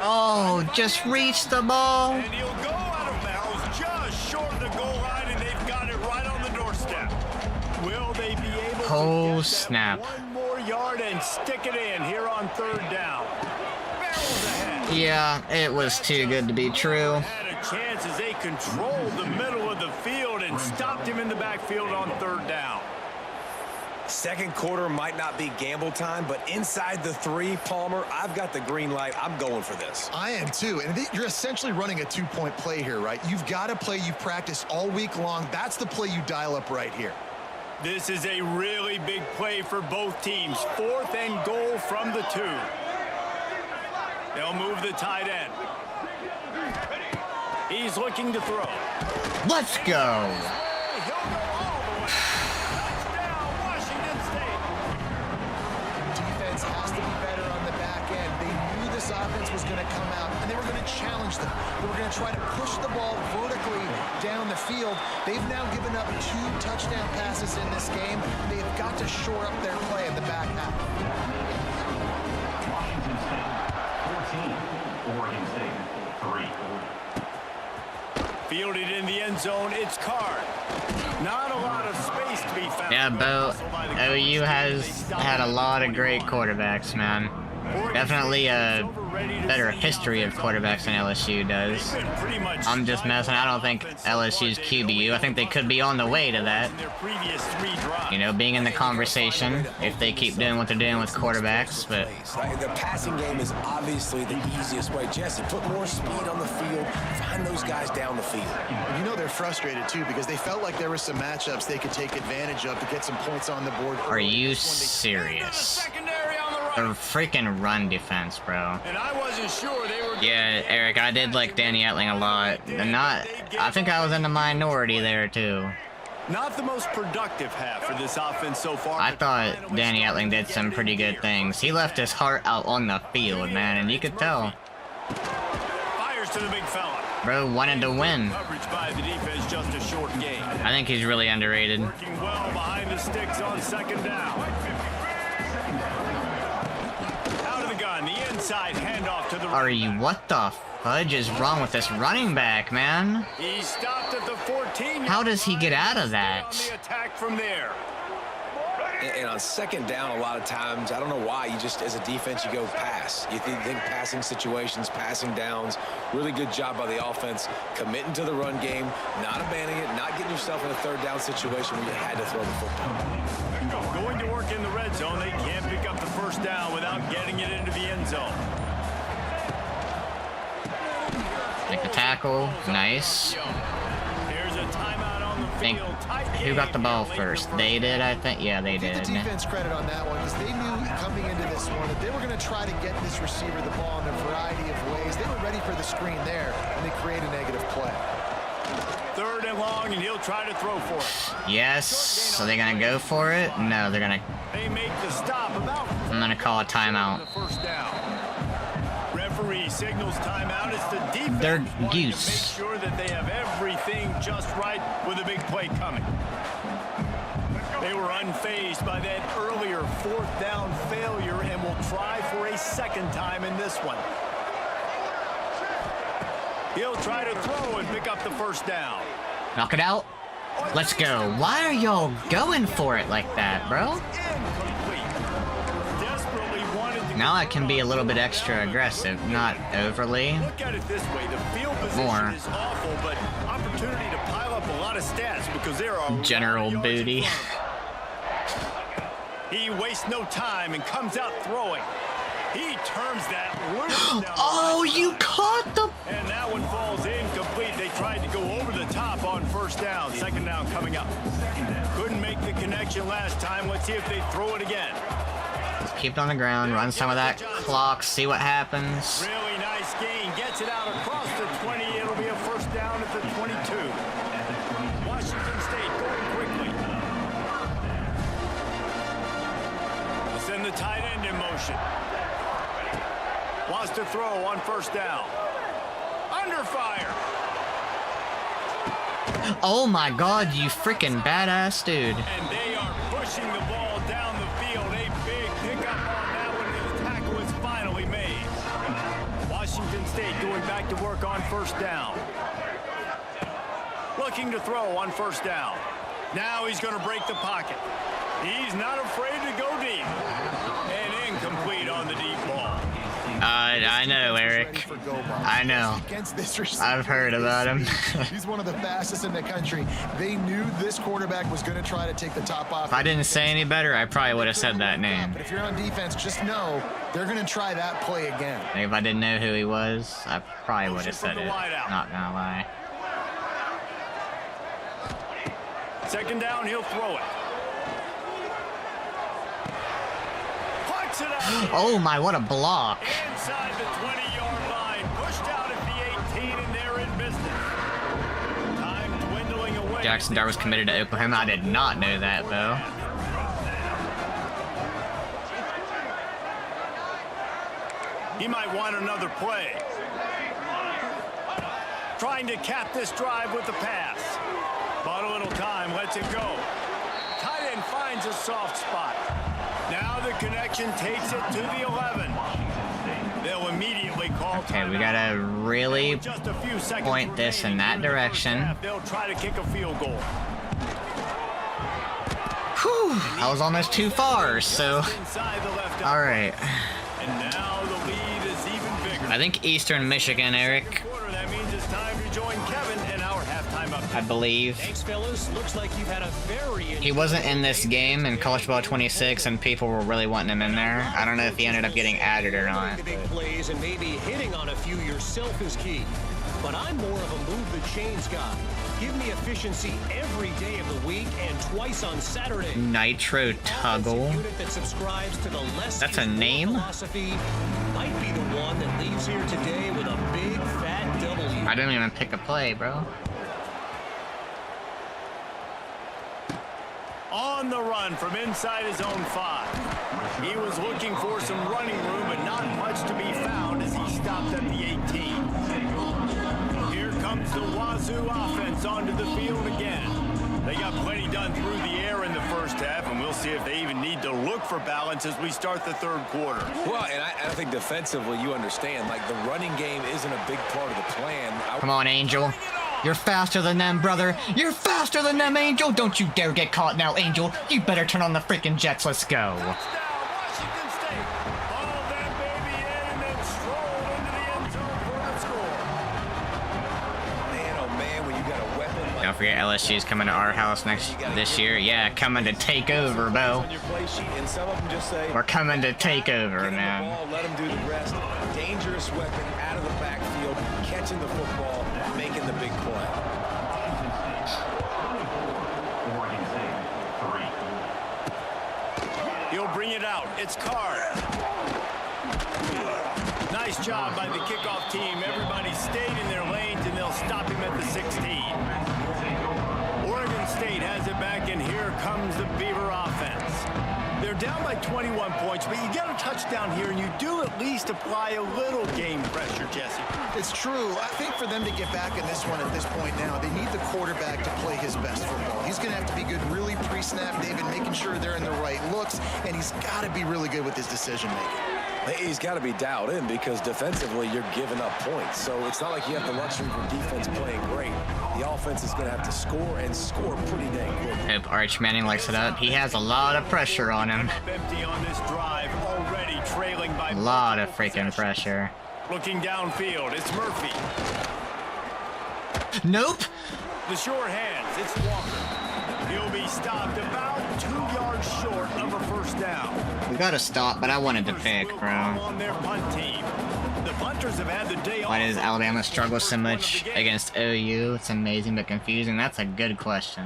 Oh, just reach the ball. And he'll go out of bounds just short of the goal line, and they've got it right on the doorstep. Will they be able Oh, to get snap. that one more yard and stick it in here on 3rd down? Barrels ahead. Yeah, it was too good to be true. Had a chance as they controlled the middle of the field and stopped him in the backfield on 3rd down. Second quarter might not be gamble time, but inside the 3, Palmer, I've got the green light. I'm going for this. I am too, and you're essentially running a 2-point play here, right? You've got to play you've practiced all week long. That's the play you dial up right here. This is a really big play for both teams. 4th and goal from the 2. They'll move the tight end. He's looking to throw. Let's go. He'll go all the way. Touchdown, Washington State. Defense has to be better on the back end. They knew this offense was going to come out, and they were going to challenge them. They were going to try to push the ball vertically down the field. They've now given up 2 touchdown passes in this game. They've got to shore up their play in the back half. Washington State 14, Oregon State 3. Fielded in the end zone, it's Card. Not a lot of space to be found. Yeah, Bo, OU has had a lot of great quarterbacks, man. Definitely a better history of quarterbacks than LSU does. I'm just messing. I don't think LSU's QBU. I think they could be on the way to that. You know, being in the conversation if they keep doing what they're doing with quarterbacks. But The passing game is obviously the easiest way. Jesse, put more speed on the field. Find those guys down the field. And you know they're frustrated too because they felt like there were some matchups they could take advantage of to get some points on the board. are you serious? The freaking run defense, bro. And I wasn't sure they were. Yeah, Eric, I did like Danny Etling a lot. I think I was in the minority there too. Not the most productive half for this offense so far. I thought Danny Etling did some pretty good things. He left his heart out on the field, man, and you could tell. Fires to the big fella. Bro wanted to win. Coverage by the defense, just a short gain. I think he's really underrated. Working well behind the sticks on 2nd down. Out of the gun, the inside handoff to the Are you? What the fudge is wrong with this running back, man? He stopped at the 14. How does he get out of that? On the attack from there. And on 2nd down, a lot of times, I don't know why, you just, as a defense, you go pass. You think passing situations, passing downs. Really good job by the offense, committing to the run game, not abandoning it, not getting yourself in a 3rd down situation where you had to throw the football. Going to work in the red zone. They can't pick up the first down without getting it into the end zone. Make the tackle. Nice. Here's a timeout on the Think field. Tight who game got the ball late first? in the They did, I think. Yeah, they Give the did. defense credit on that one because they knew coming into this one that they were going to try to get this receiver the ball in a variety of ways. They were ready for the screen there, and they create a negative play. Third and long, and he'll try to throw for it. Yes. So they're gonna go for it? No, they're gonna. They make the stop about. I'm gonna call a timeout. The first down. Referee signals timeout. It's the defense They're wanting to goose. make sure that they have everything just right with a big play coming. They were unfazed by that earlier fourth down failure and will try for a second time in this one. He'll try to throw and pick up the first down. Knock it out. Let's go. Why are y'all going for it like that, bro? Incomplete. Desperately wanted to Now I can be a little bit extra aggressive, not overly. Look at it this way. The field position More. is awful, but opportunity to pile up a lot of stats because there are General yards in booty. front of him. He wastes no time and comes out throwing. He turns that loose down the Oh, right you side. caught the. And that one falls incomplete. They tried to go over the top on first down. Second down coming up. Couldn't make the connection last time. Let's see if they throw it again. Keep it on the ground, run some of that clock, see what happens. Really nice gain. Gets it out across the 20. It'll be a first down at the 22. Washington State going quickly. We'll send the tight end in motion. Wants to throw on first down. Under fire. Oh my god, you freaking badass dude. And they are pushing the ball down the field. A big pickup on that one. And the tackle is finally made. Washington State going back to work on first down. Looking to throw on first down. Now he's going to break the pocket. He's not afraid to go deep. And incomplete on the deep ball. I know, Eric. I know. Against this receiver. I've heard about him. He's one of the fastest in the country. They knew this quarterback was going to try to take the top off. If I didn't say any better, I probably would have said that name. But if you're on defense, just know they're going to try that play again. If I didn't know who he was, I probably would have said it. Not gonna lie. Second down, he'll throw it. Puts it out. Oh my, what a block. Inside the 20-yard line. Pushed out at the 18, and they're in business. Time dwindling away. Jackson Dart was committed to Oklahoma. I did not know that, though. He might want another play. Trying to cap this drive with the pass. Bought a little time, lets it go. Tight end finds a soft spot. Now the connection takes it to the 11. They'll immediately call Okay, we timeout. gotta really With just a few seconds point this in remaining that in the first direction. half, they'll try to kick a field goal. Whew, I was almost too far, so. Inside the left. Alright. And now the lead is even bigger. I think Eastern Michigan, Eric. Quarter, that means it's time to join Kevin in our halftime update. I believe. Thanks, fellas. Looks like you've had a very He wasn't in this game in College Ball 26, and people were really wanting him in there. I don't know if he ended up getting added or not. The big plays and maybe hitting on a few yourself is key. But I'm more of a move the chains guy. Give me efficiency every day of the week and twice on Saturday. Nitro Offensive Tuggle. unit that subscribes to the less That's a is more name? philosophy might be the one that leaves here today with a big fat W. I didn't even pick a play, bro. On the run from inside his own 5. He was looking for some running room, but not much to be found as he stopped at the 18. Here comes the Wazoo offense onto the field again. They got plenty done through the air in the first half, and we'll see if they even need to look for balance as we start the third quarter. Well, and I think defensively, you understand, like the running game isn't a big part of the plan. Come on, Angel. You're faster than them, brother. You're faster than them, Angel. Don't you dare get caught now, Angel. You better turn on the freaking jets. Let's go. Touchdown, Washington State. Ball that baby in and then strolled into the end zone for the score. Man, oh man, when you got a weapon like don't forget LSU's coming to our house this year. Yeah, coming to take over, Bo. We're coming to take over, man. Let him do the rest. Dangerous weapon out of the backfield, catching the football, making the big play. He'll bring it out. It's Carr. Nice job by the kickoff team. Everybody stayed in their lanes, and they'll stop him at the 16. Oregon State has it back, and here comes the Beaver offense. They're down by 21 points, but you get a touchdown here, and you do at least apply a little game pressure, Jesse. It's true. I think for them to get back in this one at this point now, they need the quarterback to play his best football. He's going to have to be good really pre-snap, David, making sure they're in the right looks, and he's got to be really good with his decision-making. He's got to be dialed in because defensively you're giving up points. So it's not like you have the luxury for defense playing great. The offense is going to have to score and score pretty dang quick. Hope Arch Manning likes it up. He has a lot of pressure on him. Empty on this drive, already trailing by A lot of freaking pressure. Looking downfield, it's Murphy. Nope. The short hands, it's Walker. He'll be stopped about 2 yards short of a first down. We gotta stop, but I wanted to pick, bro. On their punt team. The punters have had the day Why off. does Alabama struggle so much against OU? It's amazing but confusing. That's a good question.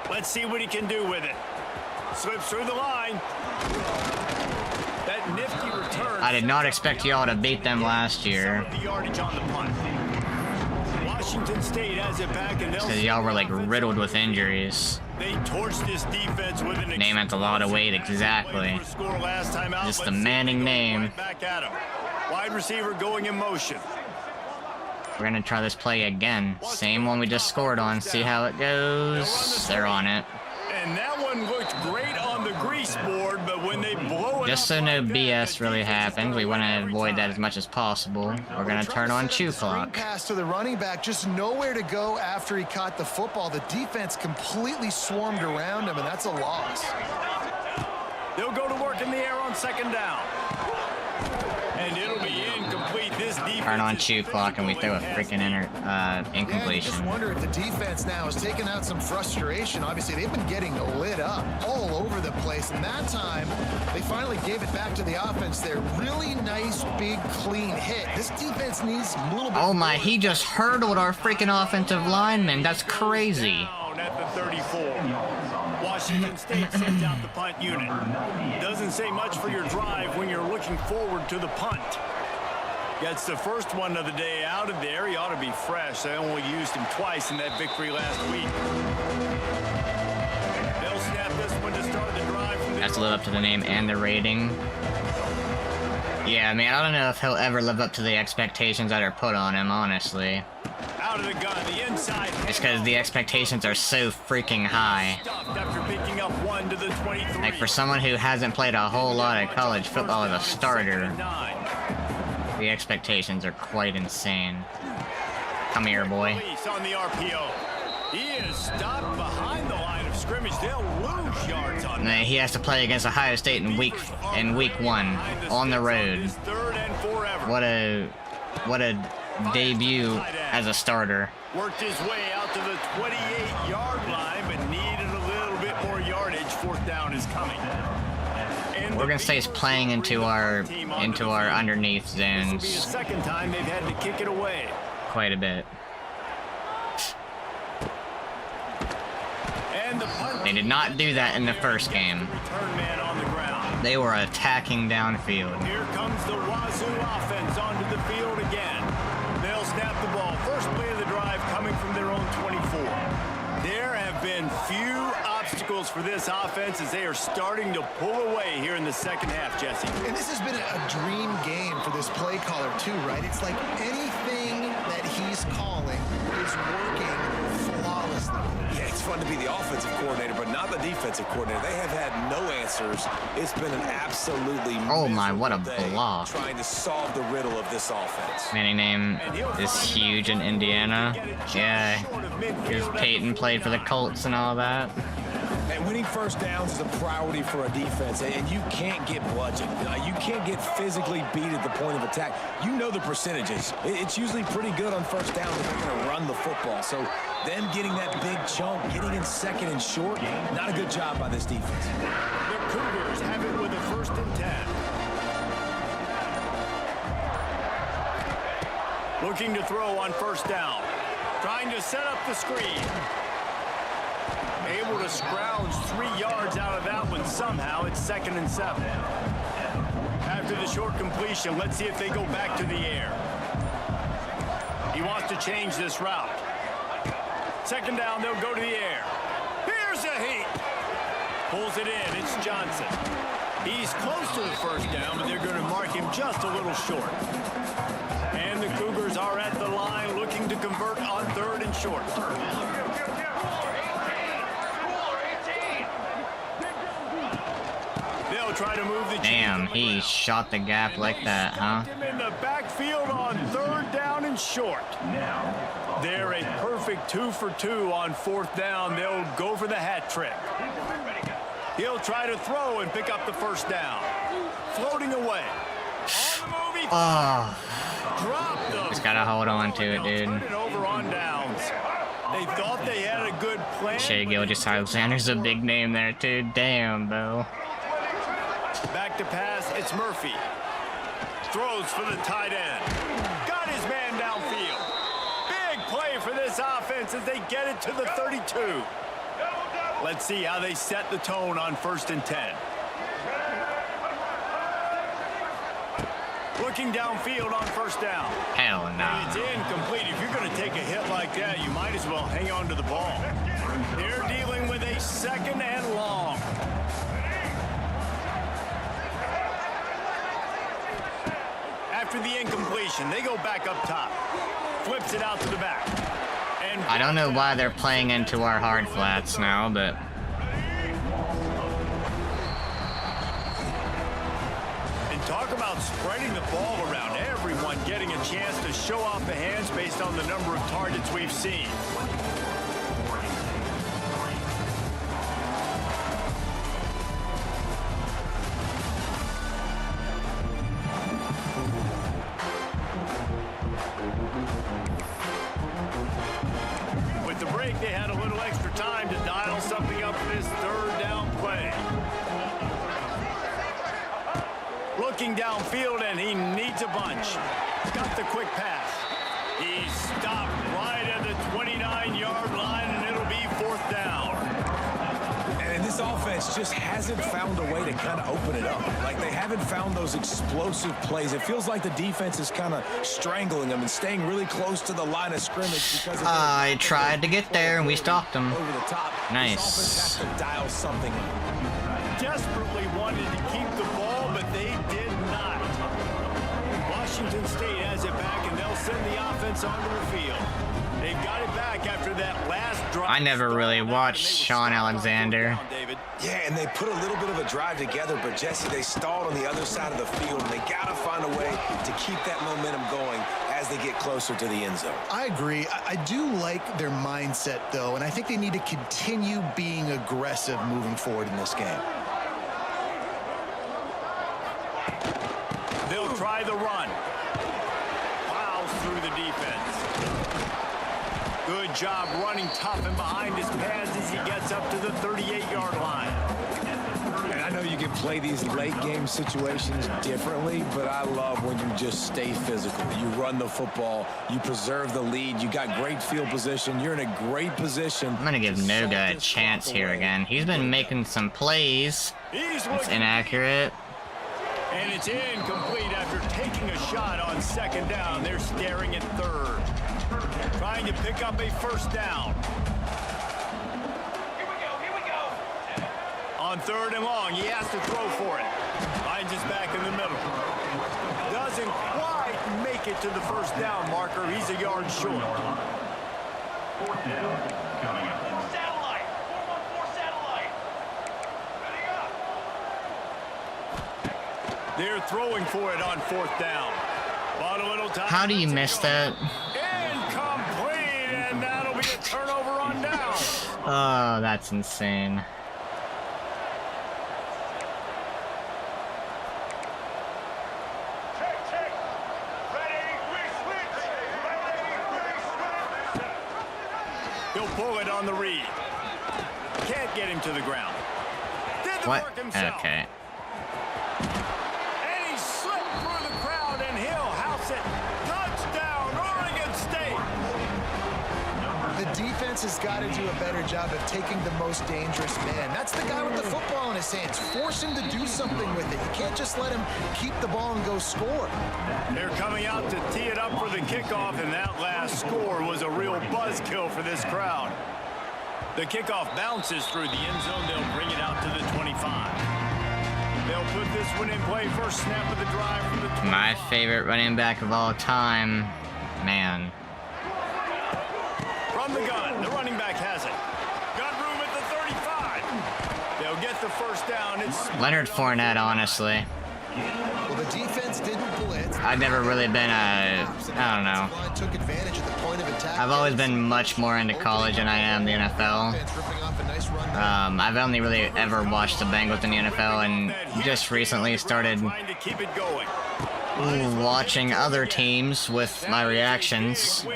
Let's see what he can do with it. Slips through the line. That nifty return. I did not expect y'all to beat them last year. The yardage on the punt. Washington State has it back, and Because y'all were like riddled with injuries. they torched this defense with an Name at a lot of weight, exactly. Just the Manning name. Back at him. Wide receiver going in motion. We're gonna try this play again. Same one we just scored on. See how it goes. They're on it. And that one looked great on the grease board, but when they blow it Just so up no like BS that, really happens, we want to avoid that as much as possible. We're gonna turn on Chew Clock. Pass to the running back, just nowhere to go after he caught the football. The defense completely swarmed around him, and that's a loss. They'll go to work in the air on second down. And it'll be incomplete. This defense Turn on is Chew Clock and we throw a freaking And you just incompletion. wonder if the defense now is taking out some frustration. Obviously, they've been getting lit up all over the place. And that time, they finally gave it back to the offense there. Really nice, big, clean hit. This defense needs a little bit Oh my, more. he just hurdled our freaking offensive lineman. That's crazy. down at the 34. Washington State sends out the punt unit. Doesn't say much for your drive when you're looking forward to the punt. Gets the first one of the day out of there. He ought to be fresh. They only used him twice in that victory last week. They'll snap this one to start the drive. From Has to live up to the name and the rating. Yeah, man, I don't know if he'll ever live up to the expectations that are put on him, honestly. out of the gun, the inside. It's because the expectations are so freaking high. Stuffed after picking up 1 to the 23. Like, for someone who hasn't played a whole lot of college football as a starter, the expectations are quite insane. Come here, boy. Police on the RPO. He is stopped behind the line of scrimmage. They'll lose yards on And he has to play against Ohio State in week 1 on the road. His third and forever. What a debut as a starter. Worked his way out to the 28-yard line, but needed a little bit more yardage. Fourth down is coming. And Oregon State's playing into our underneath This will be the zones second time they've had to kick it away. quite a bit. And the punt They did not do that in the first game. return man on the ground. They were attacking downfield. Here comes the Wazoo offense onto the field again. They'll snap the ball. First play of the drive coming from their own 24. There have been few obstacles for this offense as they are starting to pull away here in the second half, Jesse. And this has been a dream game for this play caller too, right? It's like anything that he's calling is working flawlessly. Yeah, it's fun to be the offensive coordinator, but not the defensive coordinator. They have had no answers. It's been an absolutely Oh my, what a miserable day block. trying to solve the riddle of this offense. Manning name is huge in Indiana. Yeah, because Peyton played for the Colts and all that. And Winning first downs is a priority for a defense, and you can't get bludgeoned. You can't get physically beat at the point of attack. You know the percentages. It's usually pretty good on first down that they're going to run the football. So them getting that big chunk, getting in second and short, not a good job by this defense. The Cougars have it with a 1st and 10. Looking to throw on 1st down. Trying to set up the screen. Able to scrounge 3 yards out of that one somehow. It's 2nd and 7. After the short completion, let's see if they go back to the air. He wants to change this route. 2nd down, they'll go to the air. Here's a heat. Pulls it in. It's Johnson. He's close to the 1st down, but they're going to mark him just a little short. And the Cougars are at the line looking to convert on 3rd and short. They'll try to move the Damn, he shot the gap like that, huh? Him in the backfield on 3rd down and short. They're a perfect 2 for 2 on 4th down. They'll go for the hat trick. He'll try to throw and pick up the 1st down. Floating away. On the move, he dropped them. Just gotta hold on to it, dude. Turn it over on downs. They thought they had a good plan. Shea Gilgeous-Alexander's a big name there, too. Damn, bro. Back to pass, it's Murphy. Throws for the tight end. Got his man downfield. Big play for this offense as they get it to the 32. Let's see how they set the tone on 1st and 10. Looking downfield on 1st down. Hell no. And it's incomplete. If you're going to take a hit like that, you might as well hang on to the ball. They're dealing with a 2nd and long. After the incompletion, they go back up top. Flips it out to the back. And I don't know why they're playing into our hard flats now, but... And talk about spreading the ball around. Everyone getting a chance to show off the hands based on the number of targets we've seen. With the break, they had a little extra time to dial something up for this 3rd down play. Looking downfield, and he needs a bunch. Got the quick pass. He stopped right at the 29-yard line, and it'll be 4th down. And this offense just hasn't found a way to kind of open it up. Like, they haven't found those explosive plays. It feels like the defense is kind of strangling them and staying really close to the line of scrimmage because I tried to get there, and we stopped him. over the top. Nice. This offense has to dial something up. Desperately wanted to keep the ball, but they did not. Washington State has it back, and they'll send the offense onto the field. They've got it back after that last drive. I never really watched Sean Alexander. Yeah, and they put a little bit of a drive together, but Jesse, they stalled on the other side of the field, and they got to find a way to keep that momentum going as they get closer to the end zone. I agree. I do like their mindset, though, and I think they need to continue being aggressive moving forward in this game. They'll try the run. Plows through the defense. Good job running tough and behind his pads as he gets up to the 38-yard line. And I know you can play these late game situations differently, but I love when you just stay physical. You run the football, you preserve the lead, you got great field position, you're in a great position. I'm gonna give Noga a chance here again. He's been making some plays. It's inaccurate. And it's incomplete after taking a shot on 2nd down. They're staring at 3rd. Trying to pick up a 1st down. Here we go. On 3rd and long, he has to throw for it. Finds his back in the middle. Doesn't quite make it to the 1st down marker. He's a yard short. 4th down coming up. Satellite. 414 satellite. They're throwing for it on 4th down. Bought a little time. How do you miss that? Incomplete, and that'll be a turnover on down. Oh, that's insane. pull it on the read. Can't get him to the ground. Did the What? work himself. Okay. And he slipped through the crowd, and he'll house it. Touchdown, Oregon State. The defense has got to do a better job of taking the most dangerous man. That's the guy with the football in his hands. Force him to do something with it. You can't just let him keep the ball and go score. They're coming out to tee it up for the kickoff, and that last score was a real buzzkill for this crowd. The kickoff bounces through the end zone. They'll bring it out to the 25. They'll put this one in play. First snap of the drive from the 25. My favorite running back of all time. Man. From the gun, the running back has it. Got room at the 35. They'll get the first down. It's Leonard Fournette, honestly. Well, the defense didn't blitz. I've never really been I don't know. Took advantage of the point of attack. I've always been much more into college than I am the NFL. I've only really ever watched the Bengals in the NFL and just recently started trying to keep it going. watching other teams with my reactions the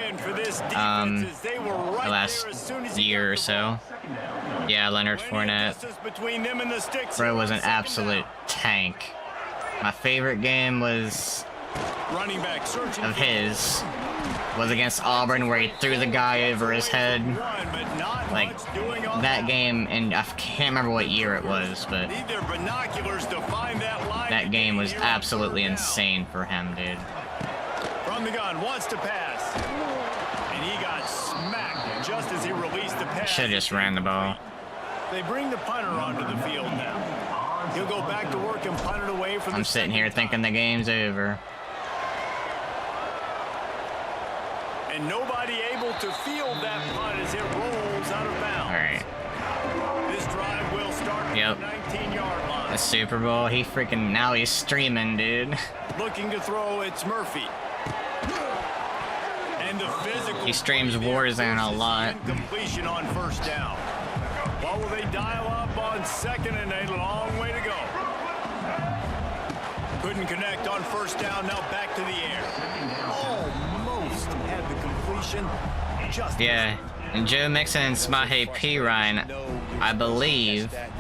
last year or so. Yeah, Leonard Fournette. Bro was an absolute tank. My favorite game was of his was against Auburn, where he threw the guy over his head. Like, that game, and I can't remember what year it was, but that game was absolutely insane for him, dude. From the gun, wants to pass, and he got smacked just as he released the pass. Should've just ran the ball. They bring the punter onto the field now. He'll go back to work and punt it away for the I'm sitting here thinking the game's over. And nobody able to field that punt as it rolls out of bounds. Alright. This drive will start at Yep. the 19-yard line. The Super Bowl, now he's streaming, dude. Looking to throw, it's Murphy. And the physical He streams Warzone a lot. completion on first down. What will they dial up on second, and a long way to go. Couldn't connect on first down, now back to the air. Almost had the completion. Just Yeah, and Joe Mixon and Samaje Perine, I believe, it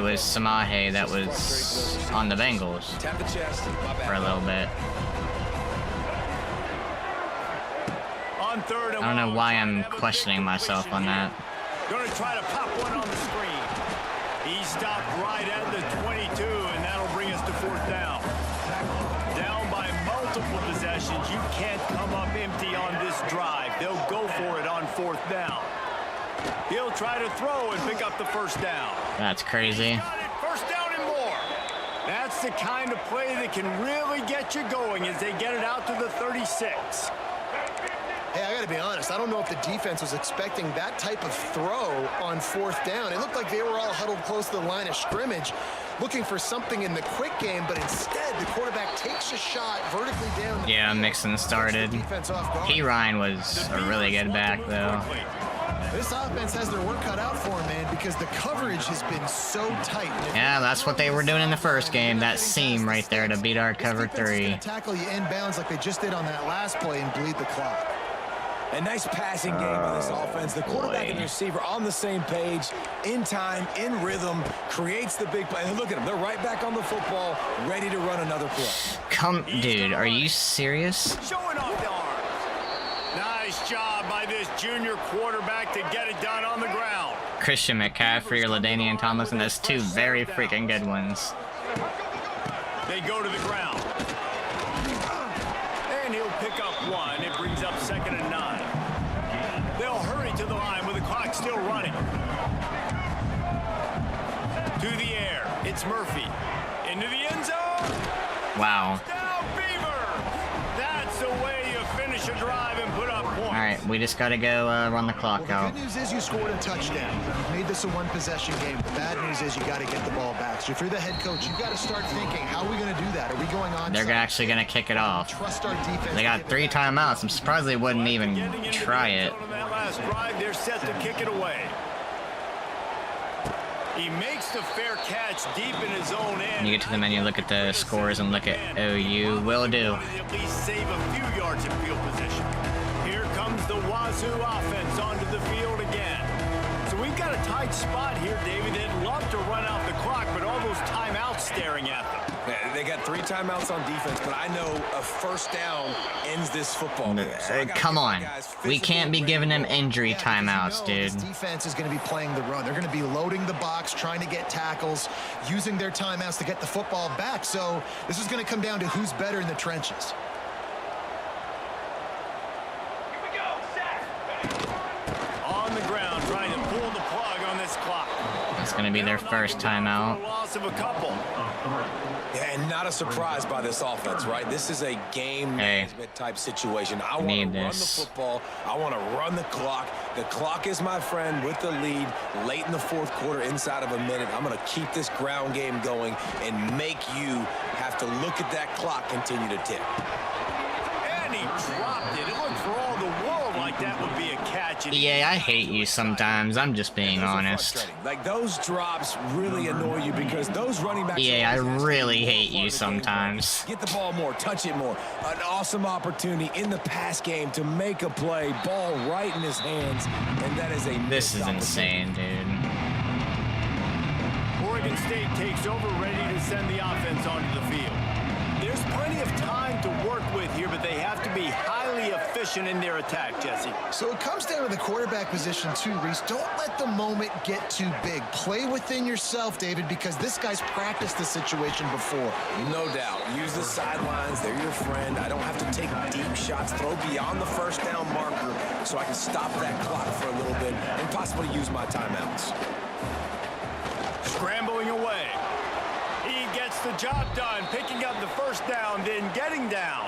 was Samaje that was on the Bengals for a little bit. on third and I don't know long, why trying I'm to have a questioning big myself on completion that. here. Gonna try to pop one on the screen. He stopped right at the 22, and that'll bring us to fourth down. Down by multiple possessions. You can't come up empty on this drive. They'll go for it on fourth down. He'll try to throw and pick up the first down. That's crazy. Got it, first down and more. That's the kind of play that can really get you going as they get it out to the 36. Hey, I got to be honest. I don't know if the defense was expecting that type of throw on fourth down. It looked like they were all huddled close to the line of scrimmage, looking for something in the quick game, but instead the quarterback takes a shot vertically down. Yeah, Mixon started. Perine was a really good back, though. This offense has their work cut out for them, man, because the coverage has been so tight. Yeah, that's what they were doing in the first game. That seam right there to beat our cover three. Tackle you inbounds like they just did on that last play and bleed the clock. A nice passing game by this offense. The quarterback and the receiver on the same page, in time, in rhythm, creates the big play. And look at them. They're right back on the football, ready to run another play. Dude, are you serious? Showing off the arms. Nice job by this junior quarterback to get it done on the ground. Christian McCaffrey or LaDainian Tomlinson, that's two very freaking good ones. They go to the ground. And he'll pick up one. It brings up 2nd and 9. They'll hurry to the line with the clock still running. To the air. It's Murphy. Into the end zone. Wow. Down Beaver. That's the way you finish a drive and put up points. Alright, we just gotta go run the clock Well, out. the good news is you scored a touchdown. You've made this a one-possession game. The bad news is you got to get the ball back. So if you're the head coach, you've got to start thinking, how are we going to do that? Are we going on? They're actually gonna kick it off. Trust our defense. They got 3 timeouts. I'm surprised they wouldn't even Getting into try the end it. zone on that last drive, they're set to kick it away. He makes the fair catch deep in his own end. You get to the menu, look at the scores, and look at OU. Will do. At least save a few yards in field position. Here comes sends the Wazoo offense onto the field again. So we've got a tight spot here, David. They'd love to run out the clock, but all those timeouts staring at them. Yeah, they got 3 timeouts on defense, but I know a first down ends this football game. So I gotta Come give my on. guys We physical can't be giving them injury Because timeouts, you know dude. This defense is going to be playing the run. They're going to be loading the box, trying to get tackles, using their timeouts to get the football back. So this is going to come down to who's better in the trenches. On the ground, trying to pull the plug on this clock. That's going to be their first timeout. Loss of a couple. Yeah, and not a surprise by this offense, right? This is a game management type situation. I want to run the football. I want to run the clock. The clock is my friend with the lead late in the fourth quarter, inside of a minute. I'm going to keep this ground game going and make you have to look at that clock continue to tick. And he dropped it. It looked for all the world like that would be a catch. EA, I hate you sometimes. I'm just being Those are honest. frustrating. Like, those drops really annoy you because those running backs... EA, I are always really asking you hate to go you far the game sometimes. more. Get the ball more, touch it more. An awesome opportunity in the pass game to make a play, ball right in his hands, and that is a This is missed insane, dude. Oregon State takes over, ready to send the offense onto the field. There's plenty of time to work with here, but they have to be highly efficient in their attack, Jesse. So it comes down to the quarterback position too, Reese. Don't let the moment get too big. Play within yourself, David, because this guy's practiced this situation before. No doubt. Use the sidelines. They're your friend. I don't have to take deep shots. Throw beyond the first down marker so I can stop that clock for a little bit and possibly use my timeouts. Scrambling away. He gets the job done, picking up the first down, then getting down.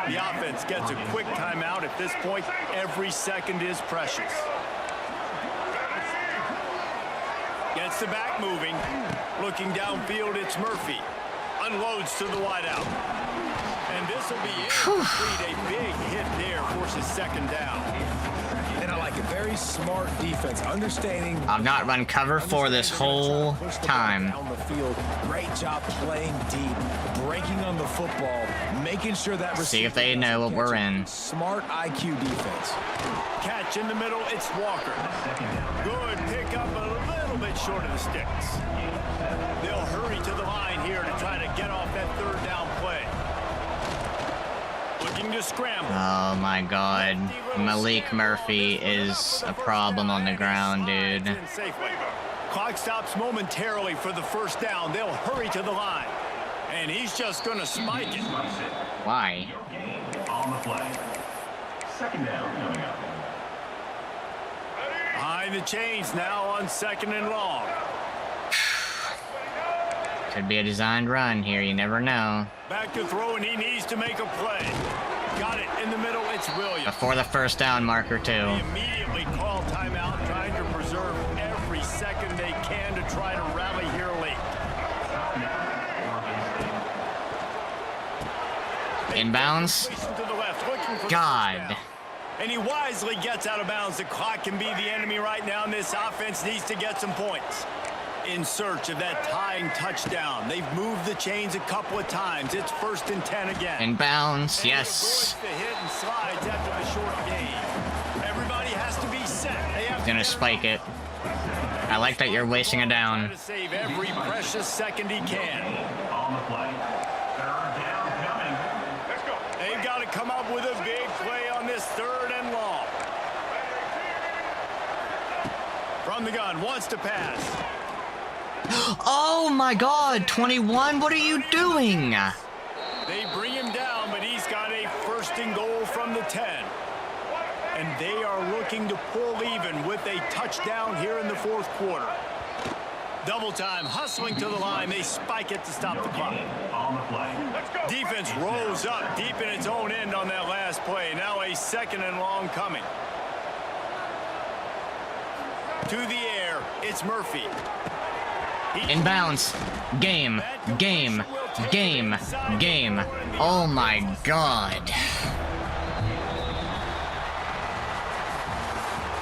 The offense gets a quick timeout. At this point, every second is precious. Gets the back moving. Looking downfield, it's Murphy. Unloads to the wideout. And this will be it. A big hit there, forces second down. And I like it. Very smart defense. Understanding. I've not run cover 4 this whole time. Down the field. Great job playing deep, breaking on the football, making sure that See if they know what we're in. Smart IQ defense. Catch in the middle, it's Walker. Good pickup, a little bit short of the sticks. They'll hurry to the line here to try to get off that third down play. Looking to scramble. Oh my god. Malik Murphy is a problem on the ground, dude. Clock stops momentarily for the first down. They'll hurry to the line. And he's just going to spike it. Why? On the play. Second down coming up. Behind the chains now on second and long. Could be a designed run here, you never know. Back to throw, and he needs to make a play. Got it in the middle, it's Williams. Before the first down marker, too. They immediately call timeout, trying to preserve every second they can to try to rally here late. Inbounds? To the left, looking for God. and he wisely gets out of bounds. The clock can be the enemy right now, and this offense needs to get some points. In search of that tying touchdown. They've moved the chains a couple of times. It's 1st and 10 again. Inbounds, And yes. the hit and slides after the short game. Everybody has to be set. They have Gonna spike it. I like that you're wasting it down. to save every precious second he can. On the play. Third down coming. Let's go. They've got to come up with a big play on this 3rd and long. From the gun, wants to pass. Oh my god, 21, what are you doing? They bring him down, but he's got a 1st and goal from the 10. And they are looking to pull even with a touchdown here in the 4th quarter. Double time, hustling to the line. They spike it to stop the clock. On the play. Defense rolls up deep in its own end on that last play. Now a 2nd and long coming. To the air, it's Murphy. Inbounds. Game. Game. Game. Game. Oh my god.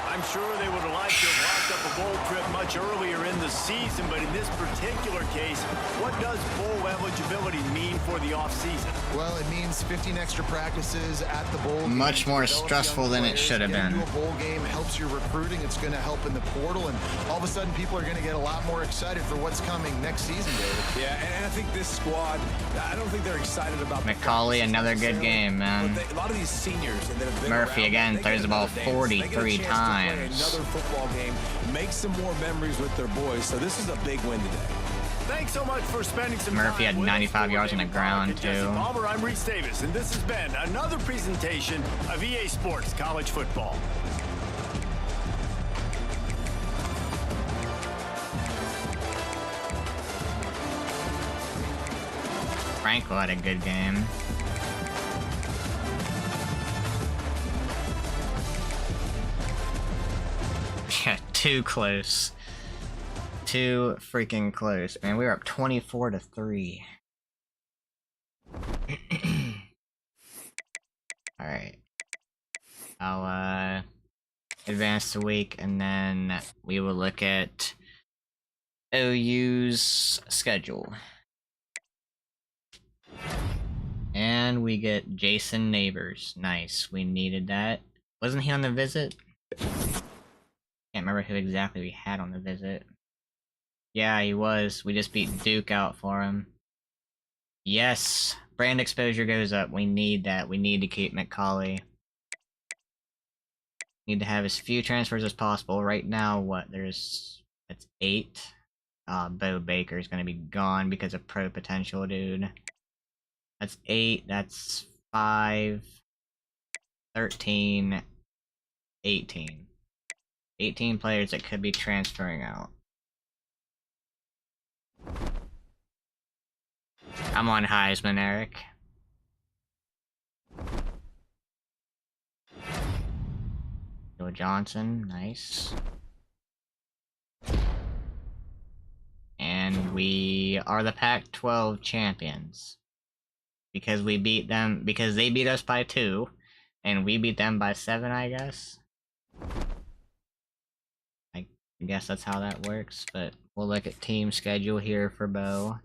I'm sure they would have liked to have locked up a bowl trip much earlier in the season, but in this particular case, what does bowl eligibility mean for for the offseason? Well, it means 15 extra practices at the bowl game. Much more Develop stressful young than it players, should have get been. into a bowl game helps your recruiting. It's going to help in the portal, and all of a sudden people are going to get a lot more excited for what's coming next season, David. Yeah, and I think this squad, I don't think they're excited about the McCauley, practices another good necessarily, game, man. but a lot of these seniors that have been Murphy around, again they throws get the ball another dance. They get a 43 chance to play times. another football game, make some more memories with their boys. So this is a big win today. Thanks so much for spending some time Murphy had with us. 95 yards on the ground, Jesse too. Palmer, I'm Reese Davis, and this has been another presentation of EA Sports College Football. Franco had a good game. Yeah, too close. Too freaking close, man. We were up 24-3. Alright. I'll advance the week, and then we will look at OU's schedule. And we get Jason Neighbors. Nice. We needed that. Wasn't he on the visit? Can't remember who exactly we had on the visit. Yeah, he was. We just beat Duke out for him. Yes! Brand exposure goes up. We need that. We need to keep McCauley. Need to have as few transfers as possible. Right now, what? That's 8. Bo Baker's gonna be gone because of pro potential, dude. That's 8. That's 5. 13. 18. 18 players that could be transferring out. I'm on Heisman, Eric. Joe Johnson, nice. And we are the Pac-12 champions. Because we beat them, because they beat us by 2, and we beat them by 7, I guess. I guess that's how that works, but we'll look at team schedule here for Bo.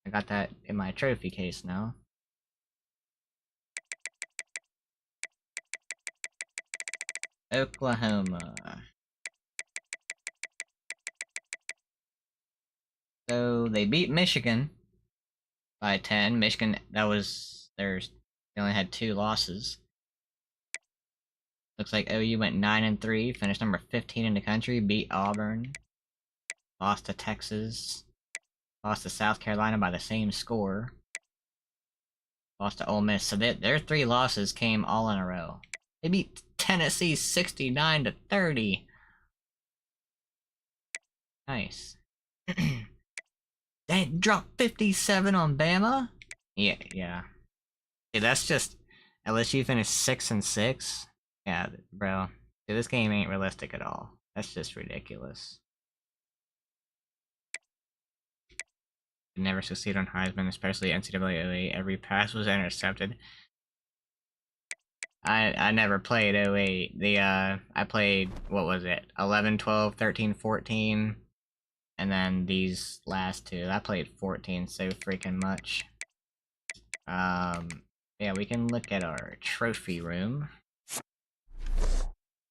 I got that in my trophy case now. Oklahoma. So they beat Michigan by 10. Michigan, that was theirs. They only had 2 losses. Looks like OU went 9-3, finished number 15 in the country, beat Auburn, lost to Texas, lost to South Carolina by the same score, lost to Ole Miss. So their 3 losses came all in a row. They beat Tennessee 69-30. Nice. They dropped 57 on Bama? Yeah. Dude, that's just LSU finished 6-6. Yeah, bro. Dude, this game ain't realistic at all. That's just ridiculous. Never succeed on Heisman, especially NCAA 08. Every pass was intercepted. I never played 08. I played, what was it? 11, 12, 13, 14. And then these last 2. I played 14 so freaking much. Yeah, we can look at our trophy room.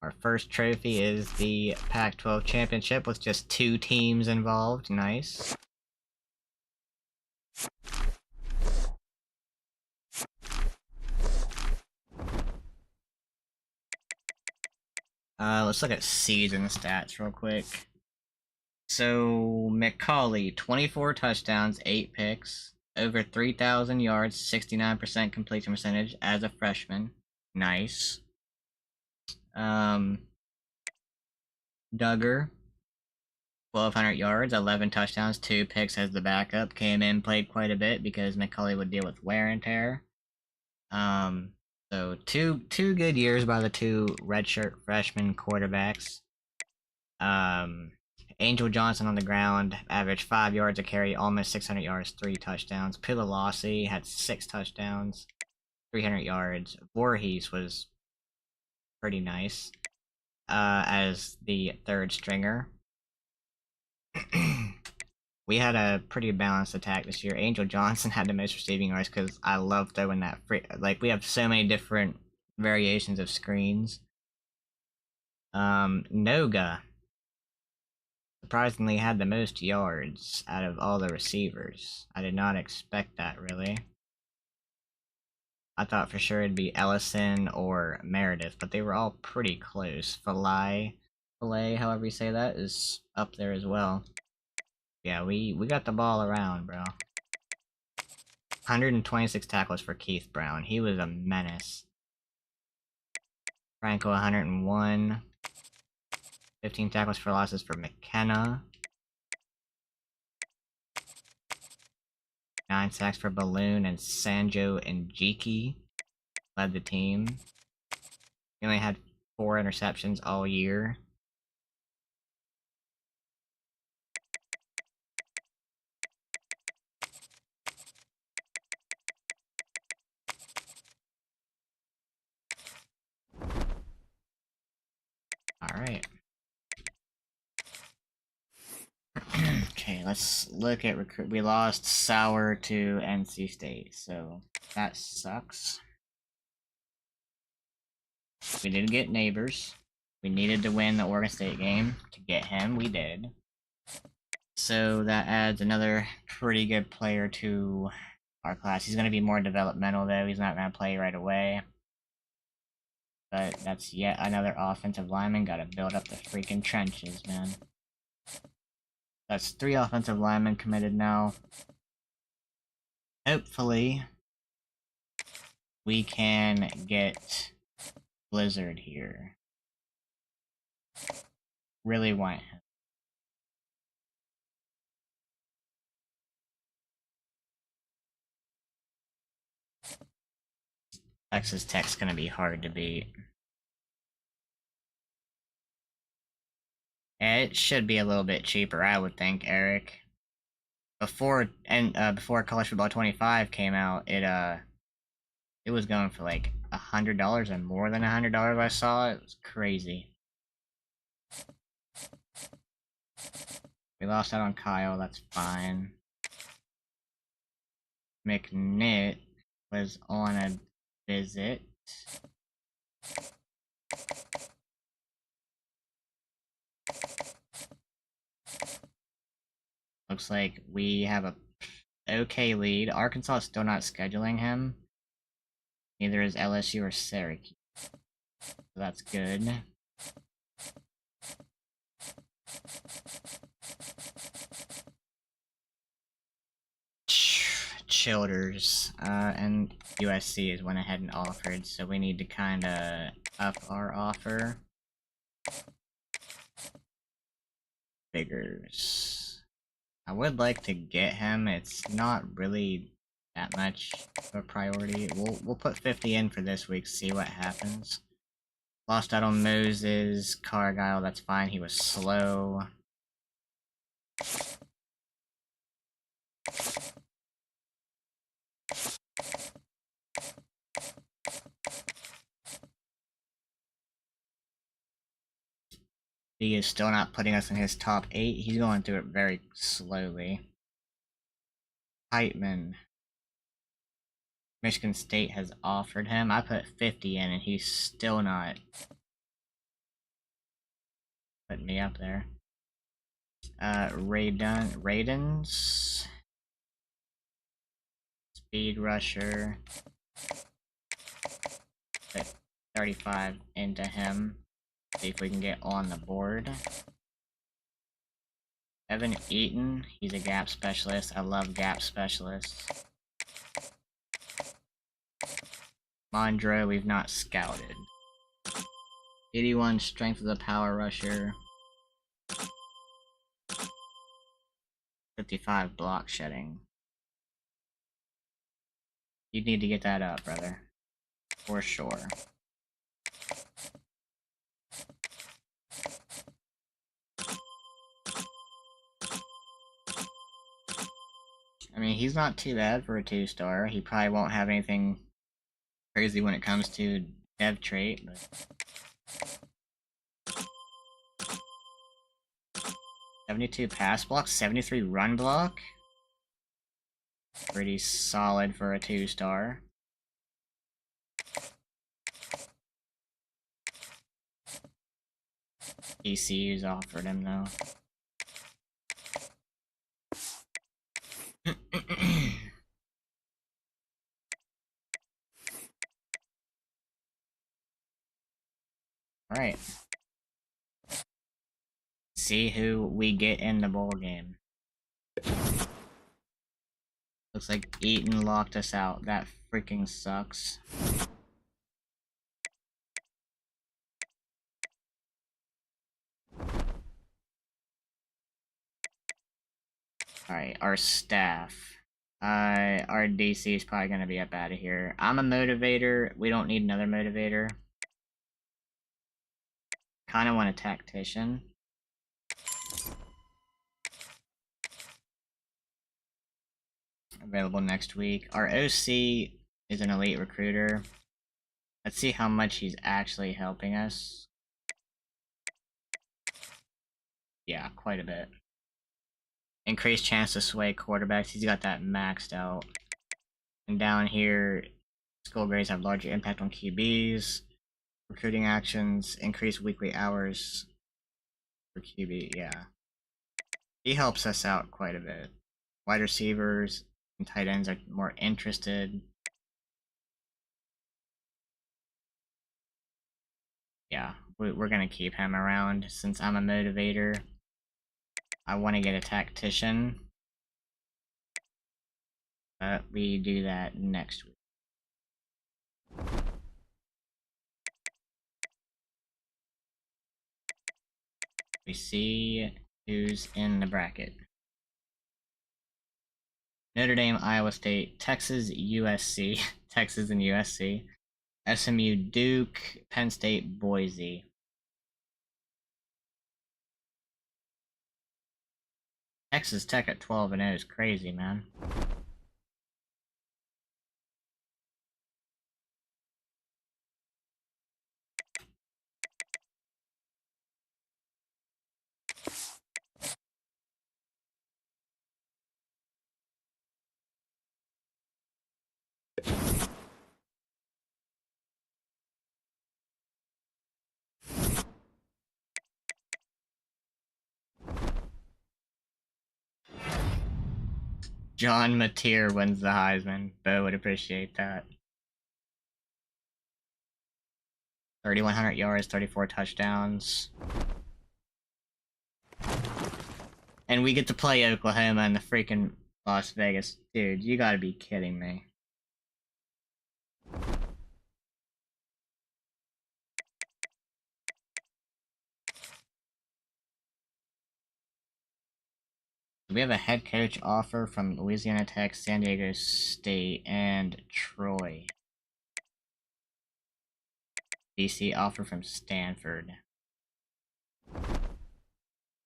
Our first trophy is the Pac-12 championship with just 2 teams involved. Nice. Let's look at season stats real quick. So, McCauley, 24 touchdowns, 8 picks, over 3,000 yards, 69% completion percentage as a freshman. Nice. Duggar, 1,200 yards, 11 touchdowns, 2 picks as the backup. Came in, played quite a bit because McCauley would deal with wear and tear. So two good years by the 2 redshirt freshman quarterbacks. Angel Johnson on the ground, averaged 5 yards a carry, almost 600 yards, 3 touchdowns. Pilalasi had 6 touchdowns, 300 yards. Voorhees was pretty nice as the 3rd stringer. We had a pretty balanced attack this year. Angel Johnson had the most receiving yards because I love throwing that free. Like, we have so many different variations of screens. Noga surprisingly had the most yards out of all the receivers. I did not expect that, really. I thought for sure it'd be Ellison or Meredith, but they were all pretty close. Filet, however you say that, is up there as well. Yeah, we got the ball around, bro. 126 tackles for Keith Brown. He was a menace. Franco 101. 15 tackles for losses for McKenna. 9 sacks for Balloon, and Sanjo and Jiki led the team. He only had 4 interceptions all year. Alright. Okay, let's look at recruit. We lost Sauer to NC State, so that sucks. We did get Neighbors. We needed to win the Oregon State game to get him. We did. So that adds another pretty good player to our class. He's going to be more developmental, though. He's not going to play right away. But that's yet another offensive lineman. Got to build up the freaking trenches, man. That's 3 offensive linemen committed now. Hopefully, we can get Blizzard here. Really want him. Texas Tech's gonna be hard to beat. It should be a little bit cheaper, I would think, Eric. Before College Football 25 came out, it was going for like $100 and more than $100. I saw it was crazy. We lost out on Kyle. That's fine. McNitt was on a visit. Looks like we have a okay lead. Arkansas is still not scheduling him. Neither is LSU or Syracuse. So that's good. Childers and USC has went ahead and offered, so we need to kind of up our offer. Biggers. I would like to get him. It's not really that much of a priority. We'll put 50 in for this week, see what happens. Lost out on Moses, Cargyle, that's fine, he was slow. He is still not putting us in his top 8. He's going through it very slowly. Heitman. Michigan State has offered him. I put 50 in and he's still not putting me up there. Raidens. Speed rusher. Put 35 into him. See if we can get on the board. Evan Eaton, he's a gap specialist. I love gap specialists. Mondro, we've not scouted. 81 strength of the power rusher. 55 block shedding. You need to get that up, brother. For sure. I mean, he's not too bad for a 2-star. He probably won't have anything crazy when it comes to dev trait, but 72 pass block, 73 run block. Pretty solid for a 2-star. ECU's offered him though. Alright. See who we get in the bowl game. Looks like Eaton locked us out. That freaking sucks. Alright, our staff. Our DC is probably gonna be up out of here. I'm a motivator. We don't need another motivator. Kinda want a tactician. Available next week. Our OC is an elite recruiter. Let's see how much he's actually helping us. Yeah, quite a bit. Increased chance to sway quarterbacks. He's got that maxed out. And down here, school grades have larger impact on QBs. Recruiting actions, increased weekly hours for QB. Yeah. He helps us out quite a bit. Wide receivers and tight ends are more interested. Yeah, we're gonna keep him around since I'm a motivator. I want to get a tactician. But we do that next week. We see who's in the bracket. Notre Dame, Iowa State, Texas, USC, Texas and USC, SMU, Duke, Penn State, Boise. Texas Tech at 12-0 is crazy, man. John Mateer wins the Heisman. Bo would appreciate that. 3,100 yards, 34 touchdowns. And we get to play Oklahoma in the freaking Las Vegas. Dude, you gotta be kidding me. We have a head coach offer from Louisiana Tech, San Diego State, and Troy. DC offer from Stanford. We're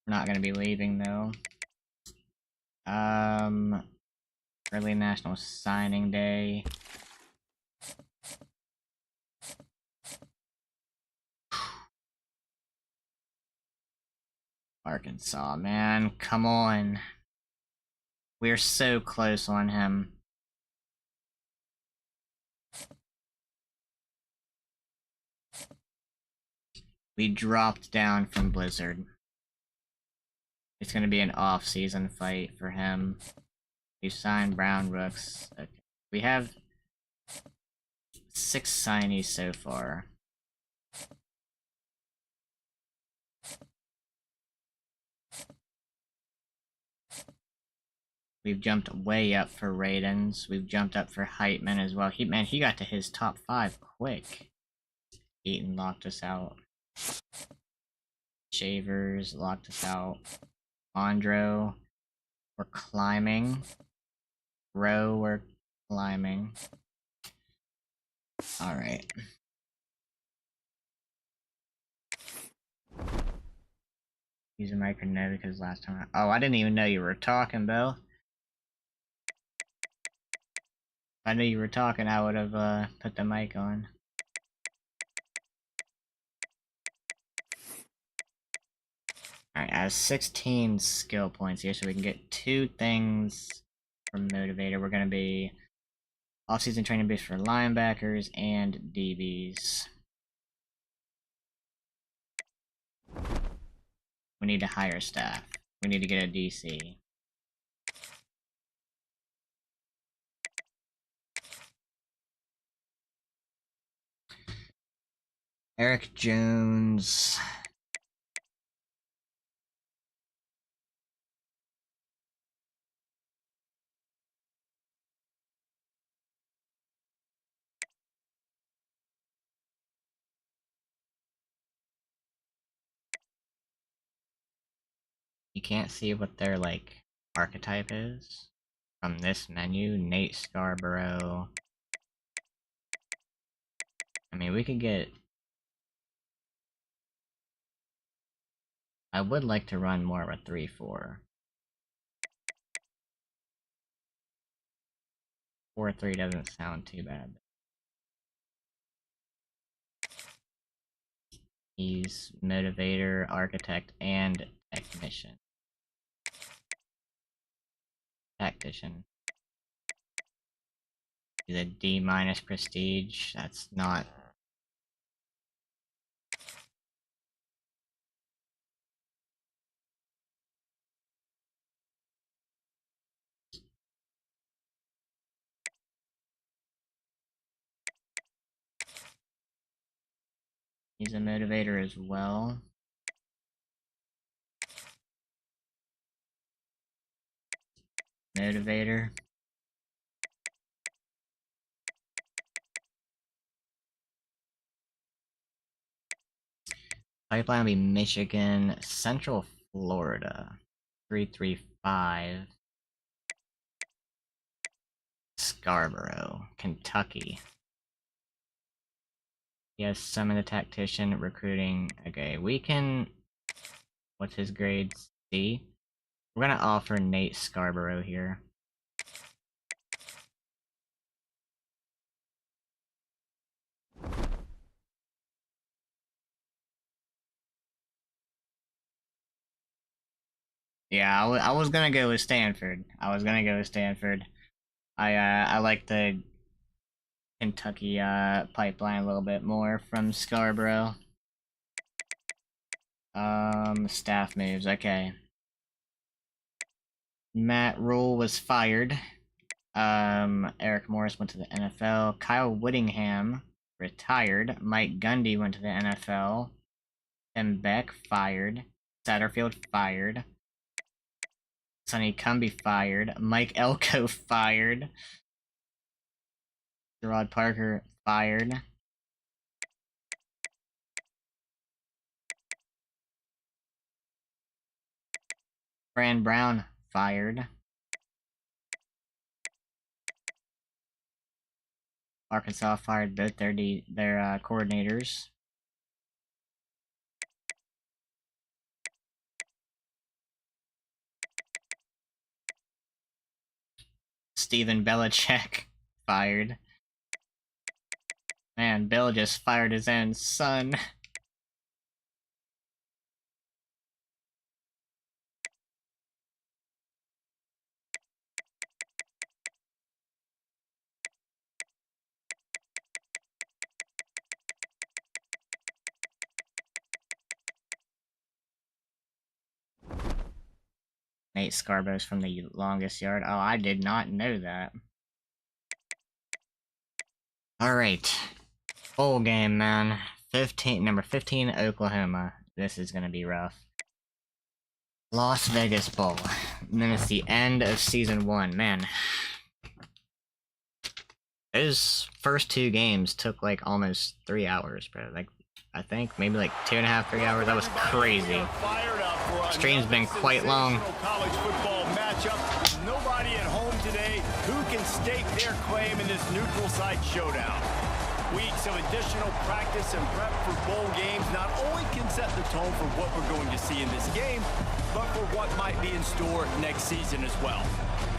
not gonna be leaving though. Early National Signing Day. Arkansas, man, come on. We're so close on him. We dropped down from Blizzard. It's gonna be an off-season fight for him. We signed Brown Rooks. Okay. We have 6 signees so far. We've jumped way up for Raidens. We've jumped up for Heitman as well. He got to his top 5 quick. Eaton locked us out. Shavers locked us out. Andro, we're climbing. Rowe, we're climbing. Alright. Use a mic or no because last time oh, I didn't even know you were talking, Bill. If I knew you were talking, I would have put the mic on. Alright, I have 16 skill points here, so we can get 2 things from Motivator. We're gonna be off-season training boost for linebackers and DBs. We need to hire staff. We need to get a DC. Eric Jones. You can't see what their, like, archetype is from this menu. Nate Scarborough. I mean, we could get... I would like to run more of a 3-4. 4-3 doesn't sound too bad. He's Motivator, Architect, and Technician. Tactician. He's a D- prestige. That's not... He's a Motivator as well. Motivator. Pipeline will be Michigan, Central Florida. 335. Scarborough, Kentucky. He has some of the tactician recruiting. Okay, we can... What's his grade? C? We're gonna offer Nate Scarborough here. Yeah, I was gonna go with Stanford. I like the Kentucky pipeline a little bit more from Scarborough. Staff moves, okay. Matt Rule was fired. Eric Morris went to the NFL. Kyle Whittingham retired. Mike Gundy went to the NFL. Tim Beck fired. Satterfield fired. Sonny Cumby fired. Mike Elko fired. Gerard Parker fired. Fran Brown fired. Arkansas fired both their coordinators. Steven Belichick fired. Man, Bill just fired his own son. Nate Scarborough's from the longest yard. Oh, I did not know that. Alright. Bowl game, man. Number 15, Oklahoma. This is gonna be rough. Las Vegas Bowl. And then it's the end of Season 1. Man. Those first 2 games took like almost 3 hours, bro. Like, I think maybe like 2.5, 3 hours. That was crazy. Stream's been quite long. College football matchup. Nobody at home today who can stake their claim in this neutral site showdown. Weeks of additional practice and prep for bowl games not only can set the tone for what we're going to see in this game, but for what might be in store next season as well.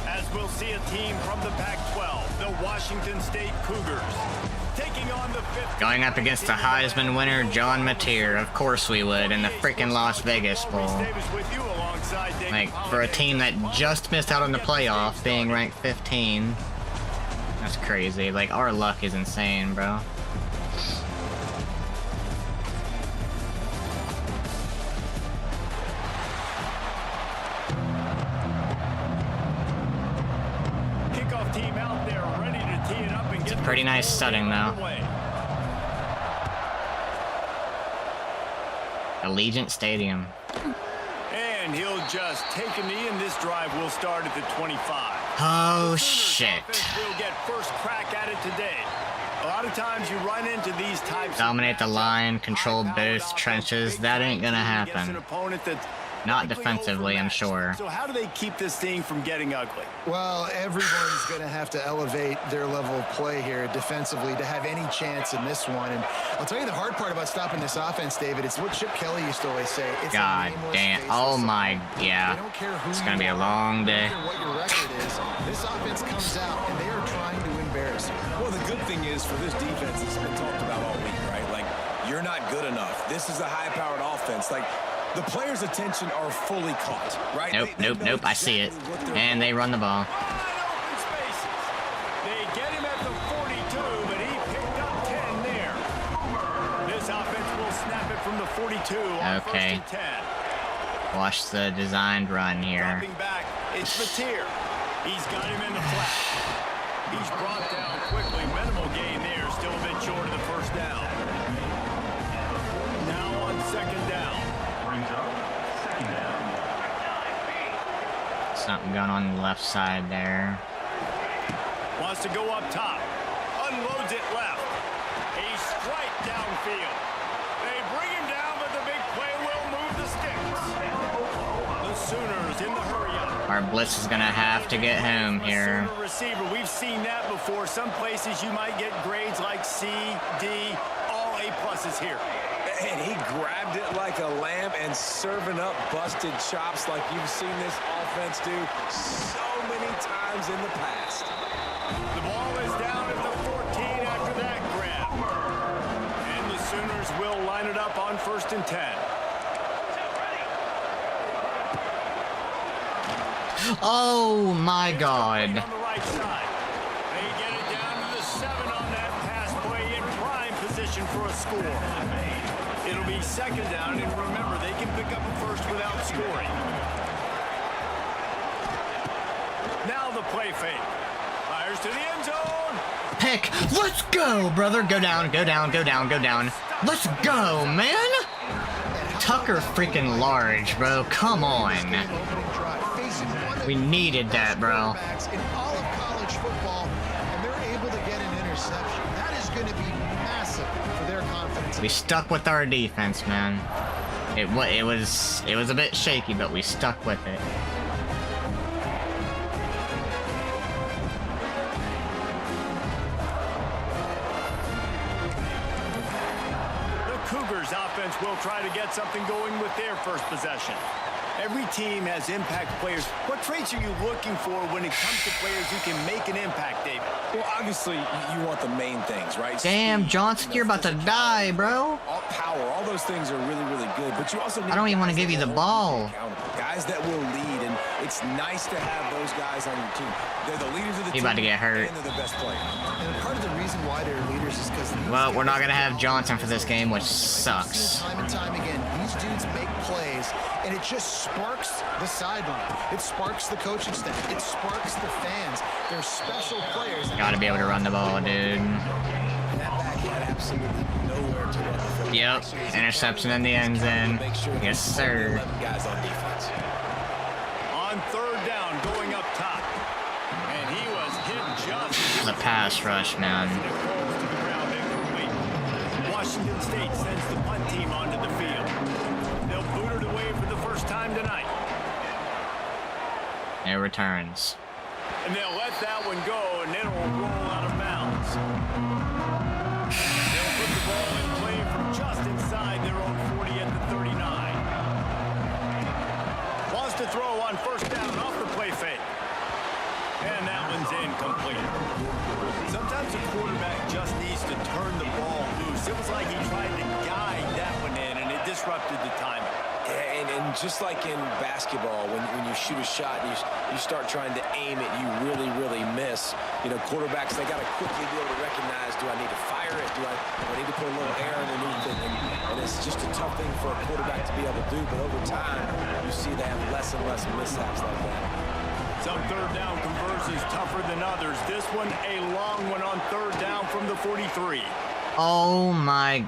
As we'll see a team from the Pac-12, the Washington State Cougars. Taking on the 5th. Going up against the Heisman winner, John Mateer. Of course we would, in the freaking Las Vegas Bowl. Like, for a team that just missed out on the playoff, being ranked 15. That's crazy. Like, our luck is insane, bro. Kickoff team out there ready to tee it up and get Pretty nice setting, though. Allegiant Stadium. And he'll just take a knee, and this drive will start at the 25. Oh, The Sooners shit. offense will get first crack at it today. A lot of times you run into these types Dominate the of line, control both trenches. That ain't gonna against happen. an opponent that's Not likely defensively, I'm overmatched. sure. So how do they keep this thing from getting ugly? Well, everyone's going to have to elevate their level of play here defensively to have any chance in this one. And I'll tell you the hard part about stopping this offense, David. It's what Chip Kelly used to always say. It's God a nameless, damn. faceless Oh opponent. my, yeah. They don't care who It's gonna you be a are, long day. they don't care what your record is. This offense comes out, and they are trying to embarrass you. Well, the good thing is for this defense, it's been talked about all week, right? Like, you're not good enough. This is a high-powered offense. Like, the players' attention are fully caught, right? Nope, They nope, know nope. I see it. exactly what they're And they run the ball. Wide open spaces. They get him at the 42, but he picked up 10 there. This offense will snap it from the 42 on Okay. 1st and 10. Watch the designed run here. Dropping back, it's Mateer. He's got him in the flat. He's brought down quickly. Minimal gain there, still a bit short of the first down. Now on 2nd down. Brings up second down. Something going on the left side there. Wants to go up top. Unloads it left. A strike downfield. They bring him down, but the big play will move the sticks. The Sooners in the hurry-up. Our blitz is gonna have to get home here. Sooner receiver. We've seen that before. Some places you might get grades like C, D, all A+ here. And he grabbed it like a lamb and serving up busted chops like you've seen this offense do so many times in the past. The ball is down at the 14 after that grab. And the Sooners will line it up on 1st and 10. Oh my god. On the right side. They get it down to the 7 on that pass play in prime position for a score. It'll be 2nd down, and remember, they can pick up a first without scoring. Now the play fake. Fires to the end zone. Pick. Let's go, brother. Go down, go down, go down, go down. Let's go, man. Tucker freaking large, bro. Come on. We needed that, bro. In all of college football, and they're able to get an interception. That is going to be massive for their confidence. We stuck with our defense, man. It was a bit shaky, but we stuck with it. The Cougars offense will try to get something going with their first possession. Every team has impact players. What traits are you looking for when it comes to players who can make an impact, David? Well, obviously, you want the main things, right? Damn, Speed, Johnson, you're about to die, bro. all power, all those things are really, really good. But you also need I don't even want to guys give you that the will hold ball. accountable, guys that will lead, and it's nice to have those guys on your team. They're the leaders of the He team. about to get hurt. And they're the best players. And part of the reason why they're leaders is because Well, we're not gonna have Johnson for this game, which sucks. Time and time again, these dudes make plays, and it just sparks the sideline. It sparks the coaching staff. It sparks the fans. They're special players. Gotta be able to run the ball, dude. That back had absolutely nowhere to run. Before. Yep, interception in the end zone. Make sure that Yes, sir. 11 guys on defense. On 3rd down, going up top. And he was hit just The pass rush, man. It falls to the ground incomplete. Washington State sends the punt team onto the field. They'll boot it away for the first time tonight. No returns. And they'll let that one go, and it'll roll out of bounds. They'll put the ball in play from just inside their own 40 at the 39. Wants to throw on 1st down off the play fake. And that one's incomplete. like he tried to guide that one in, and it disrupted the timing. Yeah, and just like in basketball, when you shoot a shot, you start trying to aim it, you really miss. You know, quarterbacks, they got to quickly be able to recognize, do I need to fire it? Do I need to put a little air underneath it? And it's just a tough thing for a quarterback to be able to do, but over time, you see they have less and less mishaps like that. Some third down conversions tougher than others. This one, a long one on third down from the 43. Oh my.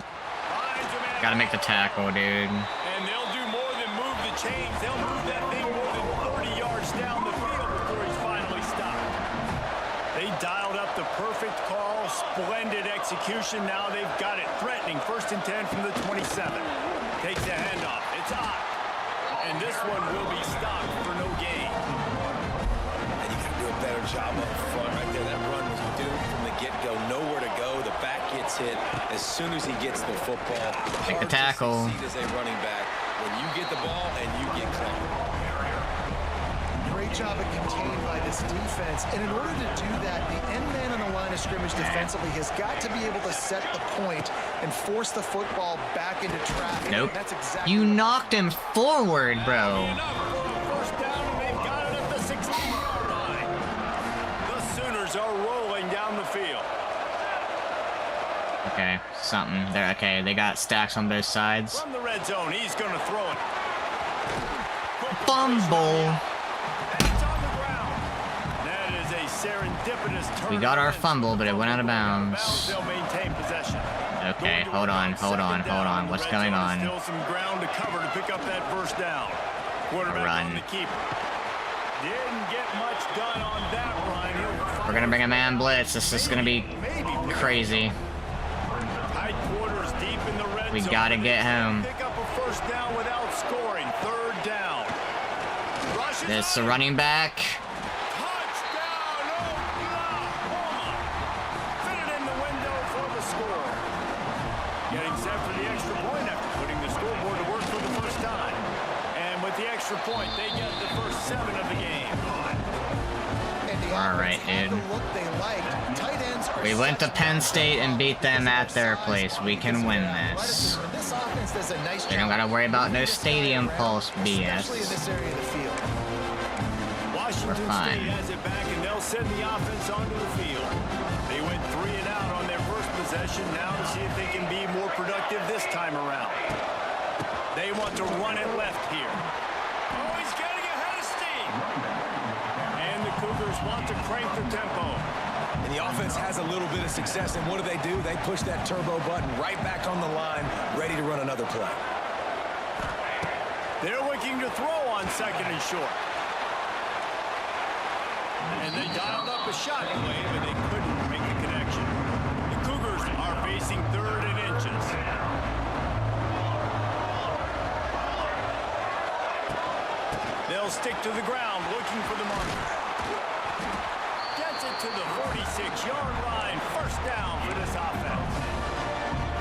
Gotta make the tackle, dude. And they'll do more than move the chains. They'll move that thing more than 30 yards down the field before he's finally stopped. They dialed up the perfect call. Splendid execution. Now they've got it. Threatening. 1st and 10 from the 27. Takes the handoff. It's hot. And this one will be stopped for no gain. And you can do a better job up front right there. That run was doomed from the get-go. Nowhere to go. The back gets hit as soon as he gets the football. Take the tackle. Hard to succeed as a running back when you get the ball and you get clocked. Great job of contained by this defense. And in order to do that, the end man on the line of scrimmage defensively has got to be able to set the point and force the football back into traffic. Nope. That's exactly You knocked him forward, bro. First down, and they've got it at the 16-yard line. The Sooners are rolling down the field. Okay, something. There. Okay, they got stacks on both sides. From the red zone, he's going to throw it. Fumble. And it's on the ground. That is a serendipitous turn. We got our fumble, but it went out of bounds. They'll maintain possession. Okay, hold on. What's going on? Still some ground to cover to pick up that first down. Quarterback Run. on the keeper. Didn't get much done on that run. We're gonna bring a man blitz. This is gonna be crazy. Tight quarters deep in the red We zone. gotta get home. Pick up a first down without scoring. Third down. Rushes It's a out. running back. Touchdown, Oklahoma. Fit it in the window for the score. Getting set for the extra point after putting the scoreboard to work for the first time. And with the extra point, they get the first 7 of the game. All right, dude. We went to Penn State and beat them at their place. We can win this. We don't gotta worry about no stadium pulse BS. Washington fine. State has it back, and they'll send the offense onto the field. They went 3 and out on their first possession. Now to see if they can be more productive this time around. They want to run it left here. Oh, he's getting ahead of steam. And the Cougars want to crank the tempo. And the offense has a little bit of success, and what do? They push that turbo button right back on the line, ready to run another play. They're looking to throw on 2nd and short. And they dialed up a shot play, but they couldn't make the connection. The Cougars are facing 3rd and inches. They'll stick to the ground, looking for the marker. Gets it to the 46-yard line. First down for this offense.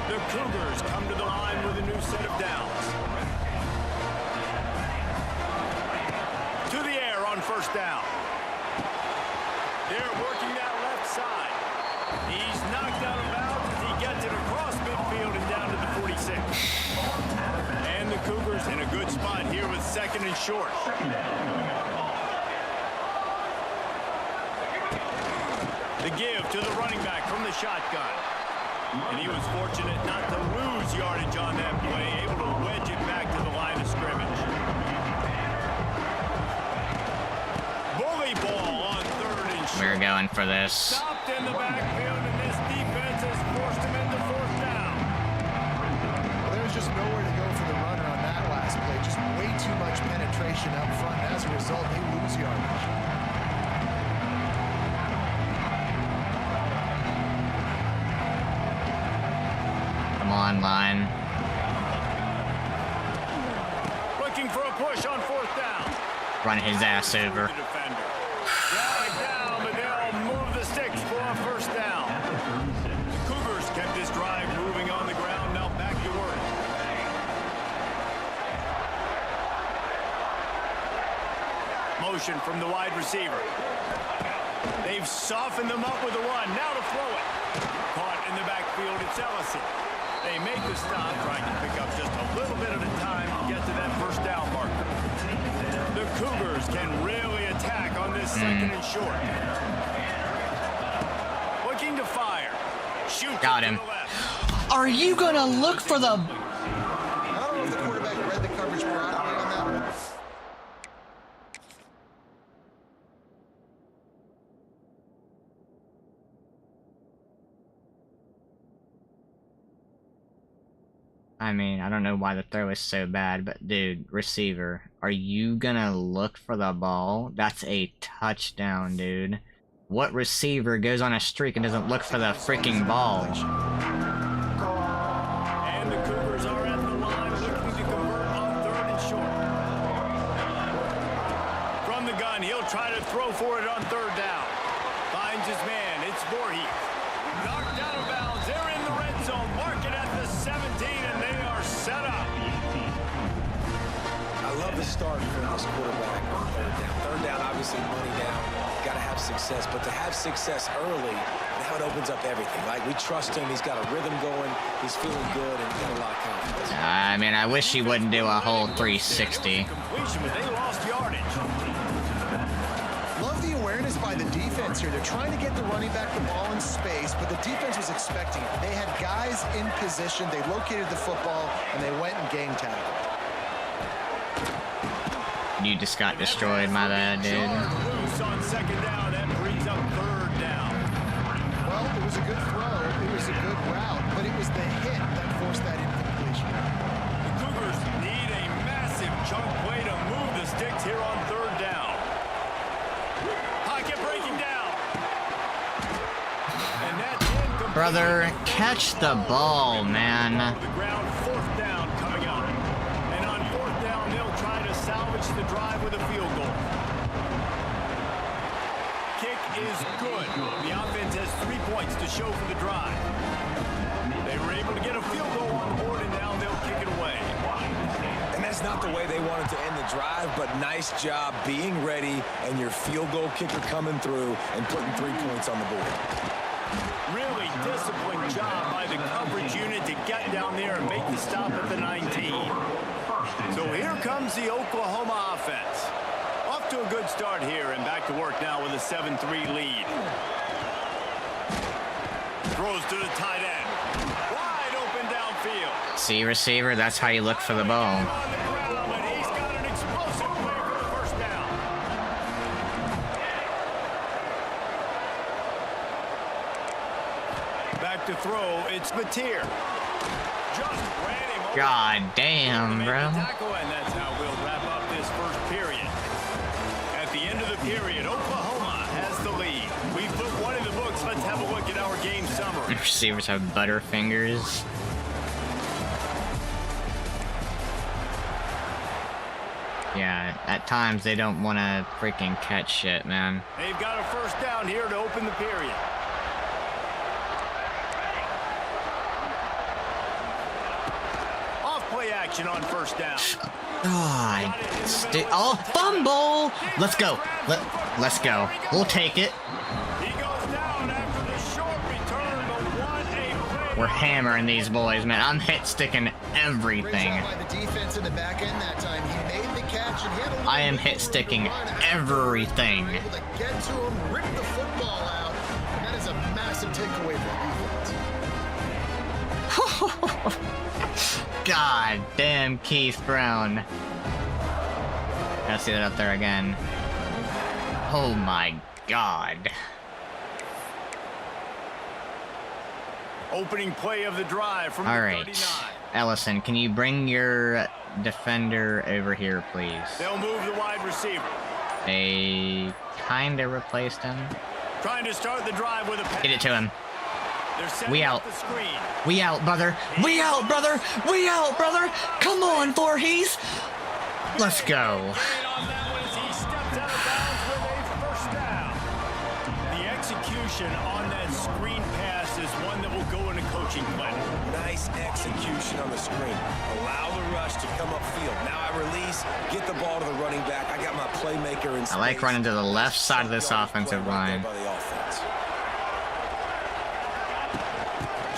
The Cougars come to the line with a new set of downs. To the air on first down. They're working that left side. He's knocked out of bounds as he gets it across midfield and down to the 46. And the Cougars in a good spot here with 2nd and short. The give to the running back from the shotgun. And he was fortunate not to lose yardage on that play, able to wedge it back to the line of scrimmage. Bully ball on 3rd and short. We're going for this. Stopped in the backfield, and this defense has forced him into 4th down. Well, there was just nowhere to go for the runner on that last play. Just way too much penetration up front. And as a result, they lose yardage. Come on, line. Looking for a push on 4th down. Run his ass over. The defender. Drag down, but they'll move the sticks for a first down. The Cougars kept this drive moving on the ground. Now back to work. Motion from the wide receiver. They've softened them up with a run. Now to throw it. Caught in the backfield. It's Ellison. They make the stop, trying to pick up just a little bit at a time to get to that first down marker. The Cougars can really attack on this second and short. Looking to fire. Shoot. Got him. Are you gonna look for the... I don't know if the quarterback read the coverage properly on that one. I mean, I don't know why the throw is so bad, but dude, receiver, are you gonna look for the ball? That's a touchdown, dude. What receiver goes on a streak and doesn't look for the freaking ball? And the Cougars are at the line looking to convert on third and short. From the gun, he'll try to throw for it on third down. Finds his man. It's Voorhees. Knocked out of bounds. They're in the red zone. Mark it at the 17, and they are set up. I love the start from this quarterback on third down. Third down, obviously, money down. Got to have success, but to have success early, now it opens up everything. Like, we trust him. He's got a rhythm going. He's feeling good, and he's got a lot of confidence. I mean, I wish he wouldn't do a whole 360. Completion, but they lost yardage. Love the awareness by the defense here. They're trying to get the running back the ball in space, but the defense was expecting it. They had guys in position. They located the football, and they went and game tackled. You just got destroyed, my bad, dude. Loose on second down. That brings up third down. Well, it was a good throw. It was a good route, but it was the hit that forced that incompletion. The Cougars need a massive chunk play to move the sticks here on third down. Pocket breaking down. And that's incomplete. Brother, catch the ball, man. The ground, fourth down coming up. And on fourth down, they'll try to salvage the drive with a field goal. Kick is good. The offense has 3 points to show for the drive. They were able to get a field goal on the board, and now they'll kick it away. And that's not the way they wanted to end the drive, but nice job being ready and your field goal kicker coming through and putting 3 points on the board. Really disciplined job by the coverage unit to get down there and make the stop at the 19. So here comes the Oklahoma offense. Off to a good start here and back to work now with a 7-3 lead. Throws to the tight end. Wide open downfield. See, receiver, that's how you look for the ball. On the ground, and he's got an explosive play for the first down. Back to throw, it's Mateer. Just ran him over. God damn, bro. Tackle, and that's how we'll wrap up this first period. At the end of the period, Oklahoma has the lead. We've put one in the books. Let's have a look at our game summary. Receivers have butterfingers. Yeah, at times they don't want to freaking catch shit, man. They've got a first down here to open the period. Off play action on first down. God, oh, fumble! Let's go. Let's go. We'll take it. He goes down after the short return, but what a play. We're hammering these boys, man. I'm hit sticking Great everything. job by the defense in the back end that time. He made the catch, and he had a little I am wiggle hit room to sticking run after everything. they were able to get to him, rip the football out, and that is a massive takeaway for the defense. God damn, Keith Brown. Gotta see that up there again. Oh my God. Opening play of the drive from All the right, 39. Ellison, can you bring your defender over here, please? They'll move the wide receiver. They kinda replaced him. Trying to start the drive with a pass. Get it to him. They're setting We up out. the screen. We out, brother. We out, brother. We out, brother. Come on, Voorhees. Let's go. Gain on that one as he steps out of bounds with a first down. The execution on that screen pass is one that will go in a coaching plan. Nice execution on the screen. Allow the rush to come upfield. Now I release, get the ball to the running back. I got my playmaker in space. I like running to the left side of this offensive line. By the offense.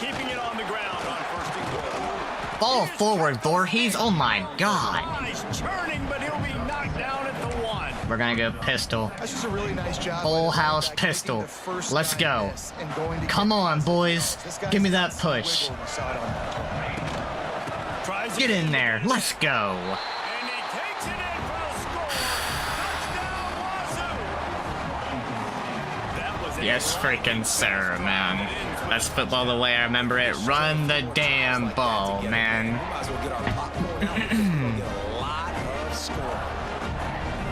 Keeping it on the ground on first and Fall forward, Voorhees. Oh my god. He's churning, but he'll be knocked down at the one. We're gonna go pistol. That's just a really nice job. Full house pistol. Let's go. Come on, boys. Give me that push. Get in there. Let's go. And he takes it in for the score. Touchdown, Wazoo. That was a Yes, freaking sir, man. That's football the way I remember it. Run the damn ball, man. Might as well get our popcorn out. We'll get a lot of score.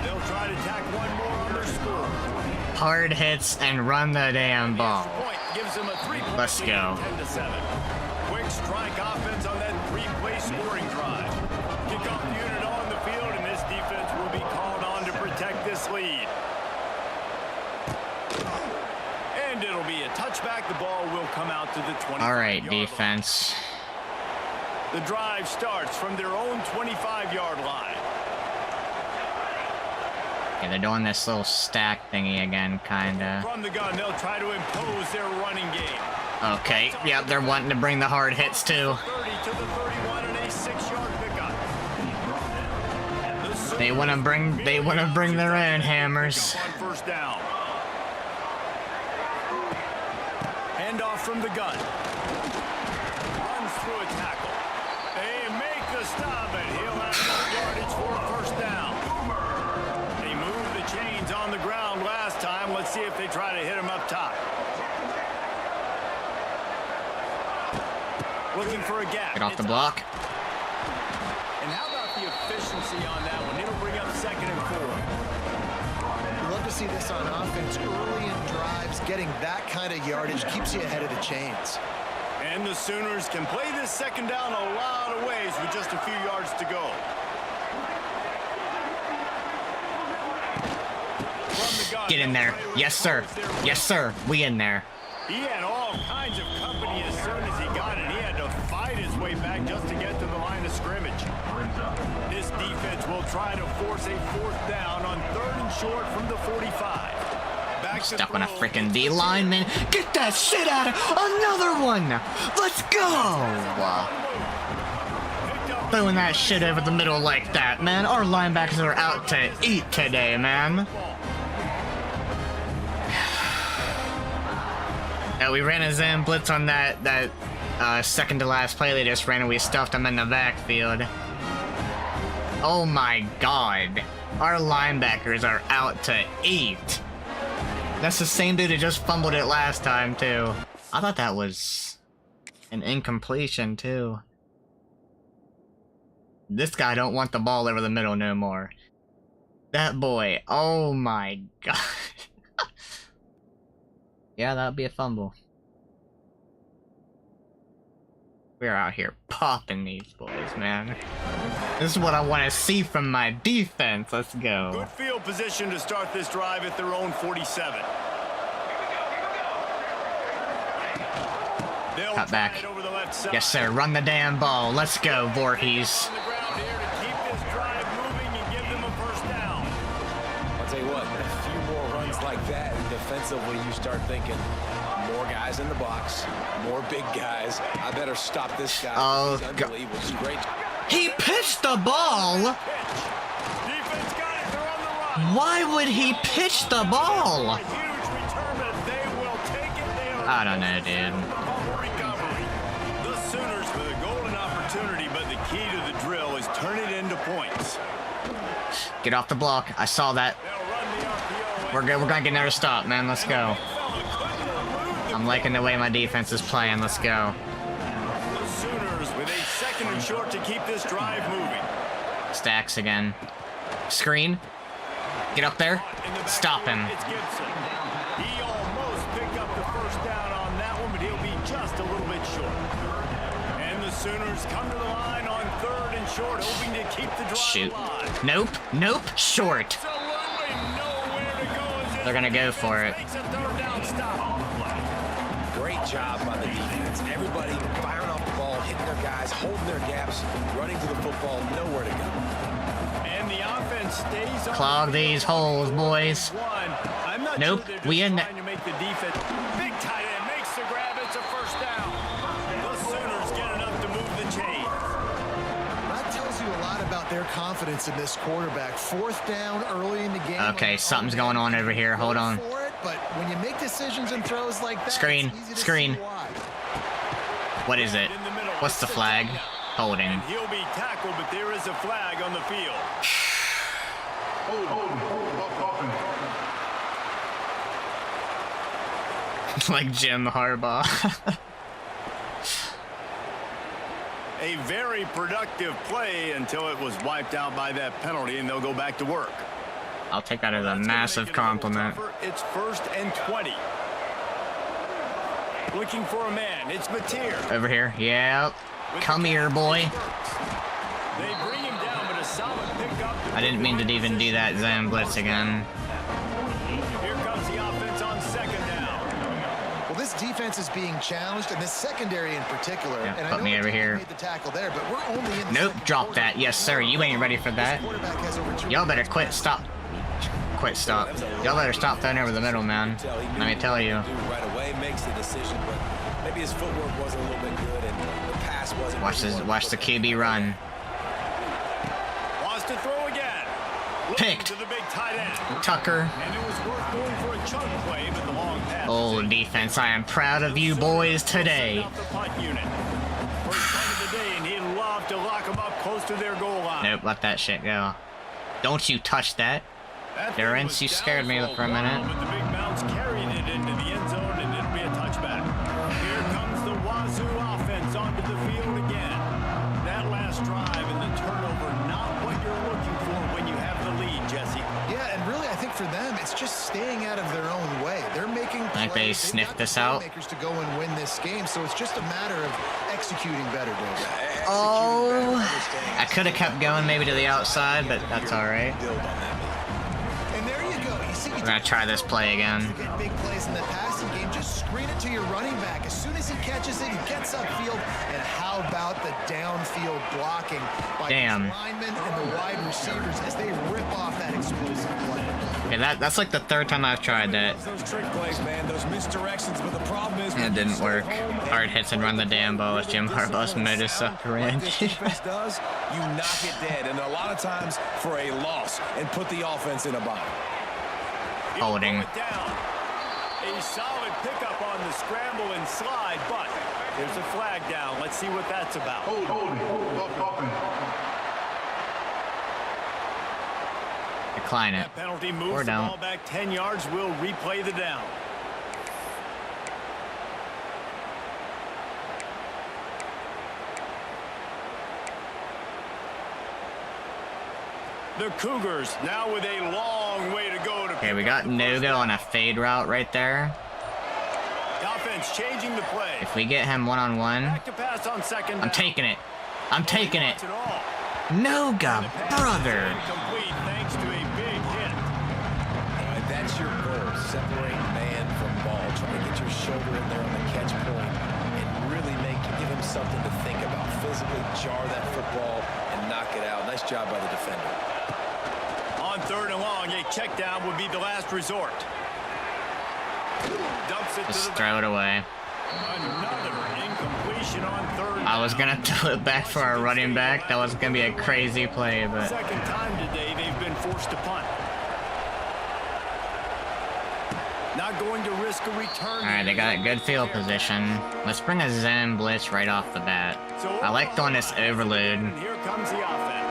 They'll try to tack one more on their score. Hard hits and run the damn ball. Point gives them a 3-point Let's lead, go. 10-7. Quick strike offense on that 3-play scoring drive. Kickoff unit on the field, and this defense will be called on to protect this lead. And it'll be a touchback. The ball will come out to the 20. All right, defense. The drive starts from their own 25-yard line. Yeah, they're doing this little stack thingy again, kinda. From the gun, they'll try to impose their running game. Okay, yep, they're wanting to bring the hard hits too. 30 to the 31 and a 6-yard pickup. They wanna bring their own hammers. On first down. Handoff from the gun. Runs through a tackle. They make the stop, and he'll have no yardage for a first down. They moved the chains on the ground last time. Let's see if they try to hit him up top. Looking for a gap. Get off the It's block. And how about the efficiency on that one? It'll bring up 2nd and 4. You love to see this on offense early in drives. Getting that kind of yardage keeps you ahead of the chains. And the Sooners can play this 2nd down a lot of ways with just a few yards to go. From the gun, Get in there. Yes, sir. Yes, sir. We in there. He had all kinds of company as soon as he got it. He had to fight his way back just to get to the line of scrimmage. This defense will try to force a 4th down on 3rd and short from the 45. Back to Stuck on a throw. freaking D lineman. Get that shit out of another one. Let's go. Picked up Throwing that shit over the middle like that, man. Our linebackers are out to eat today, man. We ran a zone blitz on that second to last play they just ran, and we stuffed them in the backfield. Oh my god. Our linebackers are out to eat. That's the same dude who just fumbled it last time, too. I thought that was an incompletion, too. This guy don't want the ball over the middle no more. That boy, oh my god. Yeah, that'd be a fumble. We're out here popping these boys, man. This is what I want to see from my defense. Let's go. Good field position to start this drive at their own 47. They'll Cut back. try it over the left side. Yes, sir. Run the damn ball. Let's go, Voorhees. On the ground here to keep this drive moving and give them a first down. I'll tell you what, a few more runs like that, defensively you start thinking, more guys in the box, more big guys. I better stop this guy. Oh, He's unbelievable. It's great. He pitched the ball. Defense got it. They're on the run. Why would he pitch the ball? A huge return, but they will take it. They are I don't know, dude. recovery. The Sooners with a golden opportunity, but the key to the drill is turn it into points. Get off the block. I saw that. They'll run the RPO. We're good. We're gonna get another stop, man. Let's go. I'm liking the way my defense is playing. Let's go. The Sooners with a 2nd and short to keep this drive moving. Stacks again. Screen. Get up there. Stop him. It's Gibson. He almost picked up the first down on that one, but he'll be just a little bit short. And the Sooners come to the line on 3rd and short, hoping to keep the drive Shoot. alive. Nope. Nope. Short. Absolutely nowhere to go as this They're gonna go for it. makes a 3rd down stop. Great job by the defense. Everybody firing off the ball, hitting their guys, holding their gaps, running to the football, nowhere to go. And the offense stays on Clog the field. these holes, boys. I'm not Nope, sure they're just we in trying to make the defense. Big tight end makes the grab. It's a first down. The Sooners get enough to move about their confidence in this quarterback. 4th down early in the game. Okay, something's going on over here. Hold on. But when you make decisions and throws like that, Screen. Screen. What is it? What's the flag? Holding. And he'll be tackled, but there is a flag on the field. Like Jim Harbaugh. A very productive play until it was wiped out by that penalty, and they'll go back to work. I'll take that as a massive compliment. It's 1st and 20. Looking for a man. It's Mateer. Over here. Yep. Come here, boy. They bring him down, but a solid pickup. I didn't mean to even do that zone blitz again. Here comes the offense on 2nd down. Well, this defense is being challenged, and this secondary in particular. Yeah, and I put know me the over team here. made the tackle there, but we're only in the Nope, second drop quarter. that. Yes, sir. You ain't ready for that. This quarterback has over 200 Y'all better quit. Stop. Quit. Stop. Y'all better stop throwing over the middle, man. Let me tell you. Right away makes the decision, but maybe his footwork wasn't a little bit good, and the pass wasn't. Watch the QB run. Wants to throw again. Looking Picked. to the big tight end. Tucker. And it was worth going for a chunk play, but the long pass. Oh, defense, I am proud of you boys today. Off the punt unit. First punt of the day, and he'd love to lock them up close to their goal line. Nope, let that shit go. Don't you touch that. That Durance, thing you was scared me down for a minute. But the big bounce carried it into the end zone, and it'll be a touchback. Here comes the Wazoo offense onto the field again. That last drive and the turnover, not what you're looking for when you have the lead, Jesse. Yeah, and really, I think for them, it's just staying out of their own way. They're making Like they plays. They've sniffed got the this out. playmakers to go and win this game, so it's just a matter of executing better, Dave. Oh, I could have kept going maybe to the outside, but that's all right. And there you go. You see, We're gonna try this play again. to get big plays in the passing game, just screen it to your running back. As soon as he catches it, he gets upfield. And how about the downfield blocking by Damn. the linemen and the wide receivers as they rip off that explosive play? Yeah, that's like the 3rd time I've tried that. Those trick plays, man, those misdirections, but the problem is It didn't work. Hard hits and run the damn ball with Jim Harbaugh's modus What operandi. this defense does, you knock it dead, and a lot of times for a loss, and put the offense in a bind. He'll Holding. throw it down. A solid pickup on the scramble and slide, but there's a flag down. Let's see what that's about. Decline it. That penalty Or moves the don't. ball back 10 yards. We'll replay the down. The Cougars now with a long way to go to Okay, we got no-go on a fade route right there. the offense changing the play. If we get him one-on-one, Back to pass on 2nd down. I'm taking it. I'm taking it. Not at all. No-go, The pass is brother. incomplete thanks to a big hit. All right, that's your goal. Separate man from ball. Try to get your shoulder in there on the catch point and really give him something to think about. Physically jar that football and knock it out. Nice job by the defender. On 3rd and long, a check down would be the last resort. Dumps it Just to the throw it away. Another incompletion on 3rd I was down. gonna throw it back for our running back. That was gonna be a crazy play, but Second time today they've been forced to punt. Not going to risk a return. alright, they got good field position. Let's bring a zone blitz right off the bat. I like doing this overload. And here comes the offense.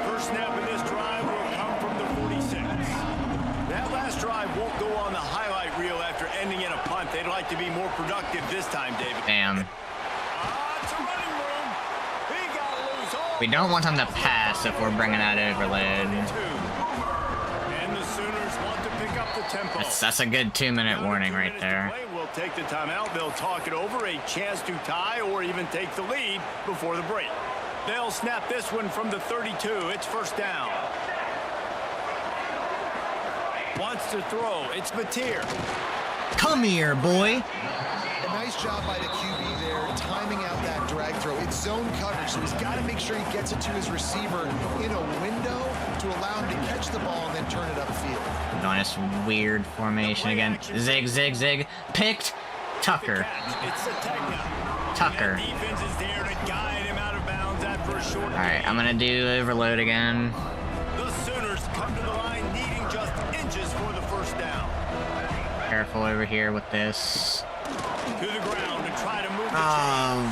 First snap of this drive will come from the 46. That last drive won't go on the highlight reel after ending in a punt. They'd like to be more productive this time, David. Damn. It's a running room. He got loose. Oh, We don't want him to pass if we're bringing that overload. and the Sooners want to pick up the tempo. That's a good 2-minute warning right there. We'll take the timeout. They'll talk it over, a chance to tie or even take the lead before the break. They'll snap this one from the 32. It's 1st down. Wants to throw. It's Mateer. Come here, boy. A nice job by the QB there, timing out that drag throw. It's zone coverage, so he's got to make sure he gets it to his receiver in a window to allow him to catch the ball and then turn it upfield. On this weird formation again. Zig, zig, zig. Picked. Tucker. It's a technique. Tucker. Defense is there to guide him out of bounds after a short. Alright, I'm gonna do overload again. The Sooners come to the line needing just inches for the first down. Careful over here with this. To the ground to try to move the chains.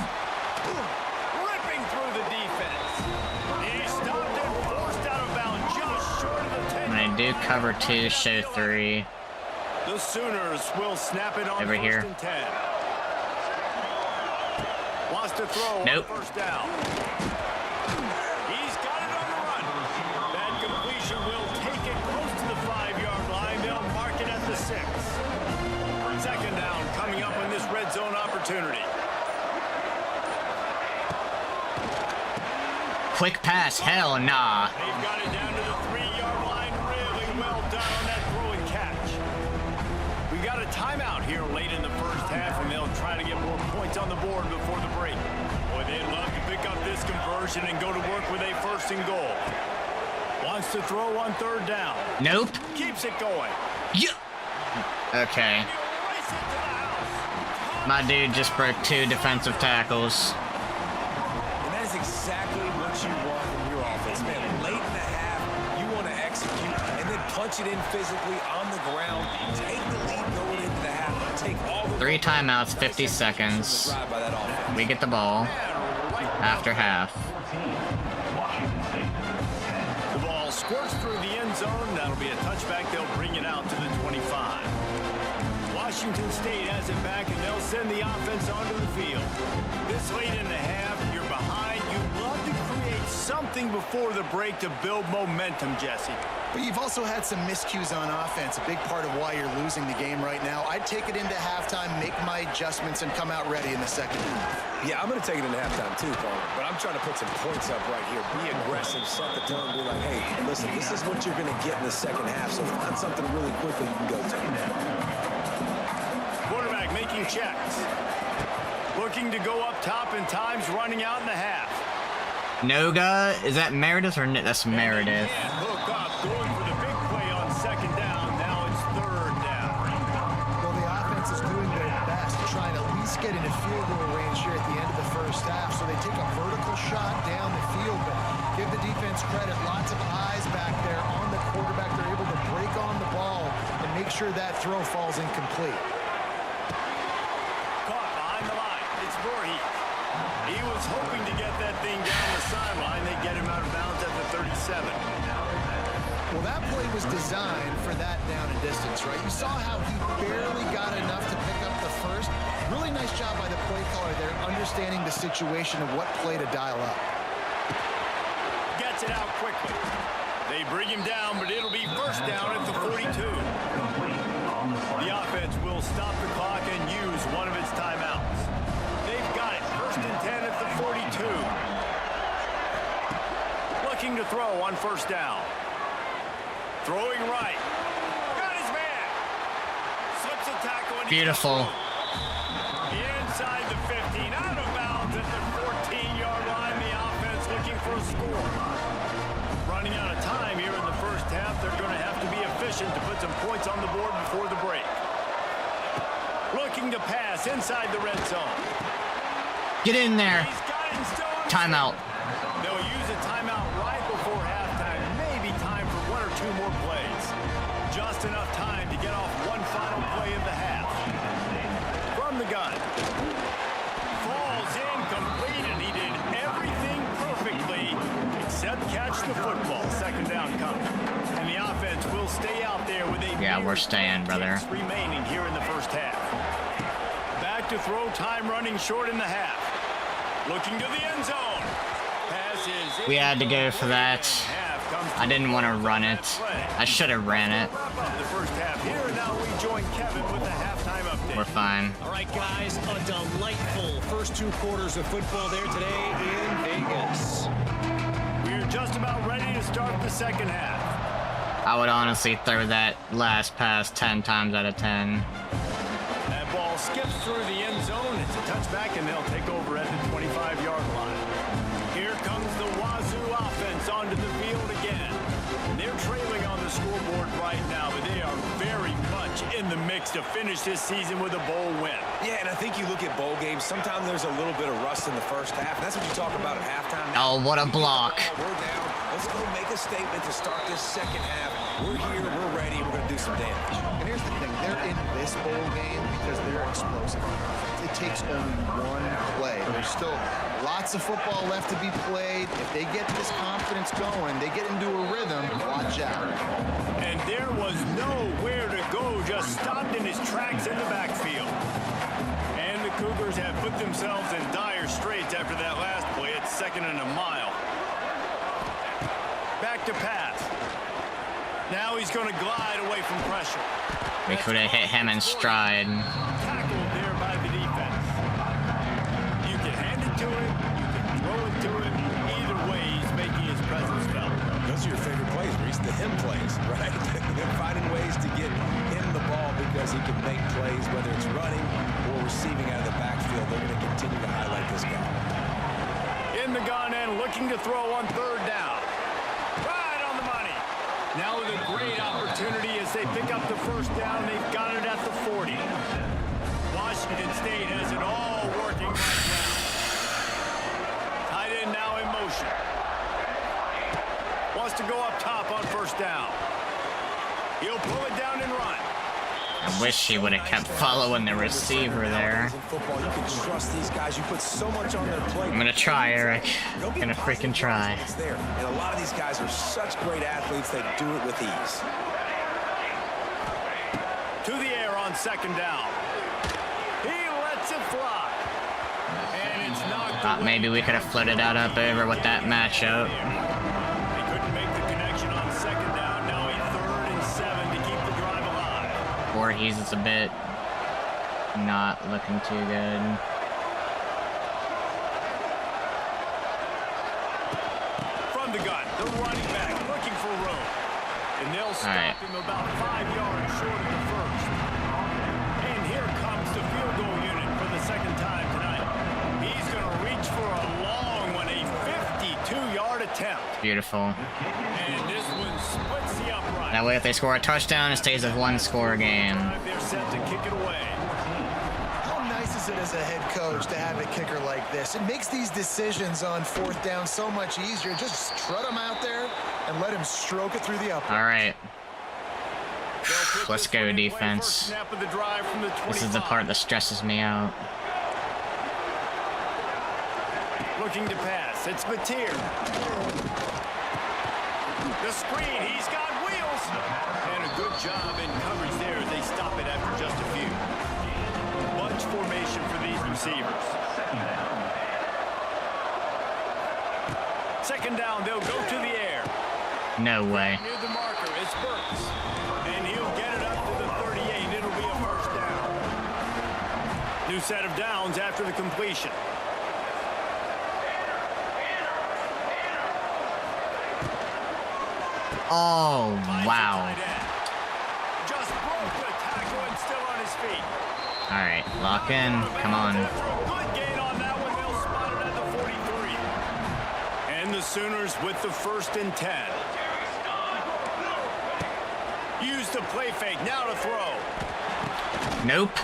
Ripping through the defense. He stopped and forced out of bounds just short of the 10. I'm gonna do cover 2, show 3. The Sooners will snap it on Over first here. and 10. Wants to throw Nope. on first down. He's got it on the run. That completion will take it close to the 5-yard line. They'll mark it at the 6. Second down coming up in this red zone opportunity. Quick pass, hell nah. They've got it down to the 3-yard line. Really well done on that throw and catch. We got a timeout here late in the first half, and they'll try to get more points on the board before the break. Boy, they'd love to pick up this conversion and go to work with a 1st and goal. Wants to throw on 3rd down. Nope. Keeps it going. Yeah. Okay. He'll race it to the house. My dude just broke 2 defensive tackles. And that is exactly what you want from your offense, man. Late in the half, you want to execute and then punch it in physically on the ground. Take the lead going into the half. Take all the 3 timeouts, 50 seconds. drive by that offense. We get the ball after half. The ball squirts through the end zone. That'll be a touchback. They'll bring it out to the 25. Washington State has it back, and they'll send the offense onto the field. This late in the half, you're behind. You'd love to create something before the break to build momentum, Jesse. But you've also had some miscues on offense, a big part of why you're losing the game right now. I'd take it into halftime, make my adjustments, and come out ready in the second half. Yeah, I'm going to take it into halftime too, Paul. But I'm trying to put some points up right here. Be aggressive, set the tone, be like, hey, listen, this is what you're going to get in the second half, so find something really quickly you can go to. Quarterback making checks. Looking to go up top, and time's running out in the half. Noga, is that Meredith or that's Meredith? And hook up, going for the big play on 2nd down. Now it's 3rd down. Well, the offense is doing their best to try and at least get into field goal range here at the end of the first half. So they take a vertical shot down the field, but give the defense credit. Lots of eyes back there on the quarterback. They're able to break on the ball and make sure that throw falls incomplete. Caught behind the line. It's Voorhees. He was hoping to get that thing down the sideline. They get him out of bounds at the 37. Well, that play was designed for that down and distance, right? You saw how he barely got enough to pick up the first. Really nice job by the play caller there, understanding the situation of what play to dial up. Gets it out quickly. They bring him down, but it'll be 1st down at the 42. The offense will stop the clock and use one of its timeouts. They've got it. 1st and 10 at the 42. Looking to throw on 1st down. Throwing right. Got his man. Slips a tackle. And Beautiful. inside the 15. Out of bounds at the 14-yard line. The offense looking for a score. Running out of time here in the first half. They're going to have to be efficient to put some points on the board before the break. Looking to pass inside the red zone. Get in there. He's got it still on the Timeout. They'll use a timeout right before halftime. Maybe time for 1 or 2 more plays. Just enough time to get off one final play of the half. From the gun. Falls incomplete, and he did everything perfectly except catch the football. 2nd down coming. And the offense will stay out there with a Yeah, we're staying, brother. remaining here in the first half. Back to throw, time running short in the half. Looking to the end zone. Passes. We had to go for that. I didn't want to run it. I should have ran it. The first half here, and now we join Kevin with the halftime update. We're fine. All right, guys, a delightful first 2 quarters of football there today in Vegas. We're just about ready to start the second half. I would honestly throw that last pass 10 times out of 10. That ball skips through the end zone. It's a touchback, and they'll take over at the 25-yard line. Here comes the Wazoo offense onto the field again. They're trailing on the scoreboard right now, but they are very much in the mix to finish this season with a bowl win. Yeah, and I think you look at bowl games, sometimes there's a little bit of rust in the first half. And that's what you talk about at halftime. Oh, what a block. We're down. Let's go make a statement to start this second half. We're here. We're ready. We're going to do some damage. And here's the thing. They're in this bowl game because they're explosive on offense. It takes only one play. There's still lots of football left to be played. If they get this confidence going, they get into a rhythm, watch out. And there was nowhere to go, just stopped in his tracks in the backfield. And the Cougars have put themselves in dire straits after that last play. It's 2nd and a mile. Back to pass. Now he's going to glide away from pressure. We could have hit him in stride. Tackled there by the defense. You can hand it to him, you can throw it to him. Either way, he's making his presence felt. Those are your favorite plays, Reese, the him plays, right? They're finding ways to get him the ball because he can make plays, whether it's running or receiving out of the backfield. They're going to continue to highlight this guy. In the gun and looking to throw on 3rd down. Right on the money. Now with a great opportunity as they pick up the 1st down. They've got it at the 40. Washington State has it all working right now. Tight end now in motion. Wants to go up top on 1st down. He'll pull it down and run. I wish he would have kept following the receiver there. In football, you can trust these guys. You put so much on their plate. I'm gonna try, Eric. I'm gonna freaking try. It's there. And a lot of these guys are such great athletes, they do it with ease. To the air on 2nd down. He lets it fly. And it's knocked Thought maybe we could have floated that up over with that matchup. He couldn't make the connection on 2nd down. Now a 3rd and 7 to keep the drive alive. Voorhees is a bit not looking too good. From the gun, the running back looking for room. And they'll stop him about 5 yards short of the 1st. And here comes the field goal unit for the 2nd time tonight. He's going to reach for a long one, a 52-yard attempt. Beautiful. And this one splits the upright. That way if they score a touchdown, it stays a 1-score game. They're set to kick it away. How nice is it as a head coach to have a kicker like this? It makes these decisions on 4th down so much easier. Just strut him out there and let him stroke it through the upright. All right. Let's go, defense. This is the part that stresses me out. Looking to pass. It's Mateer. The screen. He's got wheels. And a good job in coverage there as they stop it after just a few. Bunch formation for these receivers. 2nd down. They'll go to the air. No way. Near the marker. It's Burks. And he'll get it up to the 38. It'll be a 1st down. New set of downs after the completion. Oh, wow. Just broke the tackle and still on his feet. All right, lock in. Come on. Good gain on that one. They'll spot it at the 43. And the Sooners with the 1st and 10. Use the play fake. Now to throw. Nope.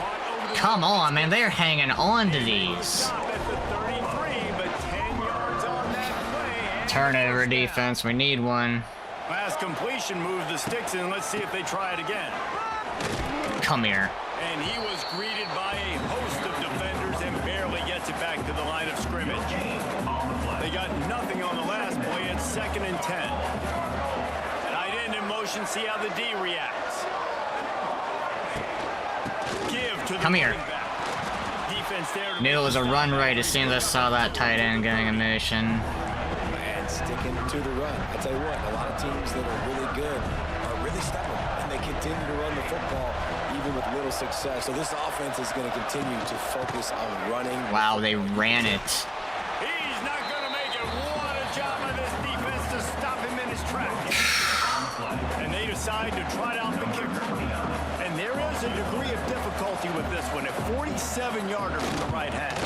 Come on, man. They're hanging on to these. Stop at the 33, but 10 yards on that play. Turnover defense. We need one. Last completion moved the sticks in. Let's see if they try it again. Come here. And he was greeted by a host of defenders and barely gets it back to the line of scrimmage. They got nothing on the last play. It's 2nd and 10. Tight end in motion. See how the D reacts. Give to the Come here. Defense there. Knew it was a run right as soon as I saw that tight end going in motion. And sticking to the run. I tell you what, a lot of teams that are really good are really stubborn, and they continue to run the football even with little success. So this offense is going to continue to focus on running. Wow, they ran it. He's not going to make it. What a job by this defense to stop him in his tracks. And they decide to try out the kicker. And there is a degree of difficulty with this one. A 47-yarder from the right hash.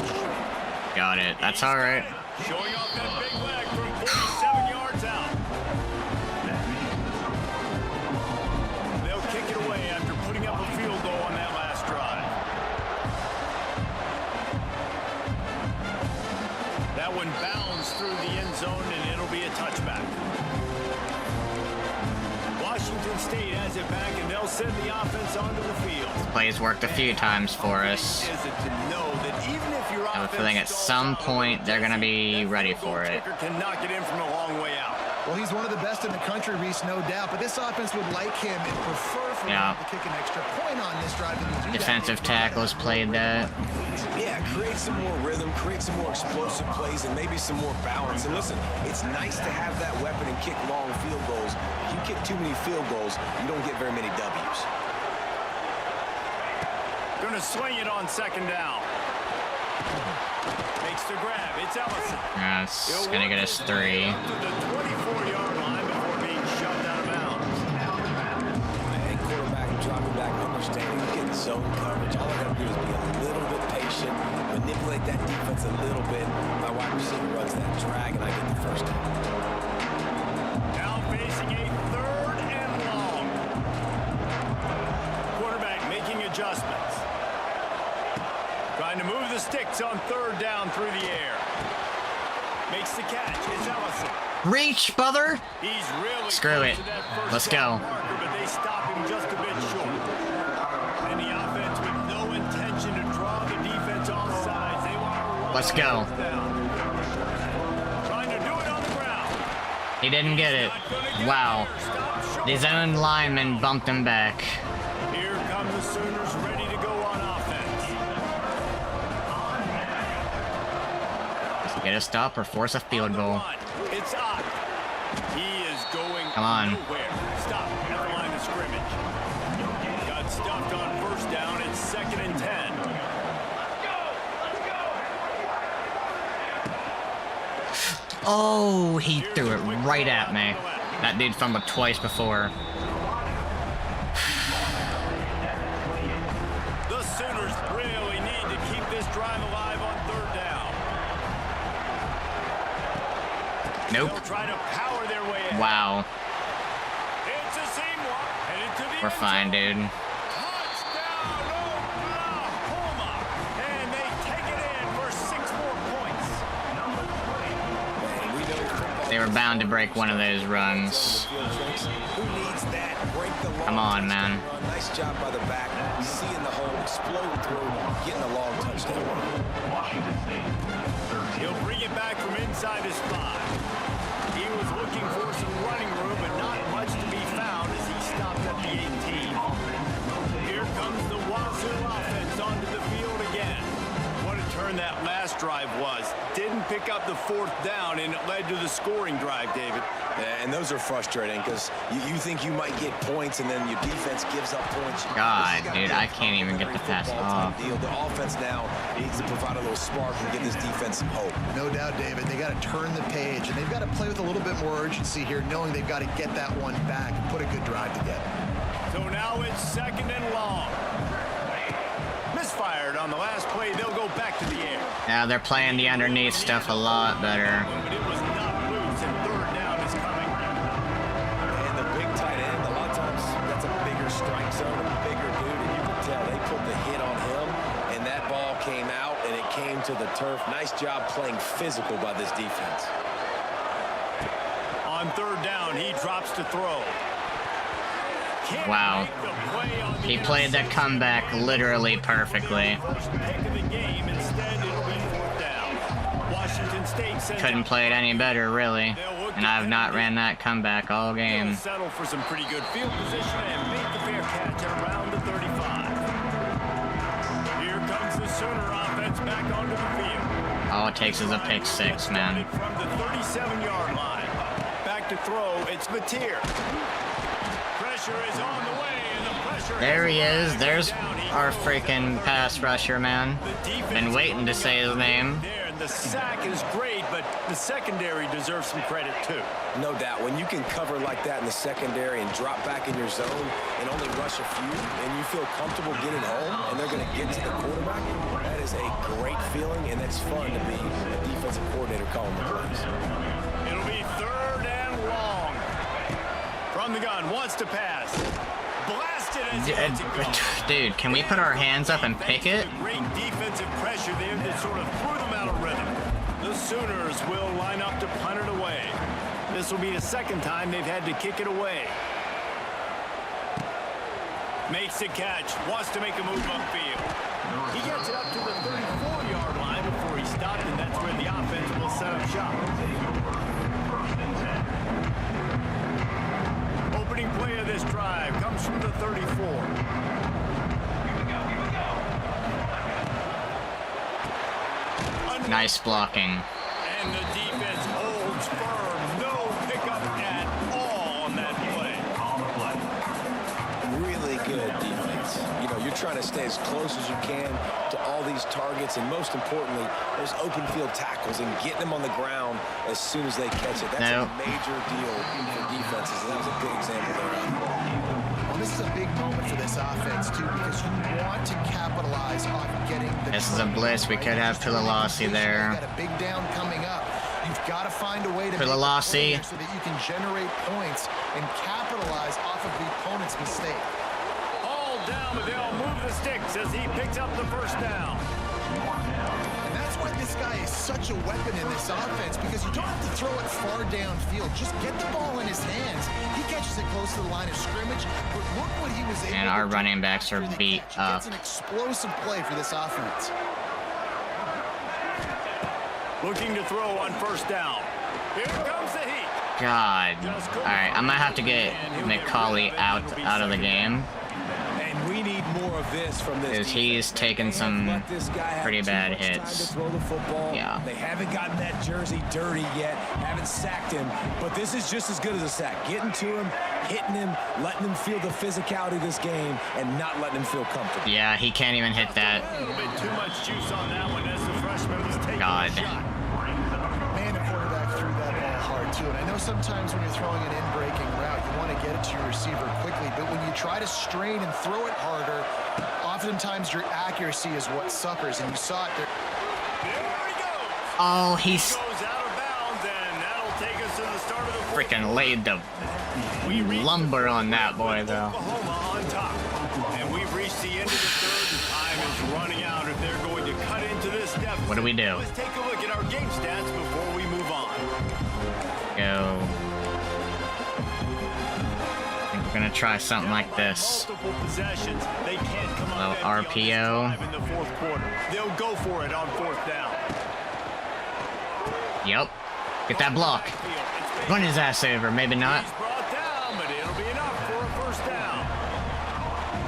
Got it. That's all right. Showing off that big leg from 47 yards out. one bounds through the end zone, and it'll be a touchback. Washington State has it back, and they'll send the offense onto the field. Plays worked a few times for us. Is it to know that even if your I have a offense feeling at stalls some out, point they're gonna be ready for it. kicker can knock it in from a long way out. Well, he's one of the best in the country, Reese, no doubt. But this offense would like him and prefer for him to kick an extra point on this drive than to do Defensive that. tackles played that. Yeah, create some more rhythm, create some more explosive plays, and maybe some more balance. And listen, it's nice to have that weapon and kick long field goals. If you kick too many field goals, you don't get very many W's. Gonna swing it on second down. Makes the grab. It's Ellison. That's gonna get us 3. To the 24-yard line before being shoved out of bounds. And quarterback dropping back, understanding, getting zone coverage. All I gotta do is be a little bit patient, manipulate that defense a little bit. My wide receiver runs that drag, and I get the first down. Now facing a 3rd and long. Quarterback making adjustments. Trying to move the sticks on 3rd down through the air. Makes the catch. It's Ellison. Reach, brother! He's really Screw close it. to that first Let's down go. marker, but they stop him just a bit short. And the offense with no intention to draw the defense off sides. They want to run Let's go. down. Trying to do it on the ground. He didn't get it. Not gonna get Wow. there. Stop short. His own lineman bumped him back. Here come the Sooners ready to go on offense. Get a stop or force a field goal. It's Ott. He is going Come on. nowhere. Stop at the line of scrimmage. Got stuffed on 1st down. It's 2nd and 10. Oh, he threw it right at me. That dude fumbled twice before. The Sooners really need to keep this drive alive on 3rd down. Nope. They'll try to power their way in. Wow. It's a seam walk. Headed to the We're end fine, zone. dude. Touchdown, Oklahoma! And they take it in for 6 more points. They were bound to break one of those runs. Who needs that? Break the long Come on, man. touchdown run. Nice job by the back. Seeing the hole, exploding through, getting a long touchdown run. Washington State. He'll bring it back from inside his 5. He was looking for some running room, but not much to be found as he stopped at the 18. Here comes the Wazoo offense onto the field again. What a turn that last drive was. Didn't pick up the 4th down, and it led to the scoring drive, David. Yeah, and those are frustrating because you think you might get points, and then your defense gives up points. God, dude, I can't even get the pass off. Deal. The offense now needs to provide a little spark and give this defense some hope. No doubt, David. They got to turn the page, and they've got to play with a little bit more urgency here, knowing they've got to get that one back and put a good drive together. So now it's 2nd and long. Misfired on the last play. They'll go back to the air. Yeah, they're playing the underneath stuff a lot better. But it was not loose, and 3rd down is coming. And the big tight end, a lot of times that's a bigger strike zone, a bigger dude, and you can tell they put the hit on him, and that ball came out, and it came to the turf. Nice job playing physical by this defense. On 3rd down, he drops to throw. Can't Wow. make the play on the He played that comeback literally perfectly. first pick of the game. Instead, it'll be 4th down. Washington State sends Couldn't out- play it any better, really. And I have not ran that comeback all They'll game. settle for some pretty good field position and make the fair catch at around the 35. Here comes the Sooner offense back onto the field. All it takes is a pick 6, man. From the 37-yard line. Back to throw, it's Mateer. Pressure is on the way, and the pressure There he has is. There's down. He our freaking pass rusher, man. The defense Been waiting to say his name. there, and the sack is great, but the secondary deserves some credit too. No doubt. When you can cover like that in the secondary and drop back in your zone and only rush a few, and you feel comfortable getting home, and they're going to get to the quarterback, that is a great feeling, and it's fun to be a defensive coordinator calling the plays. It'll be 3rd and long. From the gun, wants to pass. Blasted as he lets it go. Dude, can we put our hands up and pick it? Great defensive pressure there that sort of threw them out of rhythm. The Sooners will line up to punt it away. This will be the second time they've had to kick it away. Makes the catch, wants to make a move upfield. He gets it up to the 34-yard line before he stopped, and that's where the offense will set up shop. Opening play of this drive comes from the 34. Nice blocking. And the defense holds firm. No pickup at all on that play. Really good defense. You know, you're trying to stay as close as you can to all these targets, and most importantly, those open field tackles and getting them on the ground as soon as they catch it. That's a major deal for defenses, and that was a good example there. Well, this is a big moment for this offense, too, because you want to capitalize on getting the... This is a bliss. We could have Tulalasi there. You've got a big down coming up. You've got to find a way to Tulalasi. so that you can generate points and capitalize off of the opponent's mistake. All down, but they'll move the sticks as he picks up the first down. And that's why this guy is such a weapon in this offense, because you don't have to throw it far downfield. Just get the ball in his hands. He catches it close to the line of scrimmage, but look what he was able to do. And our running backs are beat up. It's an explosive play for this offense. Looking to throw on first down. Here comes the heat. God. Alright, I might have to get McCauley out of the game. And we need more of this from this Because he's taken some pretty bad hits. Yeah. They haven't gotten that jersey dirty yet, haven't sacked him, but this is just as good as a sack. Getting to him, hitting him, letting him feel the physicality of this game, and not letting him feel comfortable. Yeah, he can't even hit that. A little bit too much juice on that one as the freshman was taking a shot. Man, the quarterback threw that ball hard, too. And I know sometimes when you're throwing an in-breaking route, you want to get it to your receiver quickly. But when you try to strain and throw it harder, oftentimes your accuracy is what suffers. And you saw it there. There he goes. Oh, He he's goes out of bounds, and that'll take us to the start of the fourth. freaking laid the lumber on that boy, though. Oklahoma on top. And we've reached the end of the third. The time is running out if they're going to cut into this deficit. What do we do? Let's take a look at our game stats before we move on. Go. I think we're gonna try something like this. Multiple possessions. They can't come Little up empty on this RPO. drive in the fourth quarter. They'll go for it on fourth down. Yep. Get that block. Run his ass over. Maybe not. He's brought down, but it'll be enough for a first down.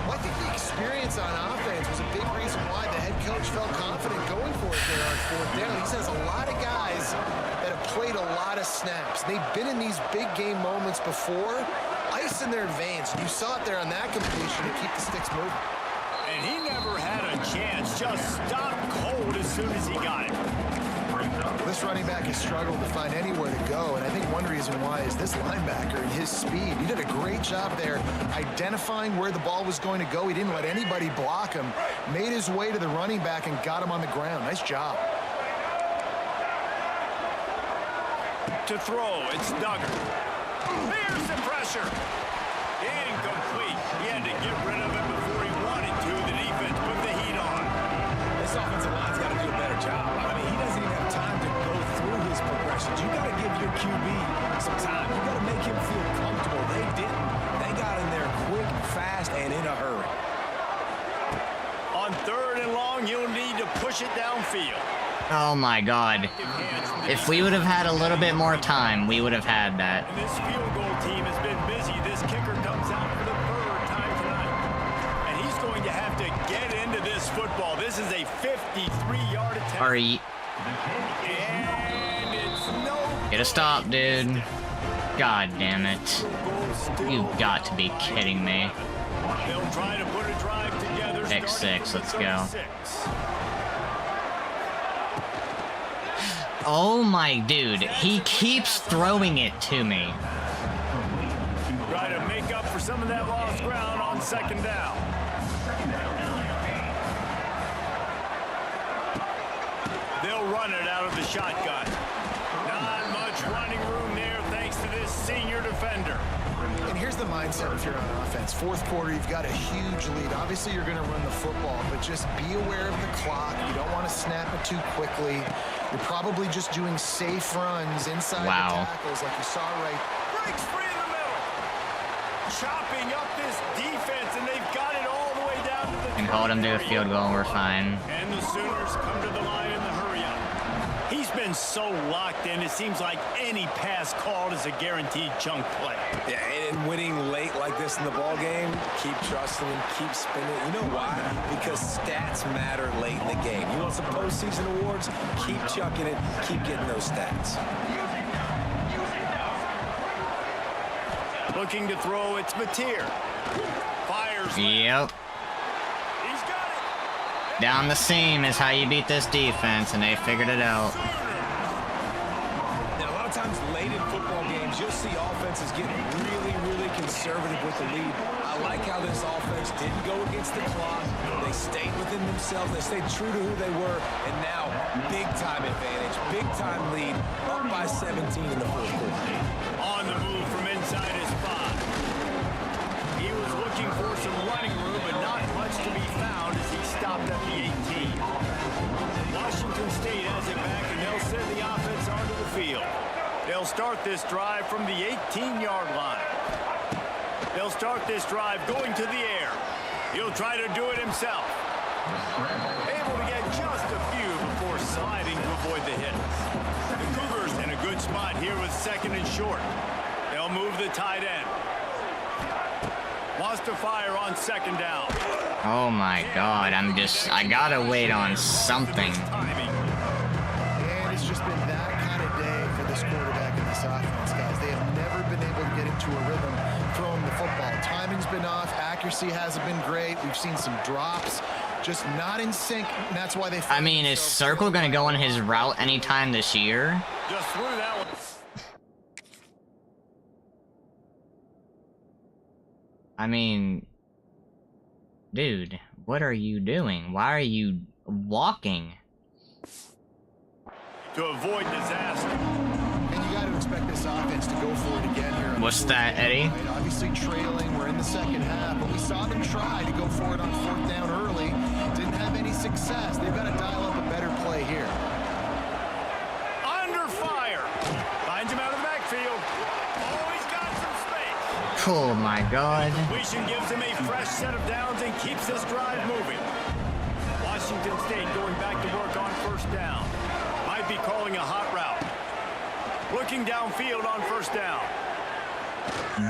Well, I think the experience on offense was a big reason why the head coach felt confident going for it there on fourth down. He says a lot of guys that have played a lot of snaps. They've been in these big game moments before. Ice in their veins. You saw it there on that completion to keep the sticks moving. And he never had a chance. Just stopped cold as soon as he got it. This running back has struggled to find anywhere to go, and I think one reason why is this linebacker and his speed. He did a great job there identifying where the ball was going to go. He didn't let anybody block him, made his way to the running back and got him on the ground. Nice job. To throw, it's Duggar. There's the pressure. Incomplete. He had to get rid of it before he wanted to. The defense put the heat on. This offensive line's got to do a better job. I mean, he doesn't even have time to go through his progressions. You got to give your QB some time. You got to make him feel comfortable. They didn't. They got in there quick, fast, and in a hurry. On third and long, you'll need to push it downfield. Oh my God. If we would have had a little bit more time, we would have had that. And this field goal team has been busy. This kicker comes out for the third time tonight. And he's going to have to get into this football. This is a 53-yard attempt. Are you... And it's no... Get a stop, dude. God damn it. You got to be kidding me. They'll try to put a drive together. Pick six, let's go. Oh my dude, he keeps throwing it to me. Try to make up for some of that lost ground on second down. They'll run it out of the shotgun. Not much running room there thanks to this senior defender. And here's the mindset if you're on offense. Fourth quarter, you've got a huge lead. Obviously, you're going to run the football, but just be aware of the clock. You don't want to snap it too quickly. You're probably just doing safe runs inside the tackles like you saw right. Breaks free in the middle. Chopping up this defense, and they've got it all the way down to the... And hold him to a field goal, and we're fine. And the Sooners come to the line in the hurry-up. He's been so locked in, it seems like any pass called is a guaranteed chunk play. Yeah, and winning late like this in the ball game, keep trusting him, keep spinning. You know why? Because stats matter late in the game. You want some postseason awards? Keep chucking it, keep getting those stats. Looking to throw, it's Mateer. Fires. Yep. He's got it. Down the seam is how you beat this defense, and they figured it out. Now, a lot of times late in football games, you'll see offenses get really conservative with the lead. I like how this offense didn't go against the clock. They stayed within themselves. They stayed true to who they were. And now, big-time advantage, big-time lead, up by 17 in the fourth quarter. On the move from inside his spot. He was looking for some running room, but not much to be found as he stopped at the 18. Washington State has it back, and they'll send the offense onto the field. They'll start this drive from the 18-yard line. They'll start this drive going to the air. He'll try to do it himself. Able to get just a few before sliding to avoid the hits. The Cougars in a good spot here with second and short. They'll move the tight end. Wants to fire on second down. Oh my god, I gotta wait on something. And it's just been that kind of day for this quarterback and this offense, guys. They have never been able to get into a rhythm throwing the football. Timing's been off. Accuracy hasn't been great. We've seen some drops. Just not in sync, and that's why they... I mean, is Circle gonna go on his route anytime this year? Just threw that one. I mean... Dude, what are you doing? Why are you walking? To avoid disaster. And you got to expect this offense to go for it again here. What's that, Eddie? Right, obviously trailing, we're in the second half, but we saw them try to go for it on fourth down early. Didn't have any success. They've got to dial up a better play here. Under fire. Finds him out of the backfield. Oh, he's got some space. Oh my god. Completion gives him a fresh set of downs and keeps this drive moving. Washington State going back to work on first down. Might be calling a hot route. Looking downfield on first down.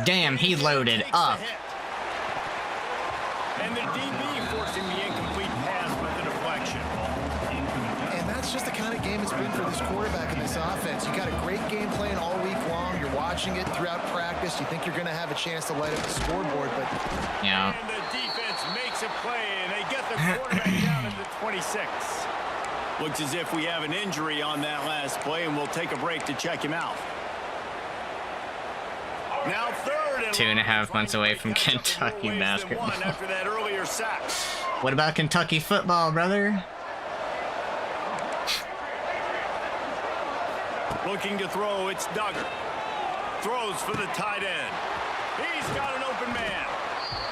Damn, he loaded up. And the DB forcing the incomplete pass with the deflection. And that's just the kind of game it's been for this quarterback and this offense. You got a great game plan all week long. You're watching it throughout practice. You think you're going to have a chance to light up the scoreboard, but... Yeah. And the defense makes a play, and they get the quarterback down at the 26. Looks as if we have an injury on that last play, and we'll take a break to check him out. Now third and 2.5 months away from Kentucky basketball. After that earlier sack. What about Kentucky football, brother? Looking to throw, it's Duggar. Throws for the tight end. He's got an open man.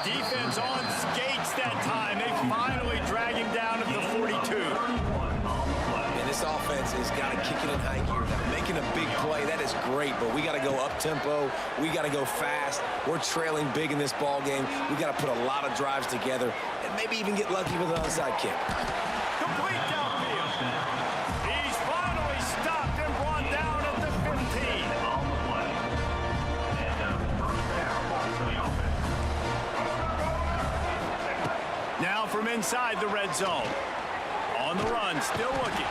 Defense on skates that time. They finally drag him down at the 42. And this offense has got to kick it in high gear now. Making a big play, that is great, but we got to go up-tempo. We got to go fast. We're trailing big in this ball game. We got to put a lot of drives together and maybe even get lucky with an onside kick. Complete downfield. He's finally stopped and brought down at the 15. Now from inside the red zone. On the run, still looking.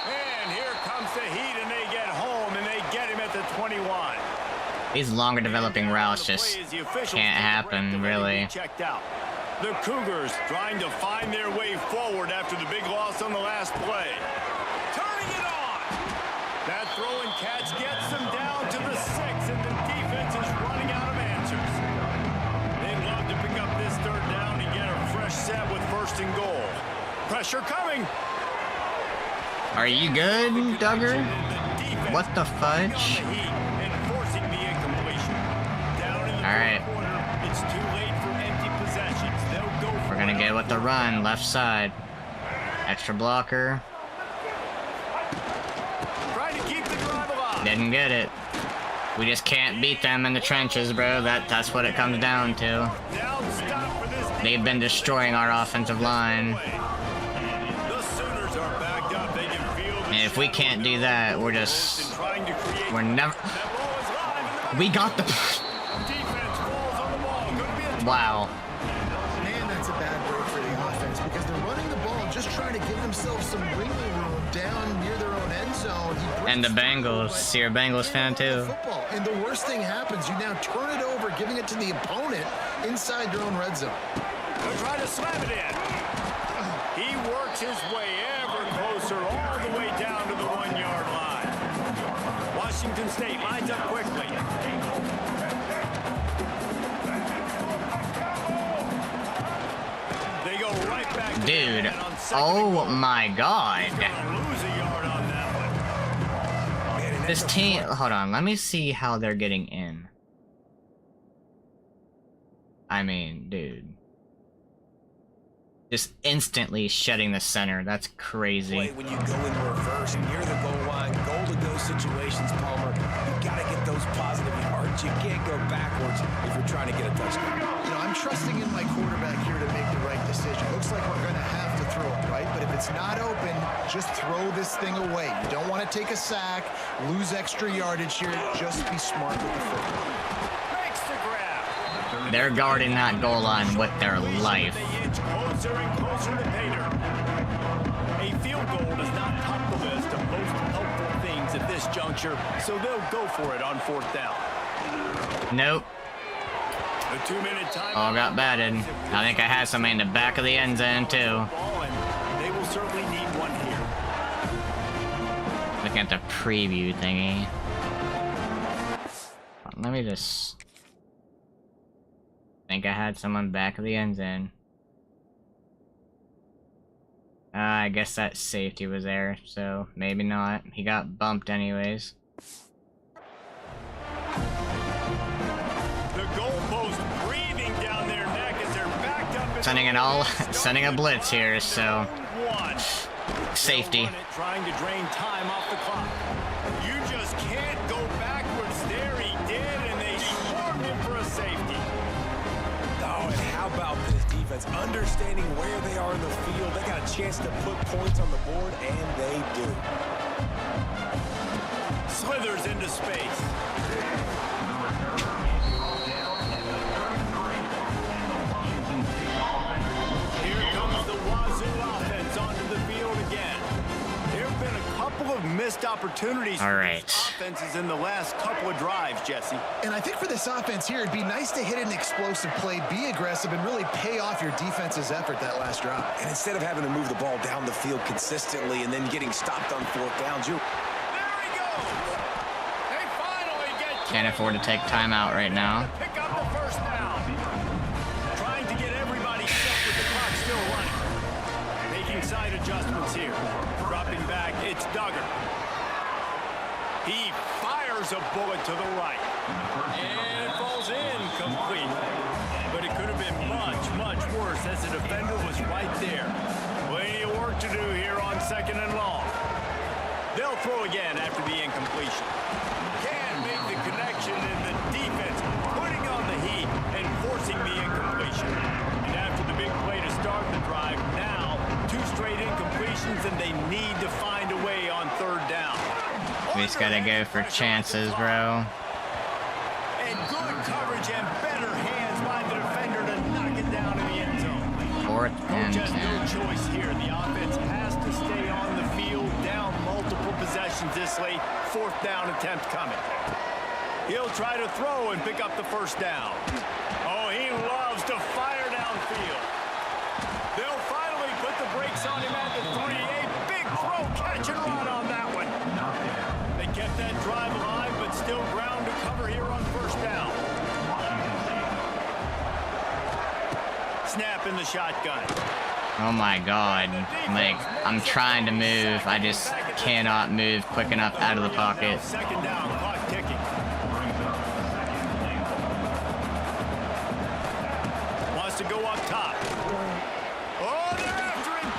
And here comes the heat, and they get home, and they get him at the 21. These longer developing routes just can't happen, really. Checked out. The Cougars trying to find their way forward after the big loss on the last play. Turning it on. That throw and catch gets them down to the 6, and the defense is running out of answers. They'd love to pick up this third down and get a fresh set with first and goal. Pressure coming. Are you good, Duggar? What the fudge? Alright. It's too late for empty possessions. They'll go for We're gonna get with the run, left side. Extra blocker. trying to keep the drive alive. Didn't get it. We just can't beat them in the trenches, bro. That's what it comes down to. Down stop for this. They've been destroying our offensive line. The Sooners are backed up. They can feel the And if we can't do that, we're just... trying to create. We're never... That ball is live. We got the... Defense falls on the ball. Could be a Wow. Man, that's a bad break for the offense because they're running the ball just trying to give themselves some wiggle room down near their own end zone. And the Bengals. You're a Bengals fan too. Football. And the worst thing happens, you now turn it over, giving it to the opponent inside your own red zone. They're trying to slam it in. He works his way ever closer all the way down to the 1-yard line. Washington State lines up quickly. They go right back to Dude. the on second Oh and my god. goal. Gonna lose a yard on that one. Man, and This that's a team... front. Hold on. Let me see how they're getting in. I mean, dude. Just instantly shedding the center. That's crazy. Play when you go in reverse near the goal line, goal-to-go situations, Palmer. You gotta get those positive yards. You can't go backwards if you're trying to get a touchdown. You know, I'm trusting in my quarterback here to make the right decision. Looks like we're going to have to throw it, right? But if it's not open, just throw this thing away. You don't want to take a sack, lose extra yardage here. Just be smart with the football. Makes the grab. They're guarding that goal line with their life. They inch closer and closer to Pater. A field goal does not top the list of most helpful things at this juncture, so they'll go for it on 4th down. Nope. The 2-minute time. All got batted. I think I had somebody in the back of the end zone too. And they will certainly need one here. Looking at the preview thingy. Let me just... think I had someone back of the end zone. I guess that safety was there, so maybe not. He got bumped anyways. The goalpost breathing down their neck as they're backed up. Sending a blitz here, so One. safety. Trying to drain time off the clock. You just can't go backwards there. He did, and they swarmed him for a safety. Oh, and how about this defense? Understanding where they are in the field. They got a chance to put points on the board, and they do. Slithers into space. Here comes the Wazoo offense onto the field again. There have been a couple of missed opportunities All for right. these offenses in the last couple of drives, Jesse. And I think for this offense here, it'd be nice to hit an explosive play, be aggressive, and really pay off your defense's effort that last drive. And instead of having to move the ball down the field consistently and then getting stopped on 4th downs, you're... There he goes. They finally get Can't afford to take timeout right now. pick up the first down. Trying to get everybody set with the clock still running. Making side adjustments here. Dropping back, it's Duggar. He fires a bullet to the right. And it falls incomplete. But it could have been much, much worse as the defender was right there. Plenty of work to do here on 2nd and long. They'll throw again after the incompletion. Can't make the connection, and the defense putting on the heat and forcing the incompletion. And after the big play to start the drive, now 2 straight incompletions, and they need to find a way on 3rd down. We just gotta go for chances, bro. And good coverage and better hands by the defender to knock it down in the end zone. 4th and Just no 10. choice here. The offense has to stay on the field, down multiple possessions this late. 4th down attempt coming. He'll try to throw and pick up the first down. Oh, he loves to fire downfield. They'll finally put the brakes on him at the 3. A big throw, catch and run on that one. They kept that drive alive, but still ground to cover here on 1st down. Snap in the shotgun. Oh my god. Like, I'm trying to move. I just cannot move quick enough out of the pocket. 2nd down, clock ticking. Wants to go up top. Oh, they're after him.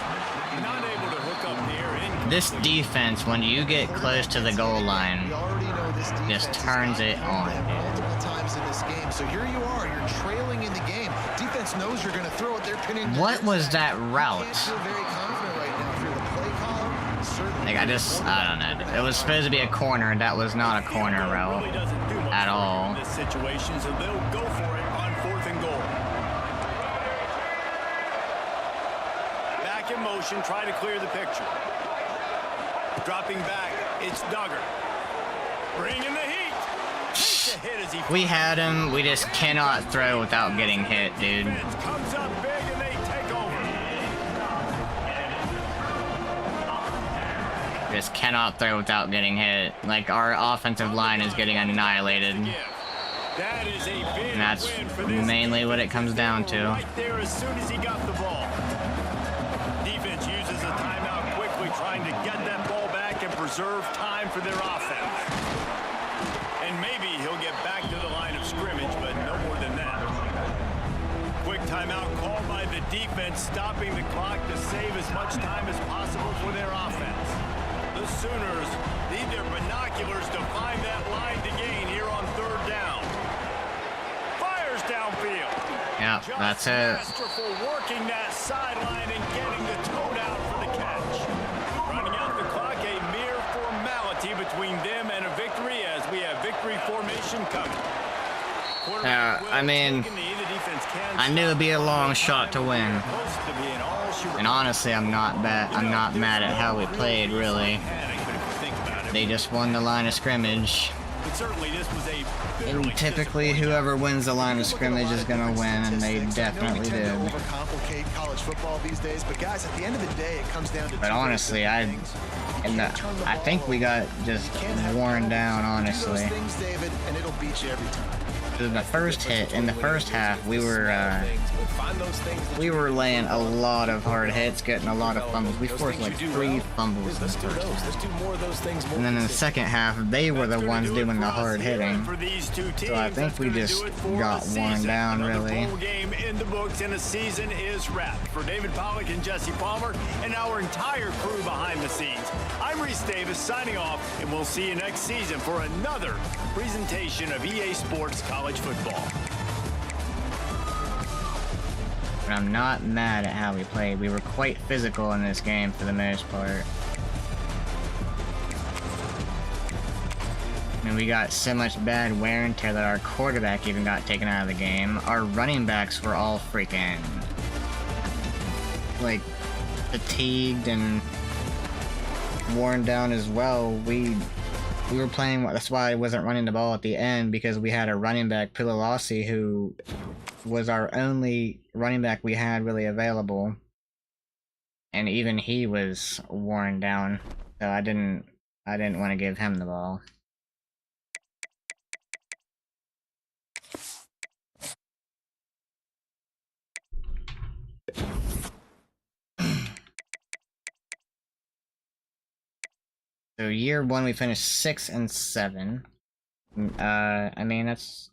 Not able to hook up there. This defense, when you get close to the goal line, We already know this defense just turns it on, dude. multiple times in this game. So here you are, you're trailing in the game. Defense knows you're going to throw it. They're pinning. What was that route? Can't feel very confident right now. If you're the play caller, certainly. Like, I don't know. It was supposed to be a corner. That was not a corner route Really doesn't do much at for all. in this situation, so they'll go for it on 4th and goal. Back in motion, try to clear the picture. Dropping back, it's Duggar. Bringing the heat. Takes a hit as he We had him. We just cannot throw without getting hit, dude. defense comes up big and they take over. Just cannot throw without getting hit. Like, our offensive line is getting annihilated. That is a big And that's win for this mainly what it comes down to. right there as soon as he got the ball. Defense uses a timeout quickly, trying to get that ball back and preserve time for their offense. And maybe he'll get back to the line of scrimmage, but no more than that. Quick timeout called by the defense, stopping the clock to save as much time as possible for their offense. The Sooners need their binoculars to find that line to gain here on 3rd down. Fires downfield. Yeah, Just that's it. masterful working that sideline and getting the toe down for the catch. Running out the clock, a mere formality between them and a victory as we have victory formation coming. I mean, I knew it'd be a long shot to win. And honestly, I'm not mad at how we played, really. They just won the line of scrimmage. And typically, whoever wins the line of scrimmage is gonna win, and they definitely did. Overcomplicate college football these days, but guys, at the end of the day, it comes down to. But honestly, I think we got just worn down, honestly. Those things, David, and it'll beat you every time. In the first half, we were laying a lot of hard hits, getting a lot of fumbles. We forced like 3 fumbles in the first half. And then in the second half, they were the ones doing the hard hitting. So I think we just got worn down, really. Game in the books and the season is wrapped. For David Pollock and Jesse Palmer and our entire crew behind the scenes, I'm Reese Davis signing off, and we'll see you next season for another presentation of EA Sports College Football. But I'm not mad at how we played. We were quite physical in this game for the most part. And we got so much bad wear and tear that our quarterback even got taken out of the game. Our running backs were all freaking, like, fatigued and worn down as well. We were playing, that's why I wasn't running the ball at the end, because we had a running back, Pulalasi, who was our only running back we had really available. And even he was worn down, so I didn't want to give him the ball. So year 1 we finished 6 and 7. I mean, that's,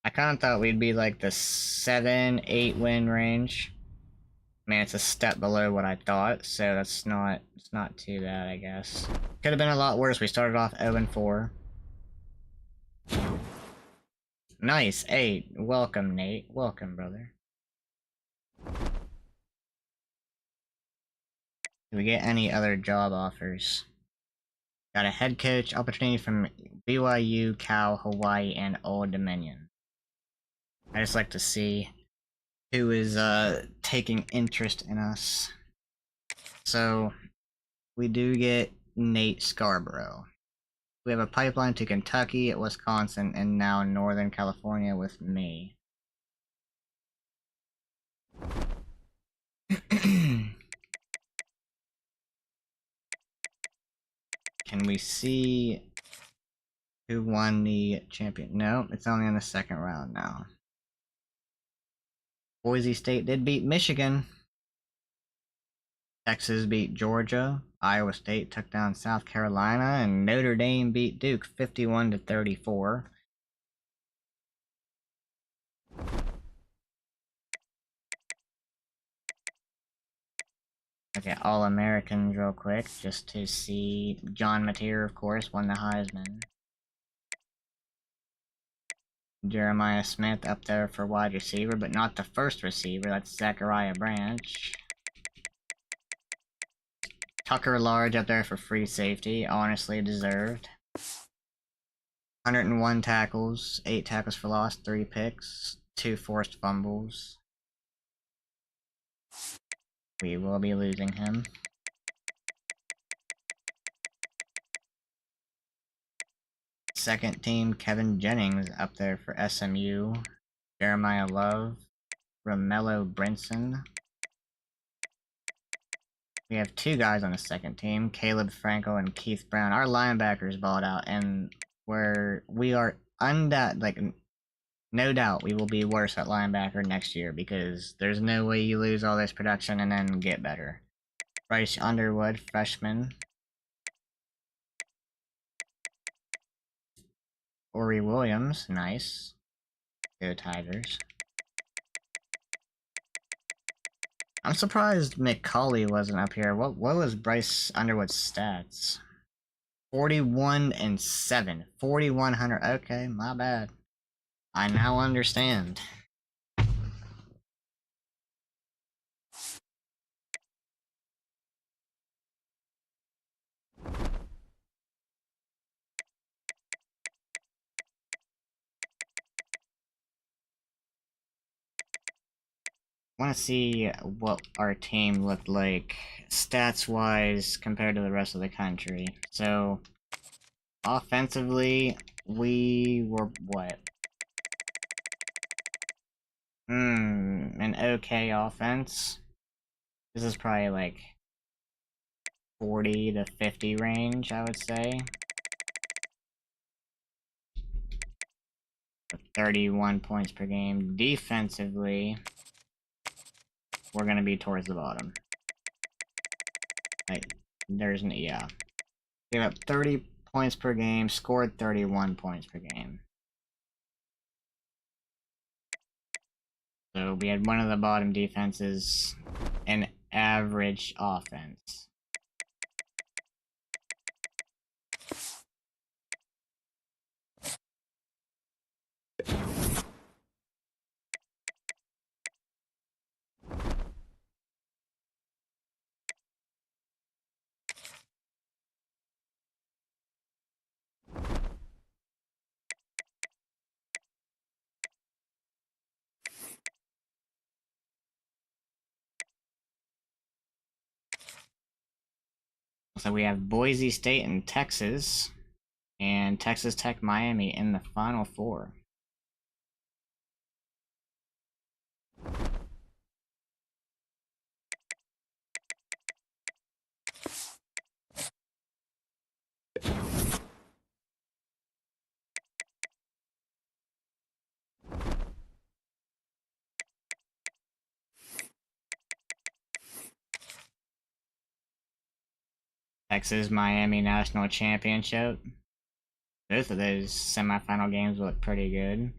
I kind of thought we'd be like the 7-8 win range. I mean, it's a step below what I thought, so it's not too bad, I guess. Could have been a lot worse. We started off 0-4. Nice, 8. Welcome, Nate. Welcome, brother. Do we get any other job offers? Got a head coach opportunity from BYU, Cal, Hawaii, and Old Dominion. I just like to see who is taking interest in us. So we do get Nate Scarborough. We have a pipeline to Kentucky, Wisconsin, and now Northern California with me. Can we see who won the champion? No, it's only in the second round now. Boise State did beat Michigan. Texas beat Georgia. Iowa State took down South Carolina, and Notre Dame beat Duke 51-34. Okay, All-Americans real quick, just to see. John Mateer, of course, won the Heisman. Jeremiah Smith up there for wide receiver, but not the first receiver. That's Zachariah Branch. Tucker Large up there for free safety. Honestly deserved. 101 tackles, 8 tackles for loss, 3 picks, 2 forced fumbles. We will be losing him. Second team, Kevin Jennings up there for SMU. Jeremiah Love. Romello Brinson. We have 2 guys on the second team, Caleb Franco and Keith Brown. Our linebackers balled out, and we are no doubt we will be worse at linebacker next year, because there's no way you lose all this production and then get better. Bryce Underwood, freshman. Ori Williams, nice. Go Tigers. I'm surprised McCauley wasn't up here. What was Bryce Underwood's stats? 41 and 7. 4,100. Okay, my bad. I now understand. Want to see what our team looked like stats-wise compared to the rest of the country. So, offensively, we were what? An okay offense. This is probably like 40 to 50 range, I would say. 31 points per game. Defensively, we're gonna be towards the bottom. Like, yeah. Gave up 30 points per game, scored 31 points per game. So we had one of the bottom defenses, an average offense. So we have Boise State and Texas Tech Miami in the Final Four. Texas Miami National Championship. Both of those semifinal games look pretty good.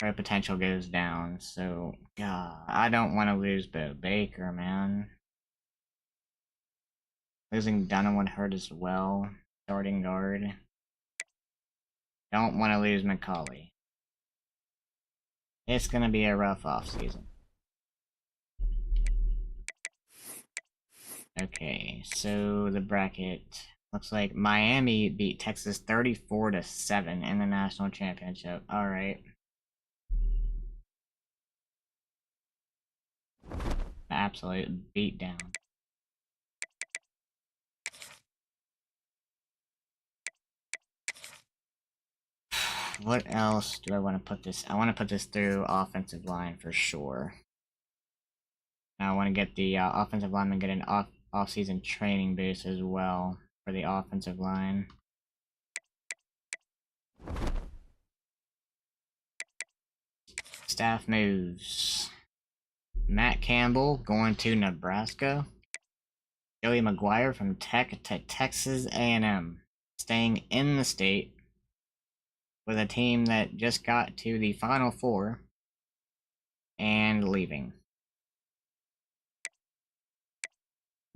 Our potential goes down, so God, I don't want to lose Bo Baker, man. Losing Dunham would hurt as well. Starting guard. Don't want to lose McCauley. It's gonna be a rough offseason. Okay, so the bracket looks like Miami beat Texas 34-7 in the national championship. All right. Absolute beatdown. What else do I want to put this? I want to put this through offensive line for sure. Now I want to get the offensive lineman get an off-season training boost as well for the offensive line. Staff moves. Matt Campbell going to Nebraska. Joey McGuire from Tech to Texas A&M. Staying in the state with a team that just got to the Final Four and leaving.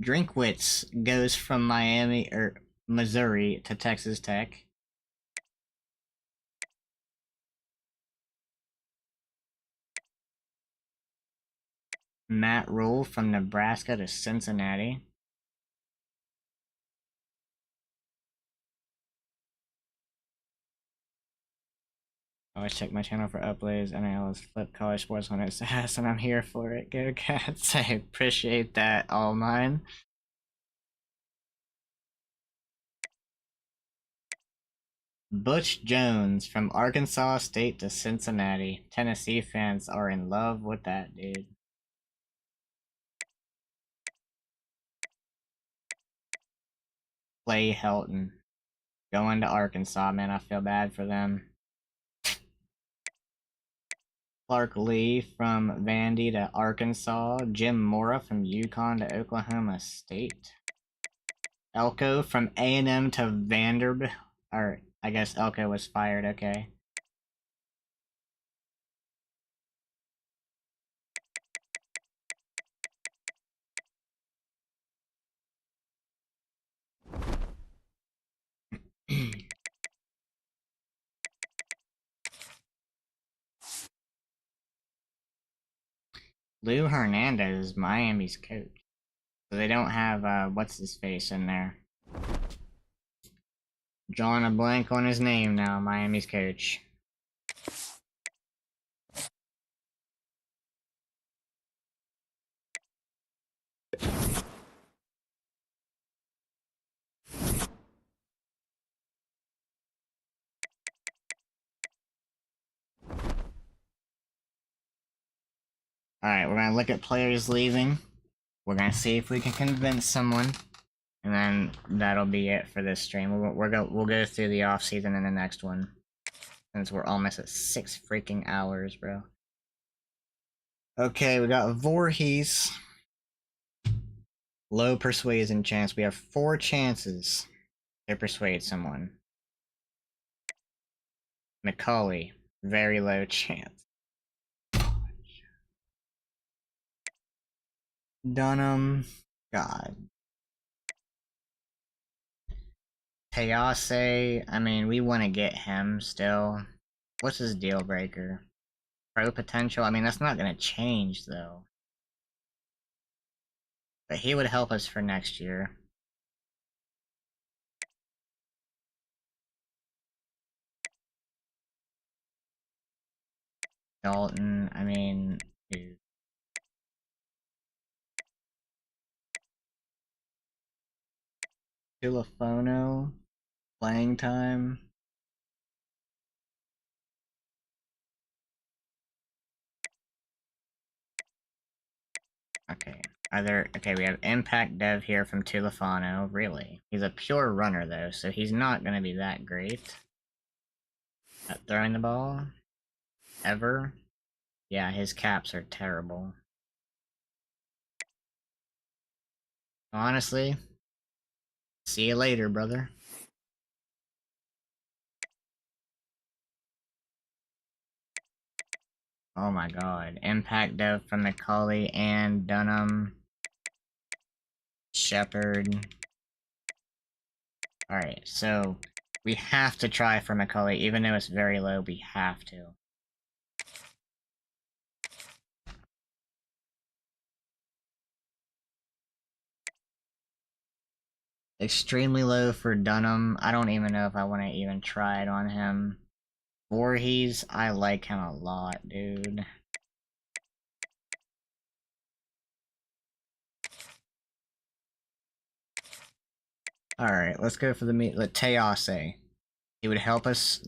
Drinkwitz goes from Missouri to Texas Tech. Matt Rule from Nebraska to Cincinnati. Always check my channel for uploads. NIL has flipped college sports on its ass, and I'm here for it. Go Cats! I appreciate that, all mine. Butch Jones from Arkansas State to Cincinnati. Tennessee fans are in love with that dude. Clay Helton going to Arkansas, man. I feel bad for them. Clark Lee from Vandy to Arkansas. Jim Mora from UConn to Oklahoma State. Elko from A&M to Vanderbilt. Or, I guess Elko was fired, okay. Lou Hernandez is Miami's coach. So they don't have, what's his face in there. Drawing a blank on his name now, Miami's coach. Alright, we're gonna look at players leaving. We're gonna see if we can convince someone. And then that'll be it for this stream. We'll go through the off season in the next one. Since we're almost at 6 freaking hours, bro. Okay, we got Voorhees. Low persuasion chance. We have 4 chances to persuade someone. McCauley, very low chance. Dunham, God. Tayase, I mean, we want to get him still. What's his deal breaker? Pro potential? I mean, that's not going to change, though. But he would help us for next year. Dalton, I mean, dude. Telefono, playing time. Okay, okay, we have Impact Dev here from Tulifano, really. He's a pure runner, though, so he's not gonna be that great at throwing the ball. Ever. Yeah, his caps are terrible. Honestly, see you later, brother. Oh my god. Impact Dev from McCauley and Dunham. Shepard. Alright, so we have to try for McCauley, even though it's very low, we have to. Extremely low for Dunham. I don't even know if I want to even try it on him. Voorhees, I like him a lot, dude. Alright, let's go for the Tease. He would help us.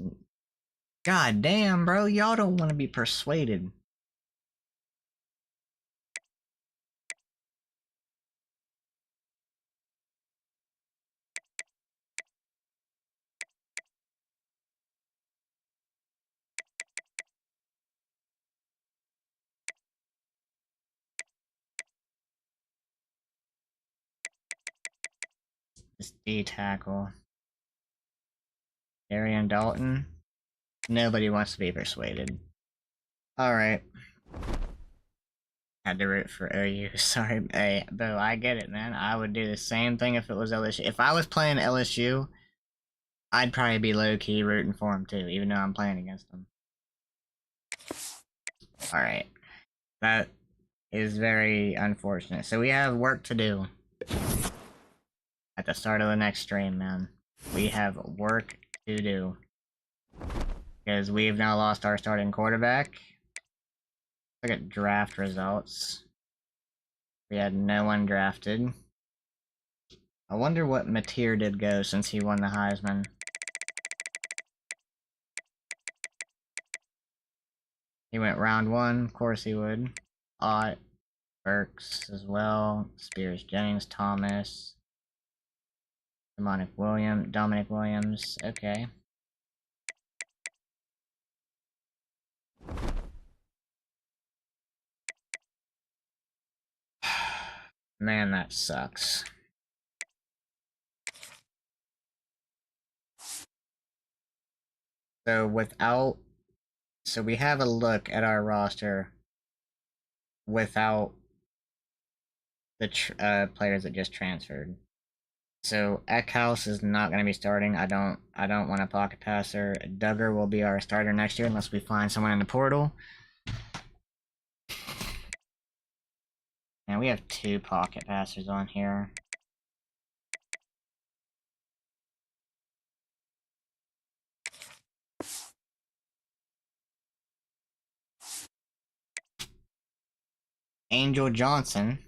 God damn, bro, y'all don't want to be persuaded. This D tackle. Darian Dalton. Nobody wants to be persuaded. Alright. Had to root for OU. Sorry, hey, Bo, I get it, man. I would do the same thing if it was LSU. If I was playing LSU, I'd probably be low-key rooting for them too, even though I'm playing against them. Alright. That is very unfortunate. So we have work to do. At the start of the next stream, man. We have work to do. Because we've now lost our starting quarterback. Look at draft results. We had no one drafted. I wonder what Mateer did go since he won the Heisman. He went round 1, of course he would. Ott, Burks as well. Spears, Jennings, Thomas. Dominic Williams, okay. Man, that sucks. So we have a look at our roster without the players that just transferred. So Eckhouse is not going to be starting. I don't want a pocket passer. Duggar will be our starter next year unless we find someone in the portal. And we have 2 pocket passers on here. Angel Johnson.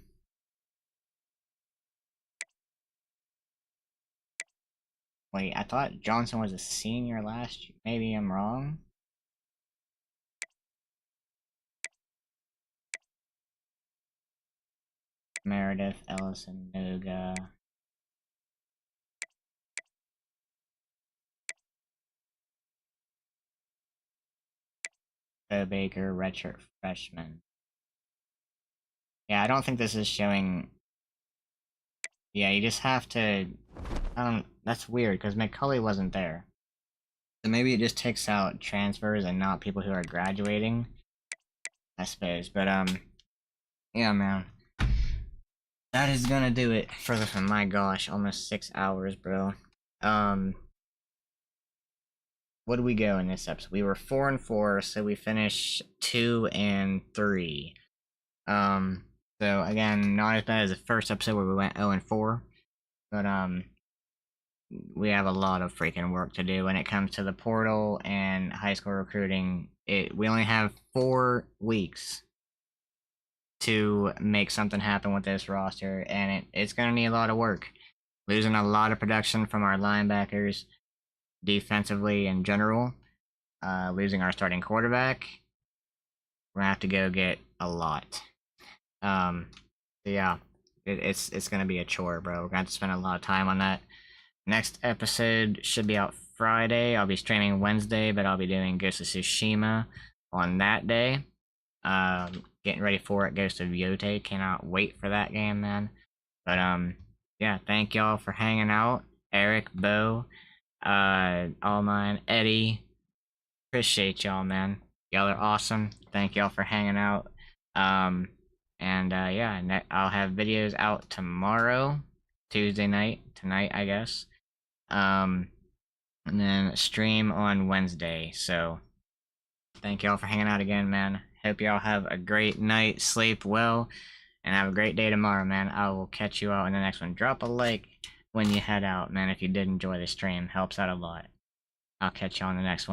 Wait, I thought Johnson was a senior last year. Maybe I'm wrong. Meredith, Ellison, Noga. Bo Baker, redshirt freshman. Yeah, I don't think this is showing. Yeah, you just have to. That's weird because McCulley wasn't there. So maybe it just takes out transfers and not people who are graduating. I suppose, but yeah, man. That is gonna do it for the. My gosh, almost 6 hours, bro. What did we go in this episode? We were 4-4, so we finished 2-3. So again, not as bad as the first episode where we went 0-4, but we have a lot of freaking work to do when it comes to the portal and high school recruiting. We only have 4 weeks to make something happen with this roster, and it's gonna need a lot of work. Losing a lot of production from our linebackers, defensively in general, losing our starting quarterback. We're gonna have to go get a lot. Yeah, it's gonna be a chore, bro. We're gonna have to spend a lot of time on that. Next episode should be out Friday. I'll be streaming Wednesday, but I'll be doing Ghost of Tsushima on that day. Getting ready for it. Ghost of Yote. Cannot wait for that game, man. But yeah, thank y'all for hanging out. Eric, Bo, All Mine, Eddie. Appreciate y'all, man. Y'all are awesome. Thank y'all for hanging out. Yeah, I'll have videos out tomorrow, Tuesday night, tonight, I guess. And then stream on Wednesday. So, thank y'all for hanging out again, man. Hope y'all have a great night, sleep well, and have a great day tomorrow, man. I will catch you out in the next one. Drop a like when you head out, man, if you did enjoy the stream. Helps out a lot. I'll catch y'all in the next one.